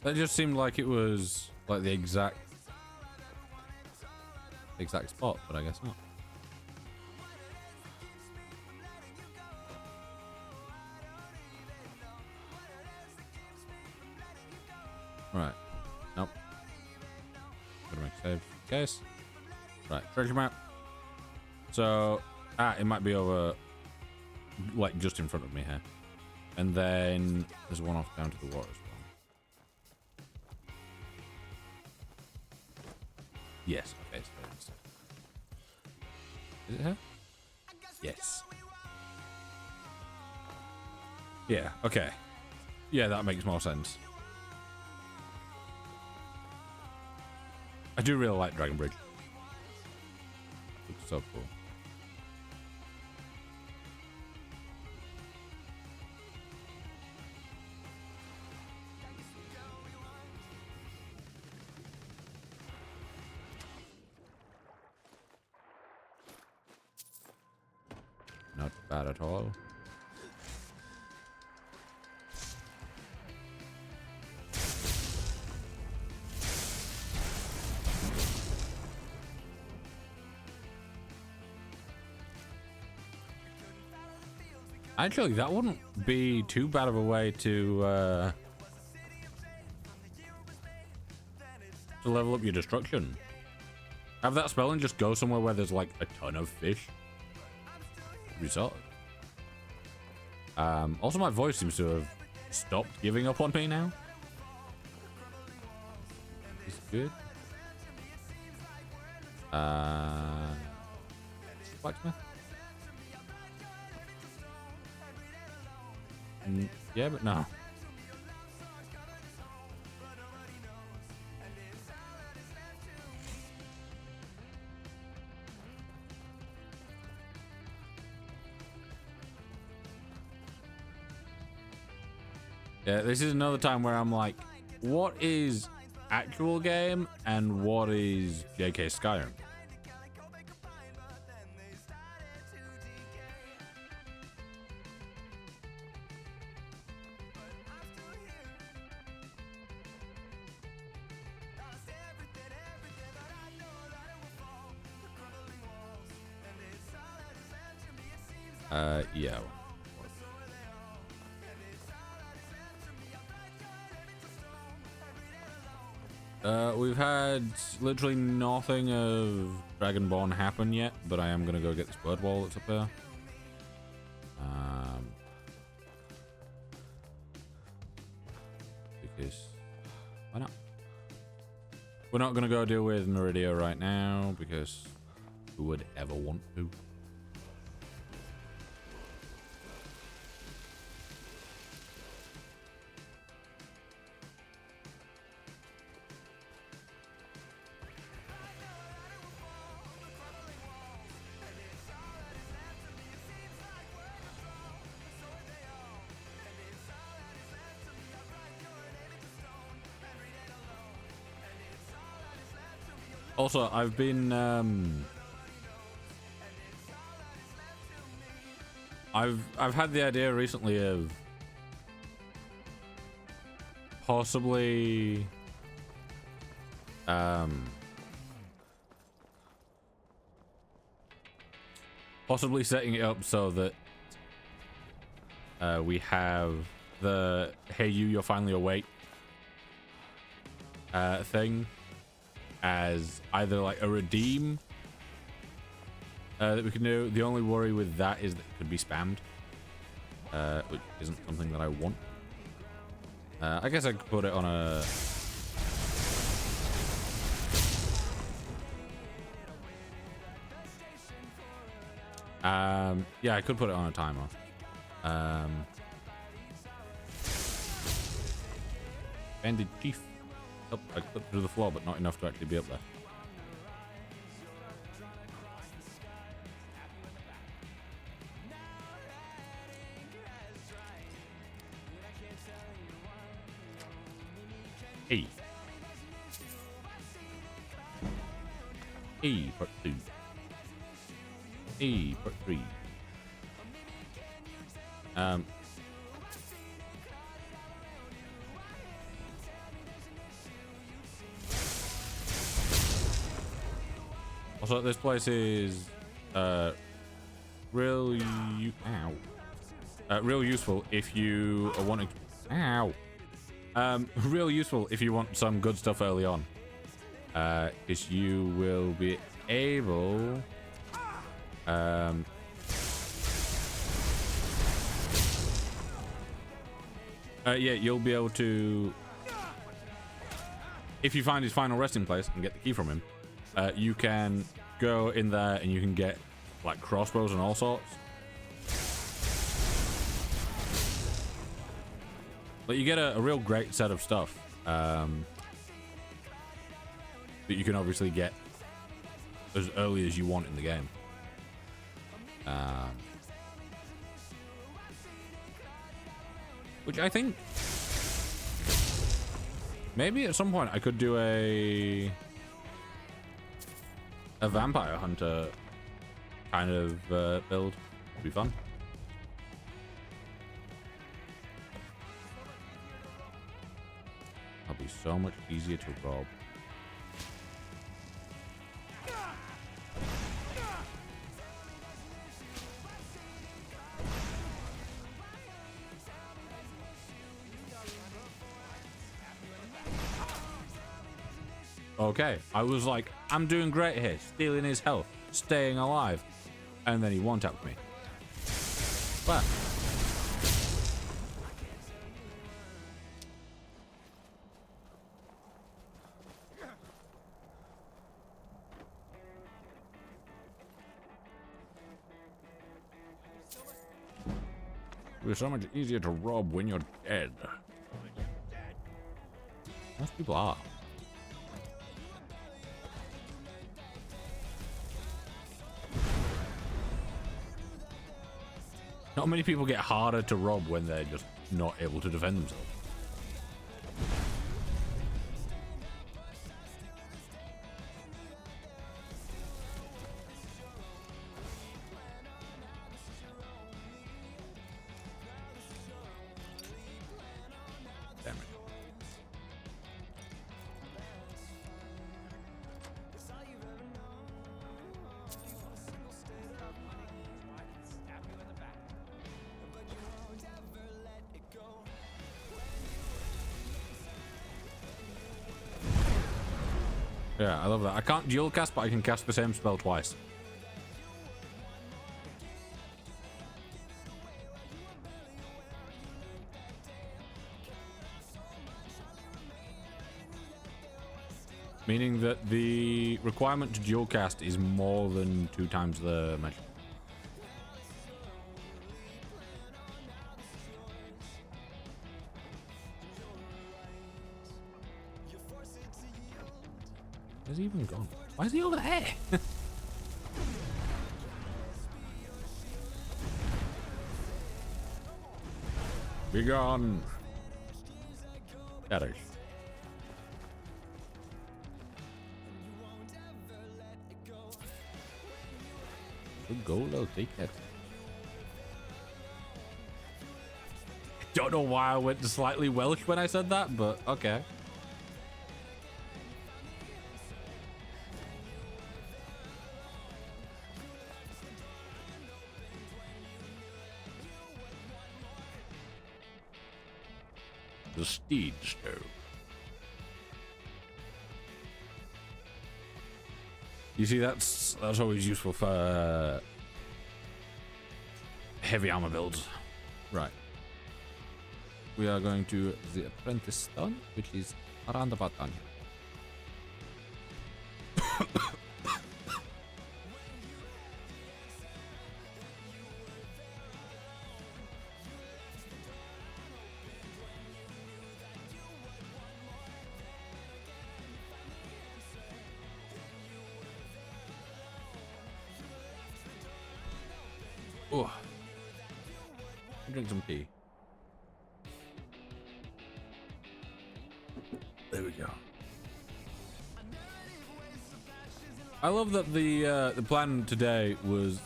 That just seemed like it was like the exact spot, but I guess not. Right. Nope. Gotta make a save. Case. Right. Treasure map. So, it might be over, like just in front of me here, and then there's one off down to the water as well. Yes, okay, so is it here? Yes. Yeah, okay. Yeah, that makes more sense. I do really like Dragon Bridge. Looks so cool. Not bad at all. Actually, that wouldn't be too bad of a way to level up your destruction. Have that spell and just go somewhere where there's like a ton of fish. Result. Also, my voice seems to have stopped giving up on me now. Is good. Blacksmith. Yeah, but no. Yeah, this is another time where I'm like, what is actual game and what is JK Skyrim? Yeah. We've had literally nothing of Dragonborn happen yet, but I am gonna go get this bird wall that's up there. Because why not? We're not gonna go deal with Meridia right now because who would ever want to? Also, I've been I've had the idea recently of possibly possibly setting it up so that we have the "Hey you're finally awake" thing as either like a redeem that we can do. The only worry with that is that it could be spammed, which isn't something that I want. I guess I could put it on a yeah, I could put it on a timer. Banded chief. Oh, I slipped through the floor, but not enough to actually be up there. E. E part 2. E part 3. Also, this place is real useful if you are wanting real useful if you want some good stuff early on, because you will be able yeah, you'll be able to, if you find his final resting place and get the key from him, you can go in there and you can get like crossbows and all sorts. But you get a real great set of stuff that you can obviously get as early as you want in the game. Which I think maybe at some point I could do a vampire hunter kind of build. It'd be fun. That'll be so much easier to rob. Okay, I was like, I'm doing great here, stealing his health, staying alive, and then he one-tapped me. What? It's so much easier to rob when you're dead. Most people are. Not many people get harder to rob when they're just not able to defend themselves. Damn it. Yeah, I love that. I can't dual cast, but I can cast the same spell twice. Meaning that the requirement to dual cast is more than 2 times the measure. Where's he even gone? Why is he over there? Be gone. Shadows. Good goal, I'll take that. Don't know why I went slightly Welsh when I said that, but okay. The Steed Stone. You see, that's always useful for heavy armor builds. Right. We are going to the Apprentice Stone, which is around about down here. Oh, drink some tea. There we go. I love that the plan today was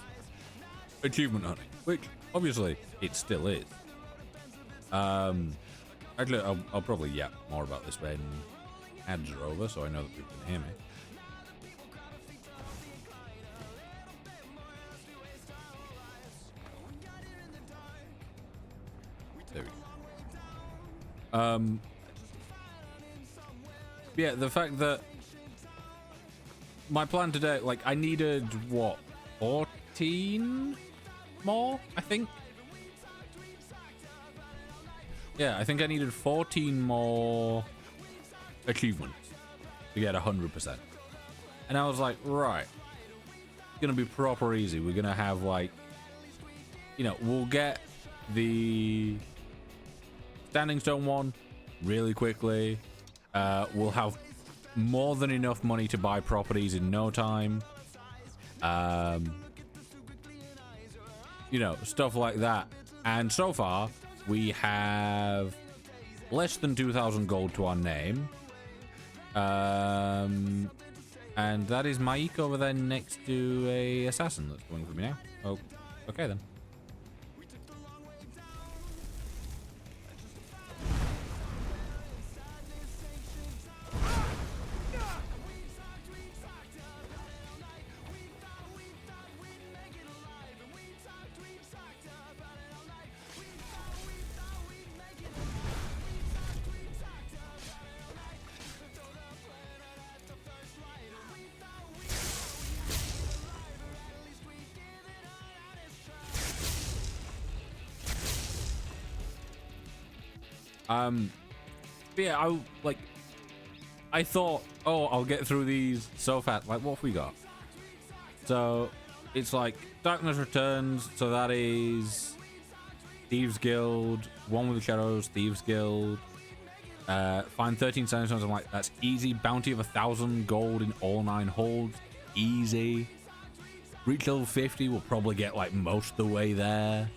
achievement hunting, which obviously it still is. Actually, I'll probably yap more about this when ads are over, so I know that people can hear me. There we go. Yeah, the fact that my plan today, like, I needed what, 14 more, I think. Yeah, I think I needed 14 more achievements to get 100%. And I was like, right, it's gonna be proper easy. We're gonna have, like, you know, we'll get the Standing Stone one really quickly. We'll have more than enough money to buy properties in no time. You know, stuff like that. And so far, we have less than 2,000 gold to our name. And that is Maik over there next to a assassin that's going for me now. Oh, okay then. Yeah, I thought, oh, I'll get through these so fast. Like, what have we got? So, it's like Darkness Returns, so that is Thieves Guild, One with the Shadows, Thieves Guild. Find 13 Sandstones. I'm like, that's easy. Bounty of 1,000 gold in all 9 holds. Easy. Reach level 50, we'll probably get like most of the way there.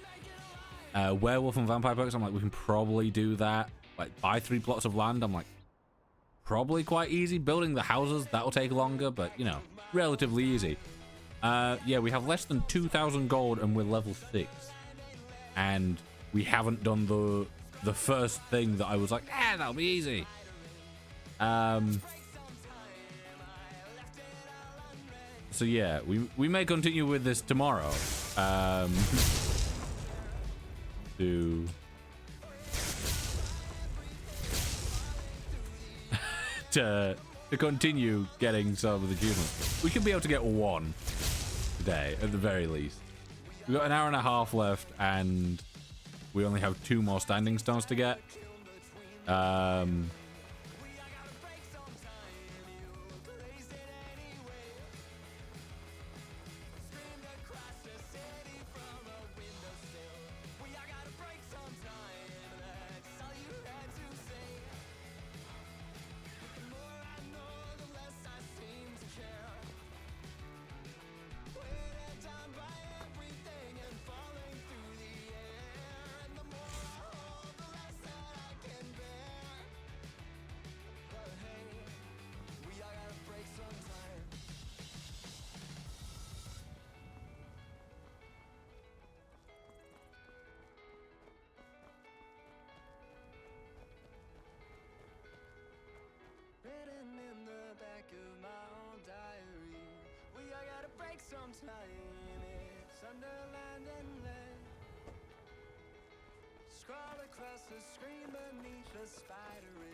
Werewolf and vampire perks, I'm like, we can probably do that. Like, buy 3 plots of land, I'm like, probably quite easy. Building the houses, that'll take longer, but, you know, relatively easy. Yeah, we have less than 2,000 gold, and we're level 6. And we haven't done the first thing that I was like, that'll be easy. So yeah, we may continue with this tomorrow. To continue getting some of the achievements. We could be able to get 1 today at the very least. We've got an hour and a half left, and we only have 2 more standing stones to get.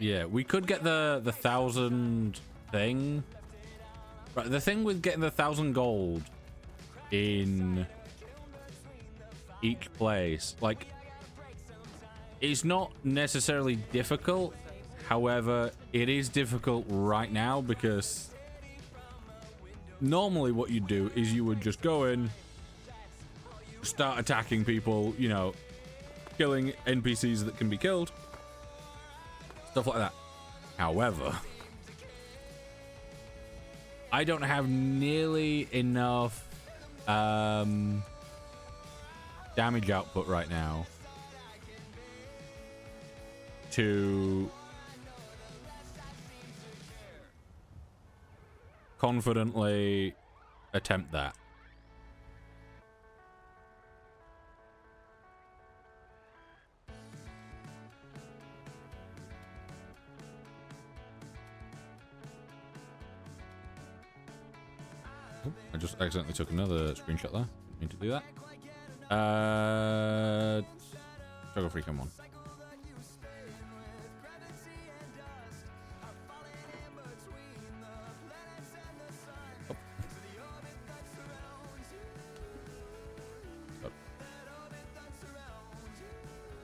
Yeah, we could get the 1,000 thing. Right, the thing with getting the 1,000 gold in each place, like, it's not necessarily difficult. However, it is difficult right now because normally what you do is you would just go in, start attacking people, you know, killing NPCs that can be killed, stuff like that. However, I don't have nearly enough damage output right now to confidently attempt that. Oh, I just accidentally took another screenshot there. Didn't mean to do that. Struggle free, come on.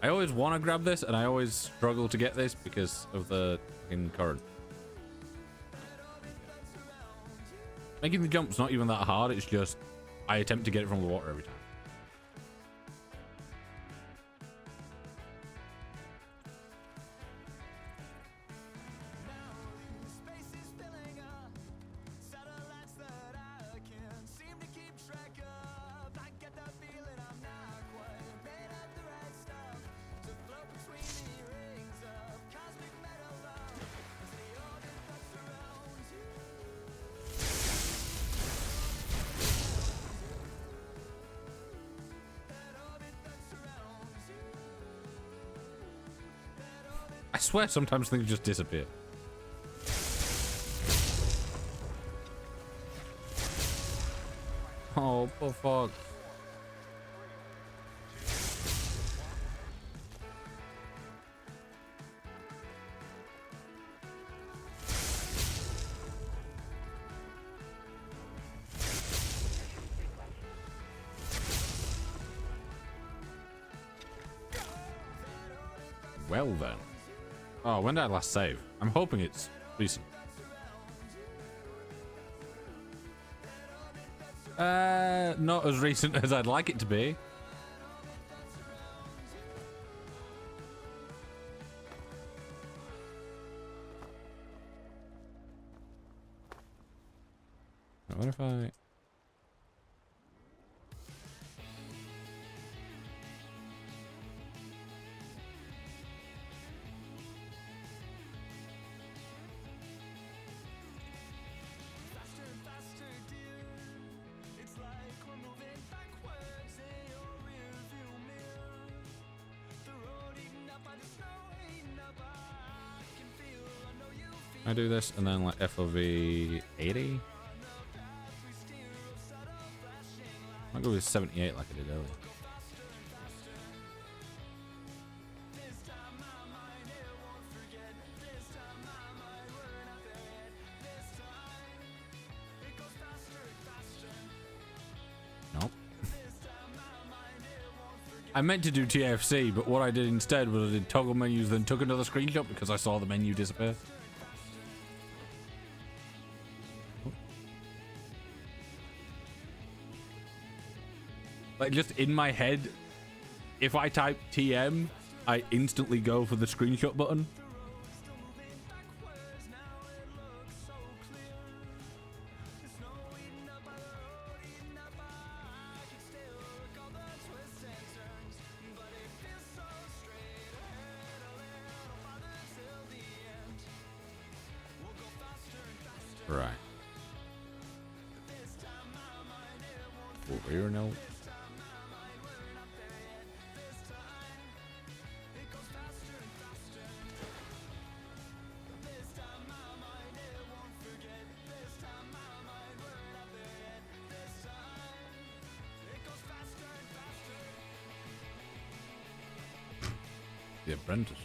I always want to grab this, and I always struggle to get this because of the fucking current. Making the jump's not even that hard, it's just I attempt to get it from the water every time. I swear sometimes things just disappear. Oh, poor fuck. Well then. Oh, when did I last save? I'm hoping it's recent. Not as recent as I'd like it to be. What if I... I do this and then like FOV 80. I'll go with 78 like I did earlier. Nope. I meant to do TFC, but what I did instead was I did toggle menus, then took another screenshot because I saw the menu disappear. Like, just in my head, if I type TM, I instantly go for the screenshot button. Right. Over here now. The Apprentice.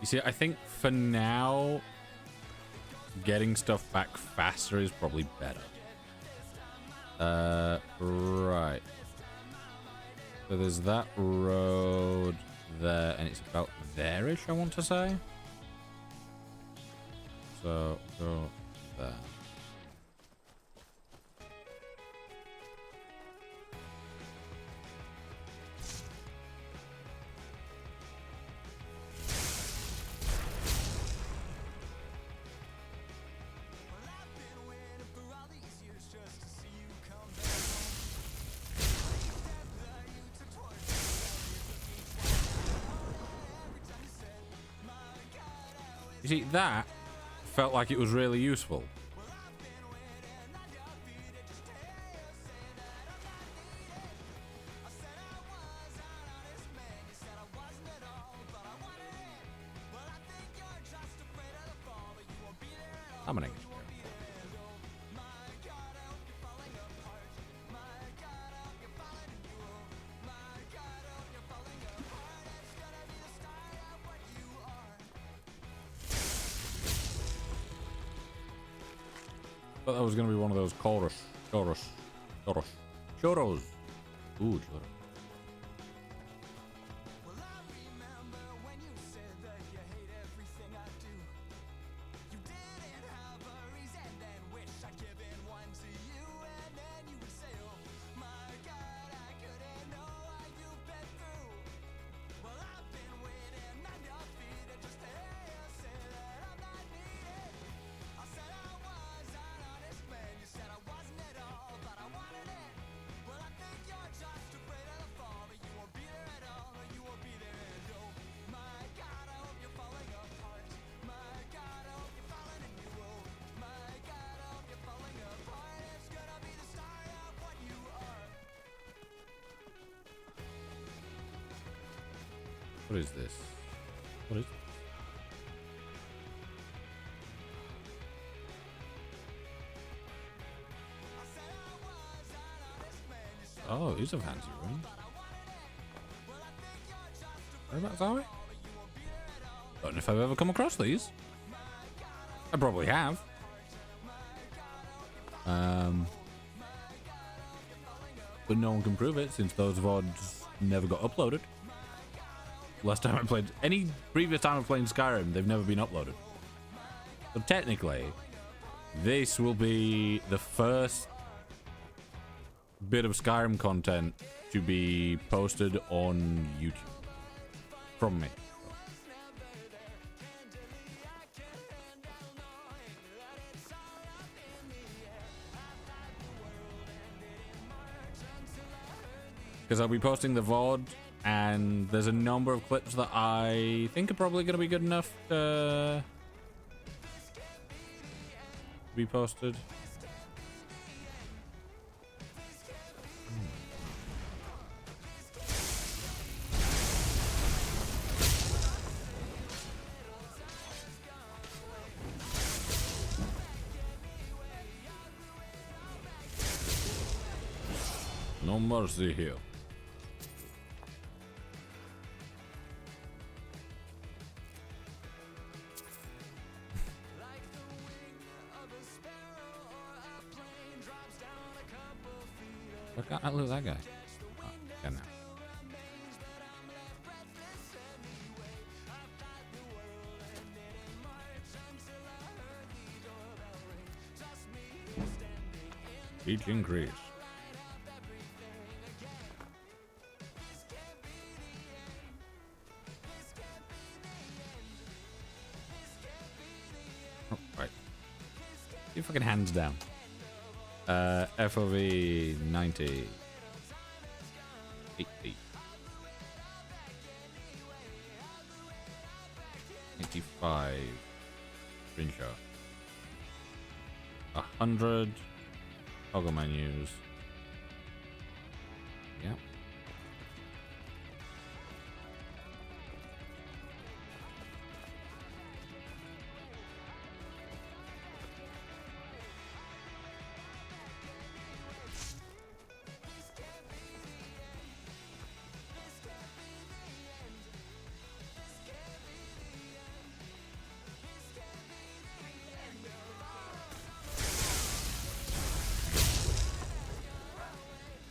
You see, I think for now, getting stuff back faster is probably better. Right. So there's that road there, and it's about there-ish, I want to say. So, go there. You see, that felt like it was really useful. I'm an English player. Thought that was going to be one of those chorus. Churros. Ooh, churros. What is this? What is this? Oh, these are fancy rooms. Whereabouts are we? Don't know if I've ever come across these. I probably have. But no one can prove it since those VODs never got uploaded. Last time I played, any previous time I've played Skyrim, they've never been uploaded. So technically, this will be the first bit of Skyrim content to be posted on YouTube from me. because I'll be posting the VOD, and there's a number of clips that I think are probably going to be good enough to be posted. No mercy here. Why can't I loot that guy? Oh, can now. Each increase. Oh, right. Your fucking hands down. FOV 90. 80. 85. Screenshot. 100. Toggle menus. Yep.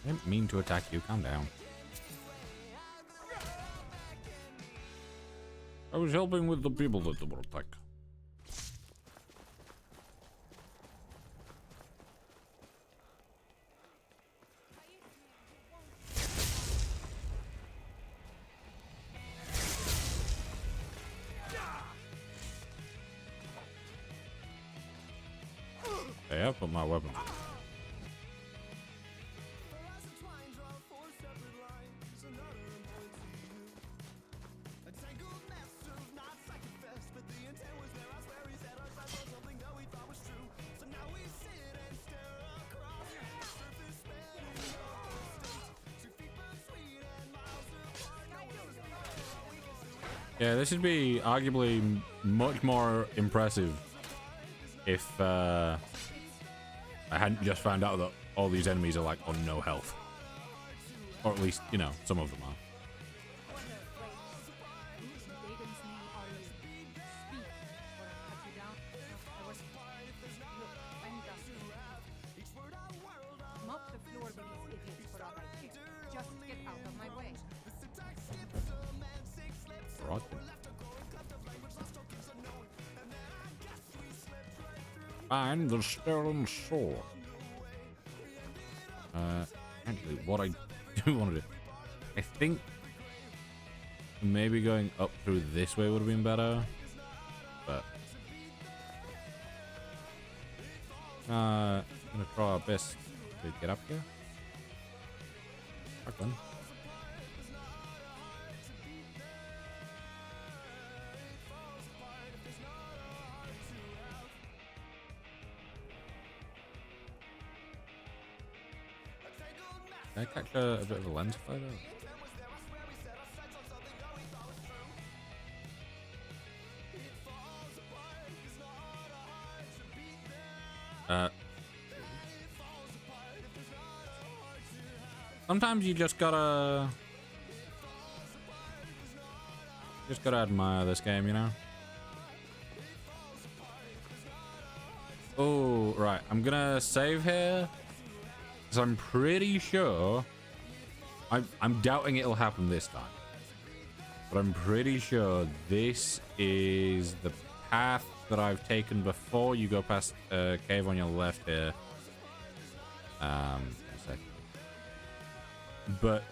I didn't mean to attack you. Calm down. I was helping with the people that were attacked. Hey, I put my weapon. Yeah, this would be arguably much more impressive if I hadn't just found out that all these enemies are like on no health. Or at least, you know, some of them are. Find the stolen sword. Actually, what I do want to do, I think maybe going up through this way would have been better, but I'm gonna try our best to get up here. Fuck then. Can I catch a bit of a lens photo? Sometimes you just gotta admire this game, you know? Oh, right. I'm gonna save here. So I'm pretty sure, I'm doubting it'll happen this time, but I'm pretty sure this is the path that I've taken before. You go past a cave on your left here. A second. But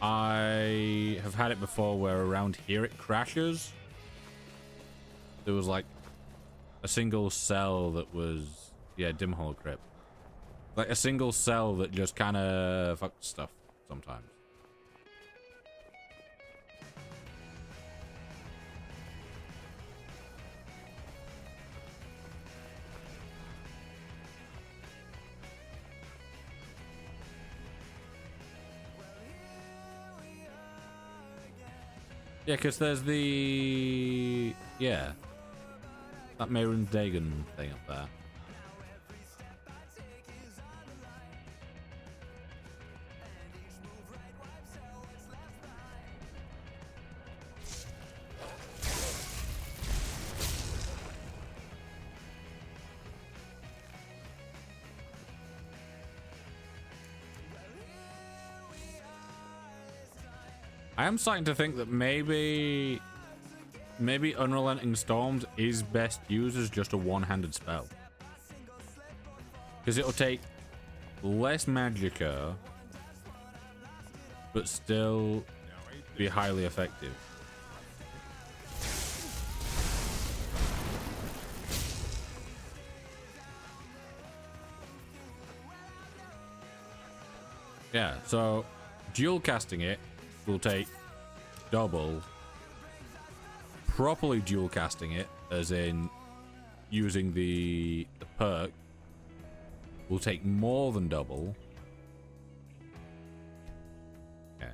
I have had it before where around here it crashes. There was like a single cell that was, yeah, dim hole crypt. Like a single cell that just kind of fucks stuff sometimes. Yeah, because there's the... Yeah. That Mayron Dagon thing up there. I am starting to think that maybe Unrelenting Storms is best used as just a one-handed spell. Because it'll take less magicka, but still be highly effective. Yeah, so dual casting it will take double. Properly dual casting it, as in using the perk, will take more than double. Okay.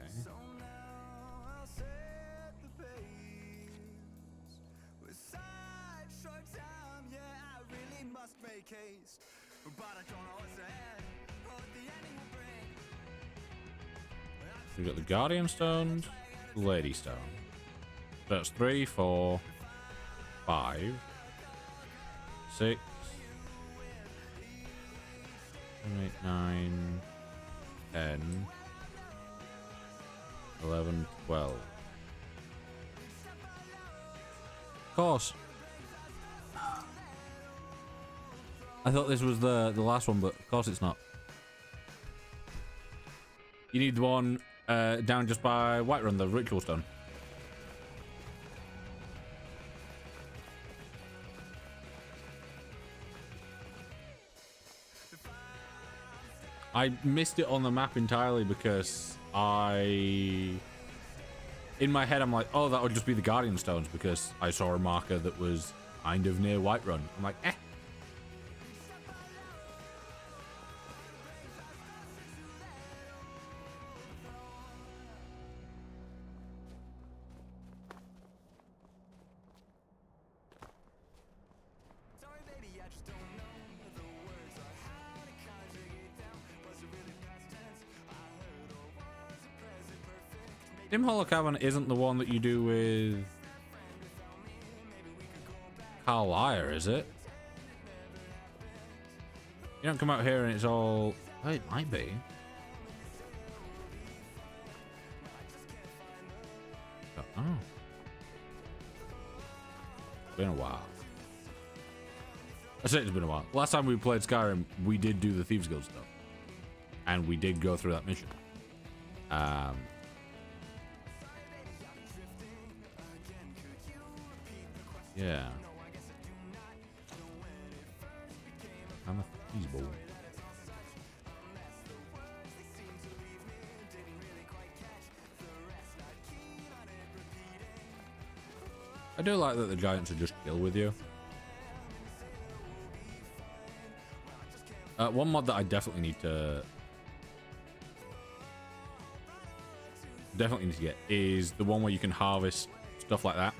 We've got the Guardian Stones, Lady Stone. That's 3, 4, 5, 6, 7, 8, 9, 10, 11, 12. Of course. I thought this was the last one, but of course it's not. You need the one down just by Whiterun, the Ritual Stone. I missed it on the map entirely because in my head, I'm like, oh, that would just be the Guardian Stones because I saw a marker that was kind of near Whiterun. I'm like, eh. Dim Hollow Cavern isn't the one that you do with Carlisle, is it? You don't come out here and it's all... Oh, it might be. Oh. Been a while. I say it's been a while. Last time we played Skyrim, we did do the Thieves Guild stuff. And we did go through that mission. Yeah. I'm a feasible. I do like that the giants are just chill with you. One mod that I definitely need to get is the one where you can harvest stuff like that.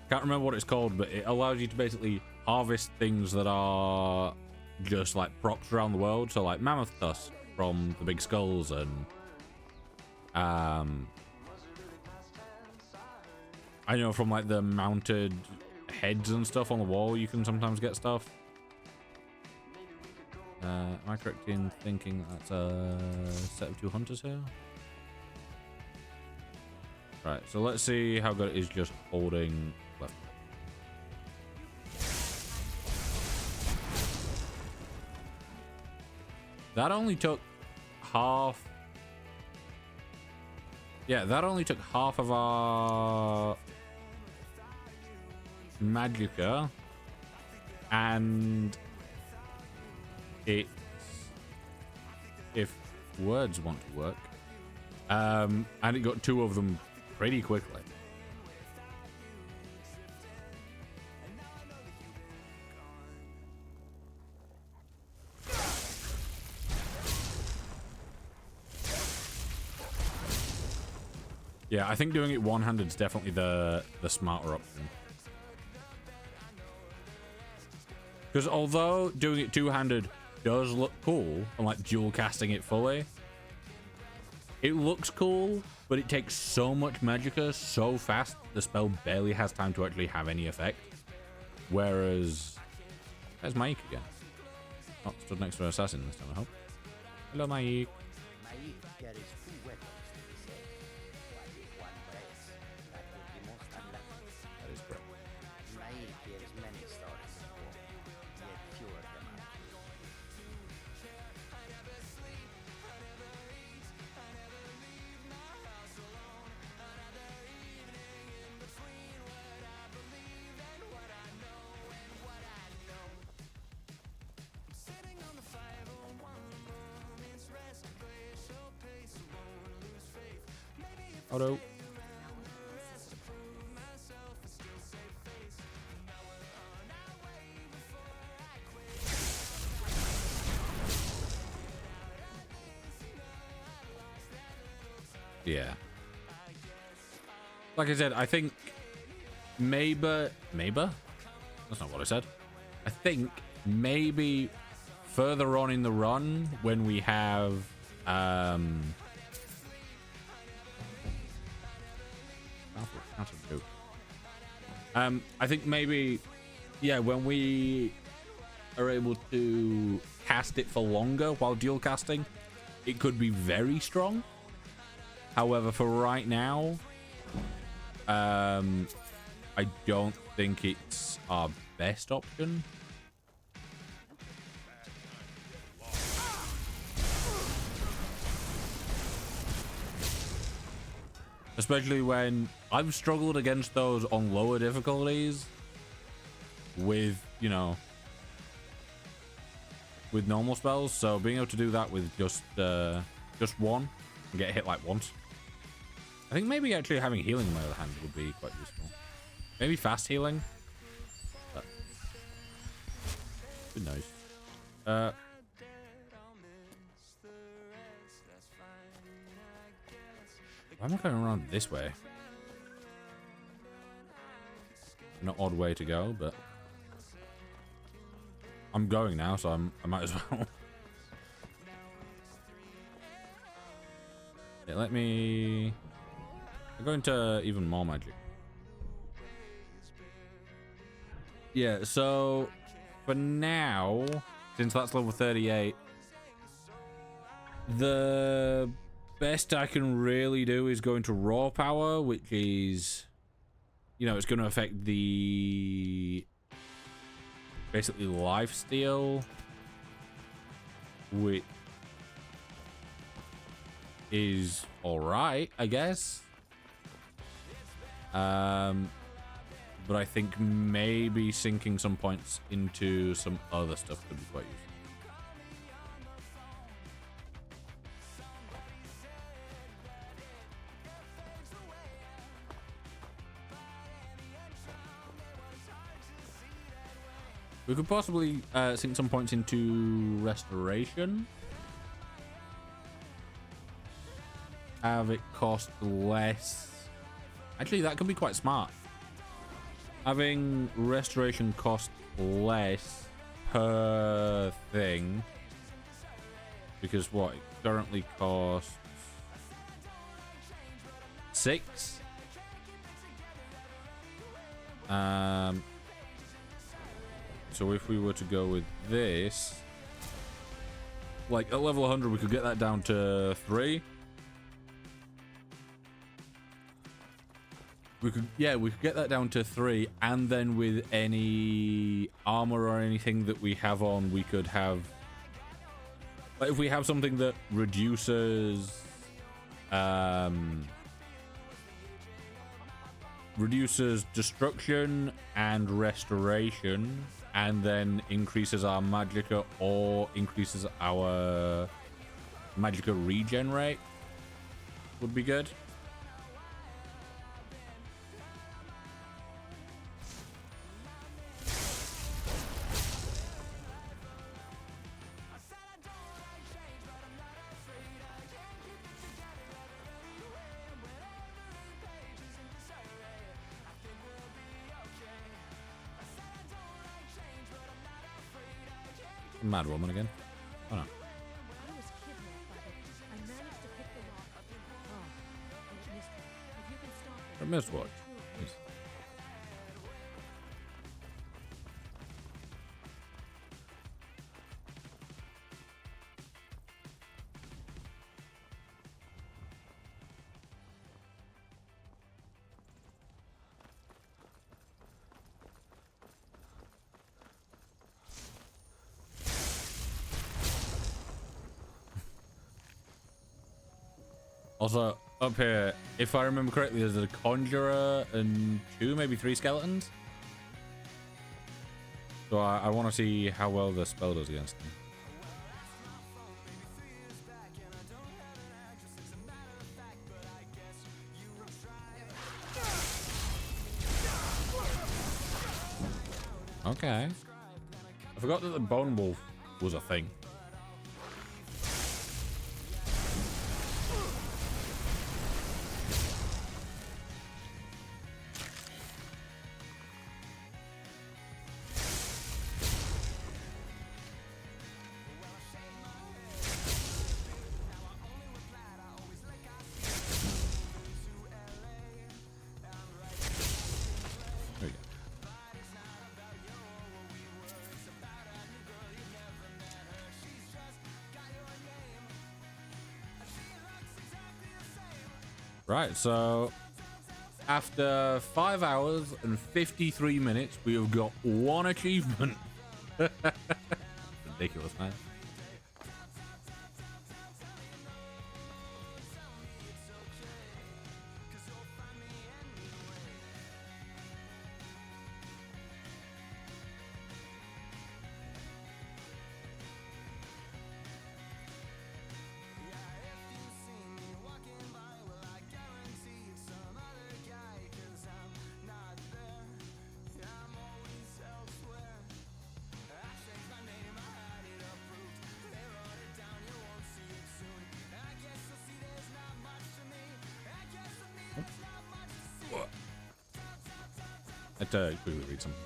Can't remember what it's called, but it allows you to basically harvest things that are just like props around the world. So like mammoth tusk from the big skulls and I know from like the mounted heads and stuff on the wall, you can sometimes get stuff. Am I correct in thinking that's a set of 2 hunters here? Right, so let's see how good it is just holding left. That only took half. Yeah, that only took half of our magicka. And it's, if words want to work, and it got 2 of them pretty quickly. Yeah, I think doing it one-handed is definitely the smarter option. Because although doing it two-handed does look cool, and like dual casting it fully, it looks cool, but it takes so much magicka so fast, the spell barely has time to actually have any effect. Whereas, there's Mike again. Oh, stood next to an assassin this time, I hope. Hello, Mike. Maik carries 2 weapons to be safe. While if one breaks, that would be most unlucky. That is correct. Maik hears many stories of war, yet few of them are true. Auto. Yeah. Like I said, I think maybe that's not what I said. I think maybe further on in the run when we have I think maybe, yeah, when we are able to cast it for longer while dual casting, it could be very strong. However, for right now, I don't think it's our best option. Especially when I've struggled against those on lower difficulties with, you know, with normal spells. So being able to do that with just one and get hit like once. I think maybe actually having healing in my other hand would be quite useful. Maybe fast healing. But would be nice. Why am I going around this way? An odd way to go, but I'm going now, so I might as well. Yeah, let me. I'm going to even more magic. Yeah, so for now, since that's level 38, the best I can really do is go into raw power, which is, you know, it's going to affect the basically lifesteal, which is all right, I guess. But I think maybe sinking some points into some other stuff could be quite useful. We could possibly sink some points into restoration. Have it cost less. Actually, that could be quite smart. Having restoration cost less per thing. Because what? It currently costs 6. So if we were to go with this, like at level 100, we could get that down to 3. We could get that down to 3, and then with any armor or anything that we have on, we could have, like, if we have something that reduces destruction and restoration, and then increases our magicka or increases our magicka regen rate would be good. Mad woman again. Oh no. I was kidnapped by them. I managed to pick them off. Oh, I missed them. If you can stop them. I missed what? Yes. Also, up here, if I remember correctly, there's a conjurer and 2, maybe 3 skeletons. So I want to see how well the spell does against them. Okay. I forgot that the bone wolf was a thing. There we go. Right, so after 5 hours and 53 minutes, we have got 1 achievement. Ridiculous, man. I had to quickly read something.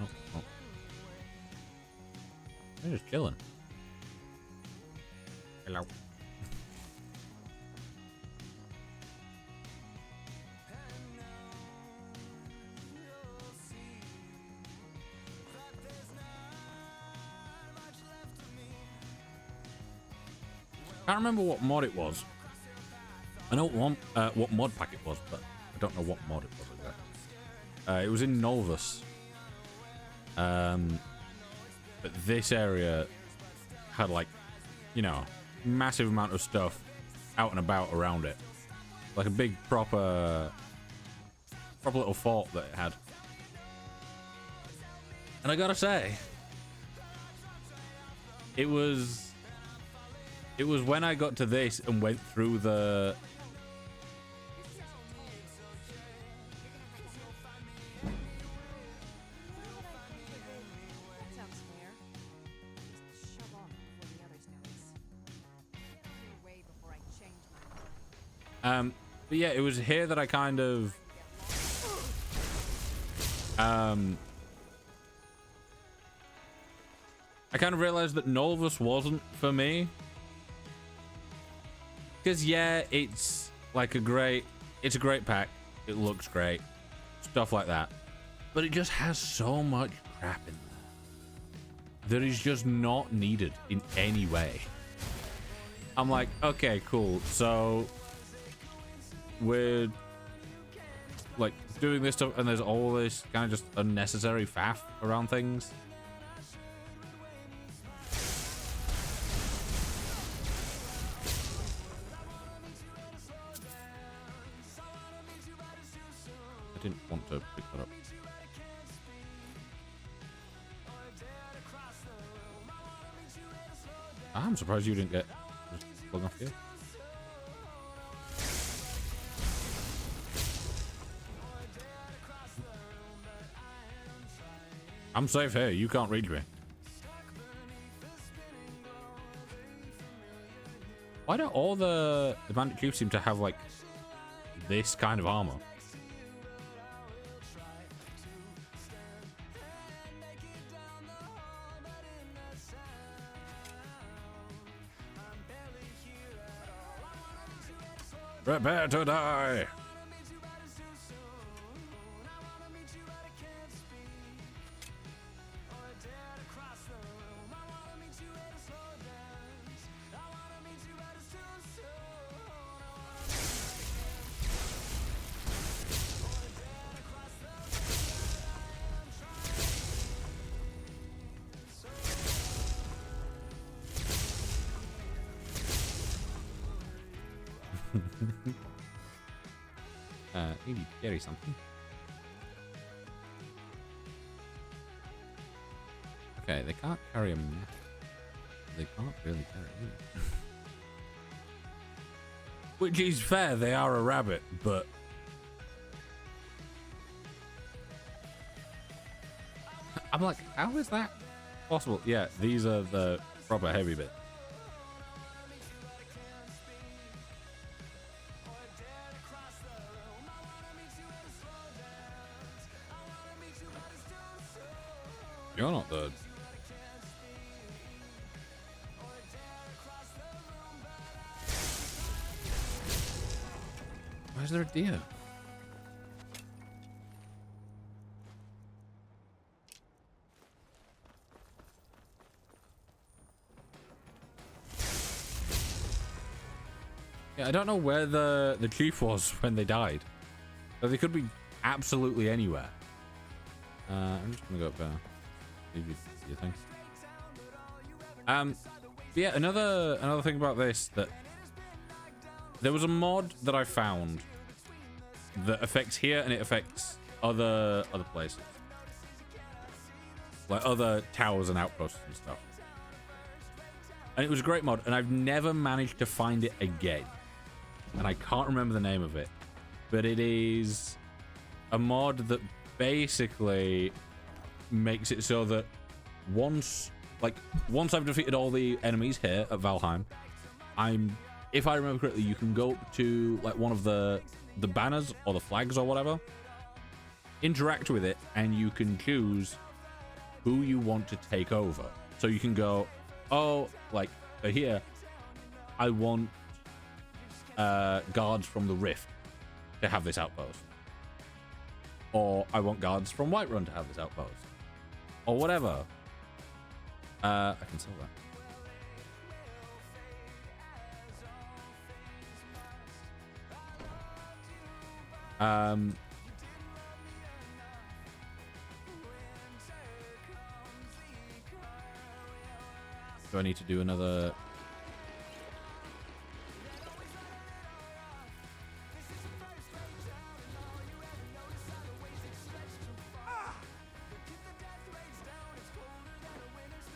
Oh. They're just chilling. Hello. I can't remember what mod it was. I know what mod pack it was, but I don't know what mod it was exactly. It was in Novus. But this area had, like, you know, massive amount of stuff out and about around it. Like a big proper little fort that it had. And I gotta say, it was when I got to this and went through the... That sounds fair. Just shove off before the others notice. Way before I change my mind. But yeah, it was here that I kind of... I kind of realized that Novus wasn't for me. Because yeah, it's like a great pack. It looks great. Stuff like that. But it just has so much crap in there that is just not needed in any way. I'm like, okay, cool. So we're like doing this stuff and there's all this kind of just unnecessary faff around things. I didn't want to pick that up. I'm surprised you didn't get flung off here. I'm safe here. You can't reach me. Why don't all the bandit chiefs seem to have like this kind of armor? Prepare to die. Need to carry something. Okay, they can't carry a map. They can't really carry it. Which is fair, they are a rabbit, but I'm like, how is that possible? Yeah, these are the proper heavy bits. You're not the... Why is there a deer? Yeah, I don't know where the chief was when they died. So they could be absolutely anywhere. I'm just gonna go up there. You think? Yeah, another thing about this, that there was a mod that I found that affects here and it affects other places, like other towers and outposts and stuff. And it was a great mod, and I've never managed to find it again, and I can't remember the name of it, but it is a mod that basically makes it so that once I've defeated all the enemies here at Valheim, if I remember correctly, you can go up to like one of the banners or the flags or whatever, interact with it, and you can choose who you want to take over. So you can go, oh, like here, I want guards from the Rift to have this outpost, or I want guards from Whiterun to have this outpost, or whatever. I can sell that. Do I need to do another?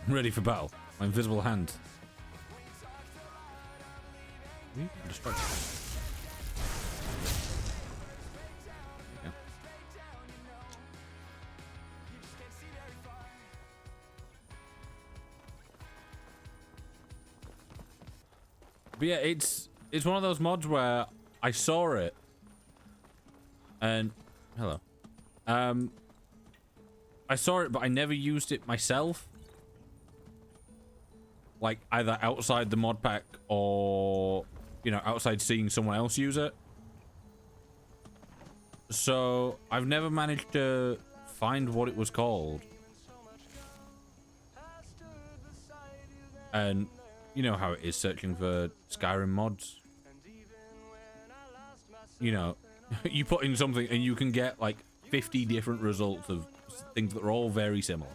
I'm ready for battle. My invisible hand. Destruct. There you go. But yeah, it's one of those mods where I saw it and hello. I saw it, but I never used it myself. Like either outside the mod pack or, you know, outside seeing someone else use it. So I've never managed to find what it was called. And you know how it is searching for Skyrim mods. You know, you put in something and you can get like 50 different results of things that are all very similar.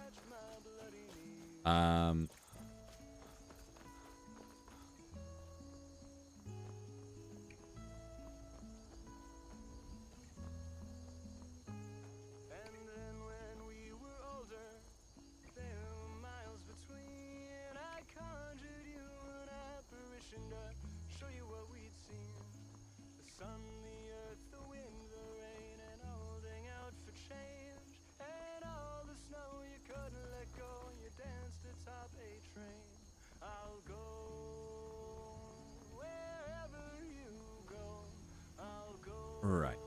Right.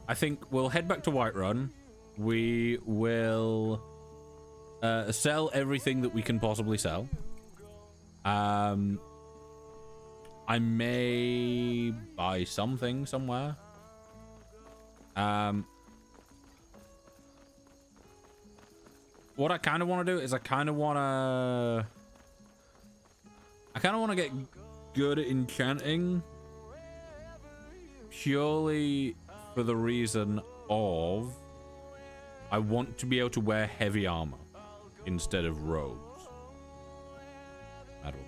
I think we'll head back to Whiterun. We will sell everything that we can possibly sell. I may buy something somewhere. What I kind of want to do is I kind of want to get good at enchanting purely for the reason of I want to be able to wear heavy armor instead of robes. I don't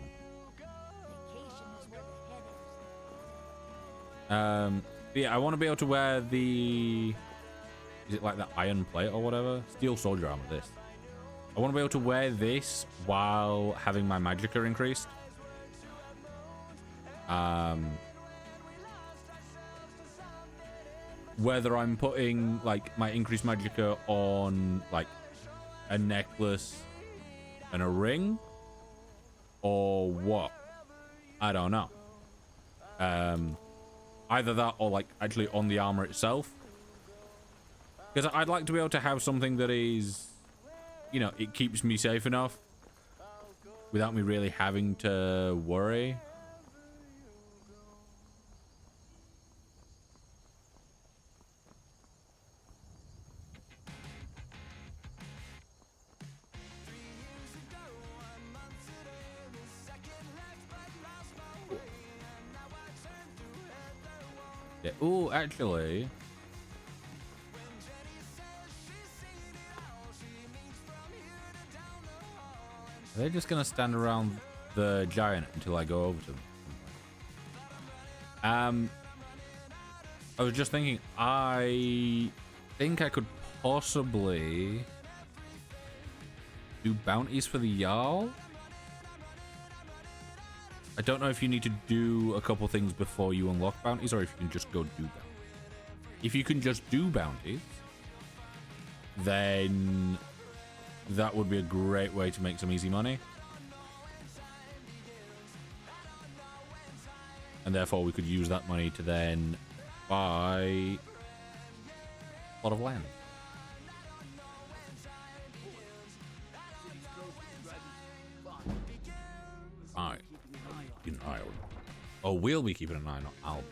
know. Yeah, I want to be able to wear the, is it like the iron plate or whatever? Steel soldier armor, this. I want to be able to wear this while having my magicka increased. Whether I'm putting like my increased magicka on like a necklace and a ring or what, I don't know. Either that or like actually on the armor itself, because I'd like to be able to have something that is, you know, it keeps me safe enough without me really having to worry. Yeah. Oh, actually, are they just gonna stand around the giant until I go over to them? I was just thinking, I think I could possibly do bounties for the Jarl. I don't know if you need to do a couple things before you unlock bounties, or if you can just go do bounties. If you can just do bounties, then that would be a great way to make some easy money. And therefore we could use that money to then buy a lot of land. Alright. Keep an eye on. Oh, we'll be keeping an eye on. I'll.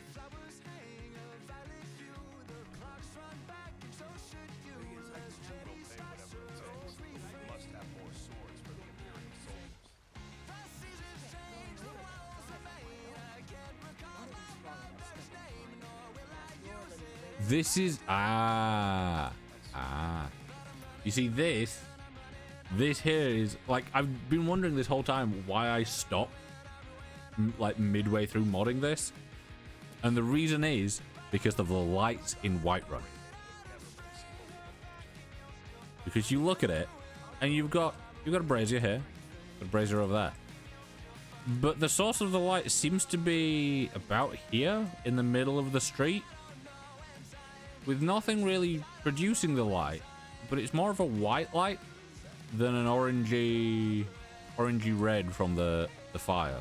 This is you see, this here is like, I've been wondering this whole time why I stopped like midway through modding this, and the reason is because of the lights in Whiterun. Because you look at it and you've got a brazier here, a brazier over there, but the source of the light seems to be about here in the middle of the street, with nothing really producing the light, but it's more of a white light than an orangey red from the fire.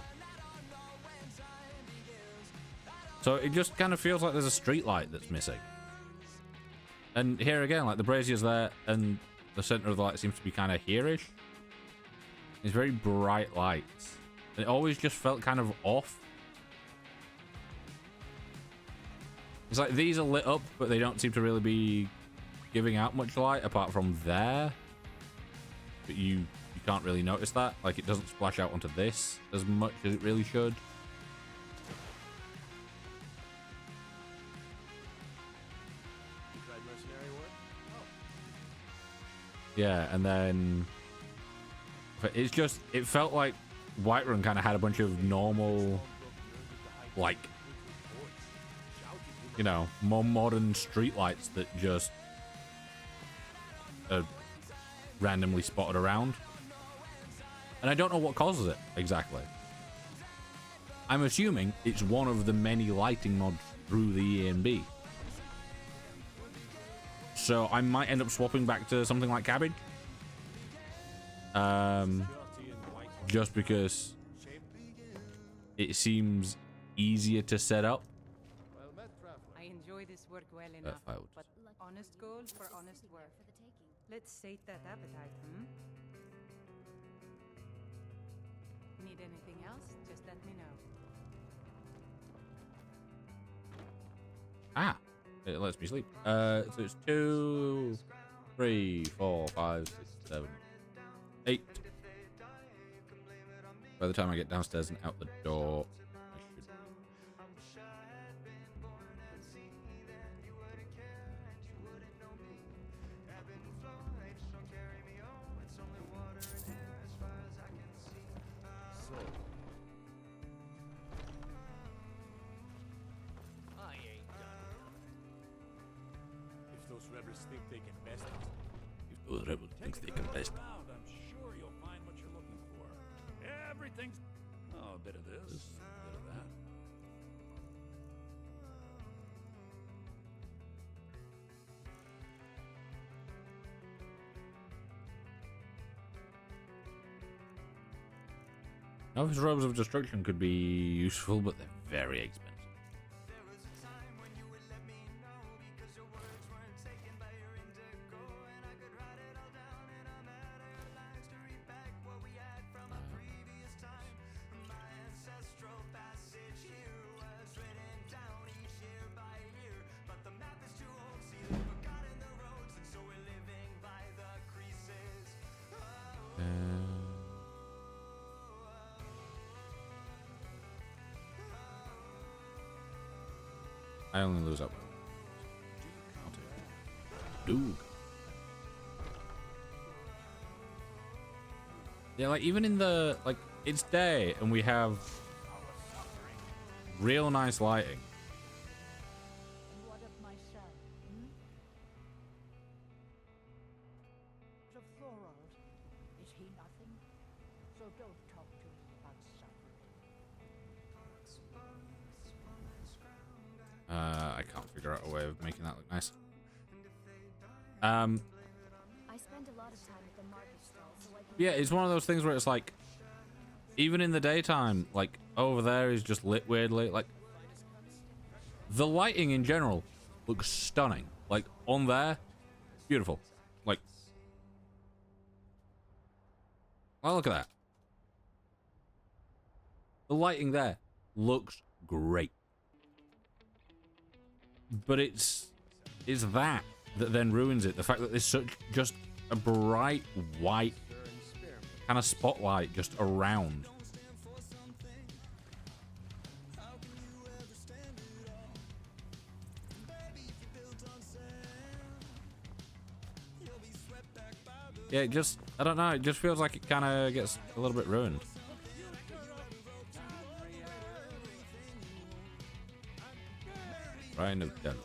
So it just kind of feels like there's a street light that's missing. And here again, like the brazier's there and the center of the light seems to be kind of here-ish. It's very bright lights. And it always just felt kind of off. It's like these are lit up, but they don't seem to really be giving out much light apart from there. But you can't really notice that. Like, it doesn't splash out onto this as much as it really should. Yeah, and then it's just, it felt like Whiterun kind of had a bunch of normal, like, you know, more modern streetlights that just are randomly spotted around. And I don't know what causes it exactly. I'm assuming it's one of the many lighting mods through the ENB. So I might end up swapping back to something like Cabbage. Just because it seems easier to set up. I enjoy this work well enough, failed. but honest gold for honest work. Let's sate that appetite, Need anything else? Just let me know. Ah, it lets me sleep. So it's 2, 3, 4, 5, 6, 7, 8. By the time I get downstairs and out the door, I should. So. I ain't done yet. If those rebels think they can best us, If those rebels think they can best. Around, I'm sure you'll find what you're looking for. Everything's... Oh, a bit of this, a bit of that. Novice robes of destruction could be useful, but they're very expensive. I only lose up. Dude. Yeah, like even in the it's day and we have real nice lighting. And what of my son? The Thorold, is he nothing? So don't talk to me about suffering. I can't figure out a way of making that look nice. I spend a lot of time at the market stall, so I can... Yeah, it's one of those things where it's like, even in the daytime, like over there is just lit weirdly. Like the lighting in general looks stunning. Like on there, beautiful. Like, oh look at that. The lighting there looks great. But it's that then ruins it. The fact that there's such just a bright white kind of spotlight just around. Yeah, it just, I don't know, it just feels like it kind of gets a little bit ruined. Right of death.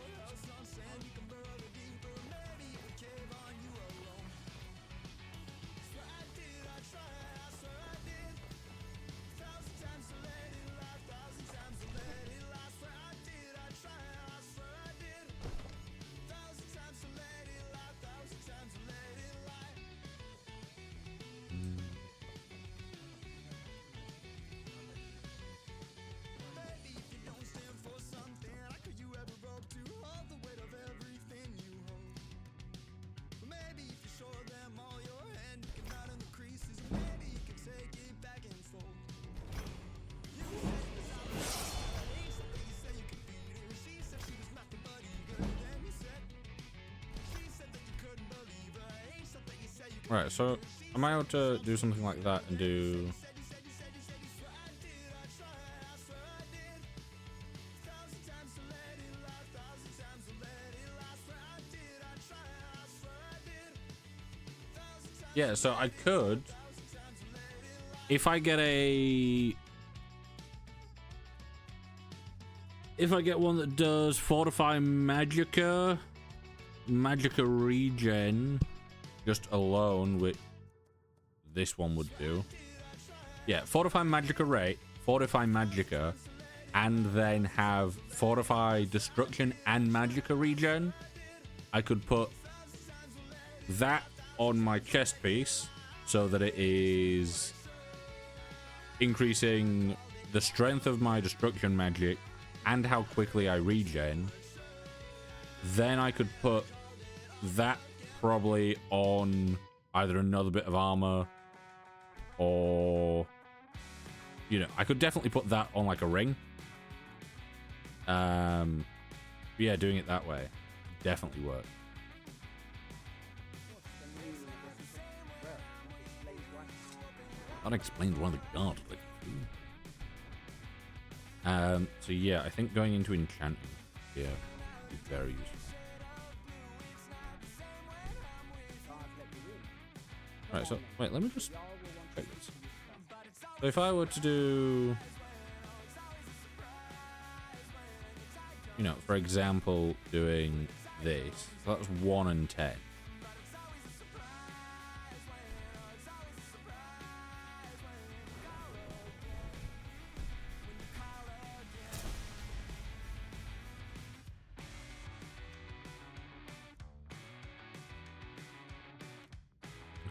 Right, so am I able to do something like that and do... Yeah, so I could, if I get one that does Fortify Magicka regen, just alone, which this one would do. Yeah, Fortify Magicka rate, Fortify Magicka, and then have Fortify Destruction and Magicka regen. I could put that on my chest piece so that it is increasing the strength of my destruction magic and how quickly I regen, then I could put that probably on either another bit of armor or, you know, I could definitely put that on like a ring. Yeah, doing it that way definitely work. That explains one of the guards. Like, so yeah, I think going into enchanting, yeah, would be very useful. Alright, so wait, let me just check this. So if I were to do, you know, for example, doing this, so that's 1 and 10.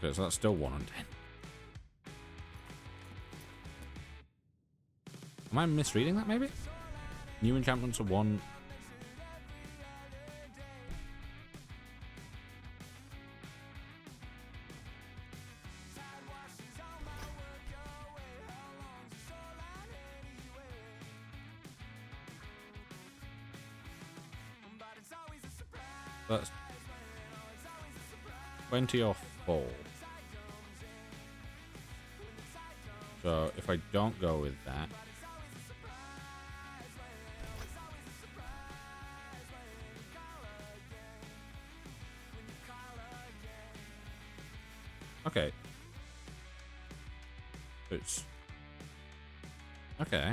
Okay, so that's still 1 and 10. Am I misreading that, maybe? New enchantments are 1. That's 20 off 4. So if I don't go with that, okay, it's okay.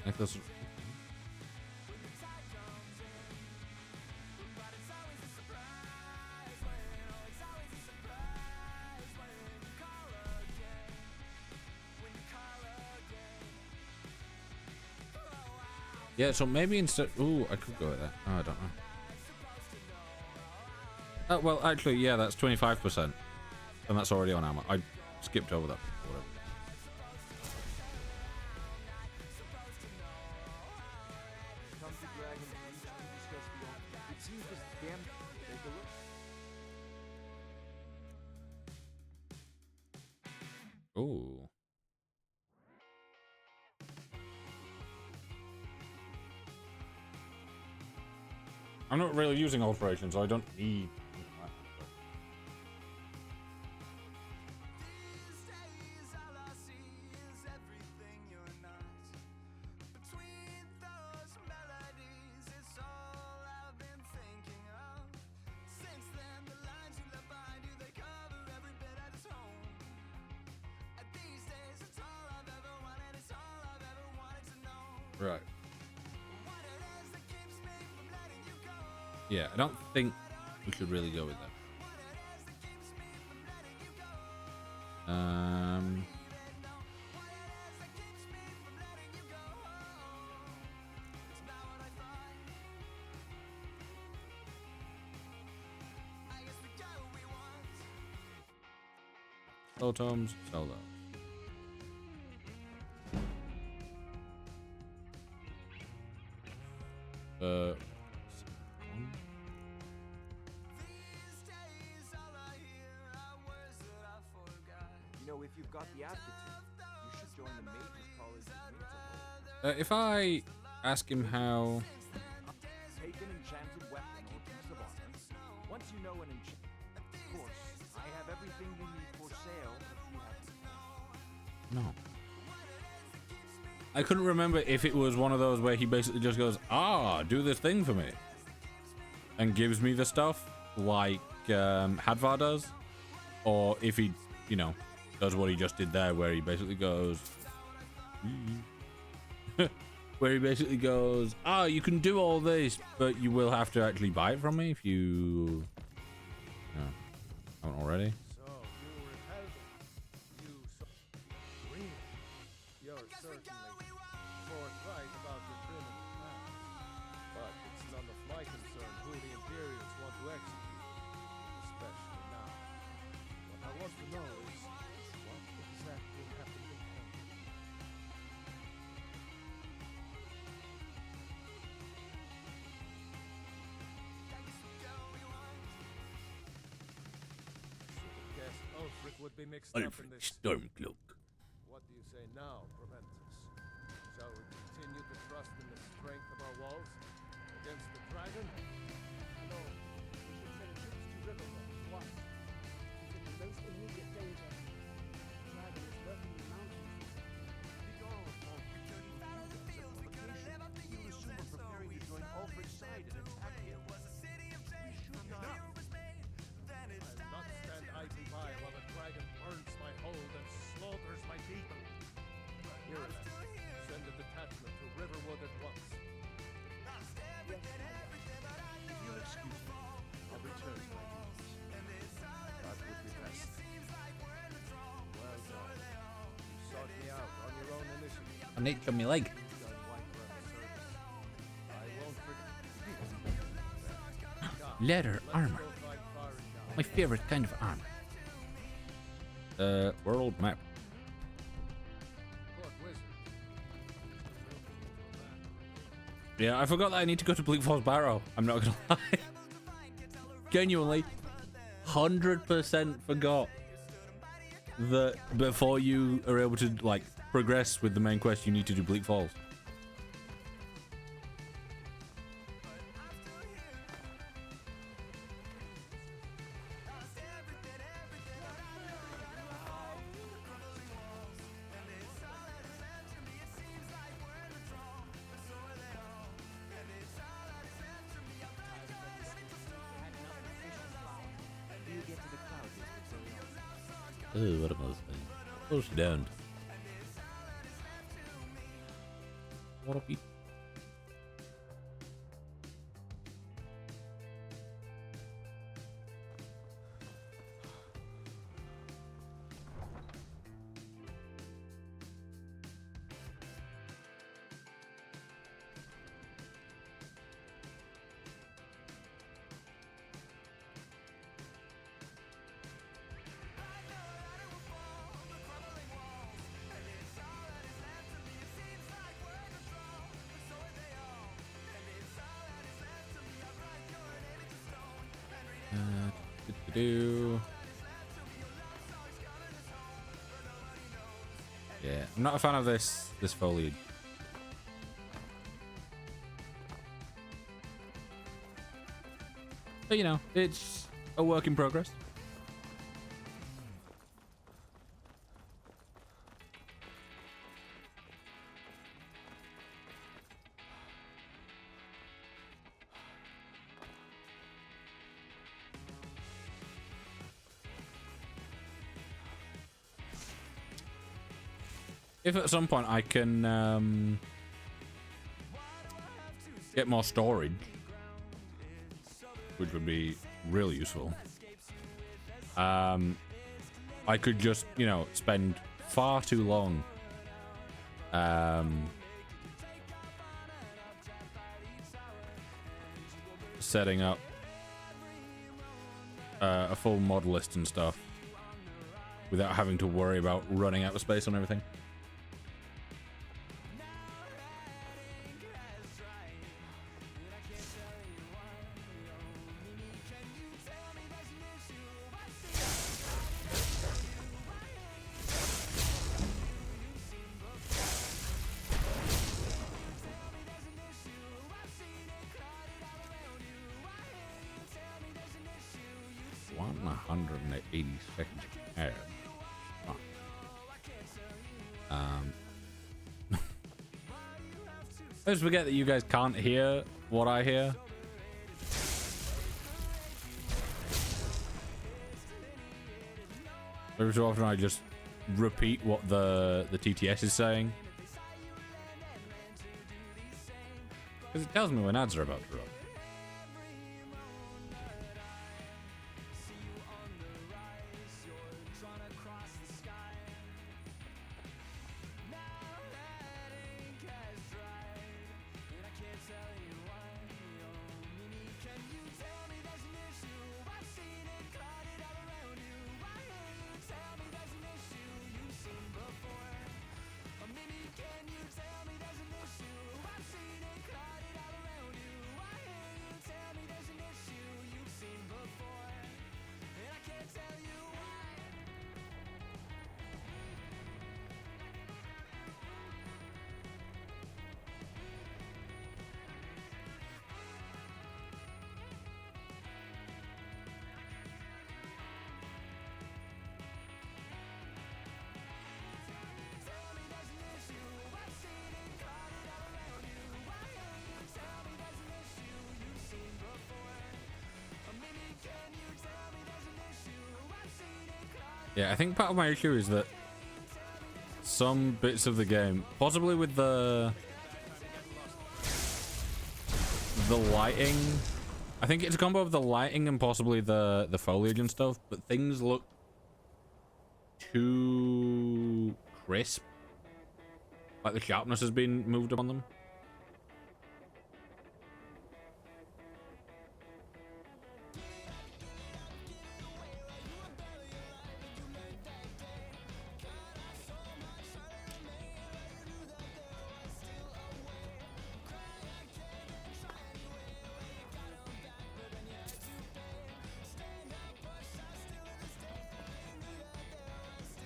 Like this. Yeah, so maybe instead. Ooh, I could go with that. Oh, I don't know. Oh, well, actually, yeah, that's 25%. And that's already on armor. I skipped over that. Whatever. Ooh. I'm not really using alteration, so I don't need. Right. Yeah, I don't think we should really go with that. Totems, sell those. You know, if you've got the aptitude, you should join the Mages College with me. If I ask him how. Take an enchanted weapon or piece of armor. Once you know an enchant, of course, I have everything you need for sale if you have. No. I couldn't remember if it was one of those where he basically just goes, do this thing for me. And gives me the stuff like Hadvar does. Or if he, you know, does what he just did there where he basically goes... where he basically goes, you can do all this, but you will have to actually buy it from me if you... haven't already. So, you repelled it. You so... Really? You're certainly forthright about your criminal past. But it's none of my concern who the Imperials want to execute, especially now. What I want to know is what exactly happened in Helgen. Guess Ulfric would be mixed up in Ulfric this. Stormcloak. What do you say now, Proventus? Shall we continue to trust in the strength of our walls against the dragon? No, we should send troops to Riverwood at once. It's in the most immediate danger. The dragon is lurking in the mountains. The Jarl of Falk returning to England's location. You assume we're preparing to join Ulfric's side and attack him. We should not. I'll not stand idly by while the dragon burns my hold and slaughters my people. Ireland, send a detachment to Riverwood at once. If you'll excuse me, I'll return to my duties. That would be best. Well done. You sought me out on your own initiative. I need to me leg. Done Whiterun a service. I won't forget. Leather armor. Go fight Farengal. My favorite kind of armor. World map. Court wizard. Yeah, I forgot that I need to go to Bleak Falls Barrow. I'm not gonna lie. Genuinely, 100% forgot that before you are able to like progress with the main quest, you need to do Bleak Falls. Ooh, what am I saying? Oh, she downed. What up, you? Yeah, I'm not a fan of this foliage. But you know, it's a work in progress. If at some point I can get more storage, which would be really useful, I could just, you know, spend far too long setting up a full mod list and stuff without having to worry about running out of space on everything. I just forget that you guys can't hear what I hear. Every so often I just repeat what the TTS is saying. Because it tells me when ads are about to run. Yeah, I think part of my issue is that some bits of the game, possibly with the lighting, I think it's a combo of the lighting and possibly the foliage and stuff, but things look too crisp. Like the sharpness has been moved upon them.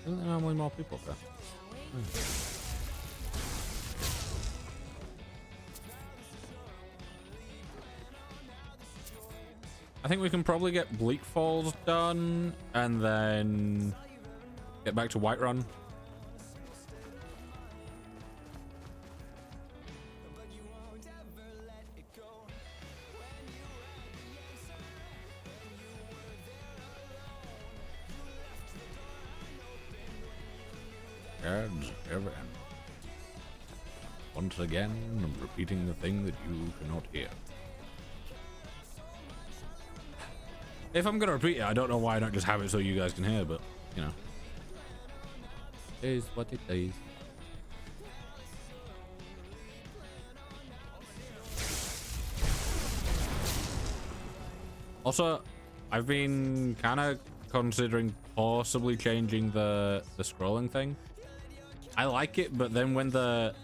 Isn't there normally more people there? I think we can probably get Bleak Falls done and then get back to Whiterun. Cards ever end. Once again, I'm repeating the thing that you cannot hear. If I'm gonna repeat it, I don't know why I don't just have it so you guys can hear, but you know, it is what it is. Also, I've been kind of considering possibly changing the scrolling thing. I like it, but then when the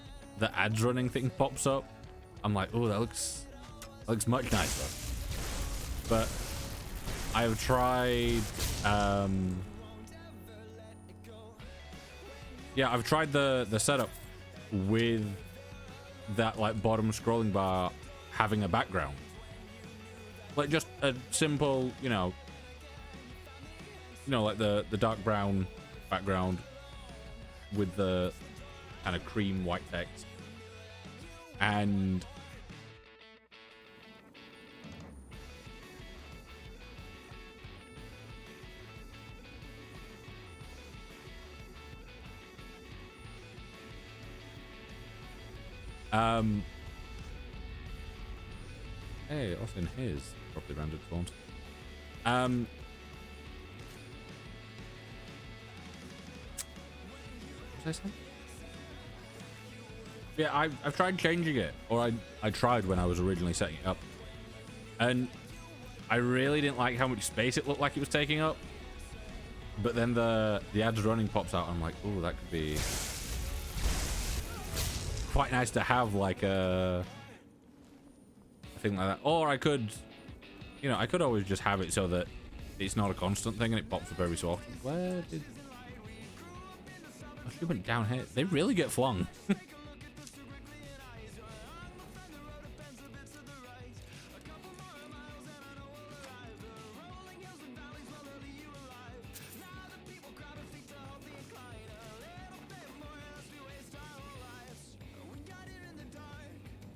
ads running thing pops up, I'm like, oh, that looks much nicer. But I've tried, yeah, I've tried the setup with that like bottom scrolling bar having a background, like just a simple, you know, like the dark brown background with the kind of cream white text, and hey, Austin, here's properly rounded font. Yeah, I've tried changing it, or I tried when I was originally setting it up, and I really didn't like how much space it looked like it was taking up. But then the ads running pops out, and I'm like, oh, that could be quite nice to have, like a thing like that. Or I could, you know, I could always just have it so that it's not a constant thing and it pops up every so often. Where did... Oh, she went down here. They really get flung.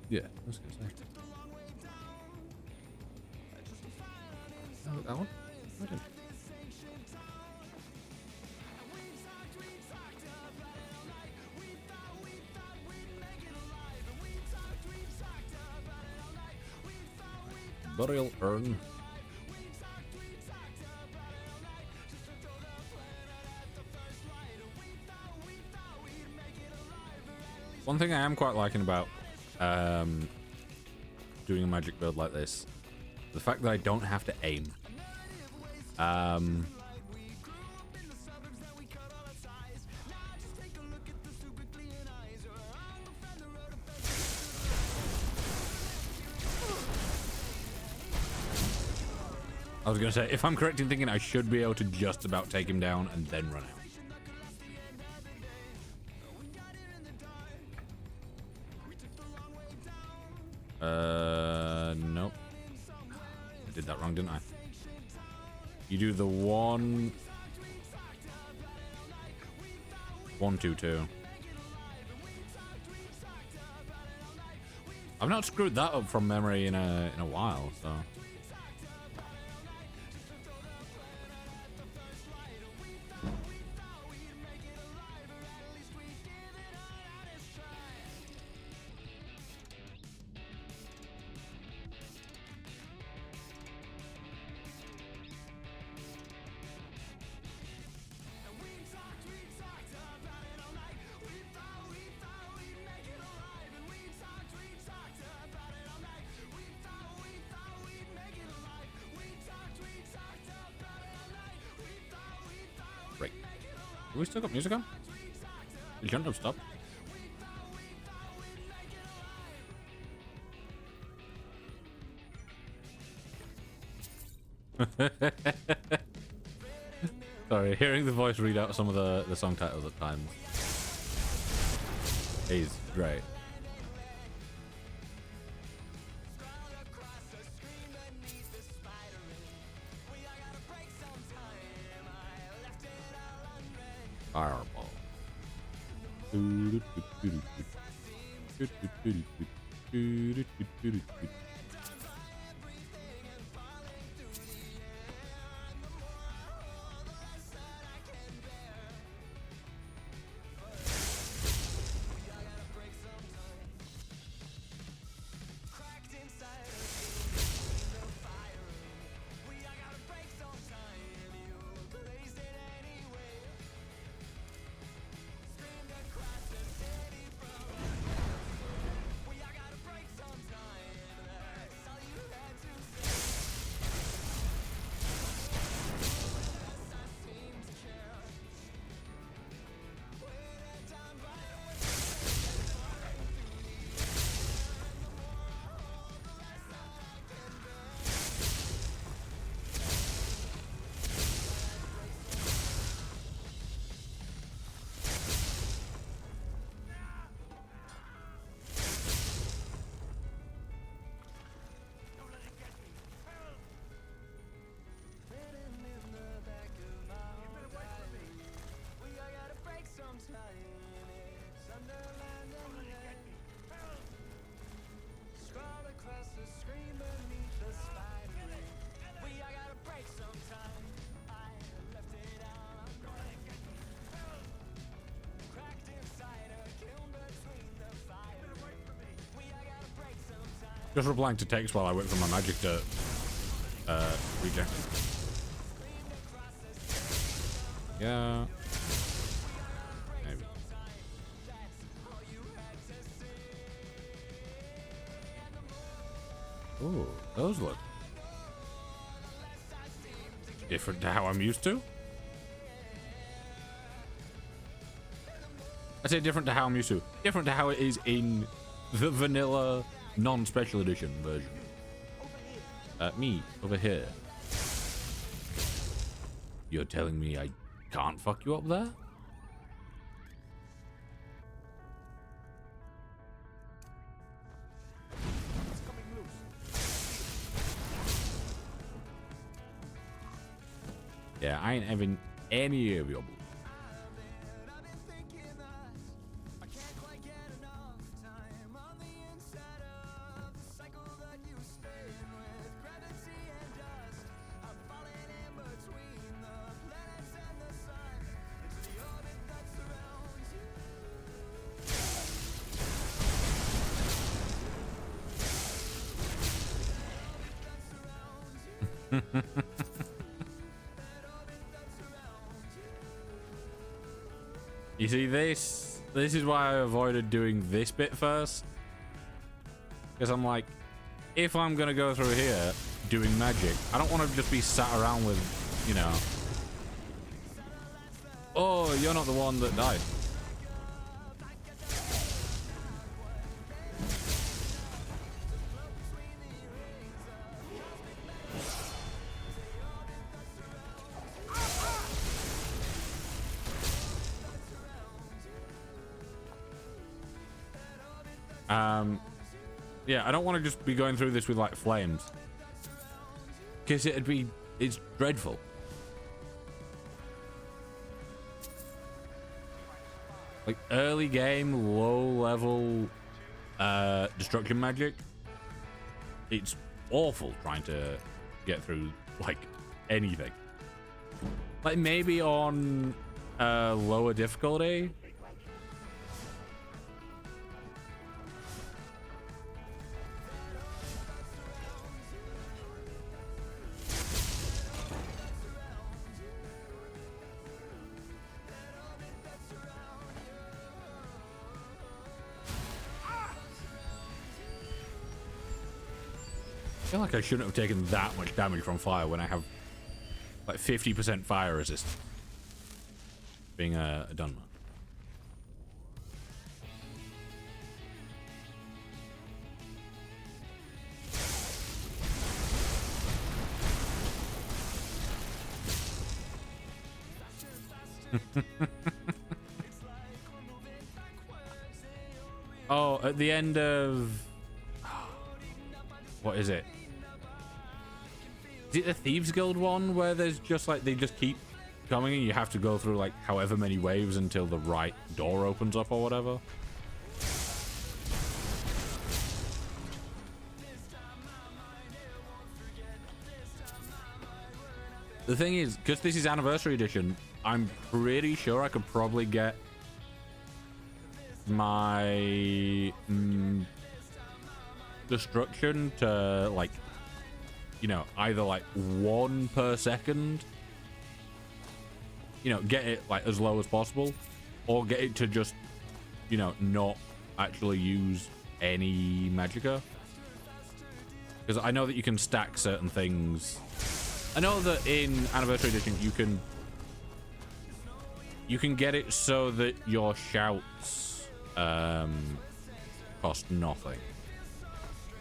Yeah, I was gonna say. Oh, that one? I didn't. Burial urn. One thing I am quite liking about doing a magic build like this, the fact that I don't have to aim. I was gonna say, if I'm correct in thinking, I should be able to just about take him down and then run out. Nope. I did that wrong, didn't I? You do the 1, 1, 2, 2. I've not screwed that up from memory in a while, so. we still got music on? You shouldn't have stopped. Sorry, hearing the voice read out some of the song titles at times is great. Fireball. Just replying to text while I wait for my magic to reject. Yeah. Maybe. Ooh, those look different to how I'm used to. I say different to how I'm used to. Different to how it is in the vanilla non-special edition version. Me, over here. You're telling me I can't fuck you up there? Yeah, I ain't having any of your bull. You see, this is why I avoided doing this bit first, because I'm like, if I'm gonna go through here doing magic, I don't want to just be sat around with, you know, oh, you're not the one that died. Yeah, I don't want to just be going through this with like flames, because it's dreadful. Like early game, low level destruction magic, it's awful trying to get through like anything. Like maybe on lower difficulty. I feel like I shouldn't have taken that much damage from fire when I have like 50% fire resist. being a Dunmer. Oh, at the end of... What is it? Is it the Thieves Guild one where there's just like, they just keep coming and you have to go through like however many waves until the right door opens up or whatever? The thing is, because this is Anniversary Edition, I'm pretty sure I could probably get my destruction to like, you know, either like 1 per second, you know, get it like as low as possible, or get it to just, you know, not actually use any magicka. Because I know that you can stack certain things. I know that in Anniversary Edition you can get it so that your shouts cost nothing.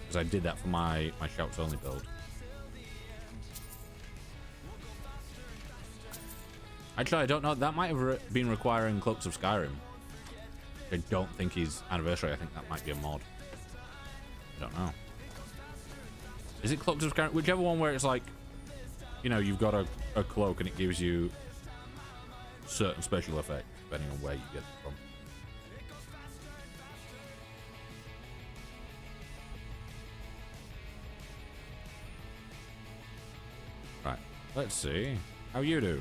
Because I did that for my shouts only build. Actually, I don't know. That might have been requiring Cloaks of Skyrim. I don't think he's Anniversary. I think that might be a mod. I don't know. Is it Cloaks of Skyrim? Whichever one where it's like, you know, you've got a cloak and it gives you certain special effects depending on where you get it from. Right, let's see how you do.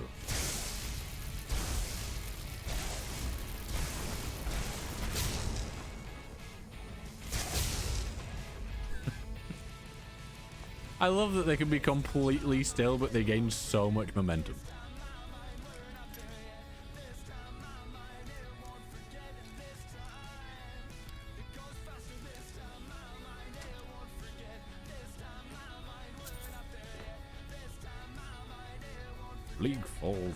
I love that they can be completely still, but they gain so much momentum. League Falls.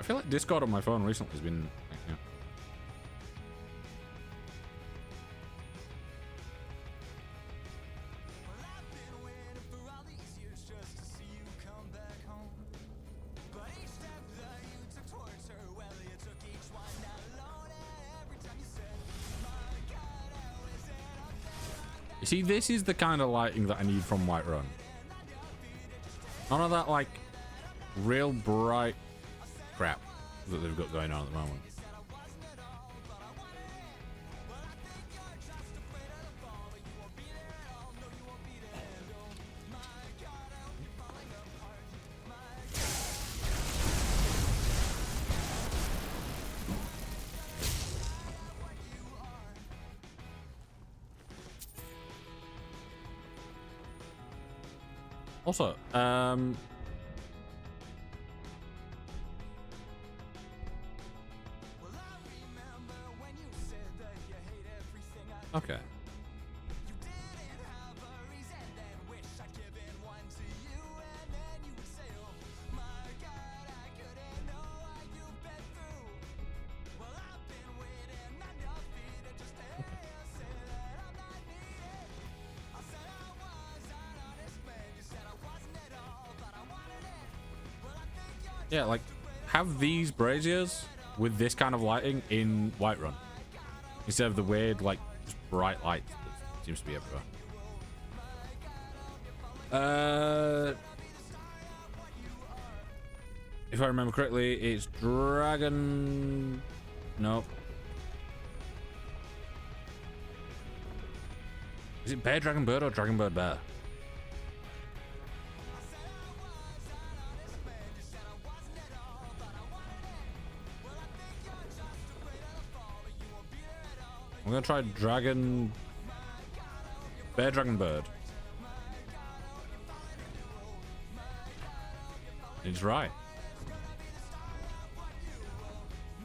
I feel like Discord on my phone recently has been, yeah. You see, this is the kind of lighting that I need from Whiterun. None of that, like, real bright crap that they've got going on at the moment. Also, okay. Yeah, like, have these braziers with this kind of lighting in Whiterun instead of the weird, like, just bright light that seems to be everywhere. If I remember correctly, it's Dragon... Nope. Is it Bear Dragon Bird or Dragon Bird Bear? I'm gonna try Bear Dragon Bird. It's right.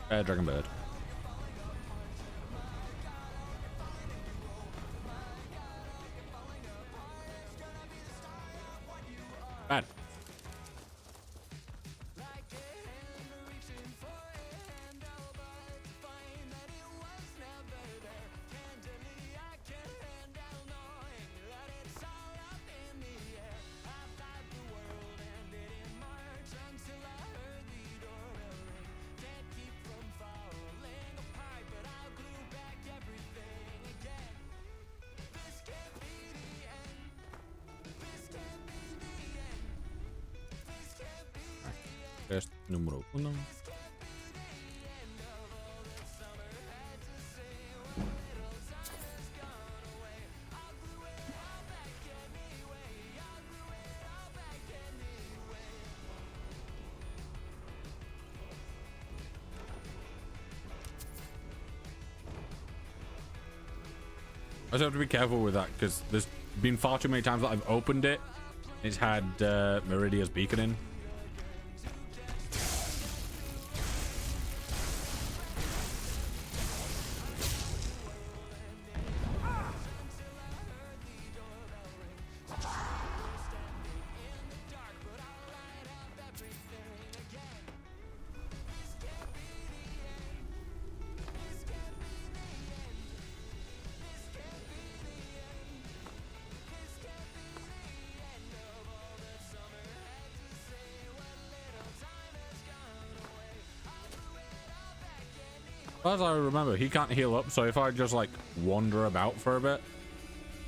Bear Dragon Bird. Bad. Test número 1. I just have to be careful with that because there's been far too many times that I've opened it. It's had Meridia's beacon in. As I remember, he can't heal up, so if I just like wander about for a bit,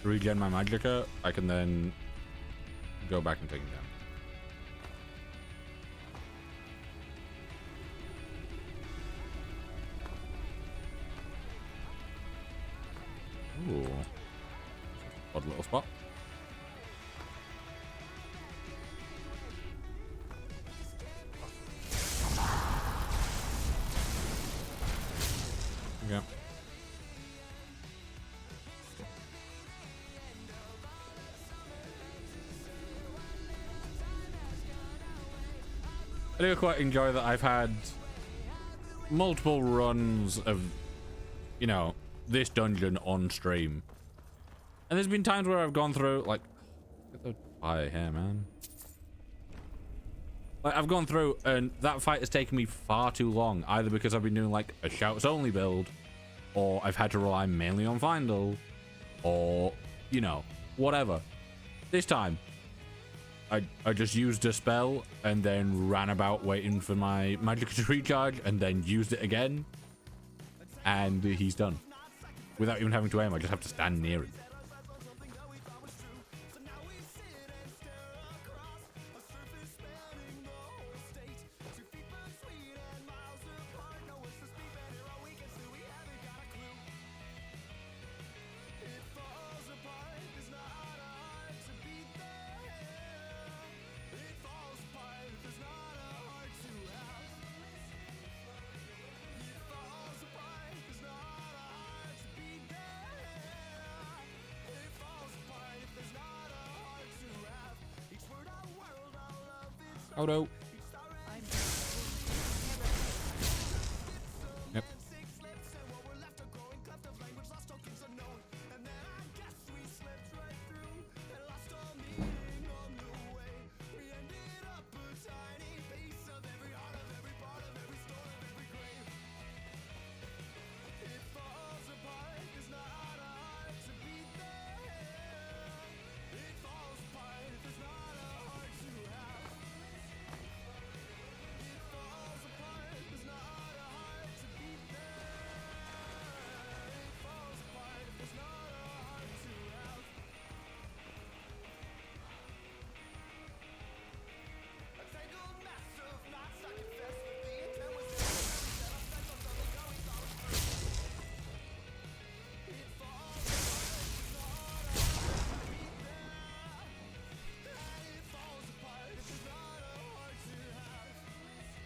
regen my magicka, I can then go back and take him down. Ooh. Odd little spot. Yeah. I do quite enjoy that I've had multiple runs of, you know, this dungeon on stream. And there's been times where I've gone through, like, get the fire here, man. Like, I've gone through and that fight has taken me far too long, either because I've been doing like a shouts only build, or I've had to rely mainly on Findle, or, you know, whatever. This time, I just used a spell and then ran about waiting for my magic to recharge and then used it again. And he's done. Without even having to aim, I just have to stand near him. Oh no. Yep.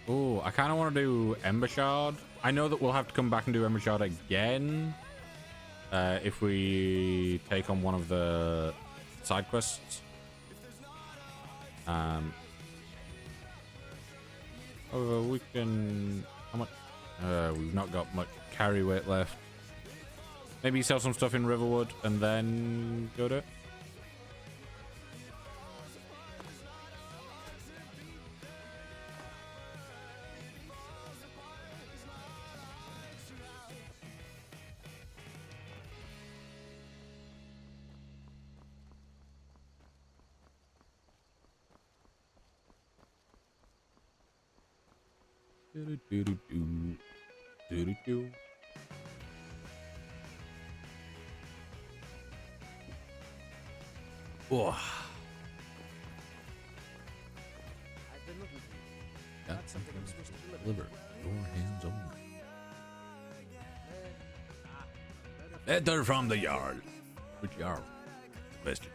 Oh, I kind of want to do Ember Shard. I know that we'll have to come back and do Ember Shard again if we take on one of the side quests. However, we can... How much? We've not got much carry weight left. Maybe sell some stuff in Riverwood and then go to it. Oh. I've been looking for you. Yeah, Got something I'm supposed to deliver. Your hands only. Letter from the Jarl. Which Jarl? Question.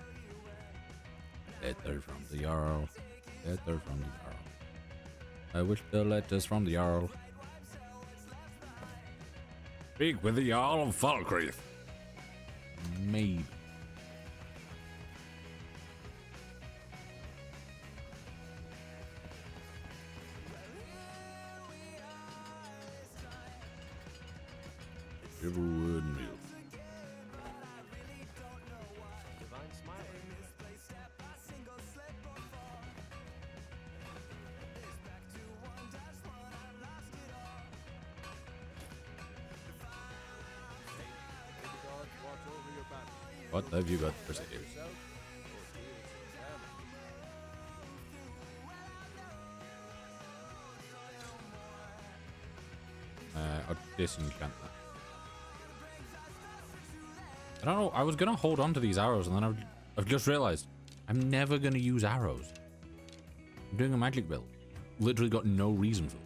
Letter from the Jarl. Letter from the Jarl. I wish the letters from the Jarl. Speak with the Jarl of Falkreath. Maybe. Riverwood Mill. Divine smile. What have you got for sale? I'll disenchant that. I don't know. I was gonna hold on to these arrows, and then I've just realized I'm never gonna use arrows. I'm doing a magic build. Literally got no reason for it.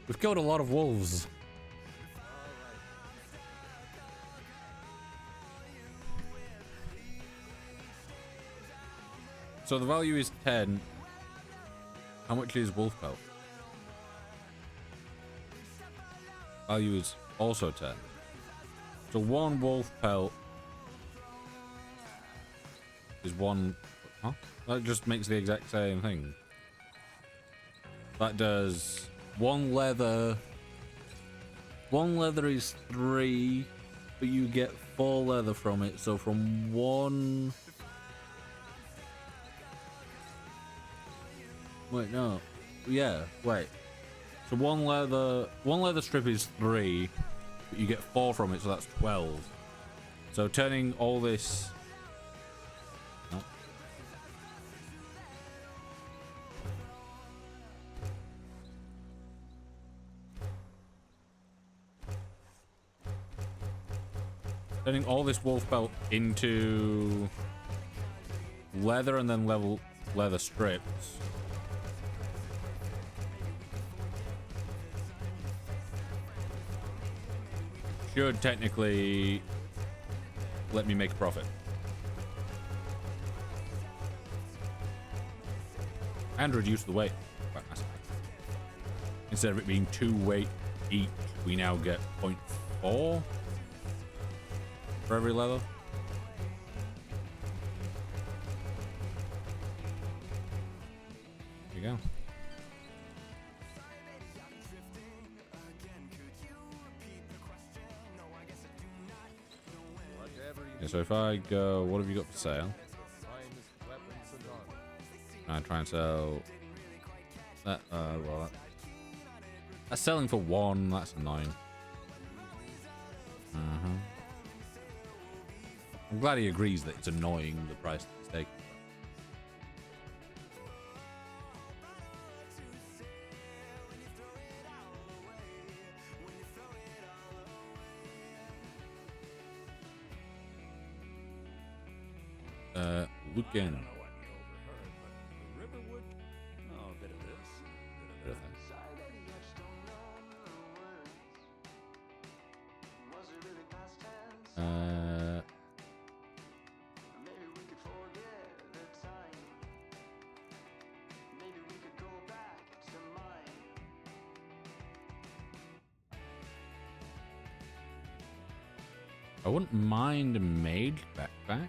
We've killed a lot of wolves. So the value is 10. How much is wolf pelt? Value is also 10. So one wolf pelt is one. Huh? That just makes the exact same thing. That does one leather. One leather is 3, but you get 4 leather from it. So from one. Wait, no. Yeah, wait. So one leather strip is 3, but you get 4 from it, so that's 12. So turning all this. No. Turning all this wolf belt into leather and then leather strips. Should technically let me make a profit. And reduce the weight quite massively. Instead of it being 2 weight each, we now get 0.4 for every leather. There you go. Yeah, so if I go, what have you got for sale? I try and sell that. Well, that's selling for 1. That's annoying. I'm glad he agrees that it's annoying the price that he's taking. Looking. Riverwood? Oh, a bit of this. Bit of that. I wouldn't mind a mage backpack.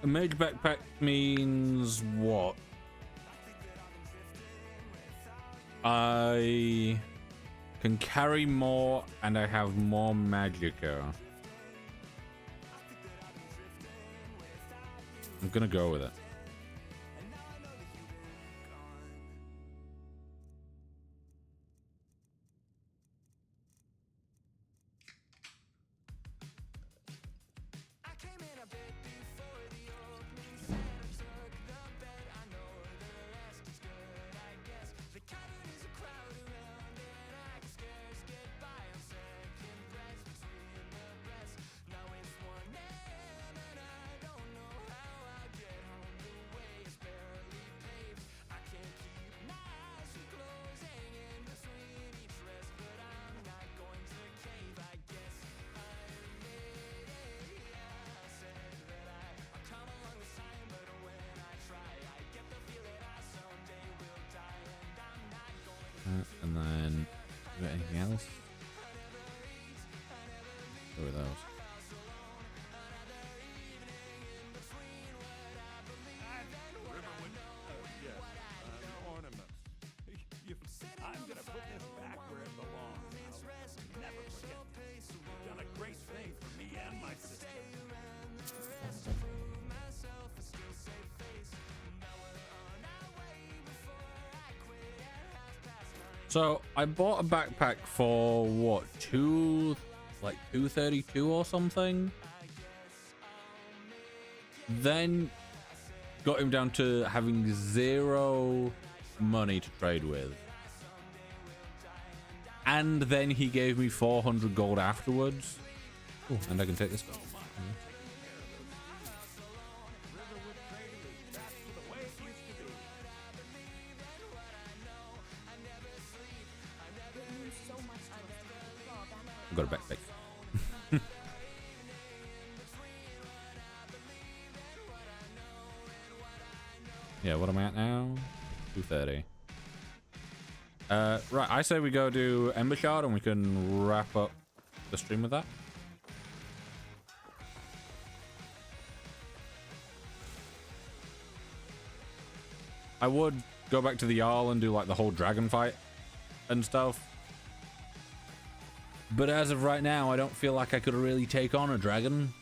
A mage backpack means what? I can carry more and I have more magicka. I'm gonna go with it. And then, you got anything else? Go with those. I'm gonna put this back where it belongs. I'll never forget this. You've done a great thing for me and my sister. So I bought a backpack for what, like 232 or something. Then got him down to having 0 money to trade with. And then he gave me 400 gold afterwards. Ooh, and I can take this one. I've got a backpack. Yeah, what am I at now? 230. Right, I say we go do Ember Shard and we can wrap up the stream with that. I would go back to the Jarl and do like the whole dragon fight and stuff. But as of right now, I don't feel like I could really take on a dragon.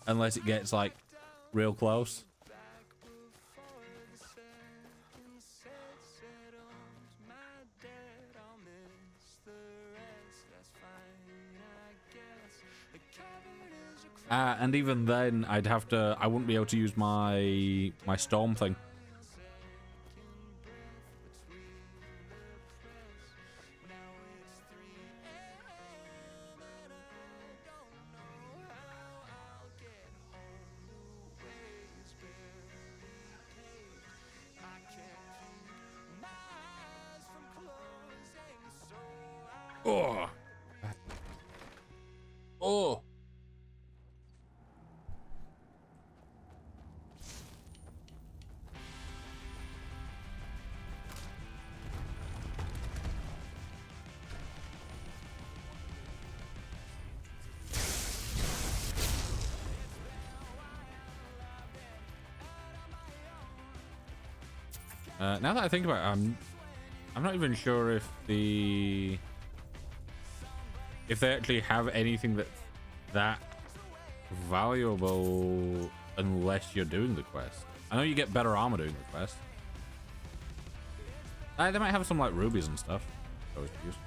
Unless it gets like real close. And even then, I wouldn't be able to use my storm thing. Oh. Oh. Now that I think about it, I'm not even sure if they actually have anything that's that valuable unless you're doing the quest. I know you get better armor doing the quest. They might have some like rubies and stuff. Always useful.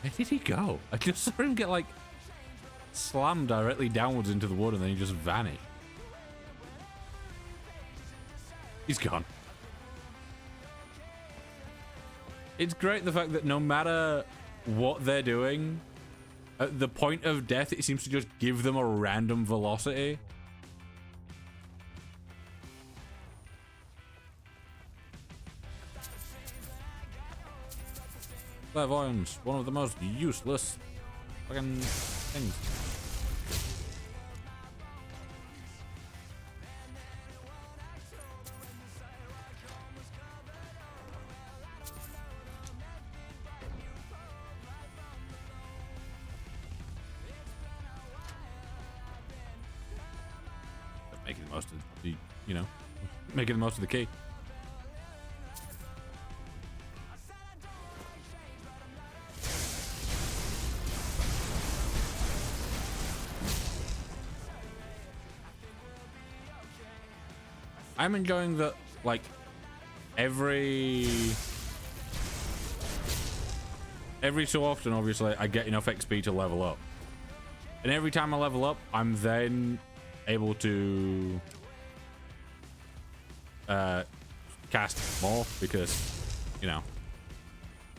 Where did he go? I just saw him get like slammed directly downwards into the wood and then he just vanished. He's gone. It's great the fact that no matter what they're doing, at the point of death, it seems to just give them a random velocity. Clairvoyance, one of the most useless fucking things. making the most of the, you know, making the most of the key. I'm enjoying that, like, every so often, obviously, I get enough XP to level up. And every time I level up, I'm then able to cast more because, you know,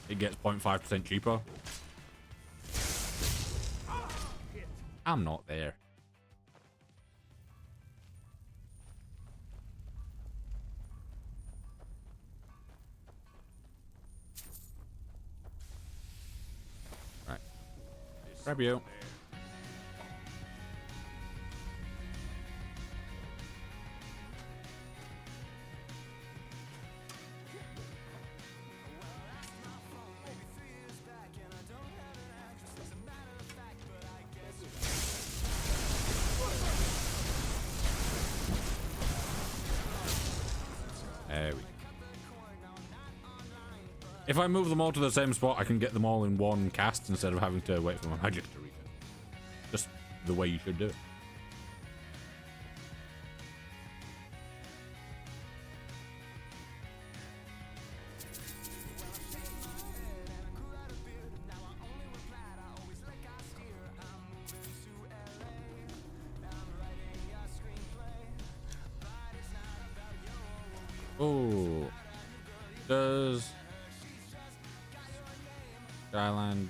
it gets 0.5% cheaper. I'm not there. Right. Grab you. There we go. If I move them all to the same spot, I can get them all in one cast instead of having to wait for my magic to reach it. Just the way you should do it. Oh, does Skyland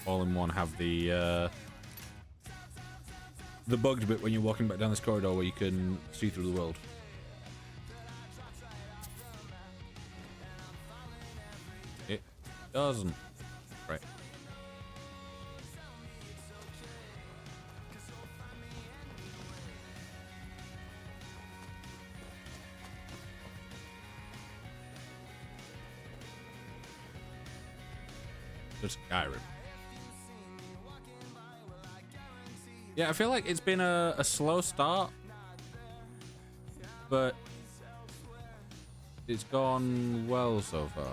All-in-One have the bugged bit when you're walking back down this corridor where you can see through the world? It doesn't. Right. Skyrim. Yeah, I feel like it's been a slow start, but it's gone well so far.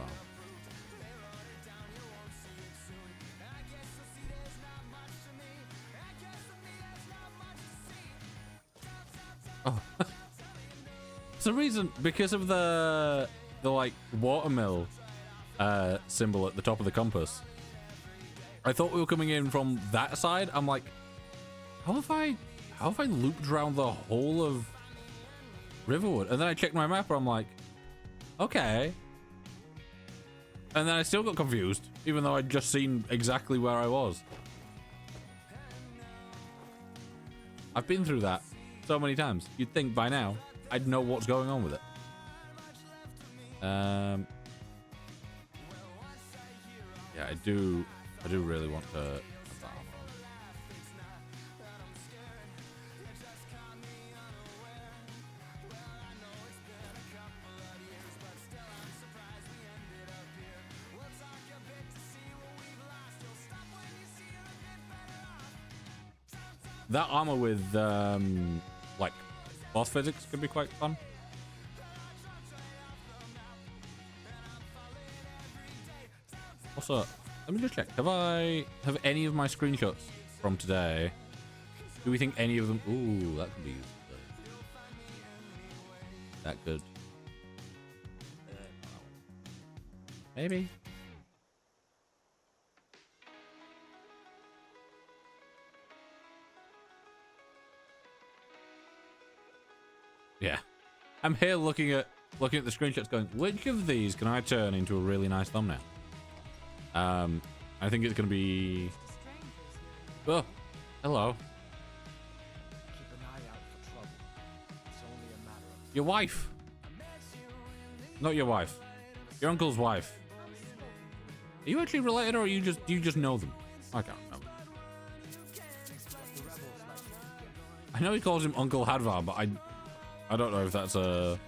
Oh, for some reason, because of the like watermill symbol at the top of the compass, I thought we were coming in from that side. I'm like, how have I looped around the whole of Riverwood? And then I checked my map where I'm like, okay. And then I still got confused, even though I'd just seen exactly where I was. I've been through that so many times. You'd think by now I'd know what's going on with it. Yeah, I do really want to have that armor on. That armor with like boss physics could be quite fun. Also, let me just check. Have any of my screenshots from today? Do we think any of them? Ooh, that could be useful. That could. Maybe. Yeah, I'm here looking at the screenshots, going, which of these can I turn into a really nice thumbnail? I think it's gonna be. Oh, hello. Keep an eye out for trouble. It's only a matter of Your wife. Not your wife. Your uncle's wife. Are you actually related, or do you just know them? I can't remember. I know he calls him Uncle Hadvar, but I don't know if that's a.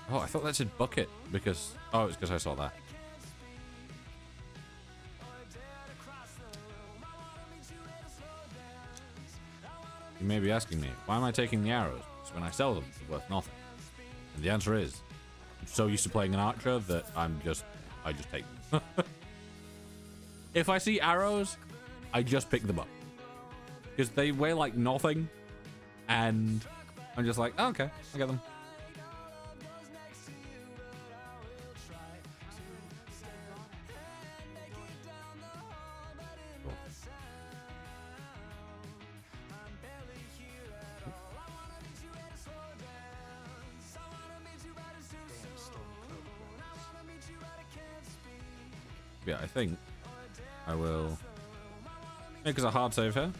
Oh, I thought that said bucket because. Oh, it's because I saw that. You may be asking me, why am I taking the arrows? Because when I sell them, they're worth nothing. And the answer is, I'm so used to playing an archer that I just take them. If I see arrows, I just pick them up. Because they weigh like nothing. And I'm just like, oh, okay, I get them. Yeah, I think I will make us a hard save here.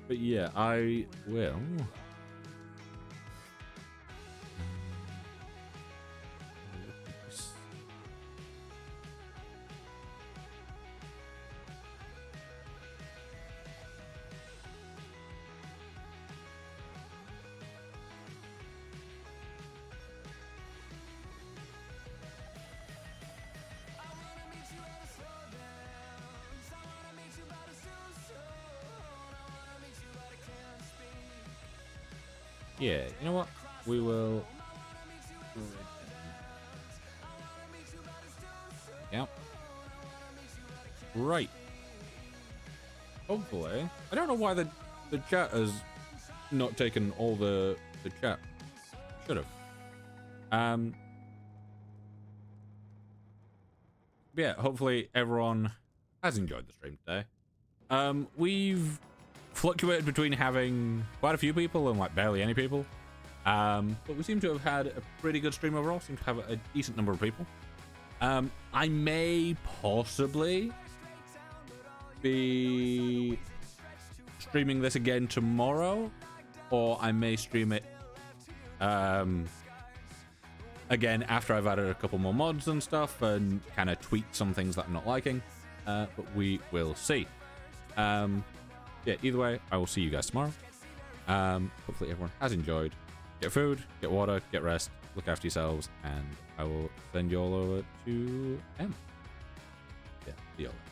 But yeah, I will. Yeah, you know what? We will. Yeah. Right. Hopefully. I don't know why the chat has not taken all the chat. Should have. Yeah, hopefully everyone has enjoyed the stream today. We've fluctuated between having quite a few people and like barely any people. But we seem to have had a pretty good stream overall. Seem to have a decent number of people. I may possibly be streaming this again tomorrow, or I may stream it again after I've added a couple more mods and stuff and kind of tweak some things that I'm not liking. But we will see. Yeah, either way, I will see you guys tomorrow. Hopefully everyone has enjoyed. Get food, get water, get rest, look after yourselves, and I will send you all over to M. Yeah, see you all.